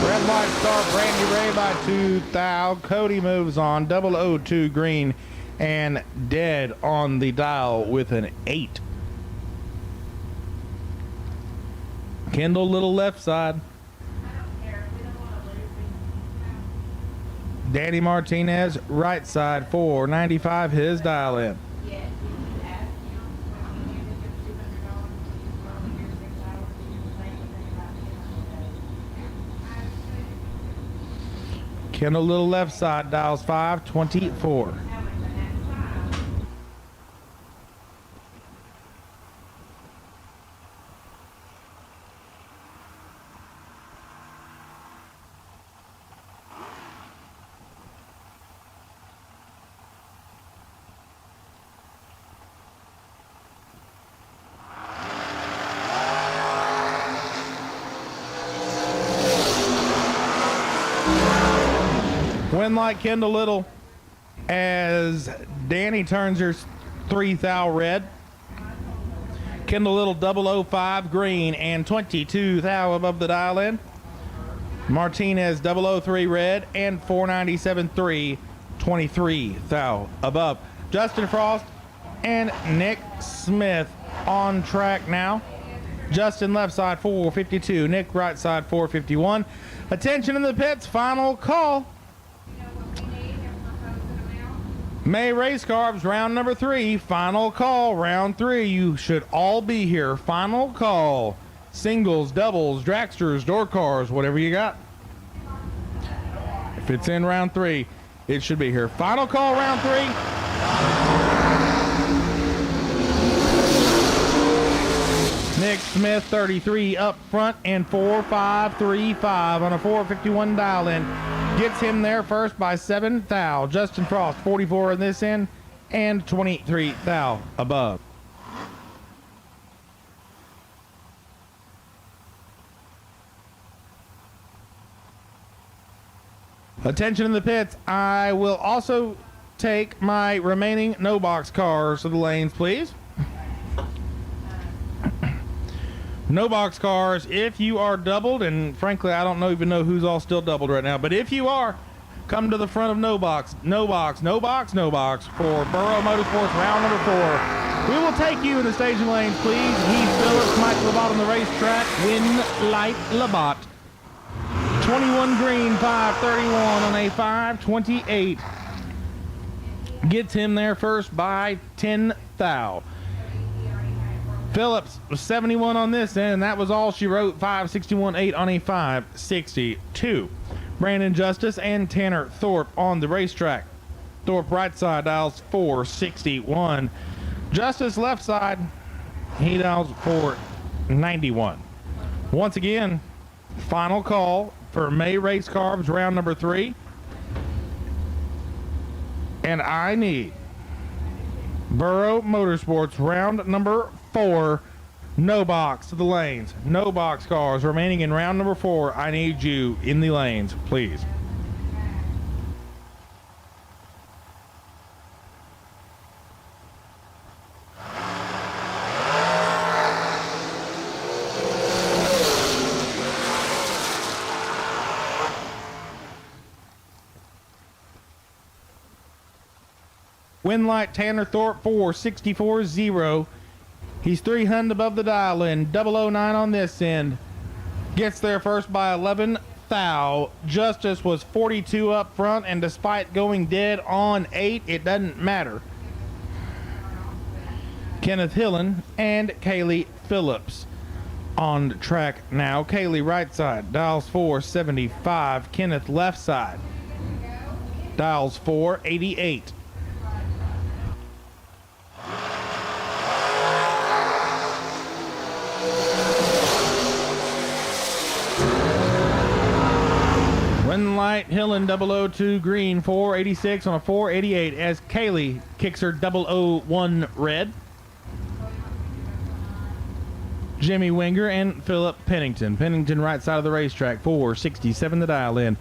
Red light start Brandy Ray by 2 thou. Cody moves on 002 green and dead on the dial with an 8. Kendall Little left side. Danny Martinez right side 495 his dial in. Kendall Little left side dials 524. Win like Kendall Little as Danny turns her 3 thou red. Kendall Little 005 green and 22 thou above the dial in. Martinez 003 red and 497.3, 23 thou above. Justin Frost and Nick Smith on track now. Justin left side 452, Nick right side 451. Attention in the pits, final call. May Race Carbs, round number 3, final call, round 3. You should all be here. Final call. Singles, doubles, dragsters, door cars, whatever you got. If it's in round 3, it should be here. Final call, round 3. Nick Smith, 33 up front and 4.535 on a 451 dial in. Gets him there first by 7 thou. Justin Frost, 44 in this end and 23 thou above. Attention in the pits. I will also take my remaining no box cars to the lanes, please. No box cars, if you are doubled, and frankly, I don't even know who's all still doubled right now, but if you are, come to the front of no box for Burrow Motorsports round number 4. We will take you in the staging lanes, please. Heath Phillips, Mike Labatt on the racetrack, Win Light Labatt. 21 green, 531 on a 528. Gets him there first by 10 thou. Phillips was 71 on this end, and that was all she wrote. 561.8 on a 562. Brandon Justice and Tanner Thorpe on the racetrack. Thorpe right side dials 461. Justice left side, he dials 491. Once again, final call for May Race Carbs round number 3. And I need Burrow Motorsports round number 4. No box to the lanes. No box cars remaining in round number 4. I need you in the lanes, please. Winlight Tanner Thorpe 464.0. He's 300 above the dial in. 009 on this end. Gets there first by 11 thou. Justice was 42 up front, and despite going dead on 8, it doesn't matter. Kenneth Hillen and Kaylee Phillips on track now. Kaylee right side, dials 475. Kenneth left side, dials 488. Win light, Hillen 002 green, 486 on a 488 as Kaylee kicks her 001 red. Jimmy Winger and Philip Pennington. Pennington right side of the racetrack, 467 to dial in.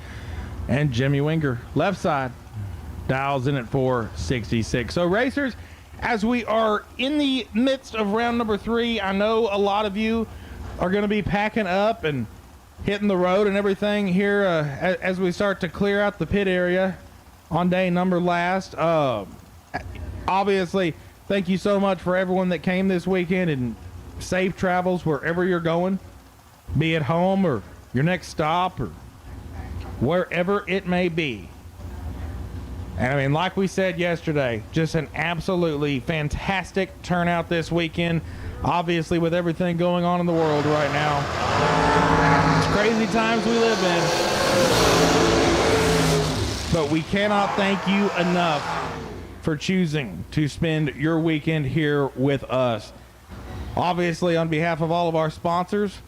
And Jimmy Winger left side dials in at 466. So racers, as we are in the midst of round number 3, I know a lot of you are going to be packing up and hitting the road and everything here as we start to clear out the pit area on day number last. Obviously, thank you so much for everyone that came this weekend, and safe travels wherever you're going, be it home or your next stop or wherever it may be. And I mean, like we said yesterday, just an absolutely fantastic turnout this weekend. Obviously, with everything going on in the world right now, it's crazy times we live in. But we cannot thank you enough for choosing to spend your weekend here with us. Obviously, on behalf of all of our sponsors,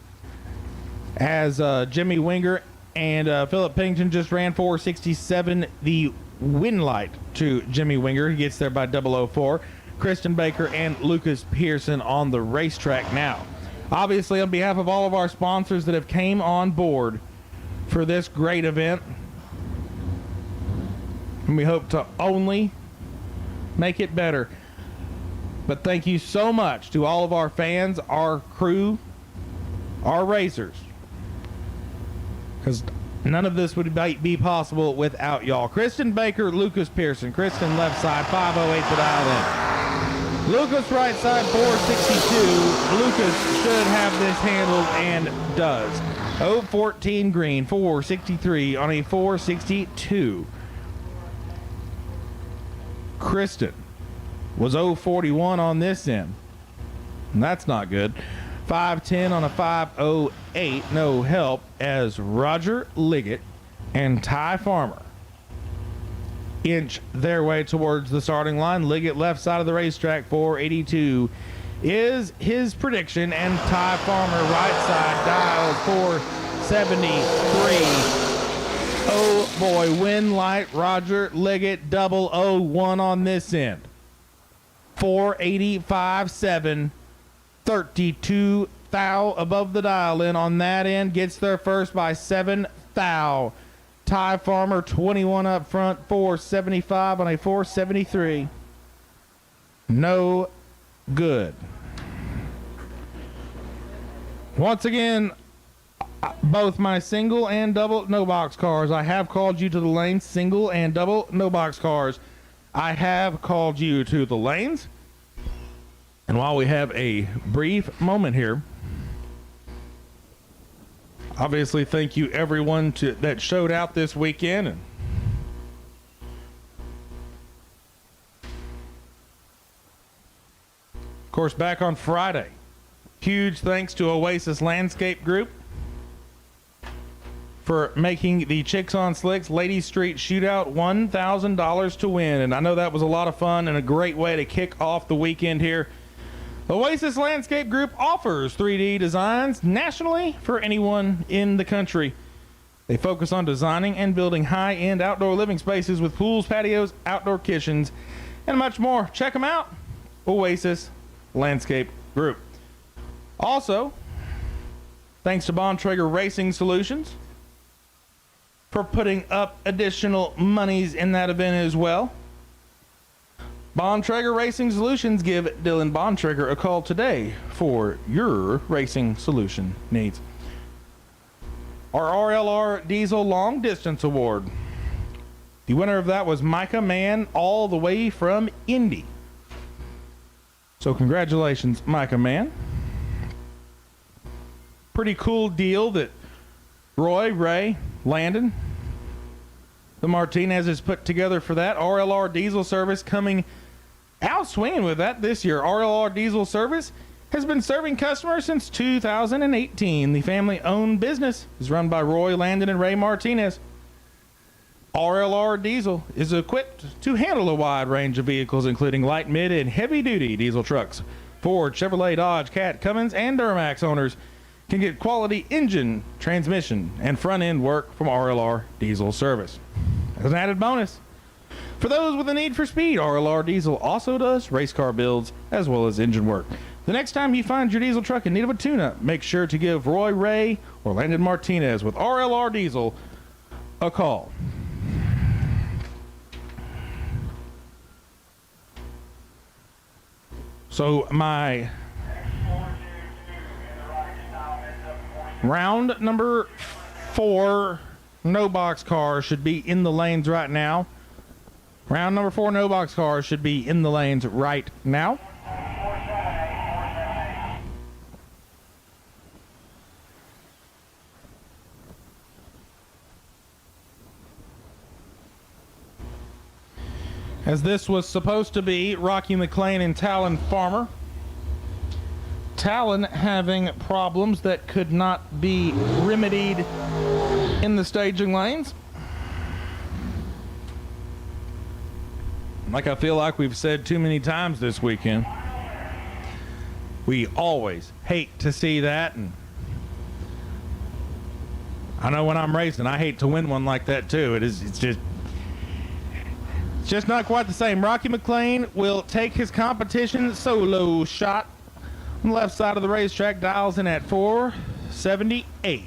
as Jimmy Winger and Philip Pennington just ran 467, the win light to Jimmy Winger. He gets there by 004. Kristen Baker and Lucas Pearson on the racetrack now. Obviously, on behalf of all of our sponsors that have came on board for this great event, and we hope to only make it better. But thank you so much to all of our fans, our crew, our racers, because none of this would be possible without y'all. Kristen Baker, Lucas Pearson. Kristen left side, 508 to dial in. Lucas right side, 462. Lucas should have this handled and does. 014 green, 463 on a 462. Kristen was 041 on this end. And that's not good. 510 on a 508. No help as Roger Liggett and Ty Farmer inch their way towards the starting line. Liggett left side of the racetrack, 482 is his prediction, and Ty Farmer right side dials 473. Oh boy, win light, Roger Liggett 001 on this end. 485.7, 32 thou above the dial in on that end, gets there first by 7 thou. Ty Farmer 21 up front, 475 on a 473. No good. Once again, both my single and double no box cars, I have called you to the lanes. Single and double no box cars, I have called you to the lanes. And while we have a brief moment here, obviously thank you everyone that showed out this weekend. And of course, back on Friday, huge thanks to Oasis Landscape Group for making the Chicks on Slicks Ladies Street Shootout $1,000 to win. And I know that was a lot of fun and a great way to kick off the weekend here. Oasis Landscape Group offers 3D designs nationally for anyone in the country. They focus on designing and building high-end outdoor living spaces with pools, patios, outdoor kitchens, and much more. Check them out, Oasis Landscape Group. Also, thanks to Bontrager Racing Solutions for putting up additional monies in that event as well. Bontrager Racing Solutions, give Dylan Bontrager a call today for your racing solution needs. Our RLR Diesel Long Distance Award. The winner of that was Micah Mann, all the way from Indy. So congratulations, Micah Mann. Pretty cool deal that Roy, Ray, Landon. The Martinez is put together for that. RLR Diesel Service coming out swinging with that this year. RLR Diesel Service has been serving customers since 2018. The family-owned business is run by Roy Landon and Ray Martinez. RLR Diesel is equipped to handle a wide range of vehicles, including light, mid, and heavy-duty diesel trucks. Ford, Chevrolet, Dodge, Cat, Cummins, and Duramax owners can get quality engine, transmission, and front-end work from RLR Diesel Service. As an added bonus, for those with a need for speed, RLR Diesel also does race car builds as well as engine work. The next time you find your diesel truck in need of a tune-up, make sure to give Roy Ray or Landon Martinez with RLR Diesel a call. So my round number 4 no box cars should be in the lanes right now. Round number 4 no box cars should be in the lanes right now. As this was supposed to be Rocky McLean and Talon Farmer. Talon having problems that could not be remedied in the staging lanes. Like I feel like we've said too many times this weekend, we always hate to see that, and I know when I'm racing I hate to win one like that too. It's just not quite the same. Rocky McLean will take his competition solo shot on the left side of the racetrack, dials in at 478.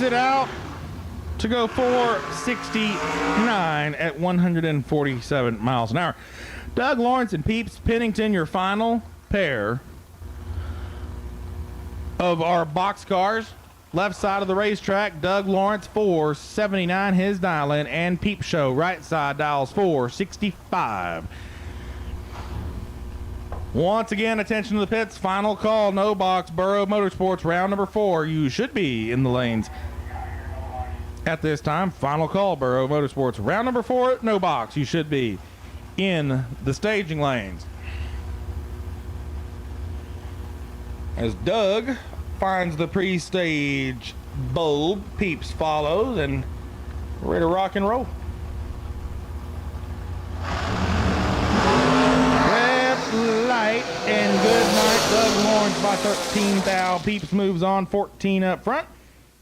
It out to go 469 at 147 miles an hour. Doug Lawrence and Peeps Pennington, your final pair of our box cars. Left side of the racetrack, Doug Lawrence 479, his dial in, and Peep Show right side dials 465. Once again, attention to the pits. Final call, no box, Burrow Motorsports, round number 4. You should be in the lanes at this time. Final call, Burrow Motorsports, round number 4, no box. You should be in the staging lanes. As Doug finds the pre-stage bulb, Peeps follows, and we're ready to rock and roll. Light and good night. Doug Lawrence by 13 thou. Peeps moves on 14 up front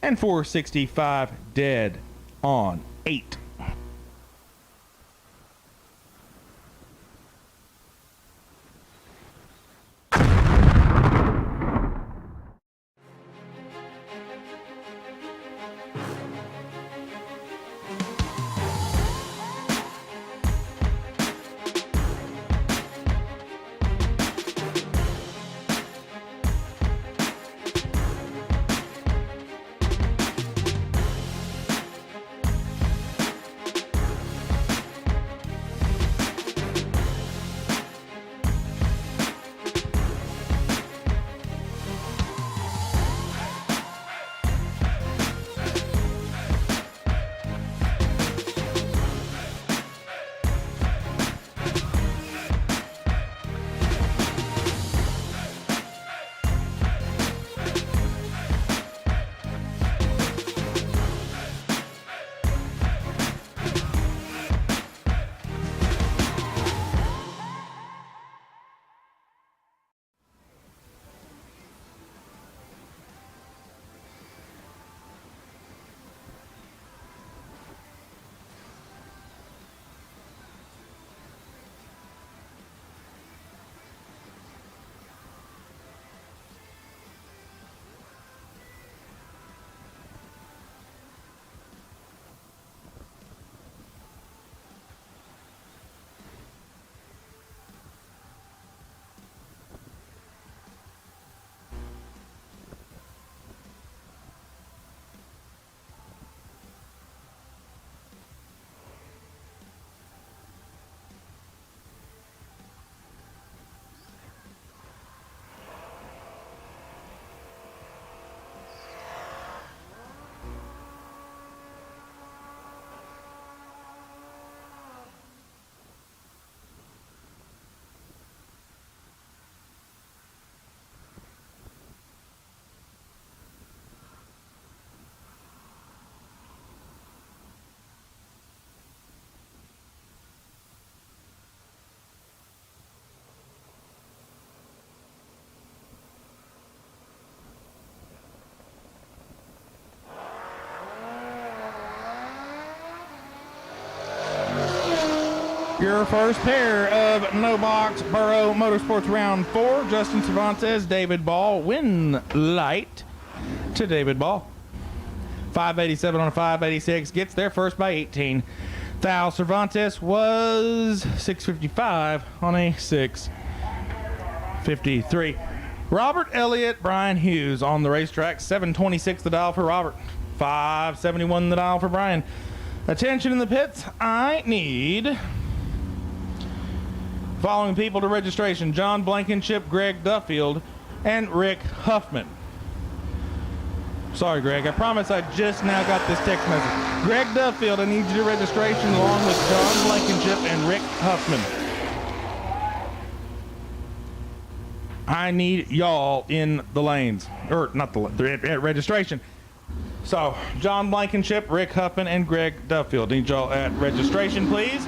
and 465 dead on 8. Your first pair of no box Burrow Motorsports round 4. Justin Cervantes, David Ball, win light to David Ball. 587 on a 586 gets there first by 18. Thal Cervantes was 655 on a 653. Robert Elliott, Brian Hughes on the racetrack. 726 the dial for Robert. 571 the dial for Brian. Attention in the pits. I need following people to registration: John Blankenship, Greg Duffield, and Rick Huffman. Sorry, Greg. I promise I just now got this text message. Greg Duffield, I need you to registration along with John Blankenship and Rick Huffman. I need y'all in the lanes. Or not at registration. So, John Blankenship, Rick Huffman, and Greg Duffield. Need y'all at registration, please.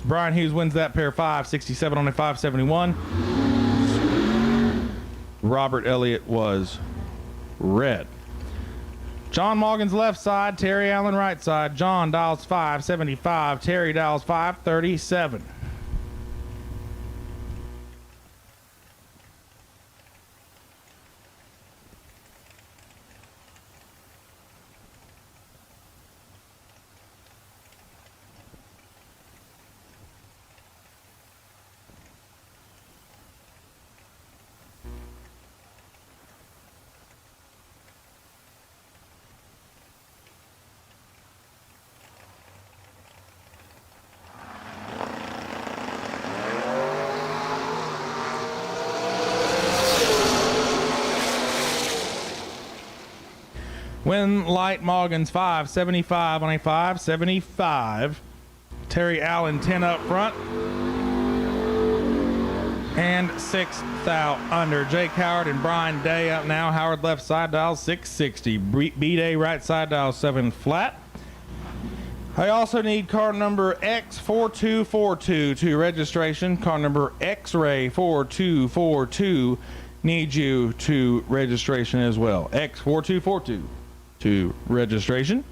Brian Hughes wins that pair. 567 on a 571. Robert Elliott was red. John Morgan's left side, Terry Allen right side. John dials 575, Terry dials 537. Win light Morgan's 575 on a 575. Terry Allen 10 up front. And 6 thou under. Jake Howard and Brian Day up now. Howard left side dial 660. B-Day right side dial 7 flat. I also need car number X4242 to registration. Car number X-Ray 4242 needs you to registration as well. X4242 to registration.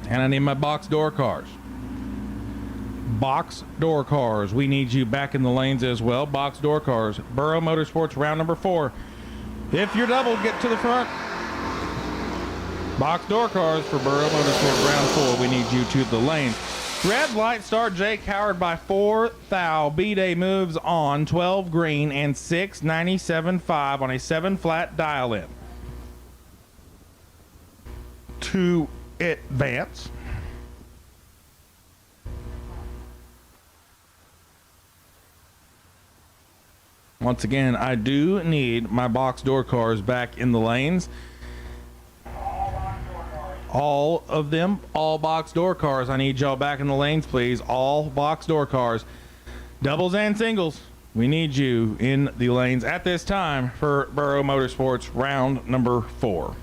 And I need my box door cars. Box door cars. We need you back in the lanes as well. Box door cars. Burrow Motorsports round number 4. If you're double, get to the front. Box door cars for Burrow Motorsports round 4. We need you to the lane. Red light star Jake Howard by 4 thou. B-Day moves on 12 green and 697.5 on a 7 flat dial in. To advance. Once again, I do need my box door cars back in the lanes. All of them, all box door cars. I need y'all back in the lanes, please. All box door cars. Doubles and singles. We need you in the lanes at this time for Burrow Motorsports round number 4.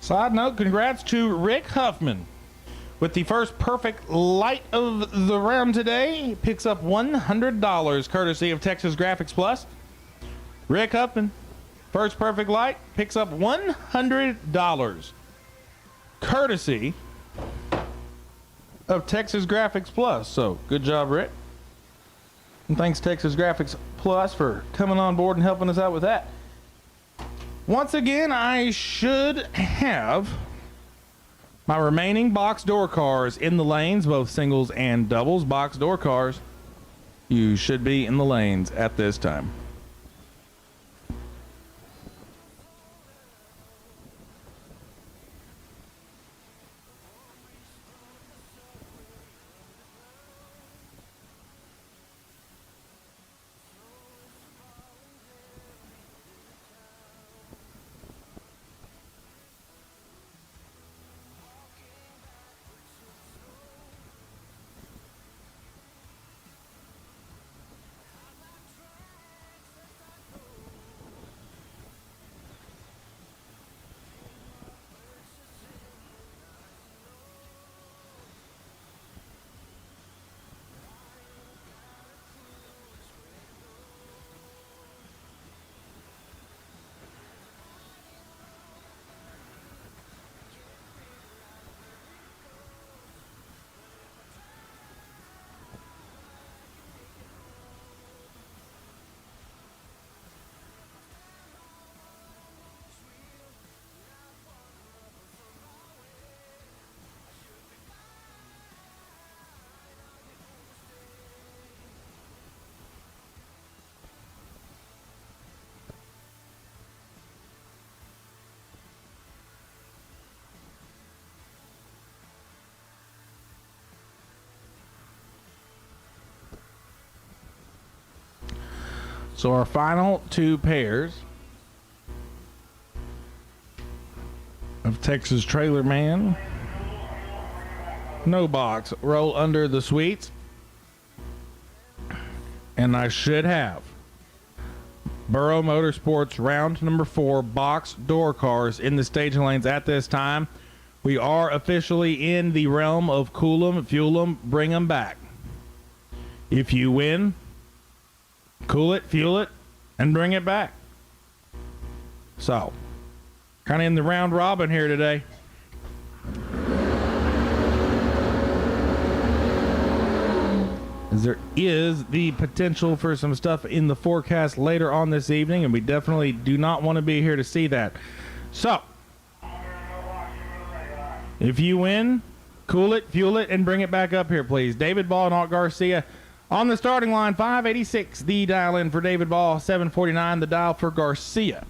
Side note, congrats to Rick Huffman with the first perfect light of the round today. Picks up $100 courtesy of Texas Graphics Plus. Rick Huffman, first perfect light, picks up $100 courtesy of Texas Graphics Plus. So good job, Rick. And thanks Texas Graphics Plus for coming on board and helping us out with that. Once again, I should have My remaining box door cars in the lanes, both singles and doubles. Box door cars, you should be in the lanes at this time. So our final two pairs of Texas Trailer Man, no box, roll under the suites. And I should have Burrow Motorsports round number 4 box door cars in the staging lanes at this time. We are officially in the realm of cool 'em, fuel 'em, bring 'em back. If you win, cool it, fuel it, and bring it back. So, kind of in the round robin here today. As there is the potential for some stuff in the forecast later on this evening, and we definitely do not want to be here to see that. So, if you win, cool it, fuel it, and bring it back up here, please. David Ball and Alt Garcia on the starting line. 586, the dial in for David Ball. 749, the dial for Garcia.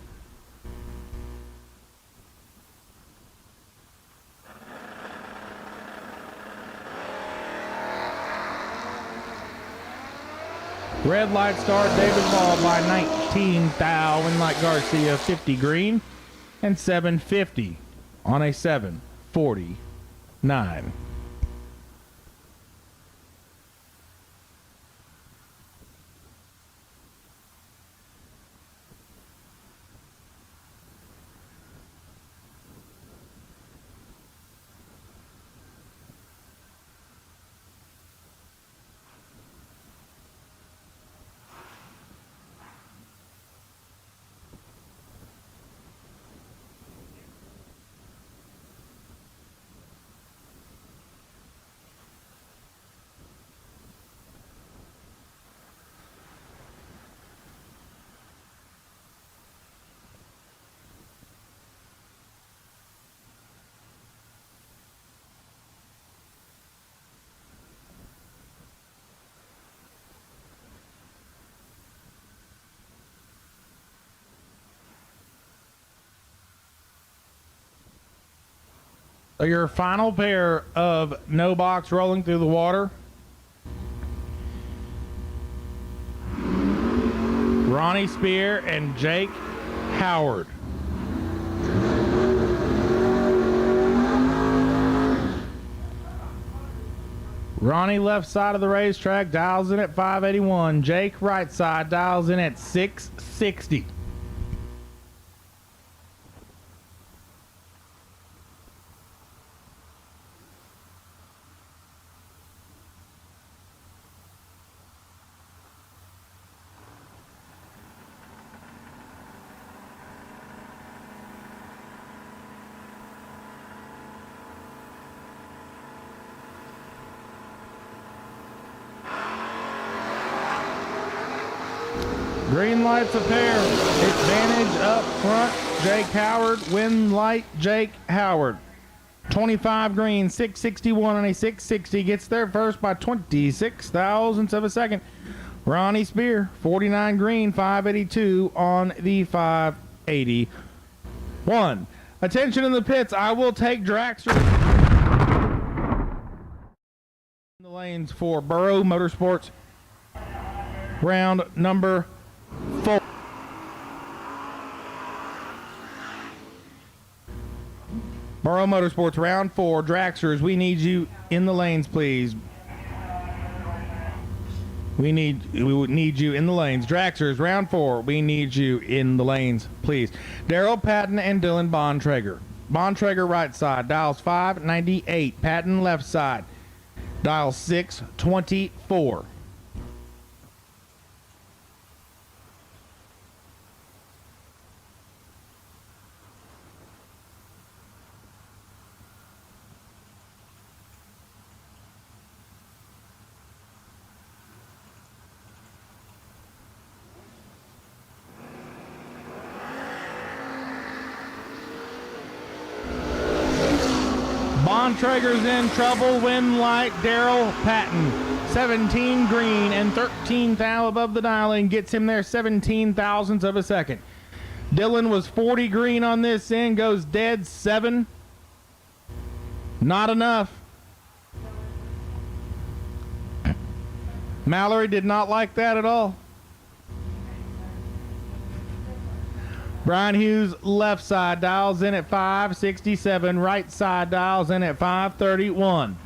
Red light start, David Ball by 19 thou, and like Garcia 50 green, and 750 on a 749. So your final pair of no box rolling through the water. Ronnie Spear and Jake Howard. Ronnie left side of the racetrack dials in at 581. Jake right side dials in at 660. Green light's a pair. Advantage up front, Jake Howard. Win light, Jake Howard. 25 green, 661 on a 660. Gets there first by 26 thousandths of a second. Ronnie Spear, 49 green, 582 on the 581. Attention in the pits. I will take Draxler in the lanes for Burrow Motorsports. Round number 4. Burrow Motorsports, round 4. Draxers, we need you in the lanes, please. We need you in the lanes. Draxers, round 4. We need you in the lanes, please. Daryl Patton and Dylan Bontrager. Bontrager right side, dials 598. Patton left side, dial 624. Bontrager's in trouble. Win light, Daryl Patton. 17 green and 13 thou above the dial and gets him there 17 thousandths of a second. Dylan was 40 green on this end, goes dead 7. Not enough. Mallory did not like that at all. Brian Hughes left side dials in at 567. Right side dials in at 531.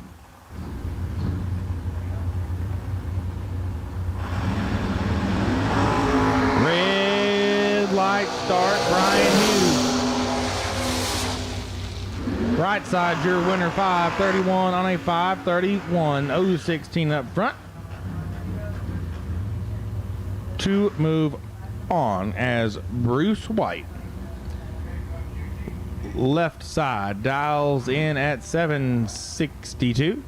Red light start, Brian Hughes. Right side, your winner, 531 on a 531. 016 up front. To move on as Bruce White left side dials in at 762.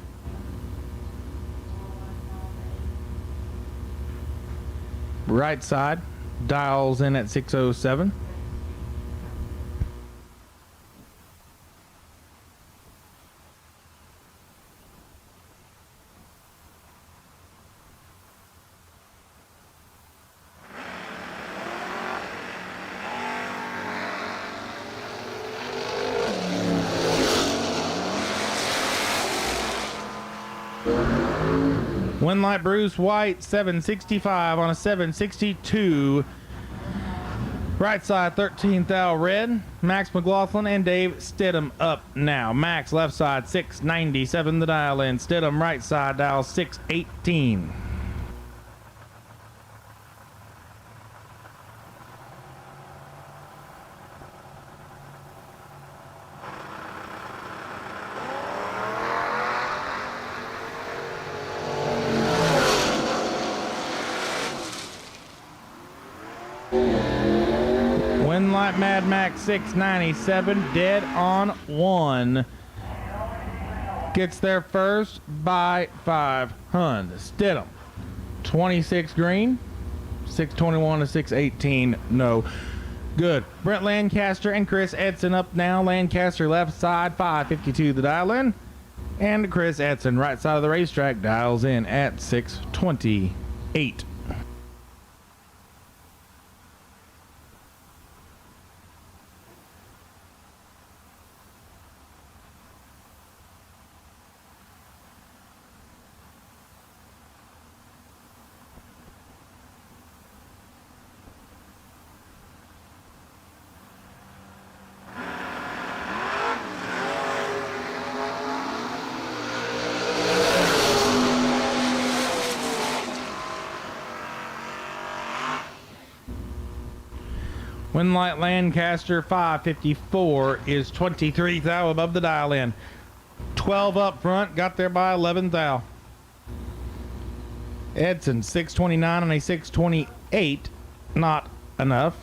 Right side dials in at 607. Win light Bruce White, 765 on a 762. Right side, 13th thou red. Max McLaughlin and Dave Stidham up now. Max left side, 697 the dial in. Stidham right side, dial 618. Winlight Mad Max 697, dead on 1. Gets there first by 500. Stidham, 26 green, 621 to 618, no good. Brent Lancaster and Chris Edson up now. Lancaster left side, 552 the dial in. And Chris Edson right side of the racetrack dials in at 628. Winlight Lancaster 554 is 23 thou above the dial in. 12 up front, got there by 11 thou. Edson 629 on a 628, not enough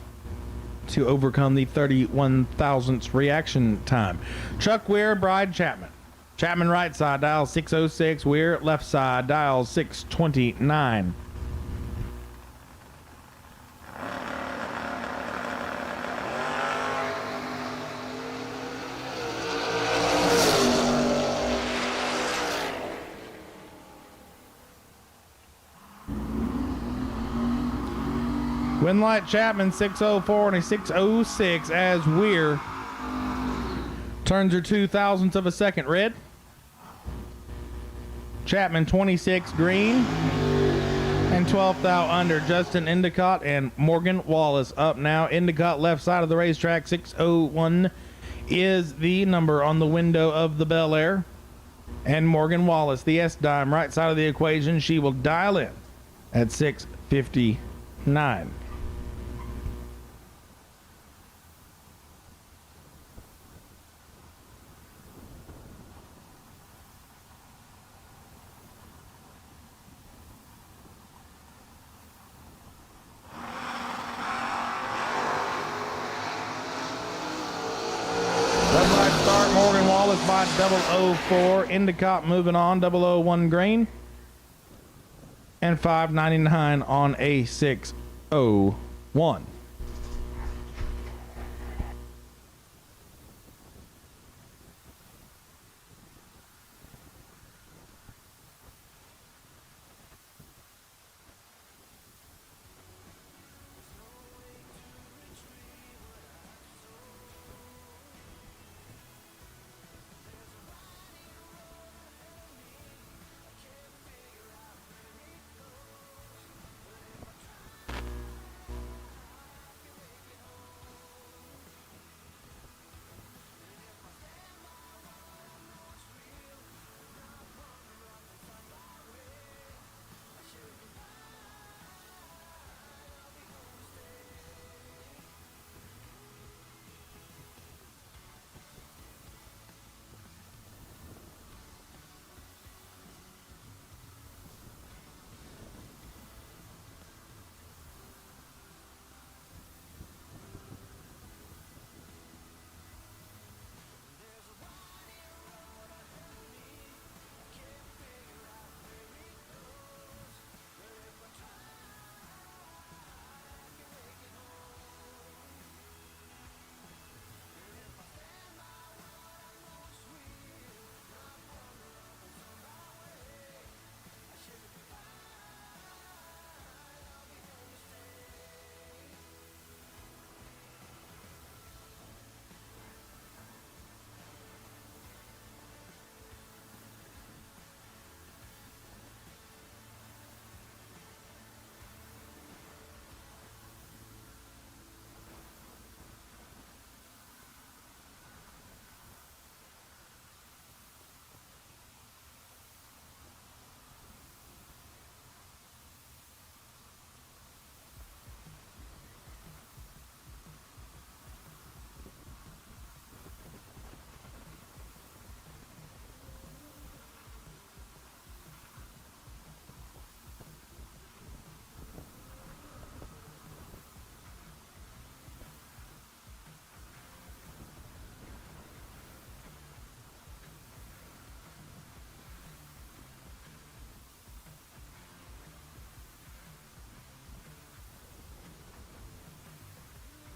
to overcome the 31 thousandths reaction time. Chuck Weir, Bride Chapman. Chapman right side dial 606, Weir left side dial 629. Winlight Chapman 604 and a 606 as Weir turns her 2,000th of a second red. Chapman 26 green and 12th out under. Justin Endicott and Morgan Wallace up now. Endicott left side of the racetrack. 601 is the number on the window of the Bel Air. And Morgan Wallace, the S-Dime, right side of the equation. She will dial in at 6:59. Morgan Wallace by 004. Endicott moving on, 001 green. And 599 on a 601.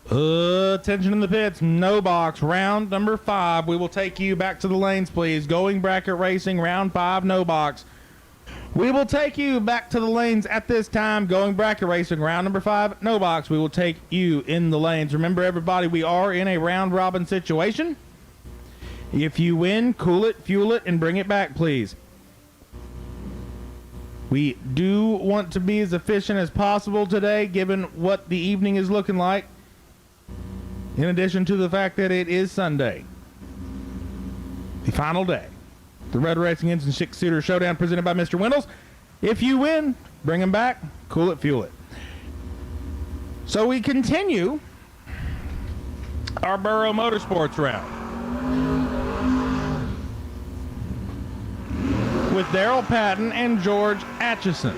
Attention in the pits, no box, round number 5. We will take you back to the lanes, please. Going bracket racing, round 5, no box. We will take you back to the lanes at this time. Going bracket racing, round number 5, no box. We will take you in the lanes. Remember, everybody, we are in a round robin situation. If you win, cool it, fuel it, and bring it back, please. We do want to be as efficient as possible today, given what the evening is looking like. In addition to the fact that it is Sunday, the final day, the Red Racing Engine 6-Seater Showdown presented by Mr. Wendels. If you win, bring them back, cool it, fuel it. So we continue our Burrow Motorsports round with Daryl Patton and George Atchison.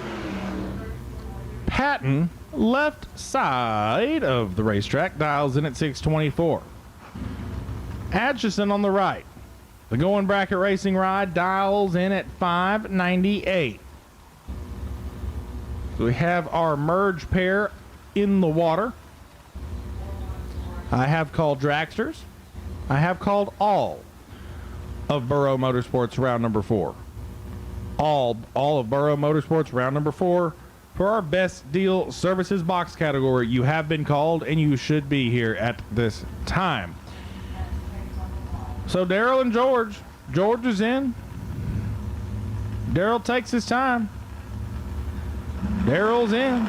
Patton, left side of the racetrack, dials in at 624. Atchison on the right. The Going Bracket Racing ride dials in at 598. So we have our merge pair in the water. I have called dragsters. I have called all of Burrow Motorsports round number 4. All of Burrow Motorsports round number 4 For our best deal services box category, you have been called and you should be here at this time. So Daryl and George. George is in. Daryl takes his time. Daryl's in.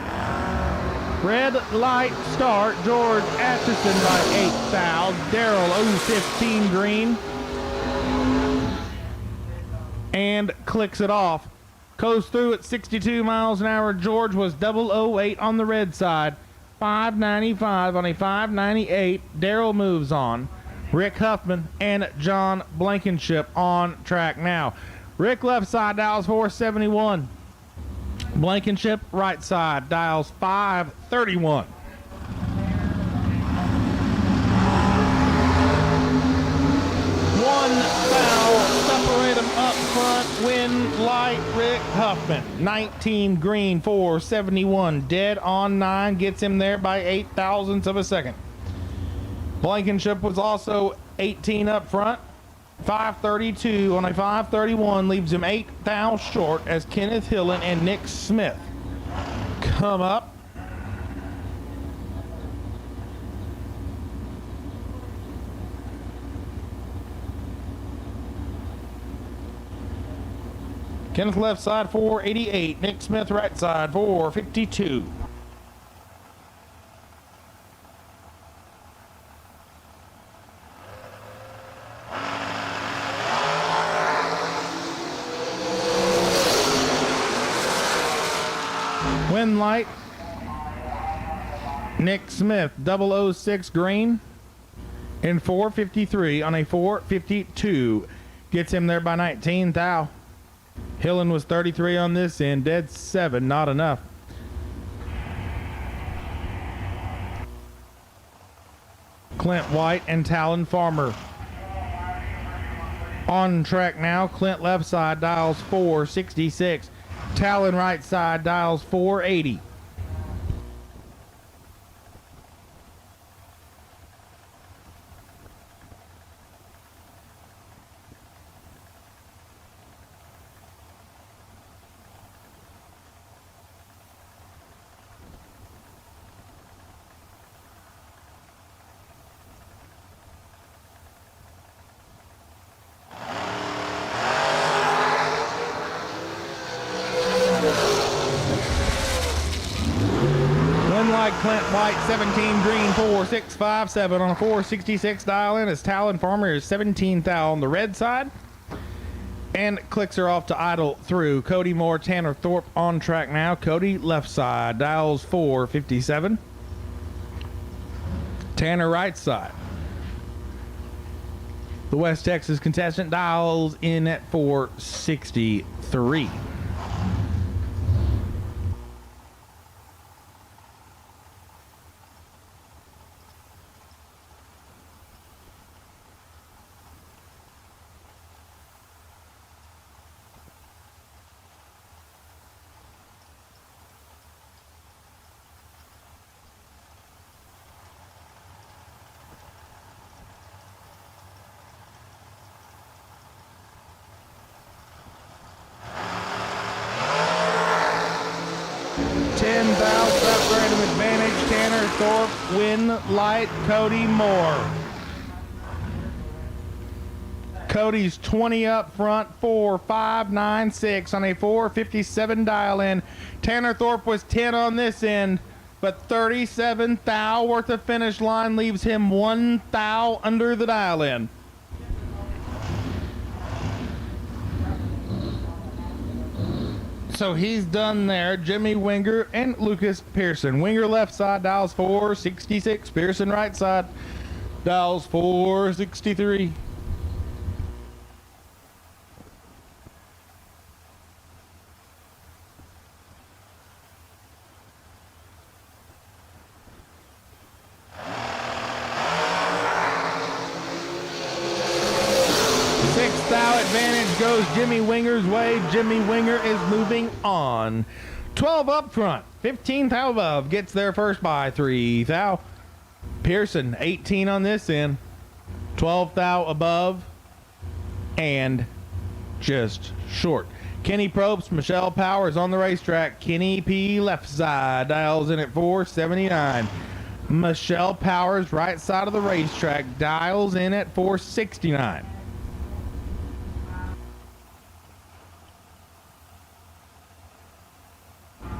Red light start. George Atchison by 8 thou. Daryl 015 green. And clicks it off. Goes through at 62 miles an hour. George was 008 on the red side. 595 on a 598. Daryl moves on. Rick Huffman and John Blankenship on track now. Rick left side dials 471. Blankenship right side dials 531. One foul, separate them up front, win light, Rick Huffman. 19 green, 471, dead on 9, gets him there by 8 thousandths of a second. Blankenship was also 18 up front, 532 on a 531, leaves him 8 thou short as Kenneth Hillen and Nick Smith come up. Kenneth left side 488. Nick Smith right side 452. Win light. Nick Smith 006 green in 453 on a 452. Gets him there by 19 thou. Hillen was 33 on this end, dead 7, not enough. Clint White and Talon Farmer on track now. Clint left side dials 466. Talon right side dials 480. Clint White 17 green 4657 on a 466 dial in as Talon Farmer is 17 thou on the red side and clicks her off to idle through. Cody Moore, Tanner Thorpe on track now. Cody left side dials 457. Tanner right side. The West Texas contestant dials in at 463. Advantage, Tanner Thorpe, win light, Cody Moore. Cody's 20 up front, 4.596 on a 4.57 dial in. Tanner Thorpe was 10 on this end, but 37 thou worth of finish line leaves him 1 thou under the dial in. So he's done there. Jimmy Winger and Lucas Pearson. Winger left side dials 466. Pearson right side dials 463. Advantage goes Jimmy Winger's way. Jimmy Winger is moving on. 12 up front, 15 thou above. Gets there first by 3 thou. Pearson, 18 on this end. 12 thou above. And just short. Kenny Probst, Michelle Powers on the racetrack. Kenny P left side, dials in at 479. Michelle Powers right side of the racetrack, dials in at 469.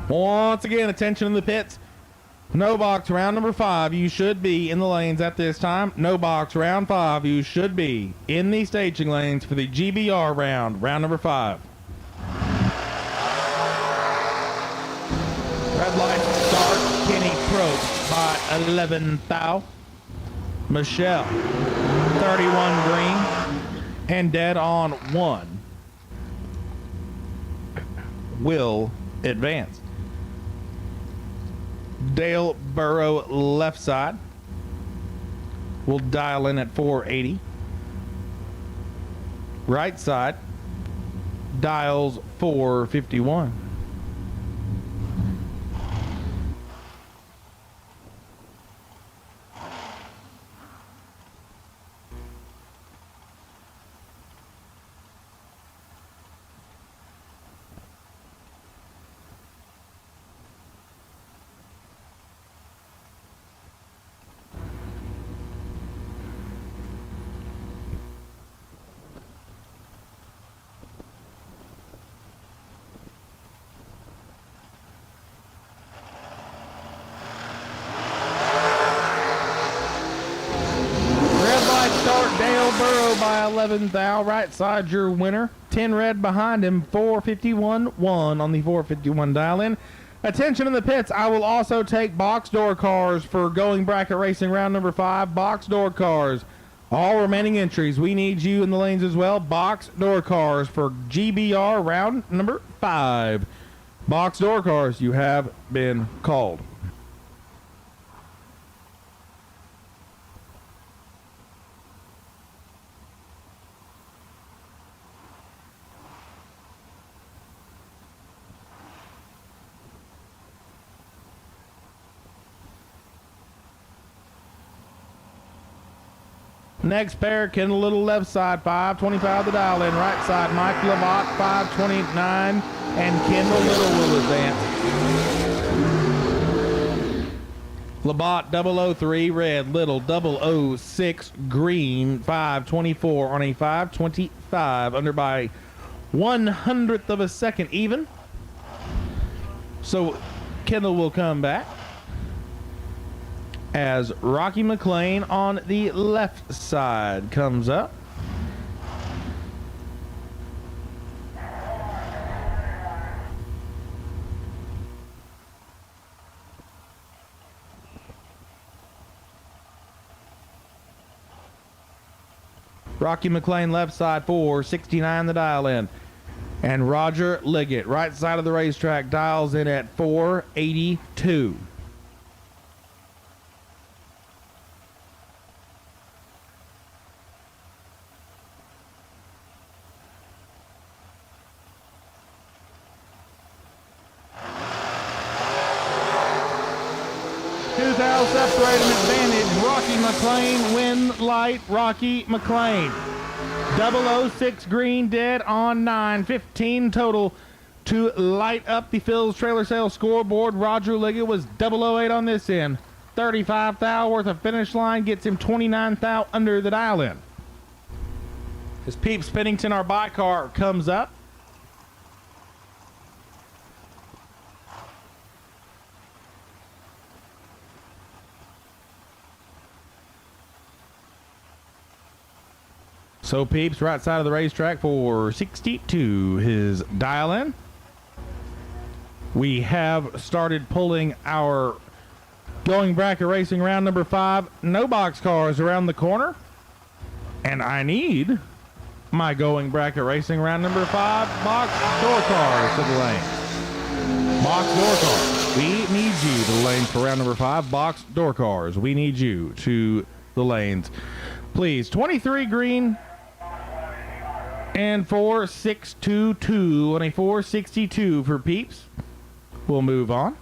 Once again, attention in the pits. No box, round number 5. You should be in the lanes at this time. No box, round 5. You should be in the staging lanes for the GBR round number 5. Red light start. Kenny Probst by 11 thou. Michelle, 31 green. And dead on 1 will advance. Dale Burrow left side will dial in at 480. Right side dials 451. Dale Burrow by 11 thou. Right side your winner. 10 red behind him. 451-1 on the 451 dial in. Attention in the pits. I will also take box door cars for going bracket racing round number 5. Box door cars. All remaining entries. We need you in the lanes as well. Box door cars for GBR round number 5. Box door cars. You have been called. Next pair, Kendall Little left side, 525 the dial in. Right side, Mike Labatt, 529, and Kendall Little will advance. Labatt 003 red, Little 006 green, 524 on a 525, under by 1/100th of a second even. So Kendall will come back as Rocky McLean on the left side comes up. Rocky McLean left side, 469 the dial in. And Roger Liggett right side of the racetrack dials in at 482. Separating advantage. Rocky McLean win light. Rocky McLean 006 green dead on 915 total to light up the Phil's trailer sales scoreboard. Roger Liggett was 008 on this end. 35 thou worth of finish line gets him 29 thou under the dial in. As Peeps Pennington, our bike car, comes up. So Peeps, right side of the racetrack for 62, his dial in. We have started pulling our going bracket racing round number 5. No box cars around the corner. And I need my going bracket racing round number 5 box door cars to the lane. Box door cars. We need you to the lanes for round number 5. Box door cars. We need you to the lanes. Please, 23 green and 4622 on a 462 for Peeps. We'll move on.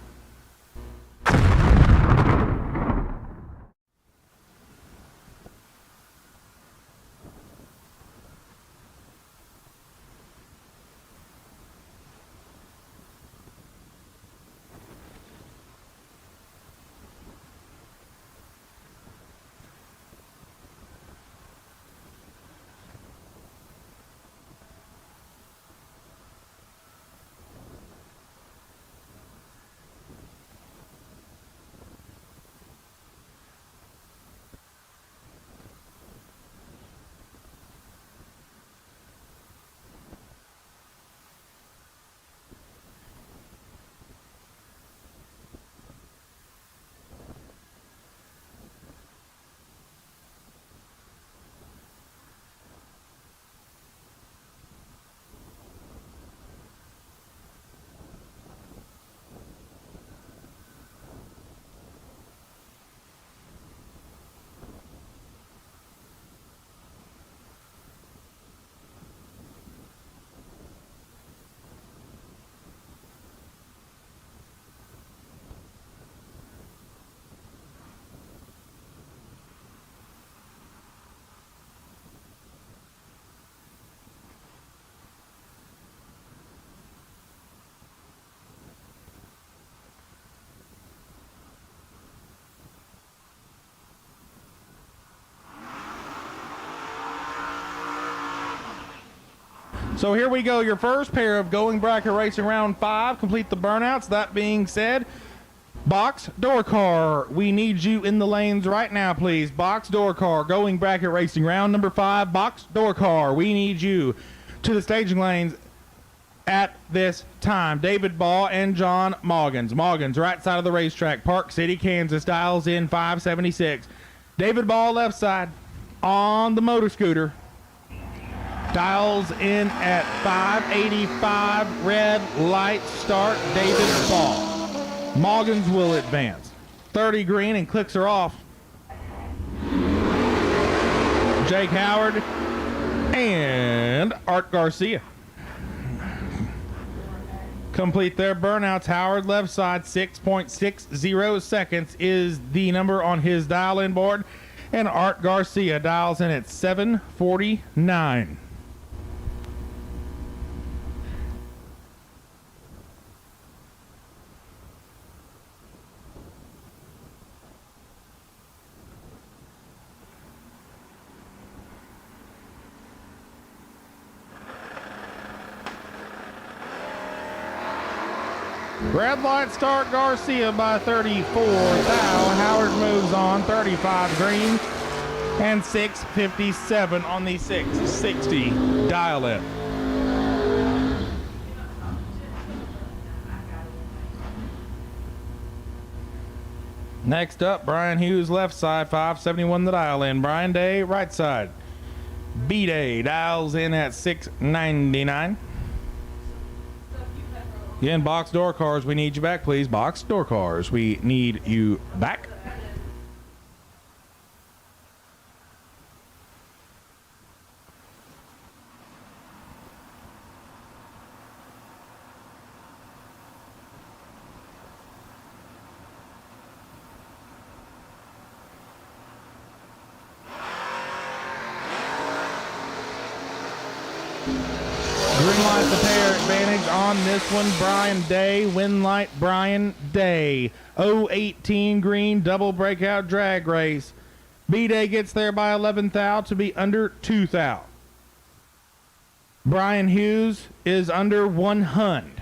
So here we go. Your first pair of Going Bracket Racing round 5. Complete the burnouts. That being said, box door car, we need you in the lanes right now, please. Box door car, Going Bracket Racing round number 5. Box door car, we need you to the staging lanes at this time. David Ball and John Moggins. Moggins, right side of the racetrack, Park City, Kansas, dials in 576. David Ball, left side on the motor scooter, dials in at 585. Red light start. David Ball. Moggins will advance. 30 green and clicks are off. Jake Howard and Art Garcia complete their burnouts. Howard, left side, 6.60 seconds is the number on his dial-in board. And Art Garcia dials in at 7:49. Red light start. Garcia by 34 thou. Howard moves on, 35 green and 6:57 on the 660 dial in. Next up, Brian Hughes, left side, 571 the dial in. Brian Day, right side. B-Day dials in at 699. Again, box door cars, we need you back, please. Box door cars, we need you back. Green light the pair advantage on this one. Brian Day, win light Brian Day. 018 green, double breakout drag race. B-Day gets there by 11 thou to be under 2 thou. Brian Hughes is under 100.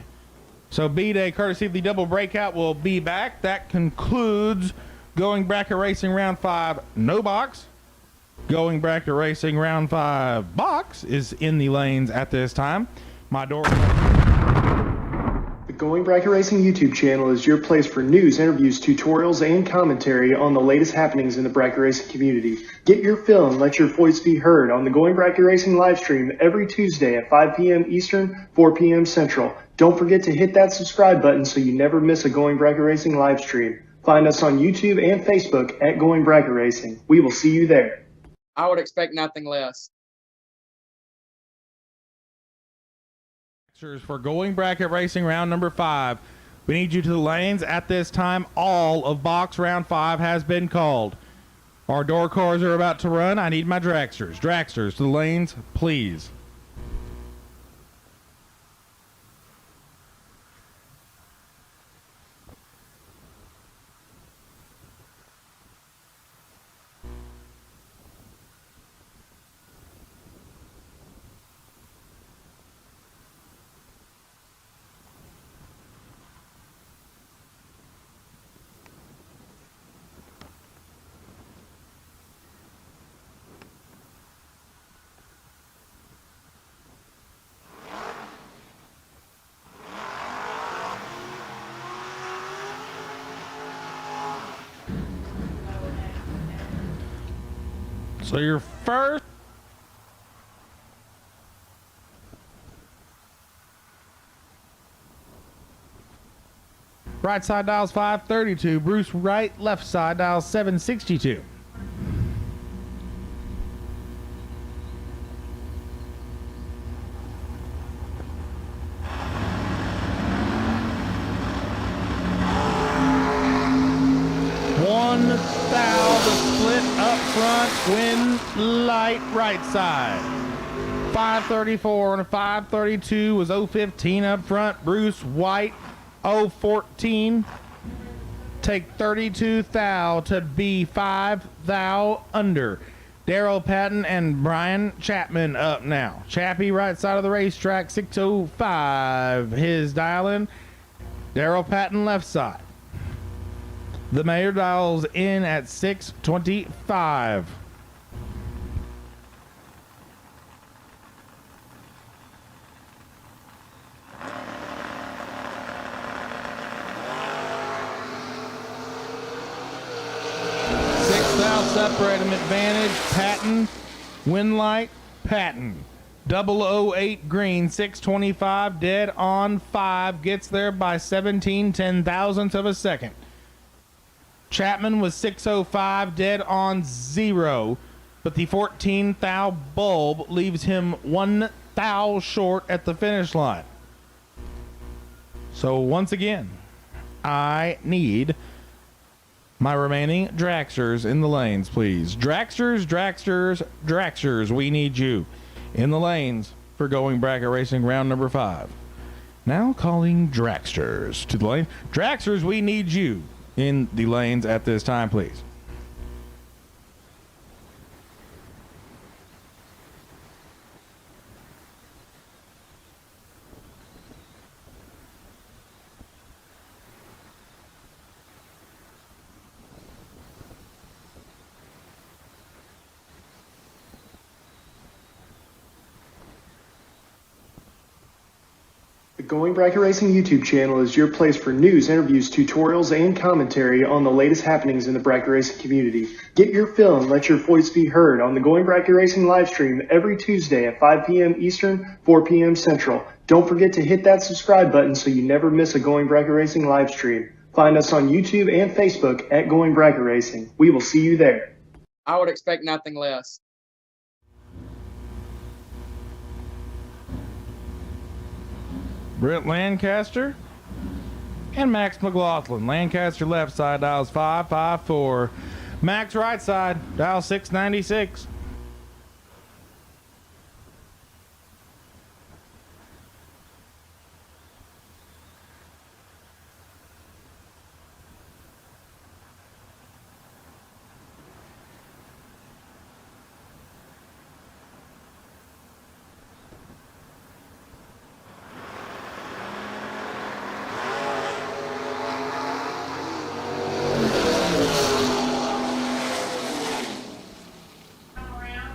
So B-Day, courtesy of the double breakout, will be back. That concludes Going Bracket Racing round 5, no box. Going Bracket Racing round 5 box is in the lanes at this time. My door. The Going Bracket Racing YouTube channel is your place for news, interviews, tutorials, and commentary on the latest happenings in the bracket racing community. Get your fill and let your voice be heard on the Going Bracket Racing live stream every Tuesday at 5 p.m. Eastern, 4 p.m. Central. Don't forget to hit that subscribe button so you never miss a Going Bracket Racing live stream. Find us on YouTube and Facebook at Going Bracket Racing. We will see you there. I would expect nothing less. For Going Bracket Racing round number 5. We need you to the lanes at this time. All of box round 5 has been called. Our door cars are about to run. I need my dragsters. Dragsters to the lanes, please. So your first right side dials 532. Bruce Wright, left side dials 762. Win light right side. 534 and a 532 was 015 up front. Bruce White 014. Take 32 thou to be 5 thou under. Daryl Patton and Brian Chapman up now. Chappie, right side of the racetrack, 605. His dial-in. Daryl Patton, left side. The mayor dials in at 625. Separate him advantage. Patton, win light, Patton. 008 green, 625, dead on 5. Gets there by 17 ten-thousandths of a second. Chapman was 605, dead on 0. But the 14 thou bulb leaves him 1 thou short at the finish line. So once again, I need my remaining dragsters in the lanes, please. Dragsters, we need you in the lanes for Going Bracket Racing round number 5. Now calling dragsters to the lane. Dragsters, we need you in the lanes at this time, please. The Going Bracket Racing YouTube channel is your place for news, interviews, tutorials, and commentary on the latest happenings in the bracket racing community. Get your fill and let your voice be heard on the Going Bracket Racing live stream every Tuesday at 5 p.m. Eastern, 4 p.m. Central. Don't forget to hit that subscribe button so you never miss a Going Bracket Racing live stream. Find us on YouTube and Facebook at Going Bracket Racing. We will see you there. I would expect nothing less. Brent Lancaster and Max McLaughlin. Lancaster left side dials 554. Max right side dial 696.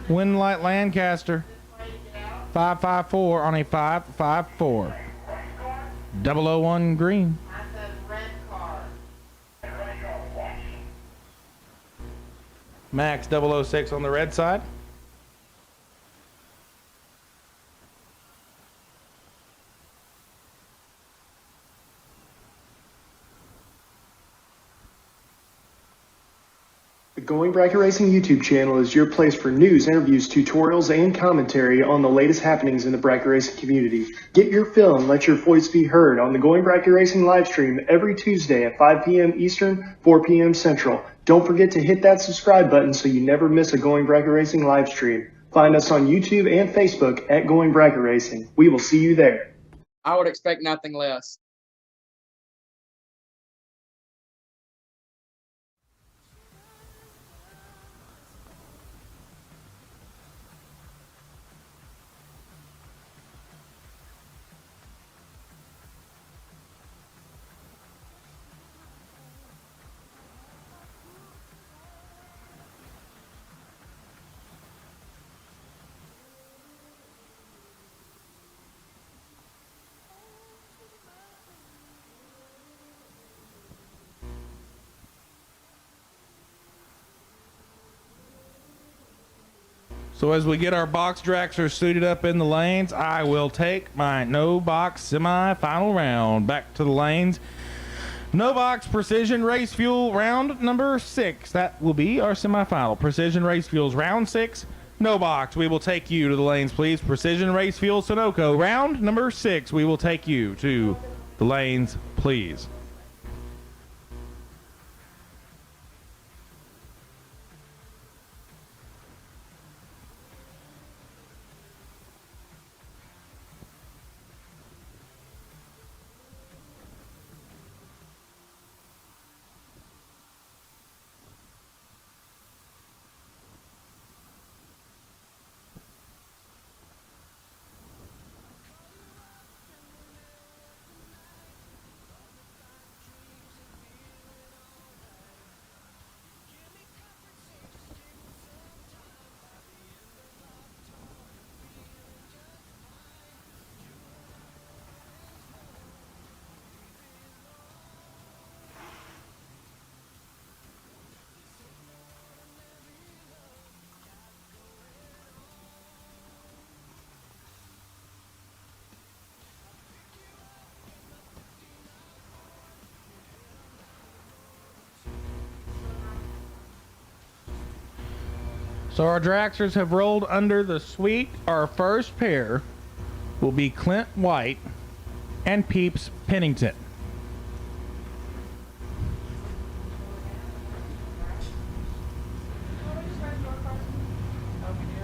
Winlight Lancaster 554 on a 554. 001 green. Max 006 on the red side. The Going Bracket Racing YouTube channel is your place for news, interviews, tutorials, and commentary on the latest happenings in the bracket racing community. Get your fill and let your voice be heard on the Going Bracket Racing live stream every Tuesday at 5 p.m. Eastern, 4 p.m. Central. Don't forget to hit that subscribe button so you never miss a Going Bracket Racing live stream. Find us on YouTube and Facebook at Going Bracket Racing. We will see you there. I would expect nothing less. So as we get our box dragsters suited up in the lanes, I will take my no box semi-final round back to the lanes. No box Precision Race Fuel round number 6. That will be our semi-final. Precision Race Fuels round 6. No box. We will take you to the lanes, please. Precision Race Fuel Sunoco round number 6. We will take you to the lanes, please. So our dragsters have rolled under the suite. Our first pair will be Clint White and Peeps Pennington.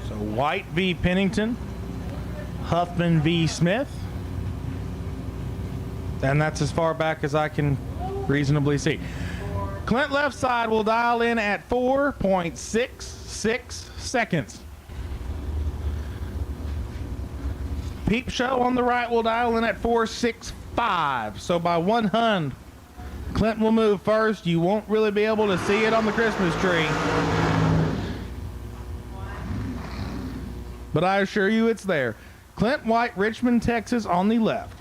So White v. Pennington, Huffman v. Smith. And that's as far back as I can reasonably see. Clint left side will dial in at 4.66 seconds. Peep Show on the right will dial in at 4.65. So by 1 hun, Clint will move first. You won't really be able to see it on the Christmas tree, but I assure you it's there. Clint White, Richmond, Texas on the left.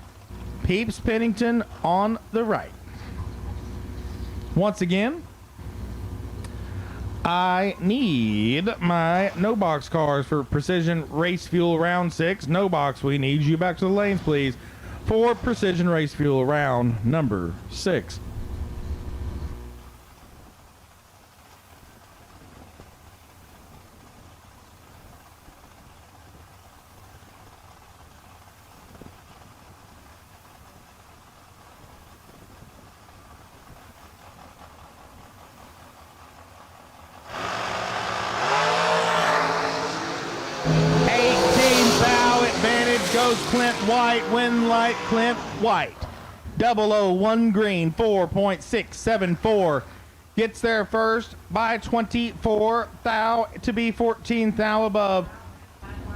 Peeps Pennington on the right. Once again, I need my no box cars for Precision Race Fuel Round 6. No box, we need you back to the lanes, please, for Precision Race Fuel Round number 6. Goes Clint White, win light Clint White. 001 green, 4.674. Gets there first by 24 thou to be 14 thou above.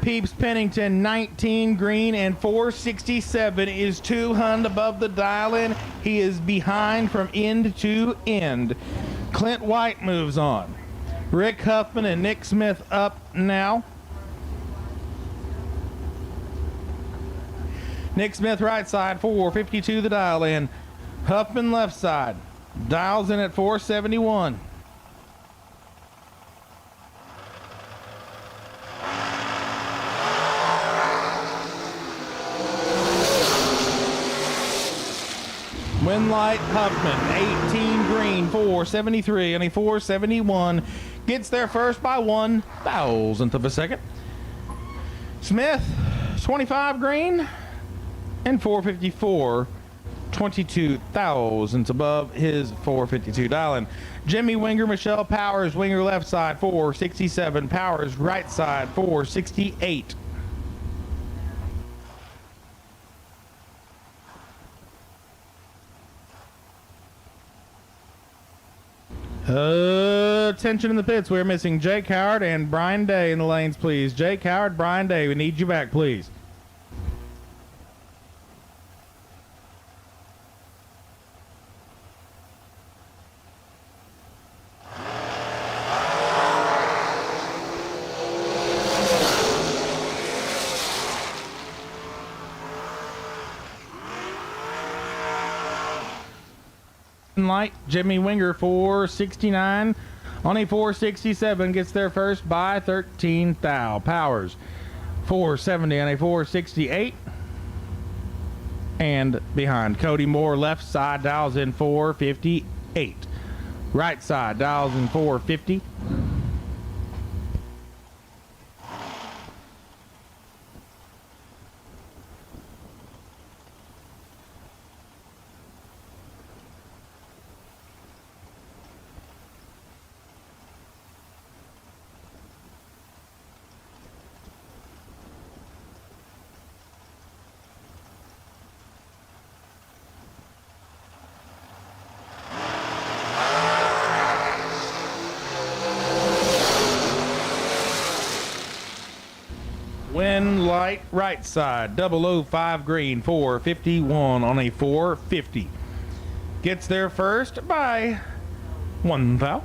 Peeps Pennington, 19 green and 467 is 2 hun above the dial-in. He is behind from end to end. Clint White moves on. Rick Huffman and Nick Smith up now. Nick Smith right side, 452 the dial in. Huffman left side, dials in at 471. Winlight Huffman, 18 green, 473 and a 471. Gets there first by 1,000th of a second. Smith, 25 green and 454, 22 thousandths above his 452 dial-in. Jimmy Winger, Michelle Powers, Winger left side, 467. Powers right side, 468. Attention in the pits. We're missing Jake Howard and Brian Day in the lanes, please. Jake Howard, Brian Day, we need you back, please. Light Jimmy Winger, 469 on a 467, gets there first by 13 thou. Powers 470 on a 468 and behind. Cody Moore left side dials in 458, right side dials in 450. Win light right side, 005 green, 451 on a 450. Gets there first by 1 thou.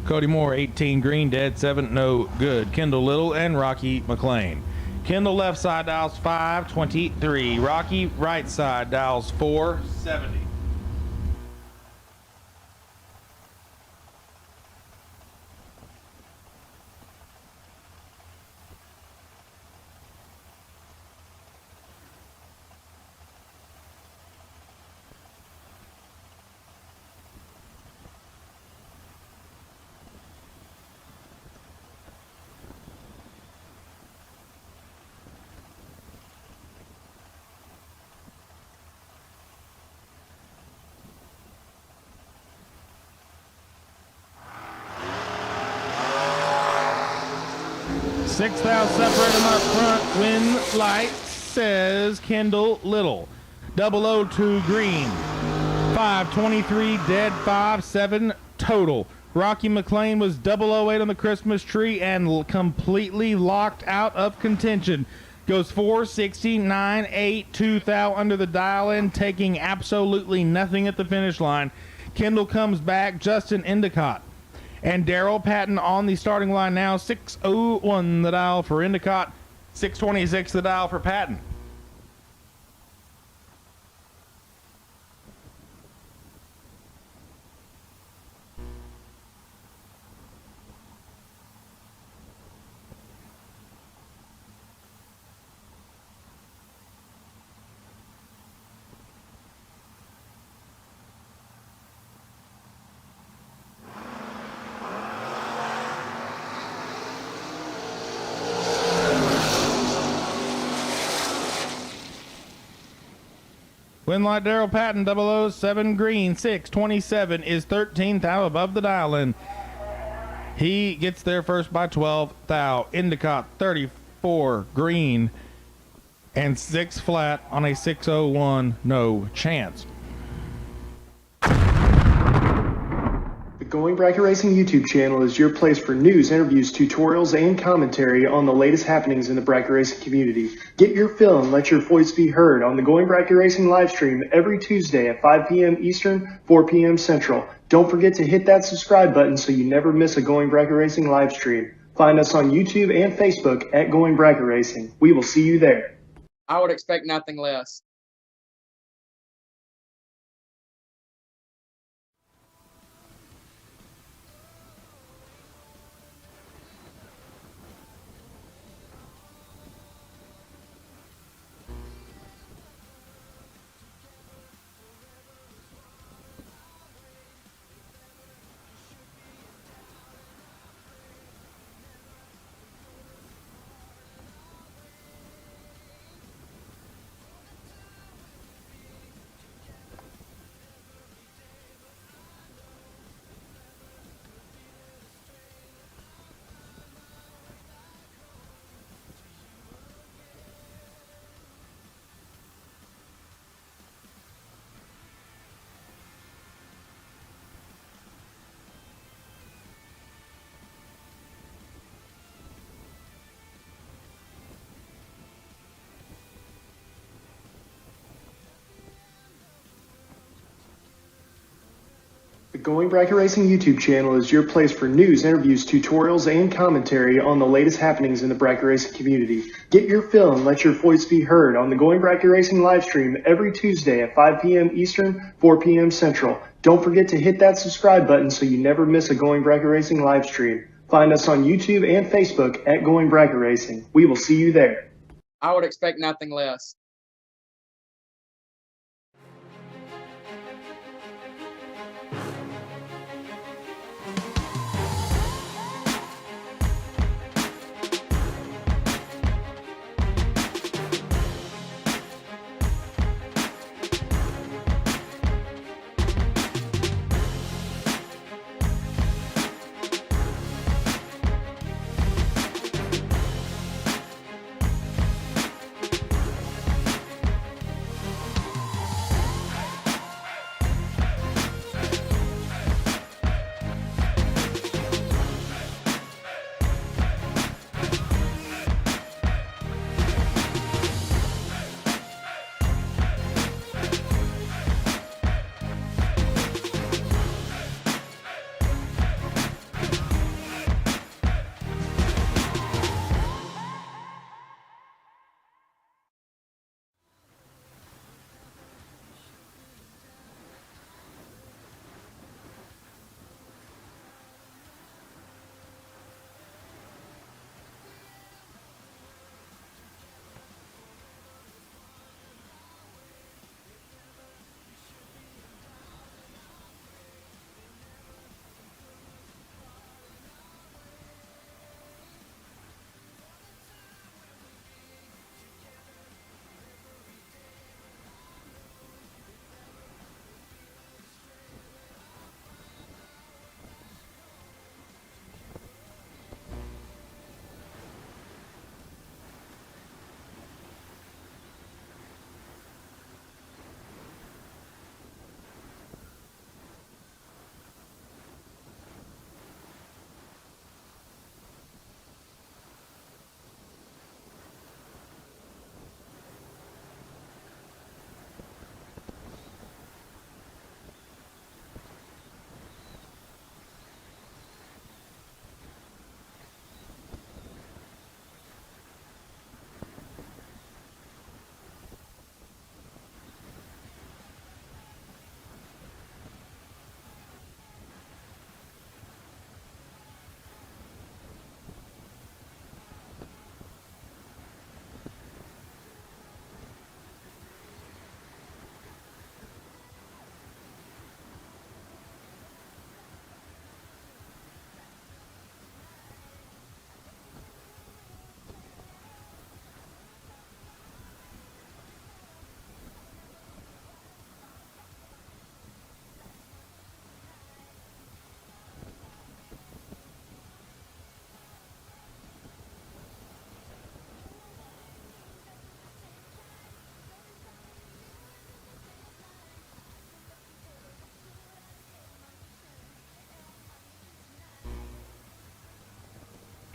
Cody Moore, 18 green, dead 7, no good. Kendall Little and Rocky McLean. Kendall left side dials 523. Rocky right side dials 470. Sixth out, separating up front. Win light says Kendall Little. 002 green. 523 dead, 5-7 total. Rocky McLean was 008 on the Christmas tree and completely locked out of contention. Goes 469.8, 2,000 under the dial in, taking absolutely nothing at the finish line. Kendall comes back, Justin Endicott. And Daryl Patton on the starting line now, 601 the dial for Endicott, 626 the dial for Patton. Win light Daryl Patton, 007 green, 627 is 13 thou above the dial in. He gets there first by 12 thou. Endicott 34 green and 6 flat on a 601 no chance. The Going Bracket Racing YouTube channel is your place for news, interviews, tutorials, and commentary on the latest happenings in the bracket racing community. Get your fill and let your voice be heard on the Going Bracket Racing live stream every Tuesday at 5 p.m. Eastern, 4 p.m. Central. Don't forget to hit that subscribe button so you never miss a Going Bracket Racing live stream. Find us on YouTube and Facebook at Going Bracket Racing. We will see you there. I would expect nothing less. The Going Bracket Racing YouTube channel is your place for news, interviews, tutorials, and commentary on the latest happenings in the bracket racing community. Get your fill and let your voice be heard on the Going Bracket Racing live stream every Tuesday at 5 p.m. Eastern, 4 p.m. Central. Don't forget to hit that subscribe button so you never miss a Going Bracket Racing live stream. Find us on YouTube and Facebook at Going Bracket Racing. We will see you there. I would expect nothing less.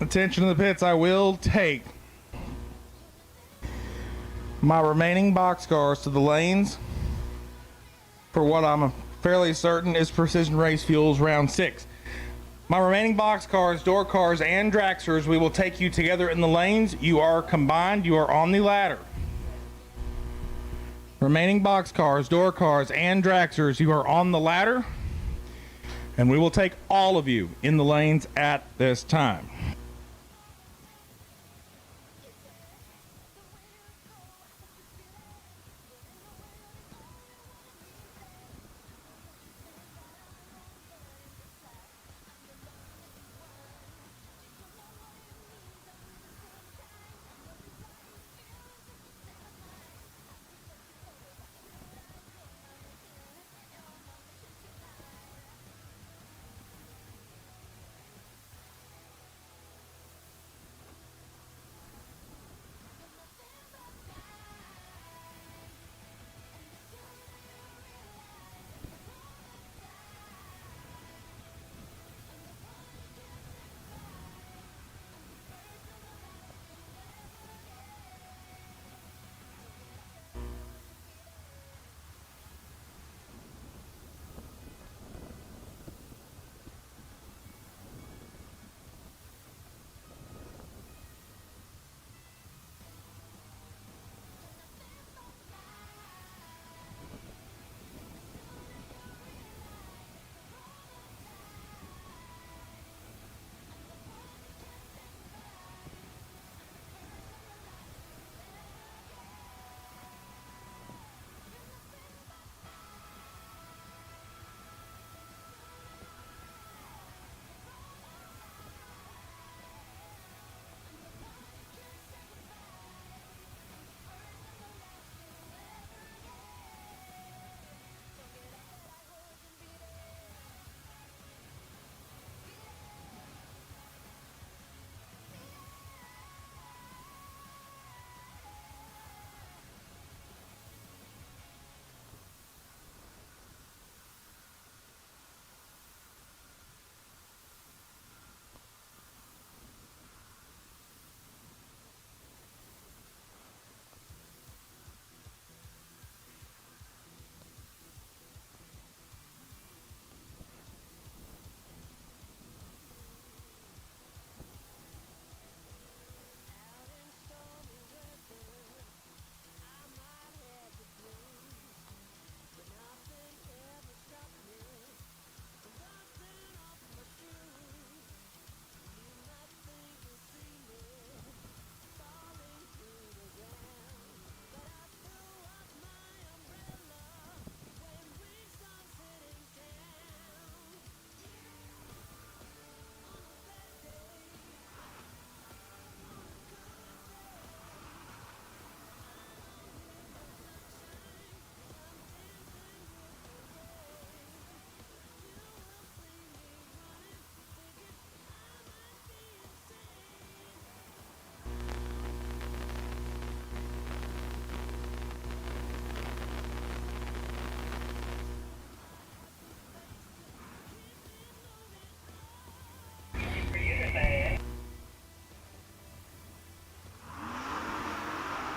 Attention to the pits. I will take my remaining boxcars to the lanes for what I'm fairly certain is Precision Race Fuels Round 6. My remaining boxcars, door cars, and dragsters, we will take you together in the lanes. You are combined. You are on the ladder. Remaining boxcars, door cars, and dragsters, you are on the ladder. And we will take all of you in the lanes at this time.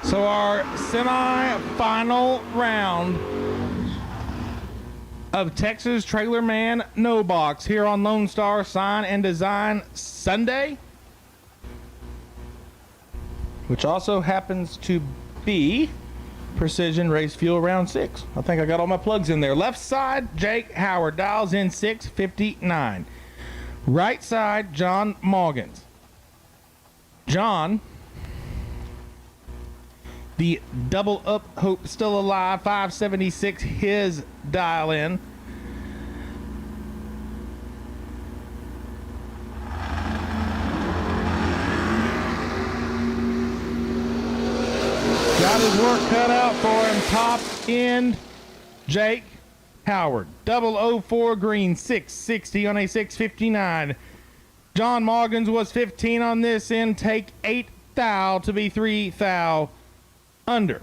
So our semi-final round of Texas Trailer Man No Box here on Lone Star Sign and Design Sunday, which also happens to be Precision Race Fuel Round 6. I think I got all my plugs in there. Left side, Jake Howard, dials in 659. Right side, John Moggins. John, the double up hope still alive, 576, his dial in. Got his work cut out for him. Top end, Jake Howard. 004 green, 660 on a 659. John Moggins was 15 on this end. Take 8 thou to be 3 thou under.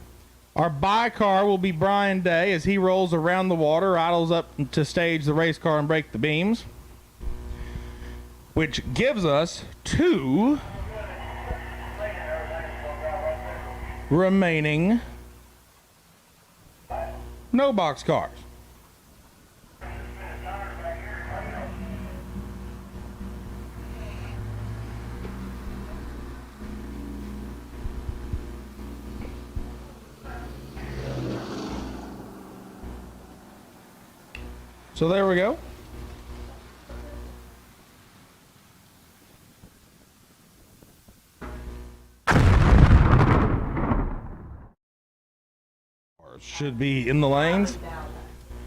Our by car will be Brian Day as he rolls around the water, idles up to stage the race car and break the beams. which gives us 2 remaining no box cars. So there we go. Should be in the lanes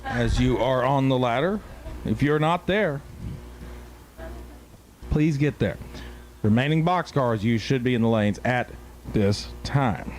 as you are on the ladder. If you're not there, please get there. Remaining boxcars, you should be in the lanes at this time.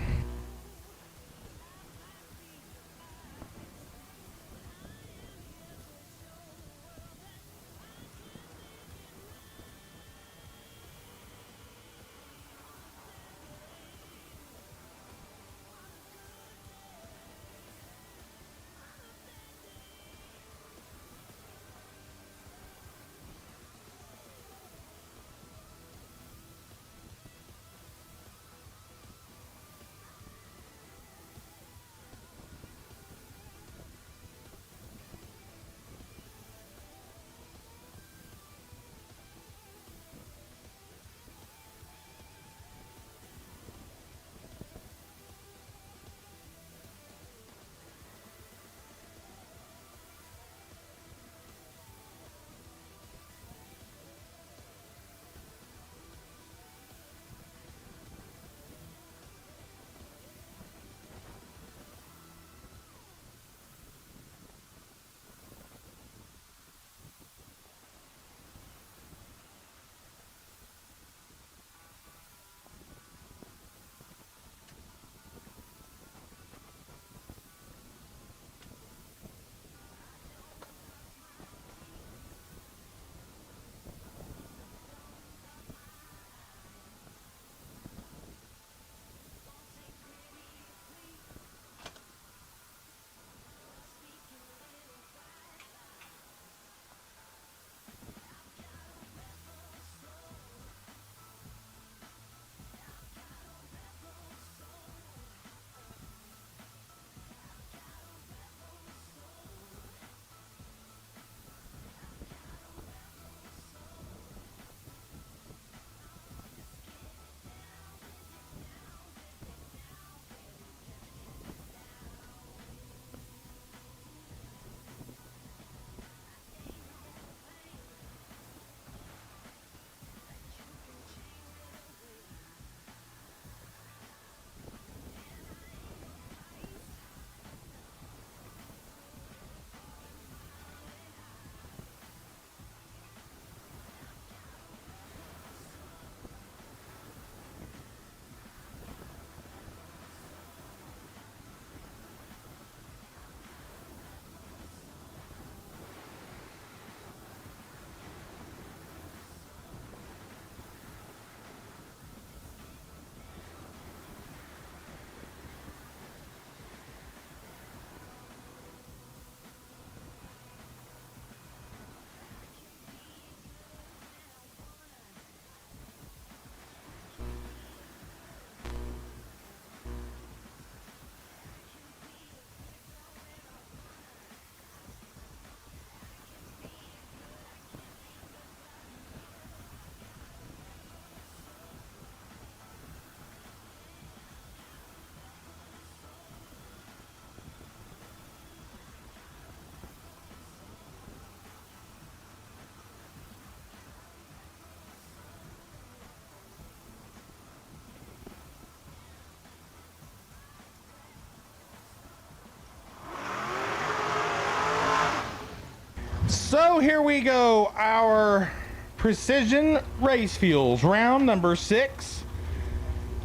So here we go, our Precision Race Fuels round number 6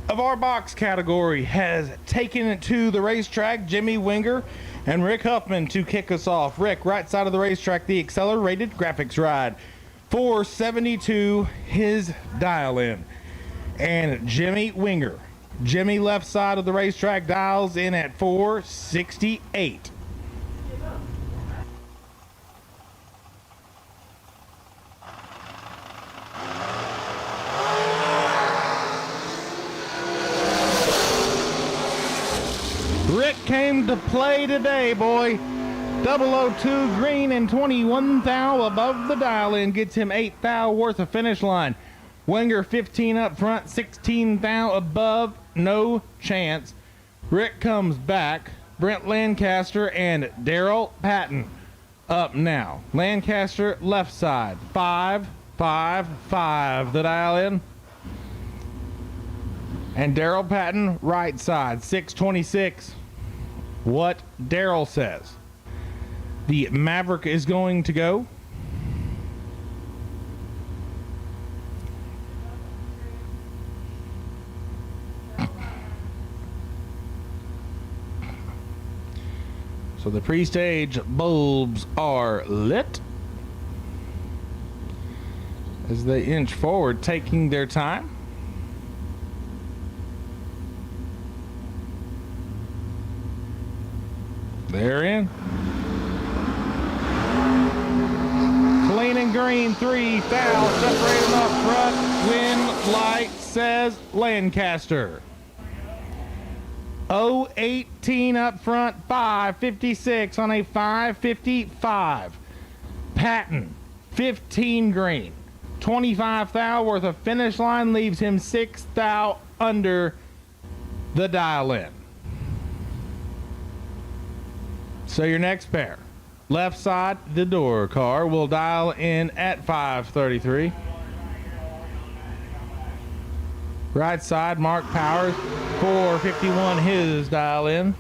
of our box category has taken it to the racetrack. Jimmy Winger and Rick Huffman to kick us off. Rick, right side of the racetrack, the accelerated graphics ride. 472, his dial in. And Jimmy Winger, Jimmy left side of the racetrack, dials in at 468. on to play today, boy. 002 green and 21 thou above the dial in gets him 8 thou worth of finish line. Wenger 15 up front, 16 thou above, no chance. Rick comes back. Brent Lancaster and Daryl Patton up now. Lancaster left side, 5, 5, 5 the dial in. And Daryl Patton right side, 626. What Daryl says. The Maverick is going to go. So the pre-stage bulbs are lit as they inch forward, taking their time. They're in. Clean and green, 3 thou, separated up front. Wind light says Lancaster. 018 up front, 556 on a 555. Patton, 15 green. 25 thou worth of finish line leaves him 6 thou under the dial in. So your next pair. Left side, the door car will dial in at 533. Right side, Mark Powers, 451 his dial in.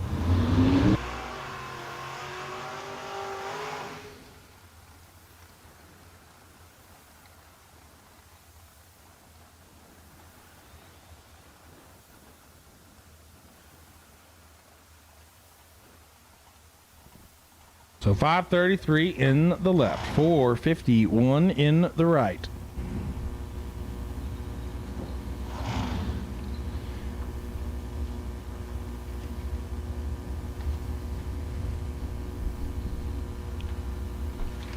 So 533 in the left, 451 in the right.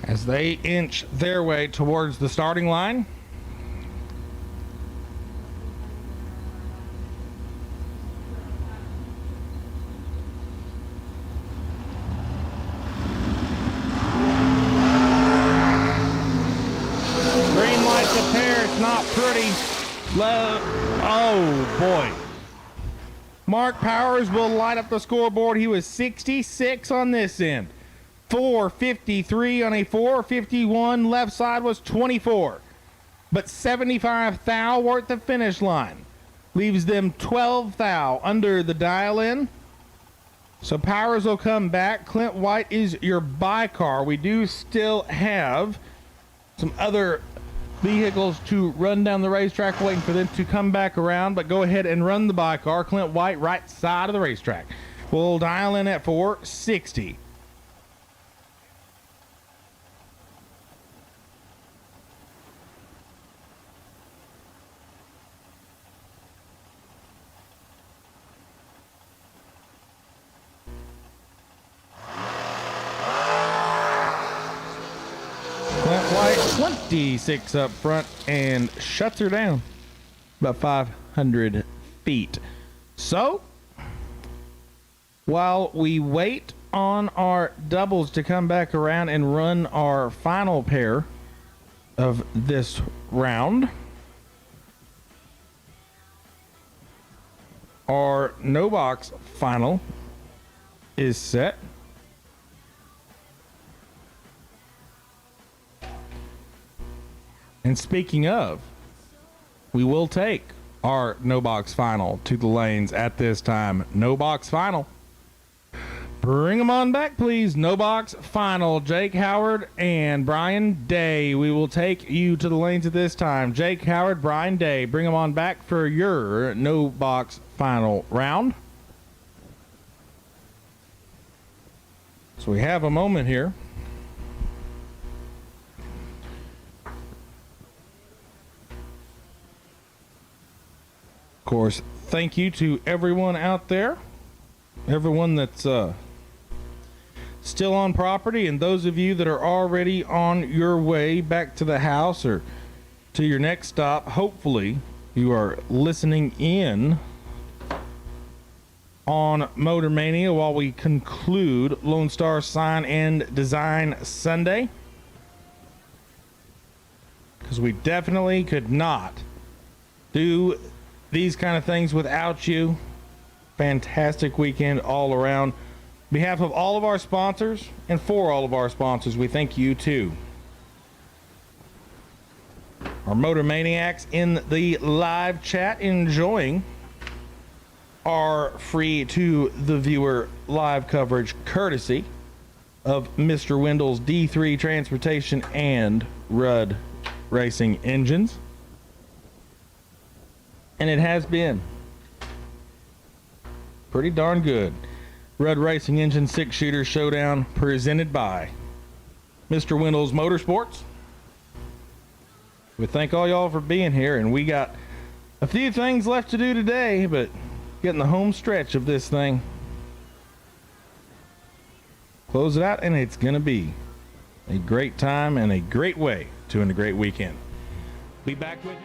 As they inch their way towards the starting line. Green light to Ferris, not pretty. Oh boy. Mark Powers will light up the scoreboard. He was 66 on this end. 453 on a 451. Left side was 24. But 75 thou worth the finish line. Leaves them 12 thou under the dial in. So Powers will come back. Clint White is your buy car. We do still have some other vehicles to run down the racetrack, waiting for them to come back around. But go ahead and run the buy car. Clint White, right side of the racetrack. We'll dial in at 460. Clint White, 26 up front and shuts her down about 500 feet. So, while we wait on our doubles to come back around and run our final pair of this round, our no box final is set. And speaking of, we will take our no box final to the lanes at this time. No box final. Bring them on back, please. No box final. Jake Howard and Brian Day. We will take you to the lanes at this time. Jake Howard, Brian Day. Bring them on back for your no box final round. So we have a moment here. Of course, thank you to everyone out there, everyone that's still on property, and those of you that are already on your way back to the house or to your next stop. Hopefully you are listening in on Motor Mania while we conclude Lone Star Sign and Design Sunday. Because we definitely could not do these kind of things without you. Fantastic weekend all around. On behalf of all of our sponsors and for all of our sponsors, we thank you too. Our Motor Maniacs in the live chat enjoying our free to the viewer live coverage courtesy of Mr. Wendell's D3 Transportation and Rudd Racing Engines. And it has been pretty darn good. Rudd Racing Engine 6-shooter showdown presented by Mr. Wendell's Motorsports. We thank all y'all for being here, and we got a few things left to do today, but getting the home stretch of this thing. Close it out, and it's going to be a great time and a great way to end a great weekend. Be back with you.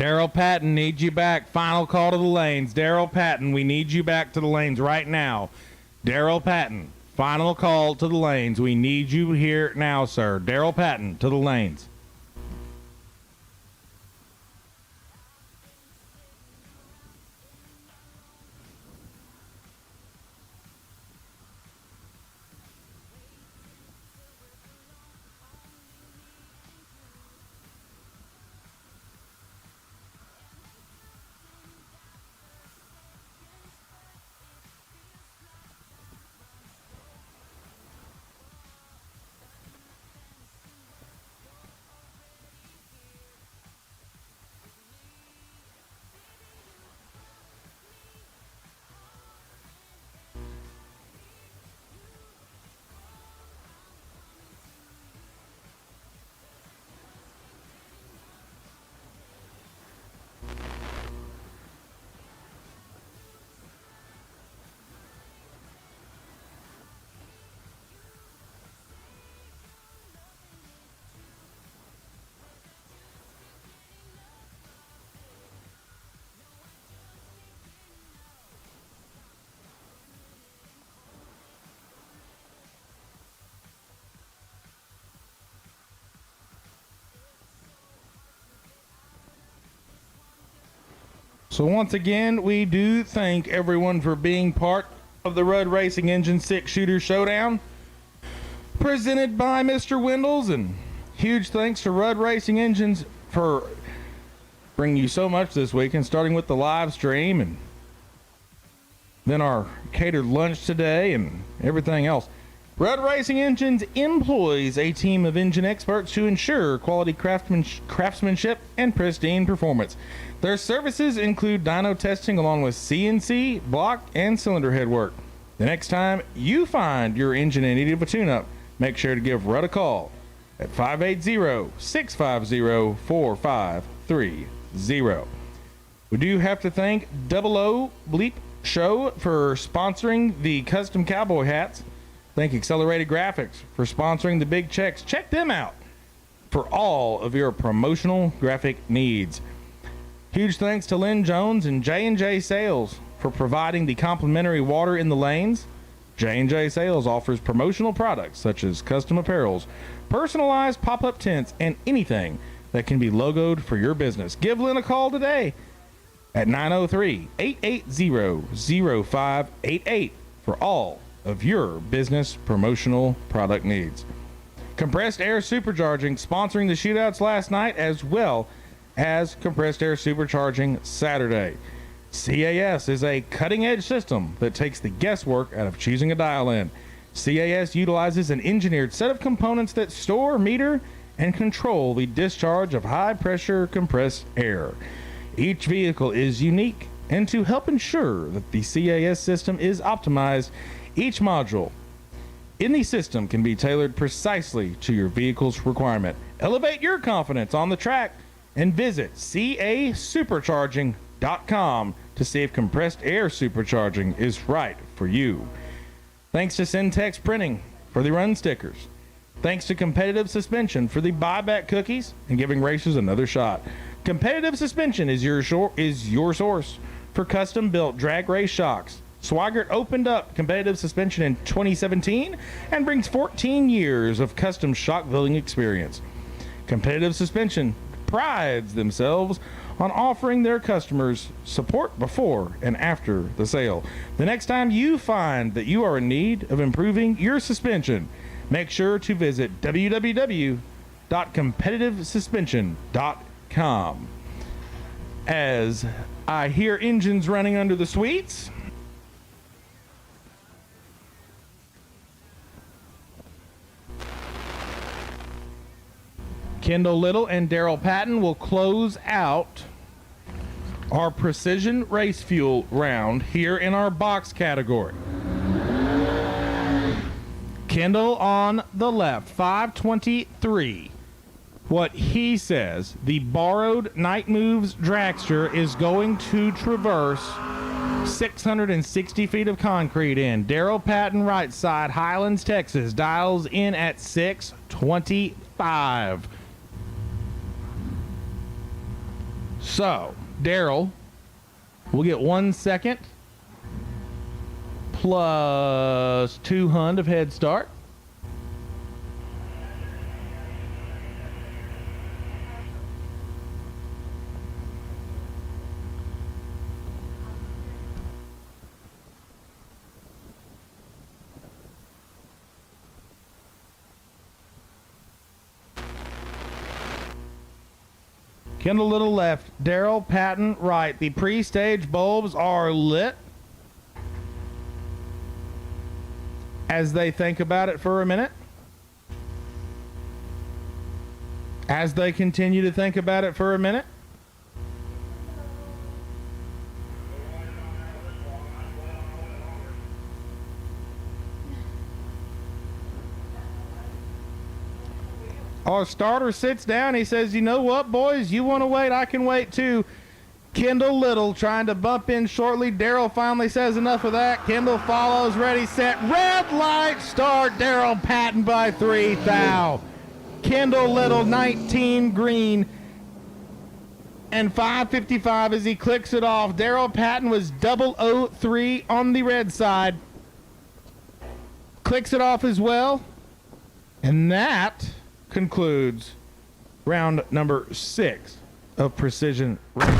Daryl Patton needs you back. Final call to the lanes. Daryl Patton, we need you back to the lanes right now. Daryl Patton, final call to the lanes. We need you here now, sir. Daryl Patton to the lanes. So once again, we do thank everyone for being part of the Rudd Racing Engine 6 Shooter Showdown, presented by Mr. Wendels, and huge thanks to Rudd Racing Engines for bringing you so much this weekend, starting with the live stream and then our catered lunch today and everything else. Rudd Racing Engines employs a team of engine experts to ensure quality craftsmanship and pristine performance. Their services include dyno testing along with CNC, block, and cylinder head work. The next time you find your engine in need of a tune-up, make sure to give Rudd a call at 580-650-4530. We do have to thank Double O Bleep Show for sponsoring the custom cowboy hats. Thank Accelerated Graphics for sponsoring the big checks. Check them out for all of your promotional graphic needs. Huge thanks to Lynn Jones and J&J Sales for providing the complimentary water in the lanes. J&J Sales offers promotional products such as custom apparels, personalized pop-up tents, and anything that can be logoed for your business. Give Lynn a call today at 903-880-0588 for all of your business promotional product needs. Compressed Air Supercharging sponsoring the shootouts last night, as well as Compressed Air Supercharging Saturday. CAS is a cutting-edge system that takes the guesswork out of choosing a dial-in. CAS utilizes an engineered set of components that store, meter, and control the discharge of high-pressure compressed air. Each vehicle is unique, and to help ensure that the CAS system is optimized, each module in the system can be tailored precisely to your vehicle's requirement. Elevate your confidence on the track and visit casupercharging.com to see if compressed air supercharging is right for you. Thanks to Syntex Printing for the run stickers. Thanks to Competitive Suspension for the buyback cookies and giving racers another shot. Competitive Suspension is your source for custom-built drag race shocks. Swigert opened up Competitive Suspension in 2017 and brings 14 years of custom shock building experience. Competitive Suspension prides themselves on offering their customers support before and after the sale. The next time you find that you are in need of improving your suspension, make sure to visit www.competitivesuspension.com. As I hear engines running under the suites, Kendall Little and Daryl Patton will close out our precision race fuel round here in our box category. Kendall on the left, 523. What he says, the borrowed Night Moves dragster is going to traverse 660 feet of concrete in. Daryl Patton, right side, Highlands, Texas, dials in at 625. So, Daryl will get 1 second plus 200 of head start. Kendall Little left, Daryl Patton right. The pre-stage bulbs are lit as they think about it for a minute. As they continue to think about it for a minute. Our starter sits down. He says, you know what, boys? You want to wait? I can wait too. Kendall Little trying to bump in shortly. Daryl finally says enough of that. Kendall follows. Ready, set. Red light start. Daryl Patton by 3 thou. Kendall Little 19 green. And 555 as he clicks it off. Daryl Patton was 003 on the red side. Clicks it off as well. And that concludes round number 6 of Precision Racing.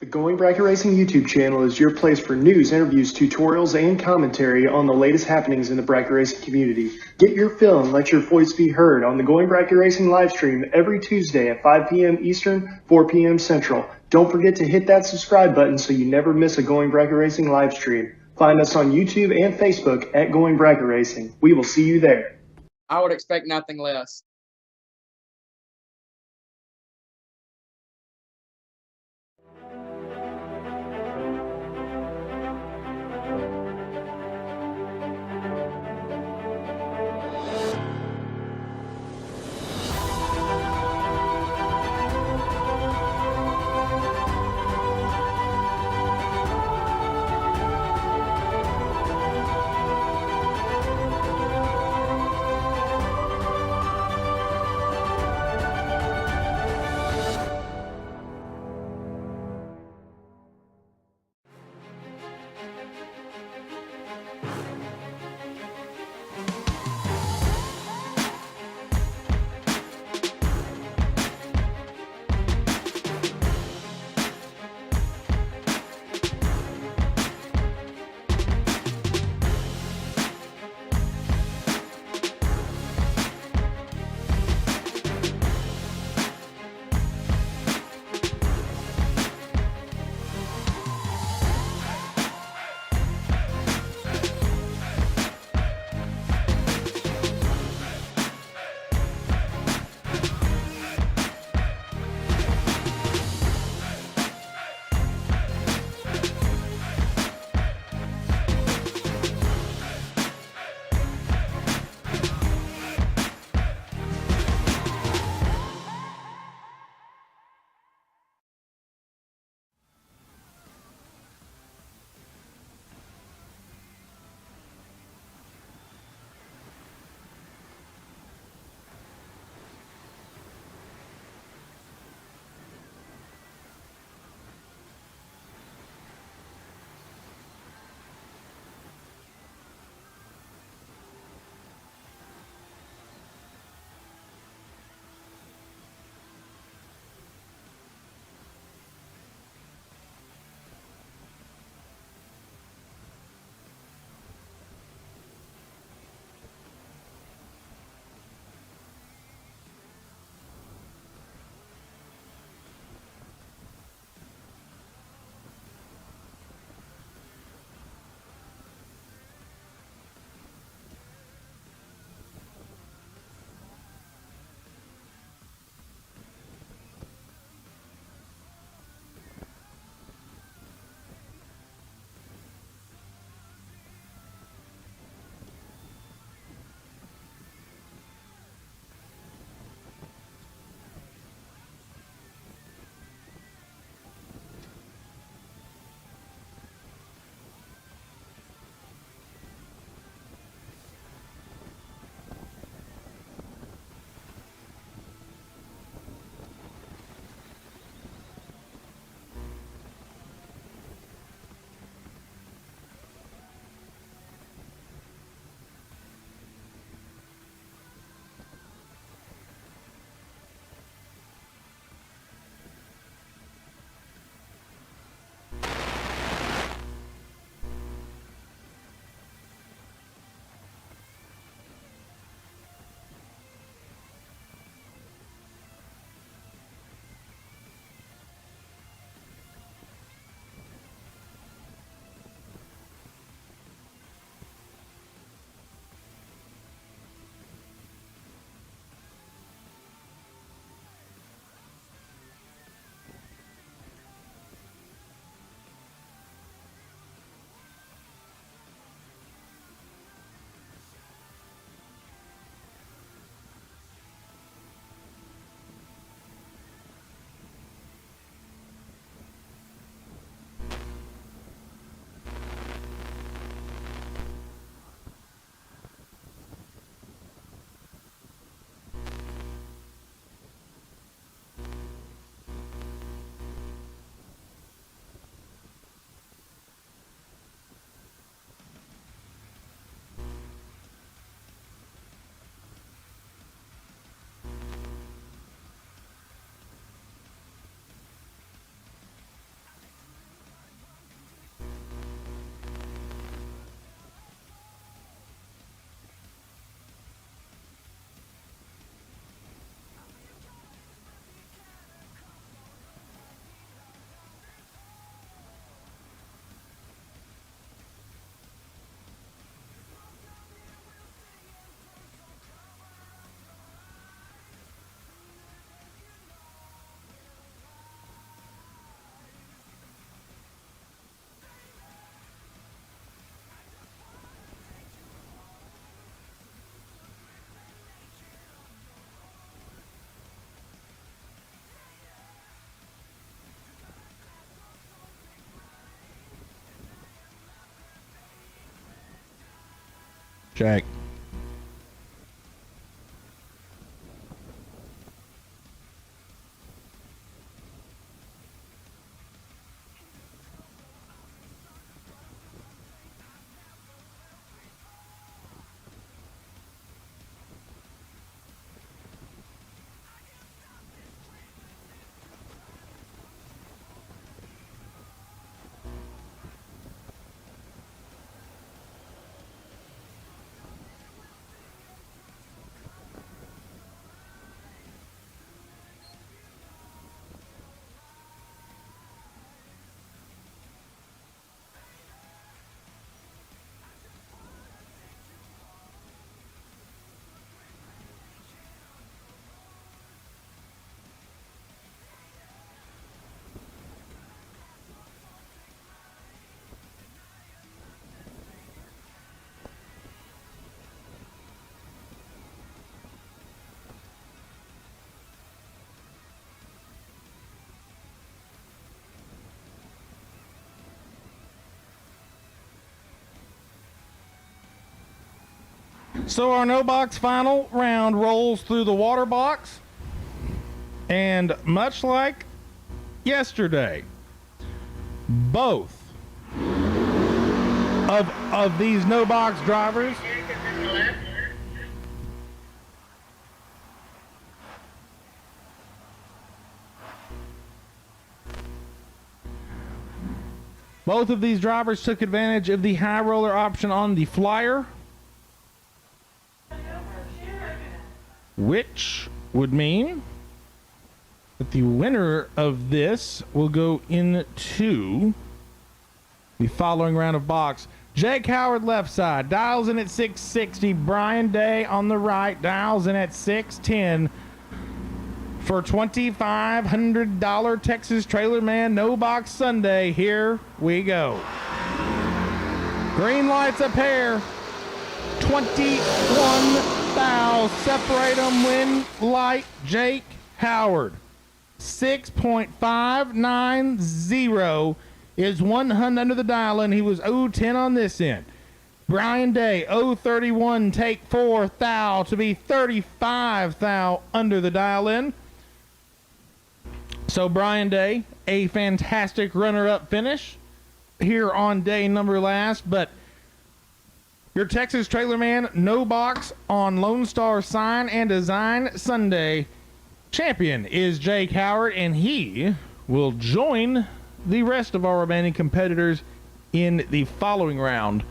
The Going Bracket Racing YouTube channel is your place for news, interviews, tutorials, and commentary on the latest happenings in the bracket racing community. Get your fill and let your voice be heard on the Going Bracket Racing live stream every Tuesday at 5 p.m. Eastern, 4 p.m. Central. Don't forget to hit that subscribe button so you never miss a Going Bracket Racing live stream. Find us on YouTube and Facebook at Going Bracket Racing. We will see you there. I would expect nothing less. Jake. So our no box final round rolls through the water box. And much like yesterday, both of these no box drivers took advantage of the high roller option on the flyer, which would mean that the winner of this will go into the following round of box. Jake Howard left side, dials in at 660. Brian Day on the right, dials in at 610 for $2,500 Texas Trailer Man No Box Sunday. Here we go. Green lights a pair. 21 fouls separate them. Win light Jake Howard. 6.590 is 100 under the dial, and he was 0-10 on this end. Brian Day, 0-31, take 4 thou to be 35 thou under the dial in. So Brian Day, a fantastic runner-up finish here on day number last, but your Texas Trailer Man No Box on Lone Star Sign and Design Sunday champion is Jake Howard, and he will join the rest of our remaining competitors in the following round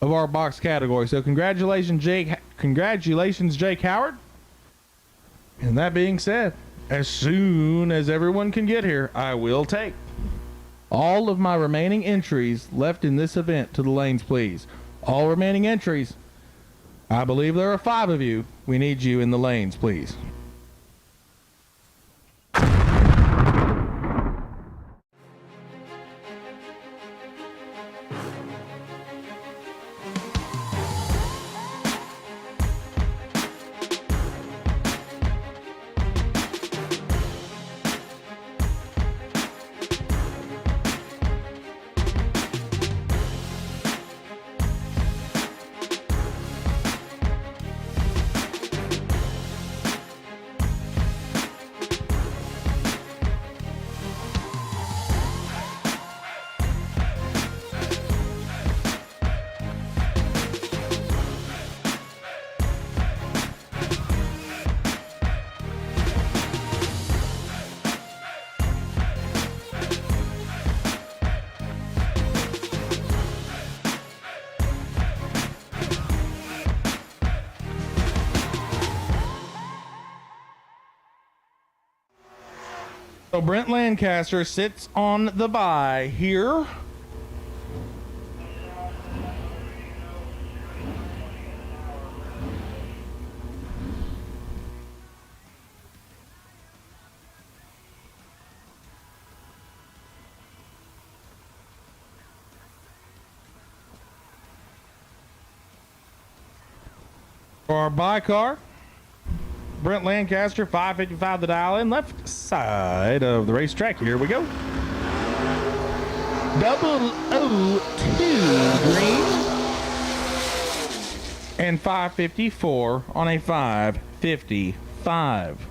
of our box category. So congratulations, Jake Howard. And that being said, as soon as everyone can get here, I will take all of my remaining entries left in this event to the lanes, please. All remaining entries. I believe there are 5 of you. We need you in the lanes, please. So Brent Lancaster sits on the bye here. For our bye car, Brent Lancaster, 555 the dial in, left side of the racetrack. Here we go. 002 green. and 554 on a 555.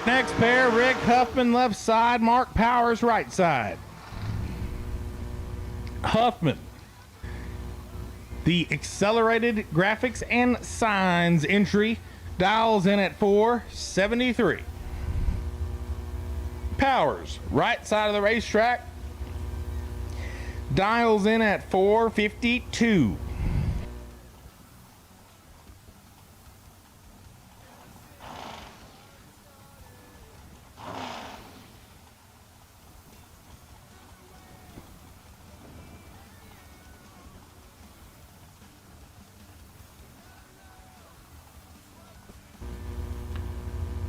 Next pair, Rick Huffman left side, Mark Powers right side. Huffman, the accelerated graphics and signs entry, dials in at 473. Powers, right side of the racetrack, dials in at 452.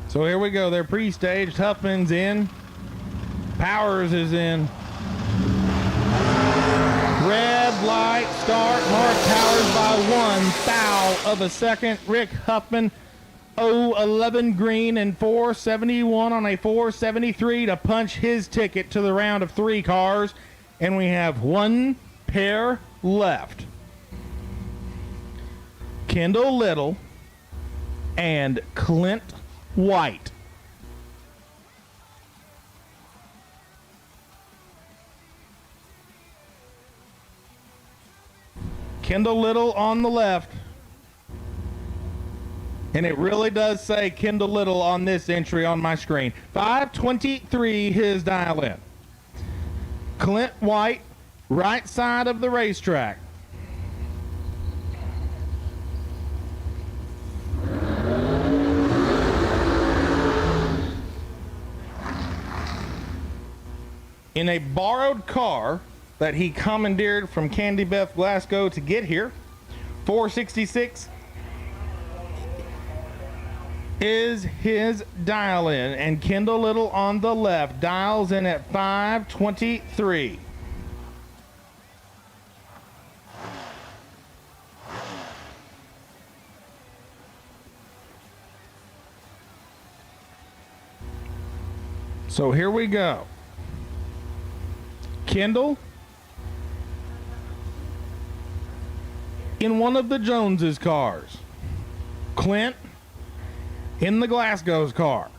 So here we go. They're pre-staged. Huffman's in. Powers is in. Red light start. Mark Powers by 1/1000 of a second. Rick Huffman 011 green and 471 on a 473 to punch his ticket to the round of 3 cars. And we have 1 pair left. Kendall Little and Clint White. Kendall Little on the left. And it really does say Kendall Little on this entry on my screen. 523 his dial in. Clint White, right side of the racetrack. In a borrowed car that he commandeered from Candy Beth Glasgow to get here, 466 is his dial in, and Kendall Little on the left dials in at 523. So here we go. Kendall in one of the Joneses' cars. Clint in the Glasgow's car.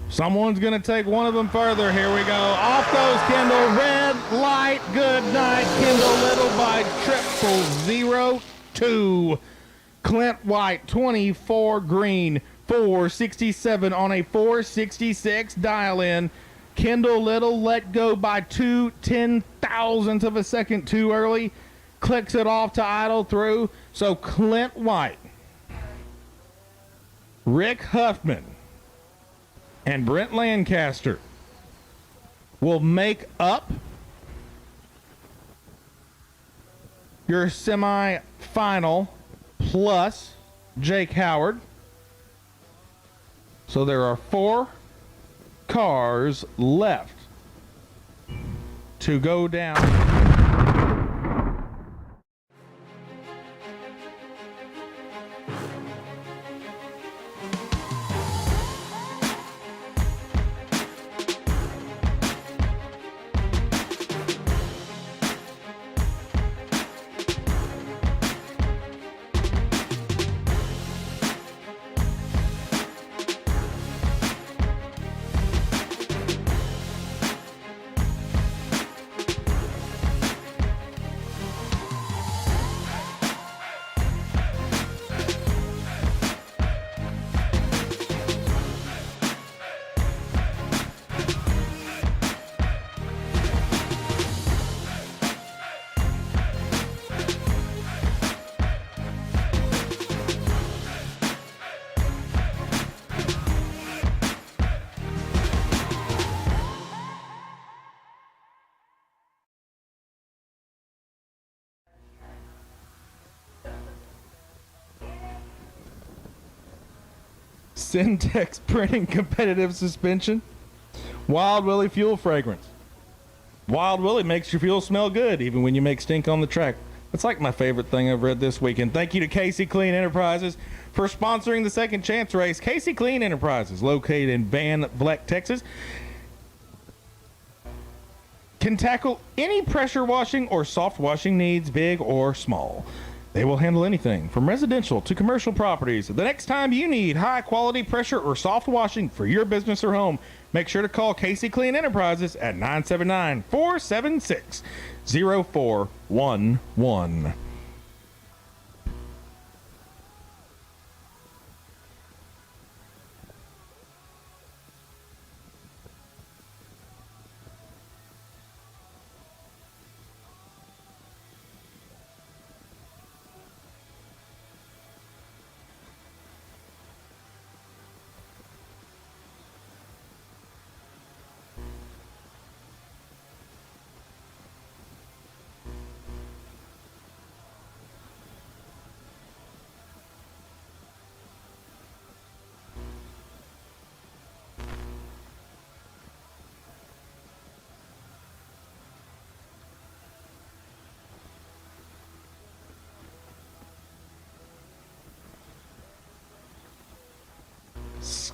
Someone's going to take one of them further. Here we go. Off goes Kendall. Red light. Good night. Kendall Little by 0002. Clint White, 24 green, 467 on a 466 dial in. Kendall Little let go by 0.2 of a second too early. Clicks it off to idle through. So Clint White, Rick Huffman, and Brent Lancaster will make up your semi-final plus Jake Howard. So there are 4 cars left to go down. Syntex Printing Competitive Suspension, Wild Willie Fuel Fragrance. Wild Willie makes your fuel smell good, even when you make stink on the track. That's like my favorite thing I've read this weekend. Thank you to Casey Clean Enterprises for sponsoring the Second Chance race. Casey Clean Enterprises, located in Van Vleck, Texas, can tackle any pressure washing or soft washing needs, big or small. They will handle anything from residential to commercial properties. The next time you need high quality pressure or soft washing for your business or home, make sure to call Casey Clean Enterprises at 979-476-0411.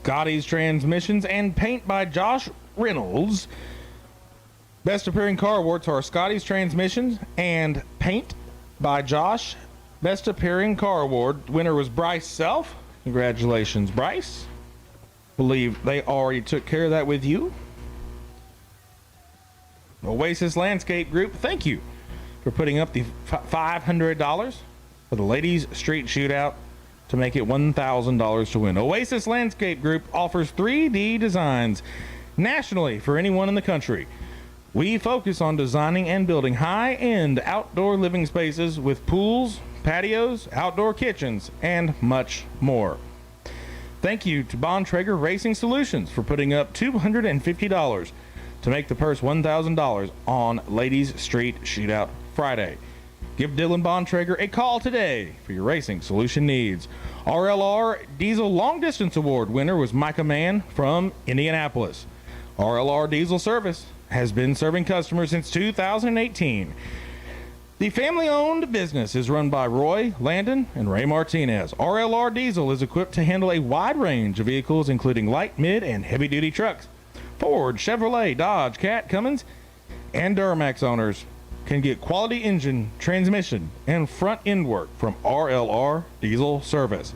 Scotty's Transmissions and Paint by Josh Reynolds. Best Appearing Car Awards are Scotty's Transmissions and Paint by Josh. Best Appearing Car Award winner was Bryce Self. Congratulations, Bryce. Believe they already took care of that with you. Oasis Landscape Group, thank you for putting up the $500 for the Ladies Street Shootout to make it $1,000 to win. Oasis Landscape Group offers 3D designs nationally for anyone in the country. We focus on designing and building high-end outdoor living spaces with pools, patios, outdoor kitchens, and much more. Thank you to Bontrager Racing Solutions for putting up $250 to make the purse $1,000 on Ladies Street Shootout Friday. Give Dylan Bontrager a call today for your racing solution needs. RLR Diesel Long Distance Award winner was Micah Mann from Indianapolis. RLR Diesel Service has been serving customers since 2018. The family-owned business is run by Roy Landon and Ray Martinez. RLR Diesel is equipped to handle a wide range of vehicles, including light, mid, and heavy-duty trucks. Ford, Chevrolet, Dodge, Cat, Cummins, and Duramax owners can get quality engine, transmission, and front end work from RLR Diesel Service.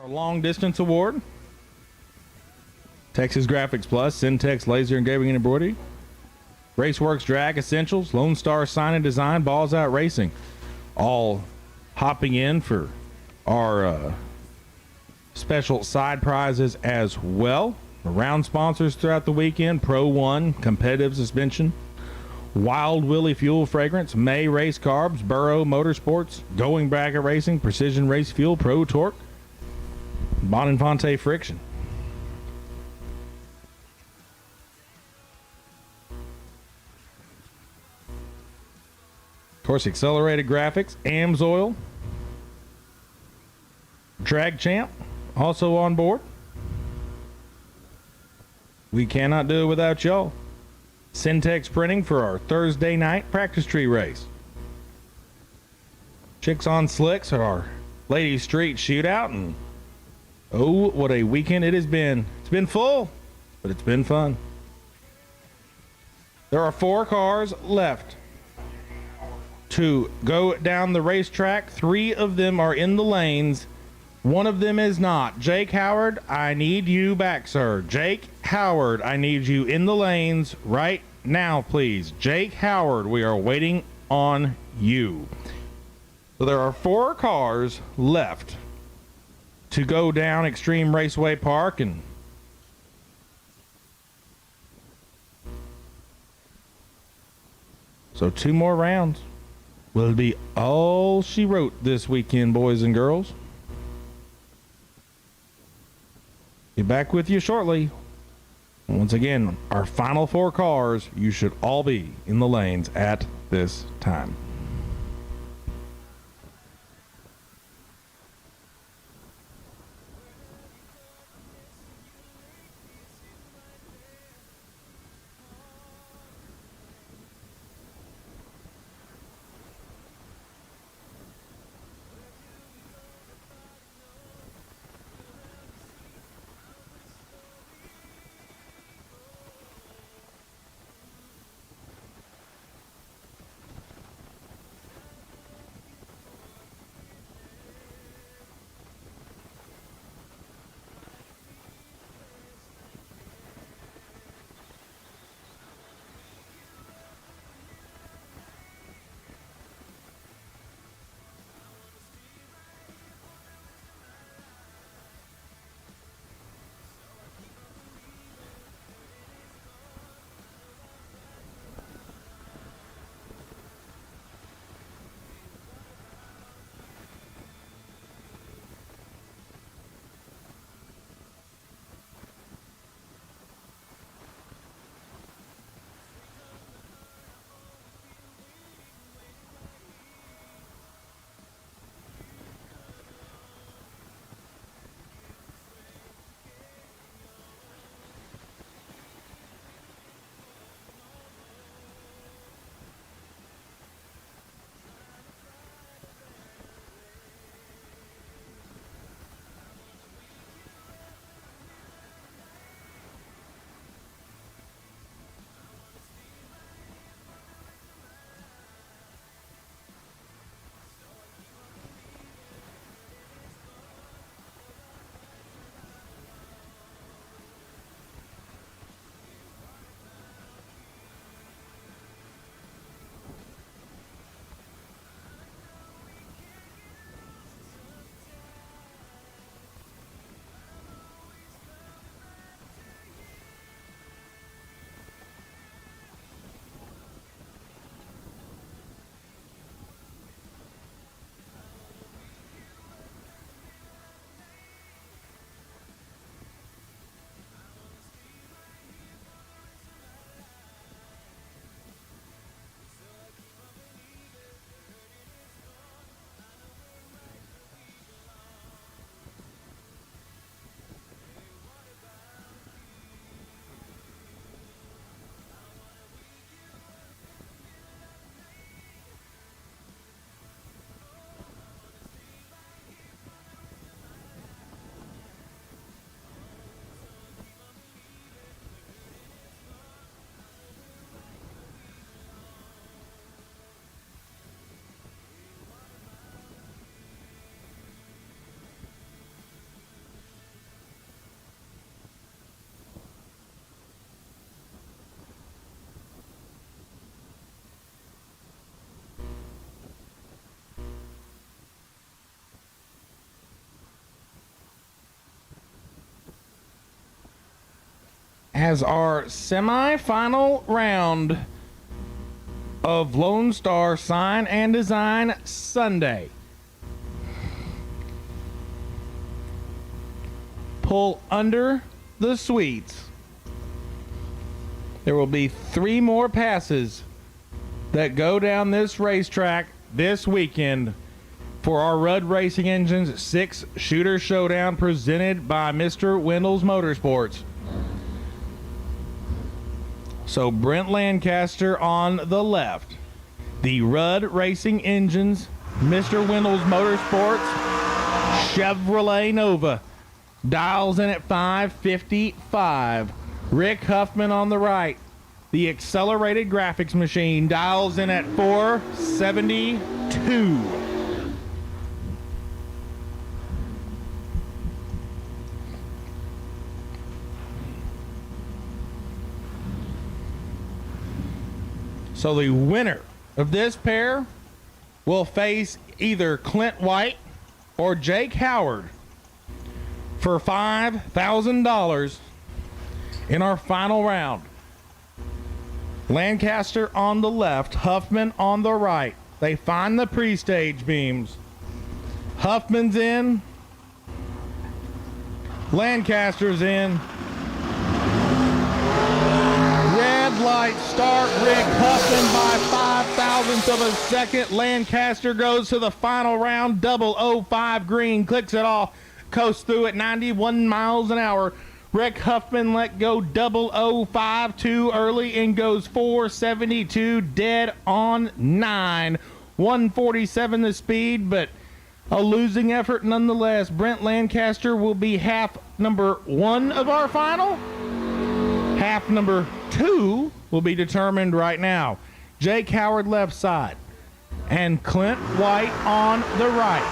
Our long distance award. Texas Graphics Plus, Syntex Laser Engraving and Embroidery. Raceworks Drag Essentials, Lone Star Sign and Design, Balls Out Racing. All hopping in for our special side prizes as well. Round sponsors throughout the weekend: Pro One Competitive Suspension, Wild Willie Fuel Fragrance, May Race Carbs, Burrow Motorsports, Going Bracket Racing, Precision Race Fuel, Pro Torque, Boninfante Friction. Of course, Accelerated Graphics, Amsoil, Drag Champ, also on board. We cannot do it without y'all. Syntex Printing for our Thursday night practice tree race. Chicks on Slicks are our Ladies Street Shootout, and oh, what a weekend it has been. It's been full, but it's been fun. There are 4 cars left to go down the racetrack. 3 of them are in the lanes. 1 of them is not. Jake Howard, I need you back, sir. Jake Howard, I need you in the lanes right now, please. Jake Howard, we are waiting on you. So there are 4 cars left to go down Xtreme Raceway Park, and so 2 more rounds will be all she wrote this weekend, boys and girls. Be back with you shortly. Once again, our final 4 cars, you should all be in the lanes at this time. as our semi-final round of Lone Star Sign and Design Sunday. Pull under the suites. There will be 3 more passes that go down this racetrack this weekend for our Rudd Racing Engines 6 Shooter Showdown presented by Mr. Wendell's Motorsports. So Brent Lancaster on the left, the Rudd Racing Engines, Mr. Wendell's Motorsports, Chevrolet Nova, dials in at 555. Rick Huffman on the right, the accelerated graphics machine, dials in at 472. So the winner of this pair will face either Clint White or Jake Howard for $5,000 in our final round. Lancaster on the left, Huffman on the right. They find the pre-stage beams. Huffman's in. Lancaster's in. Red light start. Rick Huffman by 5,000ths of a second. Lancaster goes to the final round. 005 green. Clicks it off. Coasts through at 91 miles an hour. Rick Huffman let go 005 too early and goes 472 dead on 9. 147 the speed, but a losing effort nonetheless. Brent Lancaster will be half number 1 of our final. Half number 2 will be determined right now. Jake Howard left side and Clint White on the right.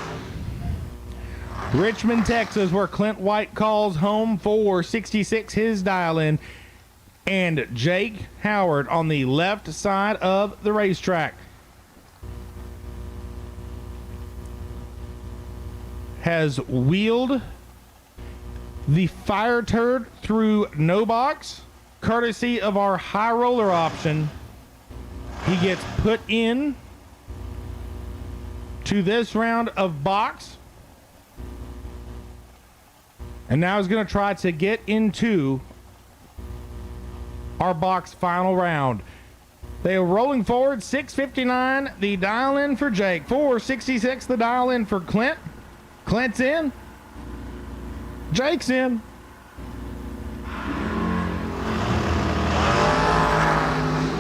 Richmond, Texas, where Clint White calls home, 466 his dial in, and Jake Howard on the left side of the racetrack. Has wheeled the fire turd through no box, courtesy of our high roller option. He gets put in to this round of box. And now he's going to try to get into our box final round. They are rolling forward. 659, the dial in for Jake. 466, the dial in for Clint. Clint's in. Jake's in.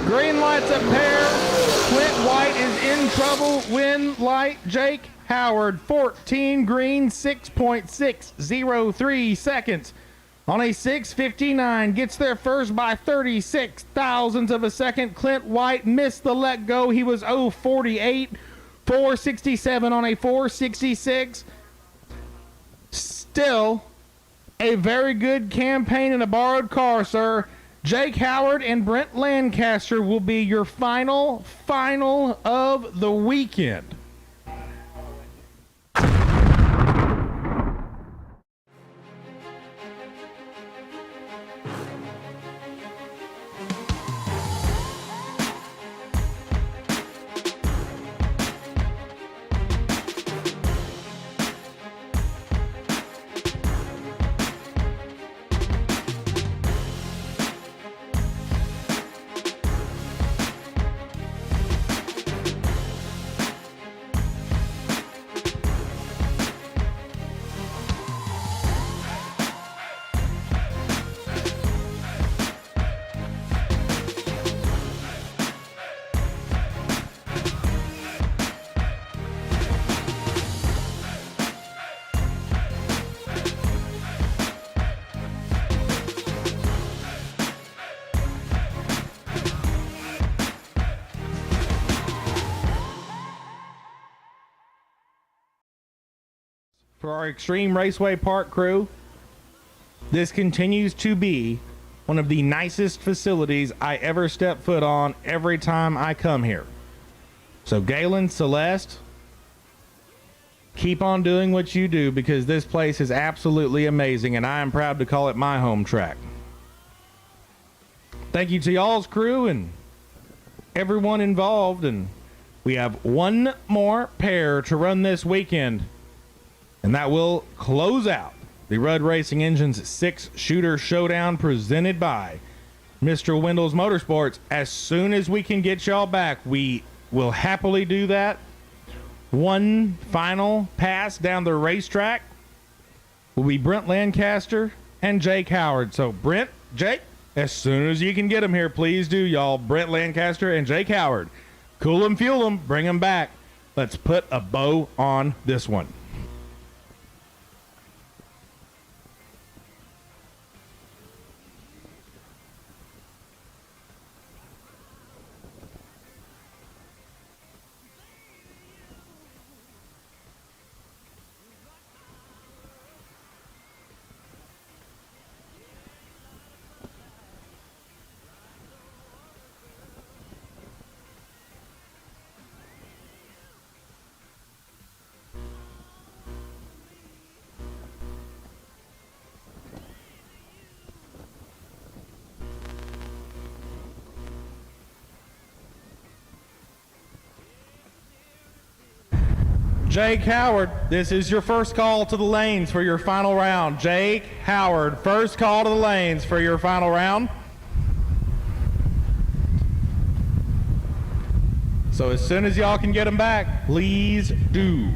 Green light's a pair. Clint White is in trouble. Win light, Jake Howard, 14 green, 6.603 seconds on a 6:59. Gets there first by 36,000ths of a second. Clint White missed the let go. He was 048, 467 on a 466. Still a very good campaign in a borrowed car, sir. Jake Howard and Brent Lancaster will be your final of the weekend. For our Xtreme Raceway Park crew, this continues to be one of the nicest facilities I ever step foot on every time I come here. So Galen, Celeste, keep on doing what you do because this place is absolutely amazing and I am proud to call it my home track. Thank you to y'all's crew and everyone involved. And we have one more pair to run this weekend, and that will close out the Rudd Racing Engines 6-shooter showdown presented by Mr. Wendell's Motorsports. As soon as we can get y'all back, we will happily do that. One final pass down the racetrack will be Brent Lancaster and Jake Howard. So Brent, Jake, as soon as you can get them here, please do, y'all. Brent Lancaster and Jake Howard. Cool them, fuel them, bring them back. Let's put a bow on this one. Jake Howard, this is your first call to the lanes for your final round. Jake Howard, first call to the lanes for your final round. So as soon as y'all can get them back, please do.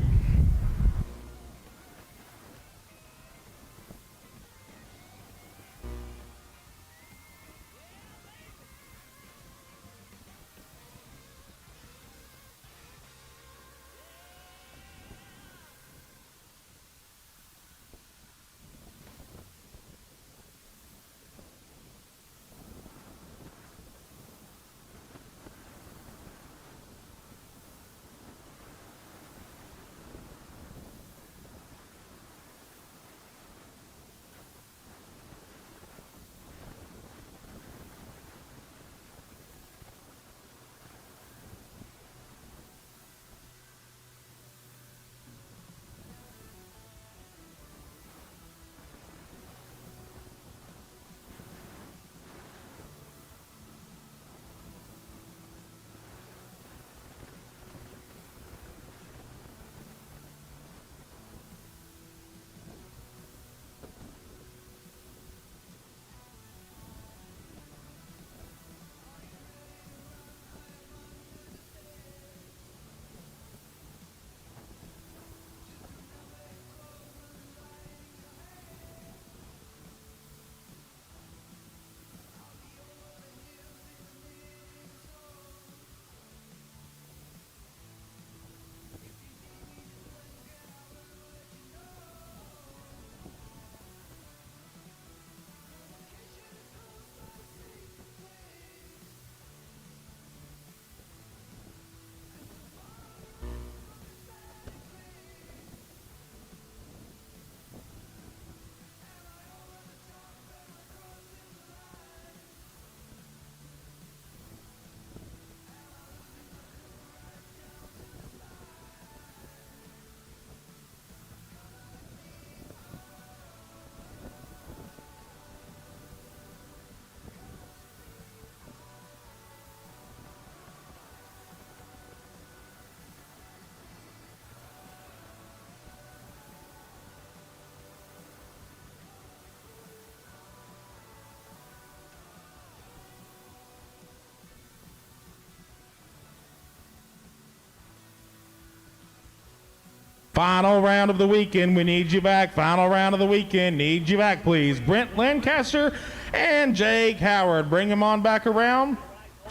Final round of the weekend, we need you back. Final round of the weekend, need you back, please. Brent Lancaster and Jake Howard, bring them on back around.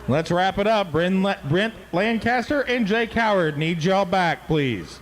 Let's wrap it up. Brent Lancaster and Jake Howard, need y'all back, please.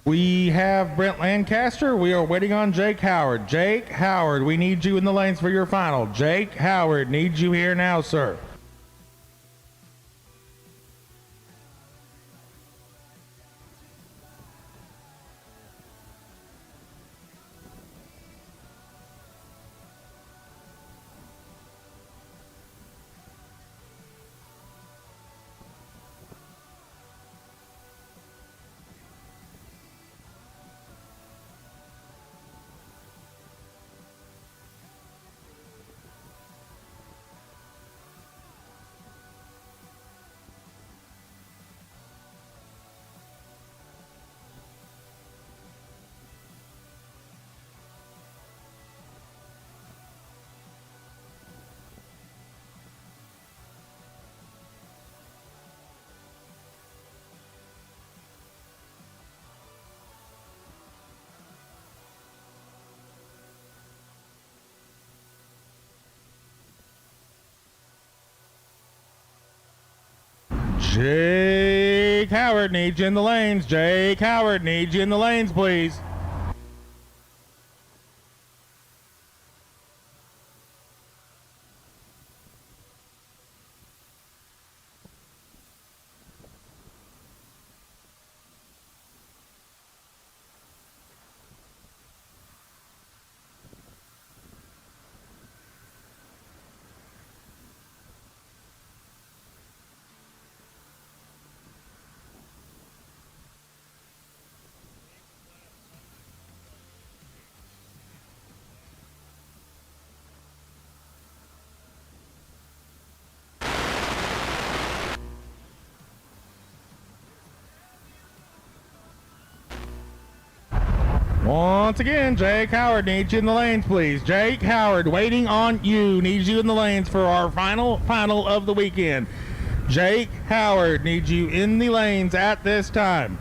We have Brent Lancaster. We are waiting on Jake Howard. Jake Howard, we need you in the lanes for your final. Jake Howard needs you here now, sir. Jake Howard needs you in the lanes. Jake Howard needs you in the lanes, please. Once again, Jake Howard needs you in the lanes, please. Jake Howard, waiting on you, needs you in the lanes for our final of the weekend. Jake Howard needs you in the lanes at this time.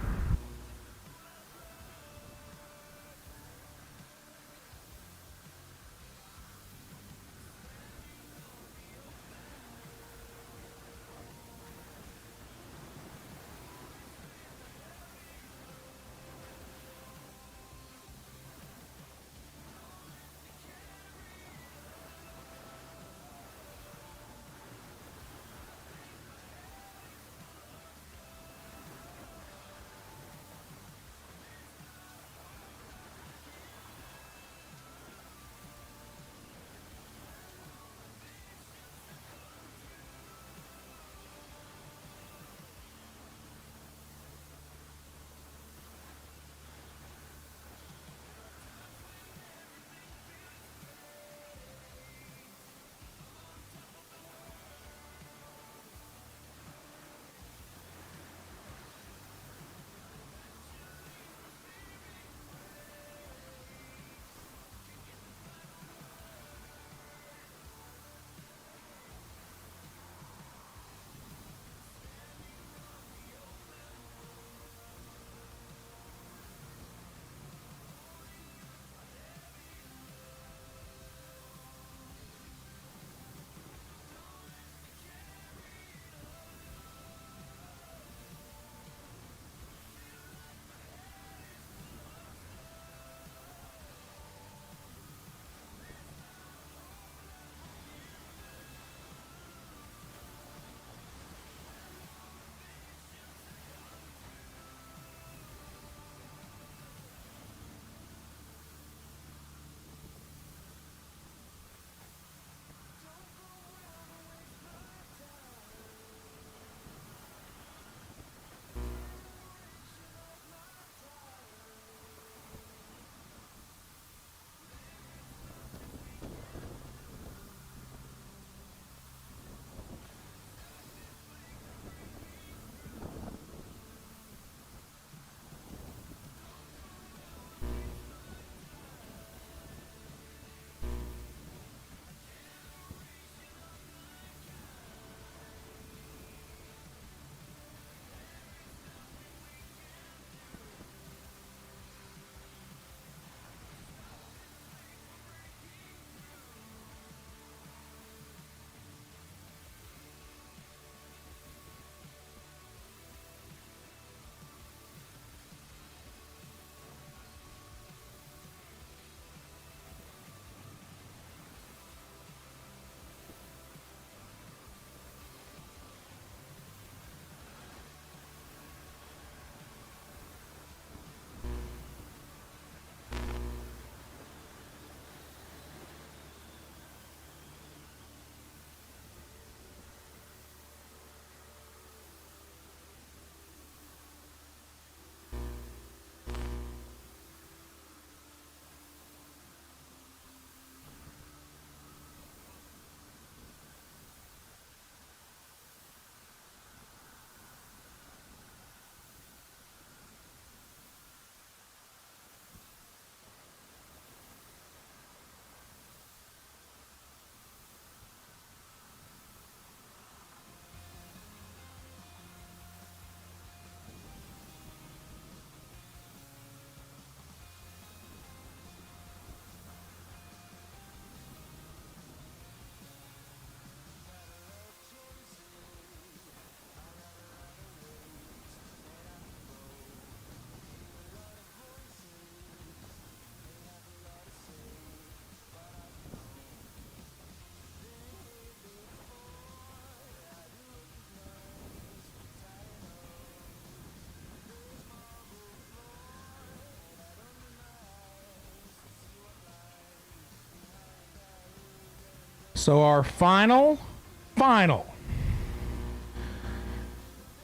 So our final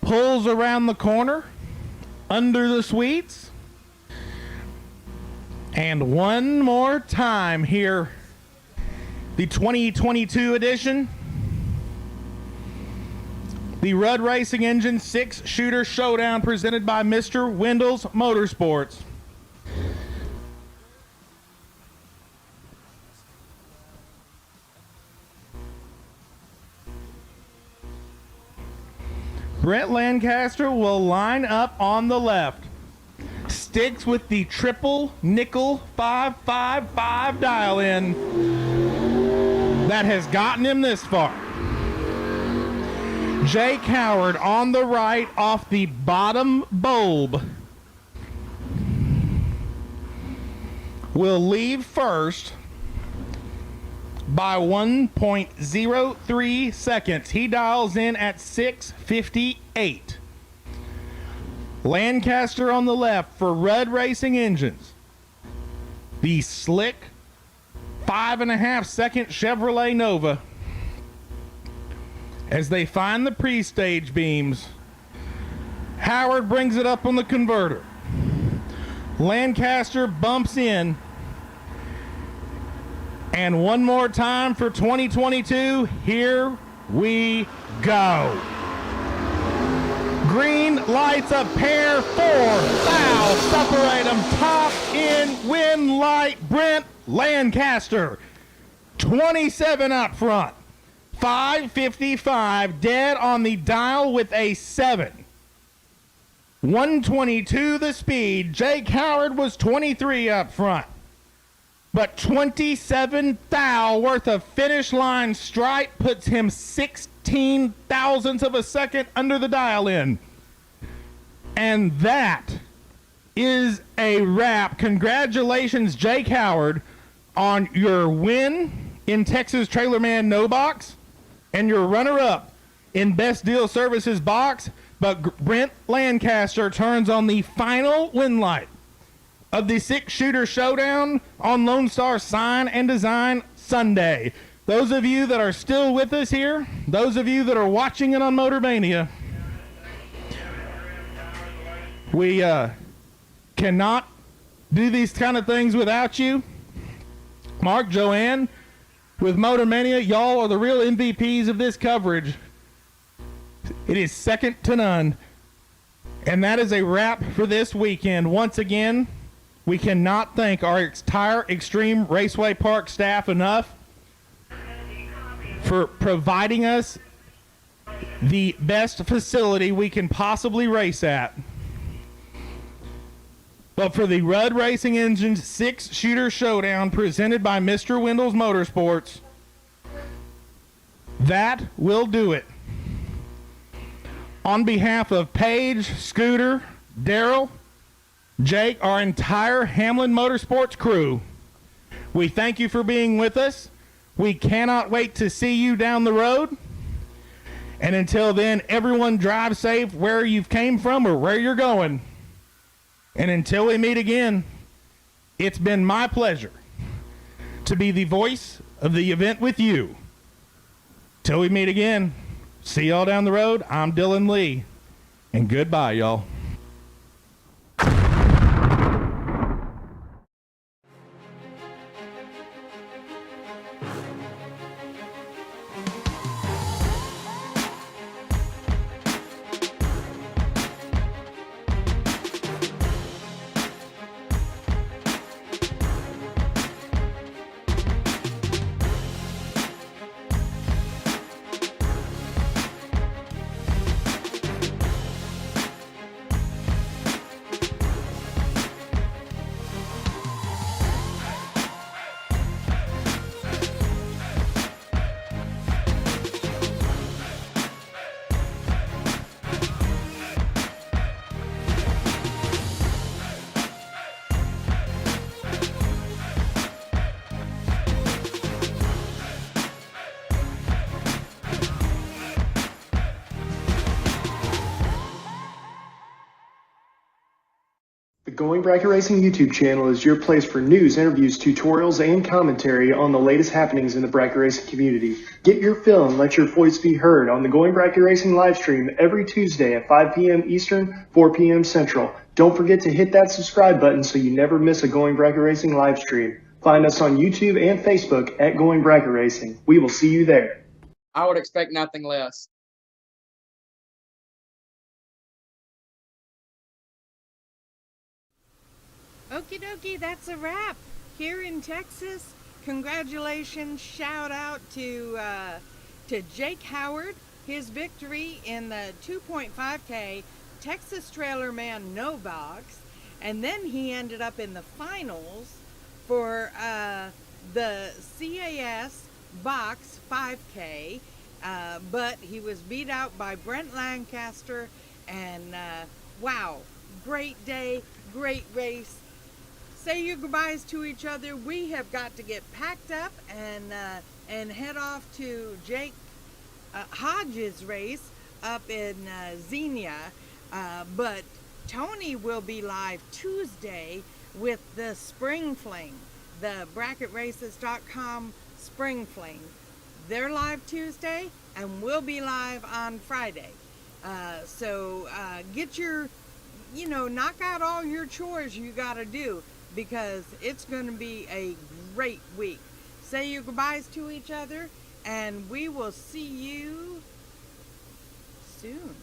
pulls around the corner under the suites. And one more time here, the 2022 edition, the Rudd Racing Engine 6-shooter showdown presented by Mr. Wendell's Motorsports. Brent Lancaster will line up on the left. Sticks with the triple nickel 555 dial in that has gotten him this far. Jake Howard on the right off the bottom bulb will leave first by 1.03 seconds. He dials in at 6:58. Lancaster on the left for Rudd Racing Engines. The slick 5.5 second Chevrolet Nova. As they find the pre-stage beams, Howard brings it up on the converter. Lancaster bumps in. And one more time for 2022, here we go. Green lights a pair, 4, foul, separate them, top in, win light, Brent Lancaster. 27 up front, 555, dead on the dial with a 7. 122 the speed, Jake Howard was 23 up front. But 27 thou worth of finish line stripe puts him 16 thousandths of a second under the dial in. And that is a wrap. Congratulations, Jake Howard, on your win in Texas Trailerman No Box and your runner-up in Best Deal Services Box. But Brent Lancaster turns on the final win light of the 6-shooter showdown on Lone Star Sign and Design Sunday. Those of you that are still with us here, those of you that are watching it on Motormania, we cannot do these kind of things without you. Mark, Joanne, with Motormania, y'all are the real MVPs of this coverage. It is second to none. And that is a wrap for this weekend. Once again, we cannot thank our entire Xtreme Raceway Park staff enough for providing us the best facility we can possibly race at. But for the Rudd Racing Engines 6-shooter showdown presented by Mr. Wendell's Motorsports, that will do it. On behalf of Paige, Scooter, Daryl, Jake, our entire Hamlin Motorsports crew, we thank you for being with us. We cannot wait to see you down the road. And until then, everyone drive safe where you've came from or where you're going. And until we meet again, it's been my pleasure to be the voice of the event with you. Till we meet again, see y'all down the road. I'm Dylan Lee, and goodbye, y'all. The Going Bracket Racing YouTube channel is your place for news, interviews, tutorials, and commentary on the latest happenings in the bracket racing community. Get your fill and let your voice be heard on the Going Bracket Racing live stream every Tuesday at 5 p.m. Eastern, 4 p.m. Central. Don't forget to hit that subscribe button so you never miss a Going Bracket Racing live stream. Find us on YouTube and Facebook at Going Bracket Racing. We will see you there. I would expect nothing less. Okie dokie, that's a wrap. Here in Texas, congratulations, shout out to Jake Howard, his victory in the 2.5K Texas Trailer Man No Box, and then he ended up in the finals for the CAS Box 5K, but he was beat out by Brent Lancaster, and wow, great day, great race. Say your goodbyes to each other. We have got to get packed up and head off to Jake Hodges' race up in Xenia. But Tony will be live Tuesday with the Spring Fling, the bracketraces.com Spring Fling. They're live Tuesday and we'll be live on Friday. So get your, knock out all your chores you got to do, because it's going to be a great week. Say your goodbyes to each other, and we will see you soon.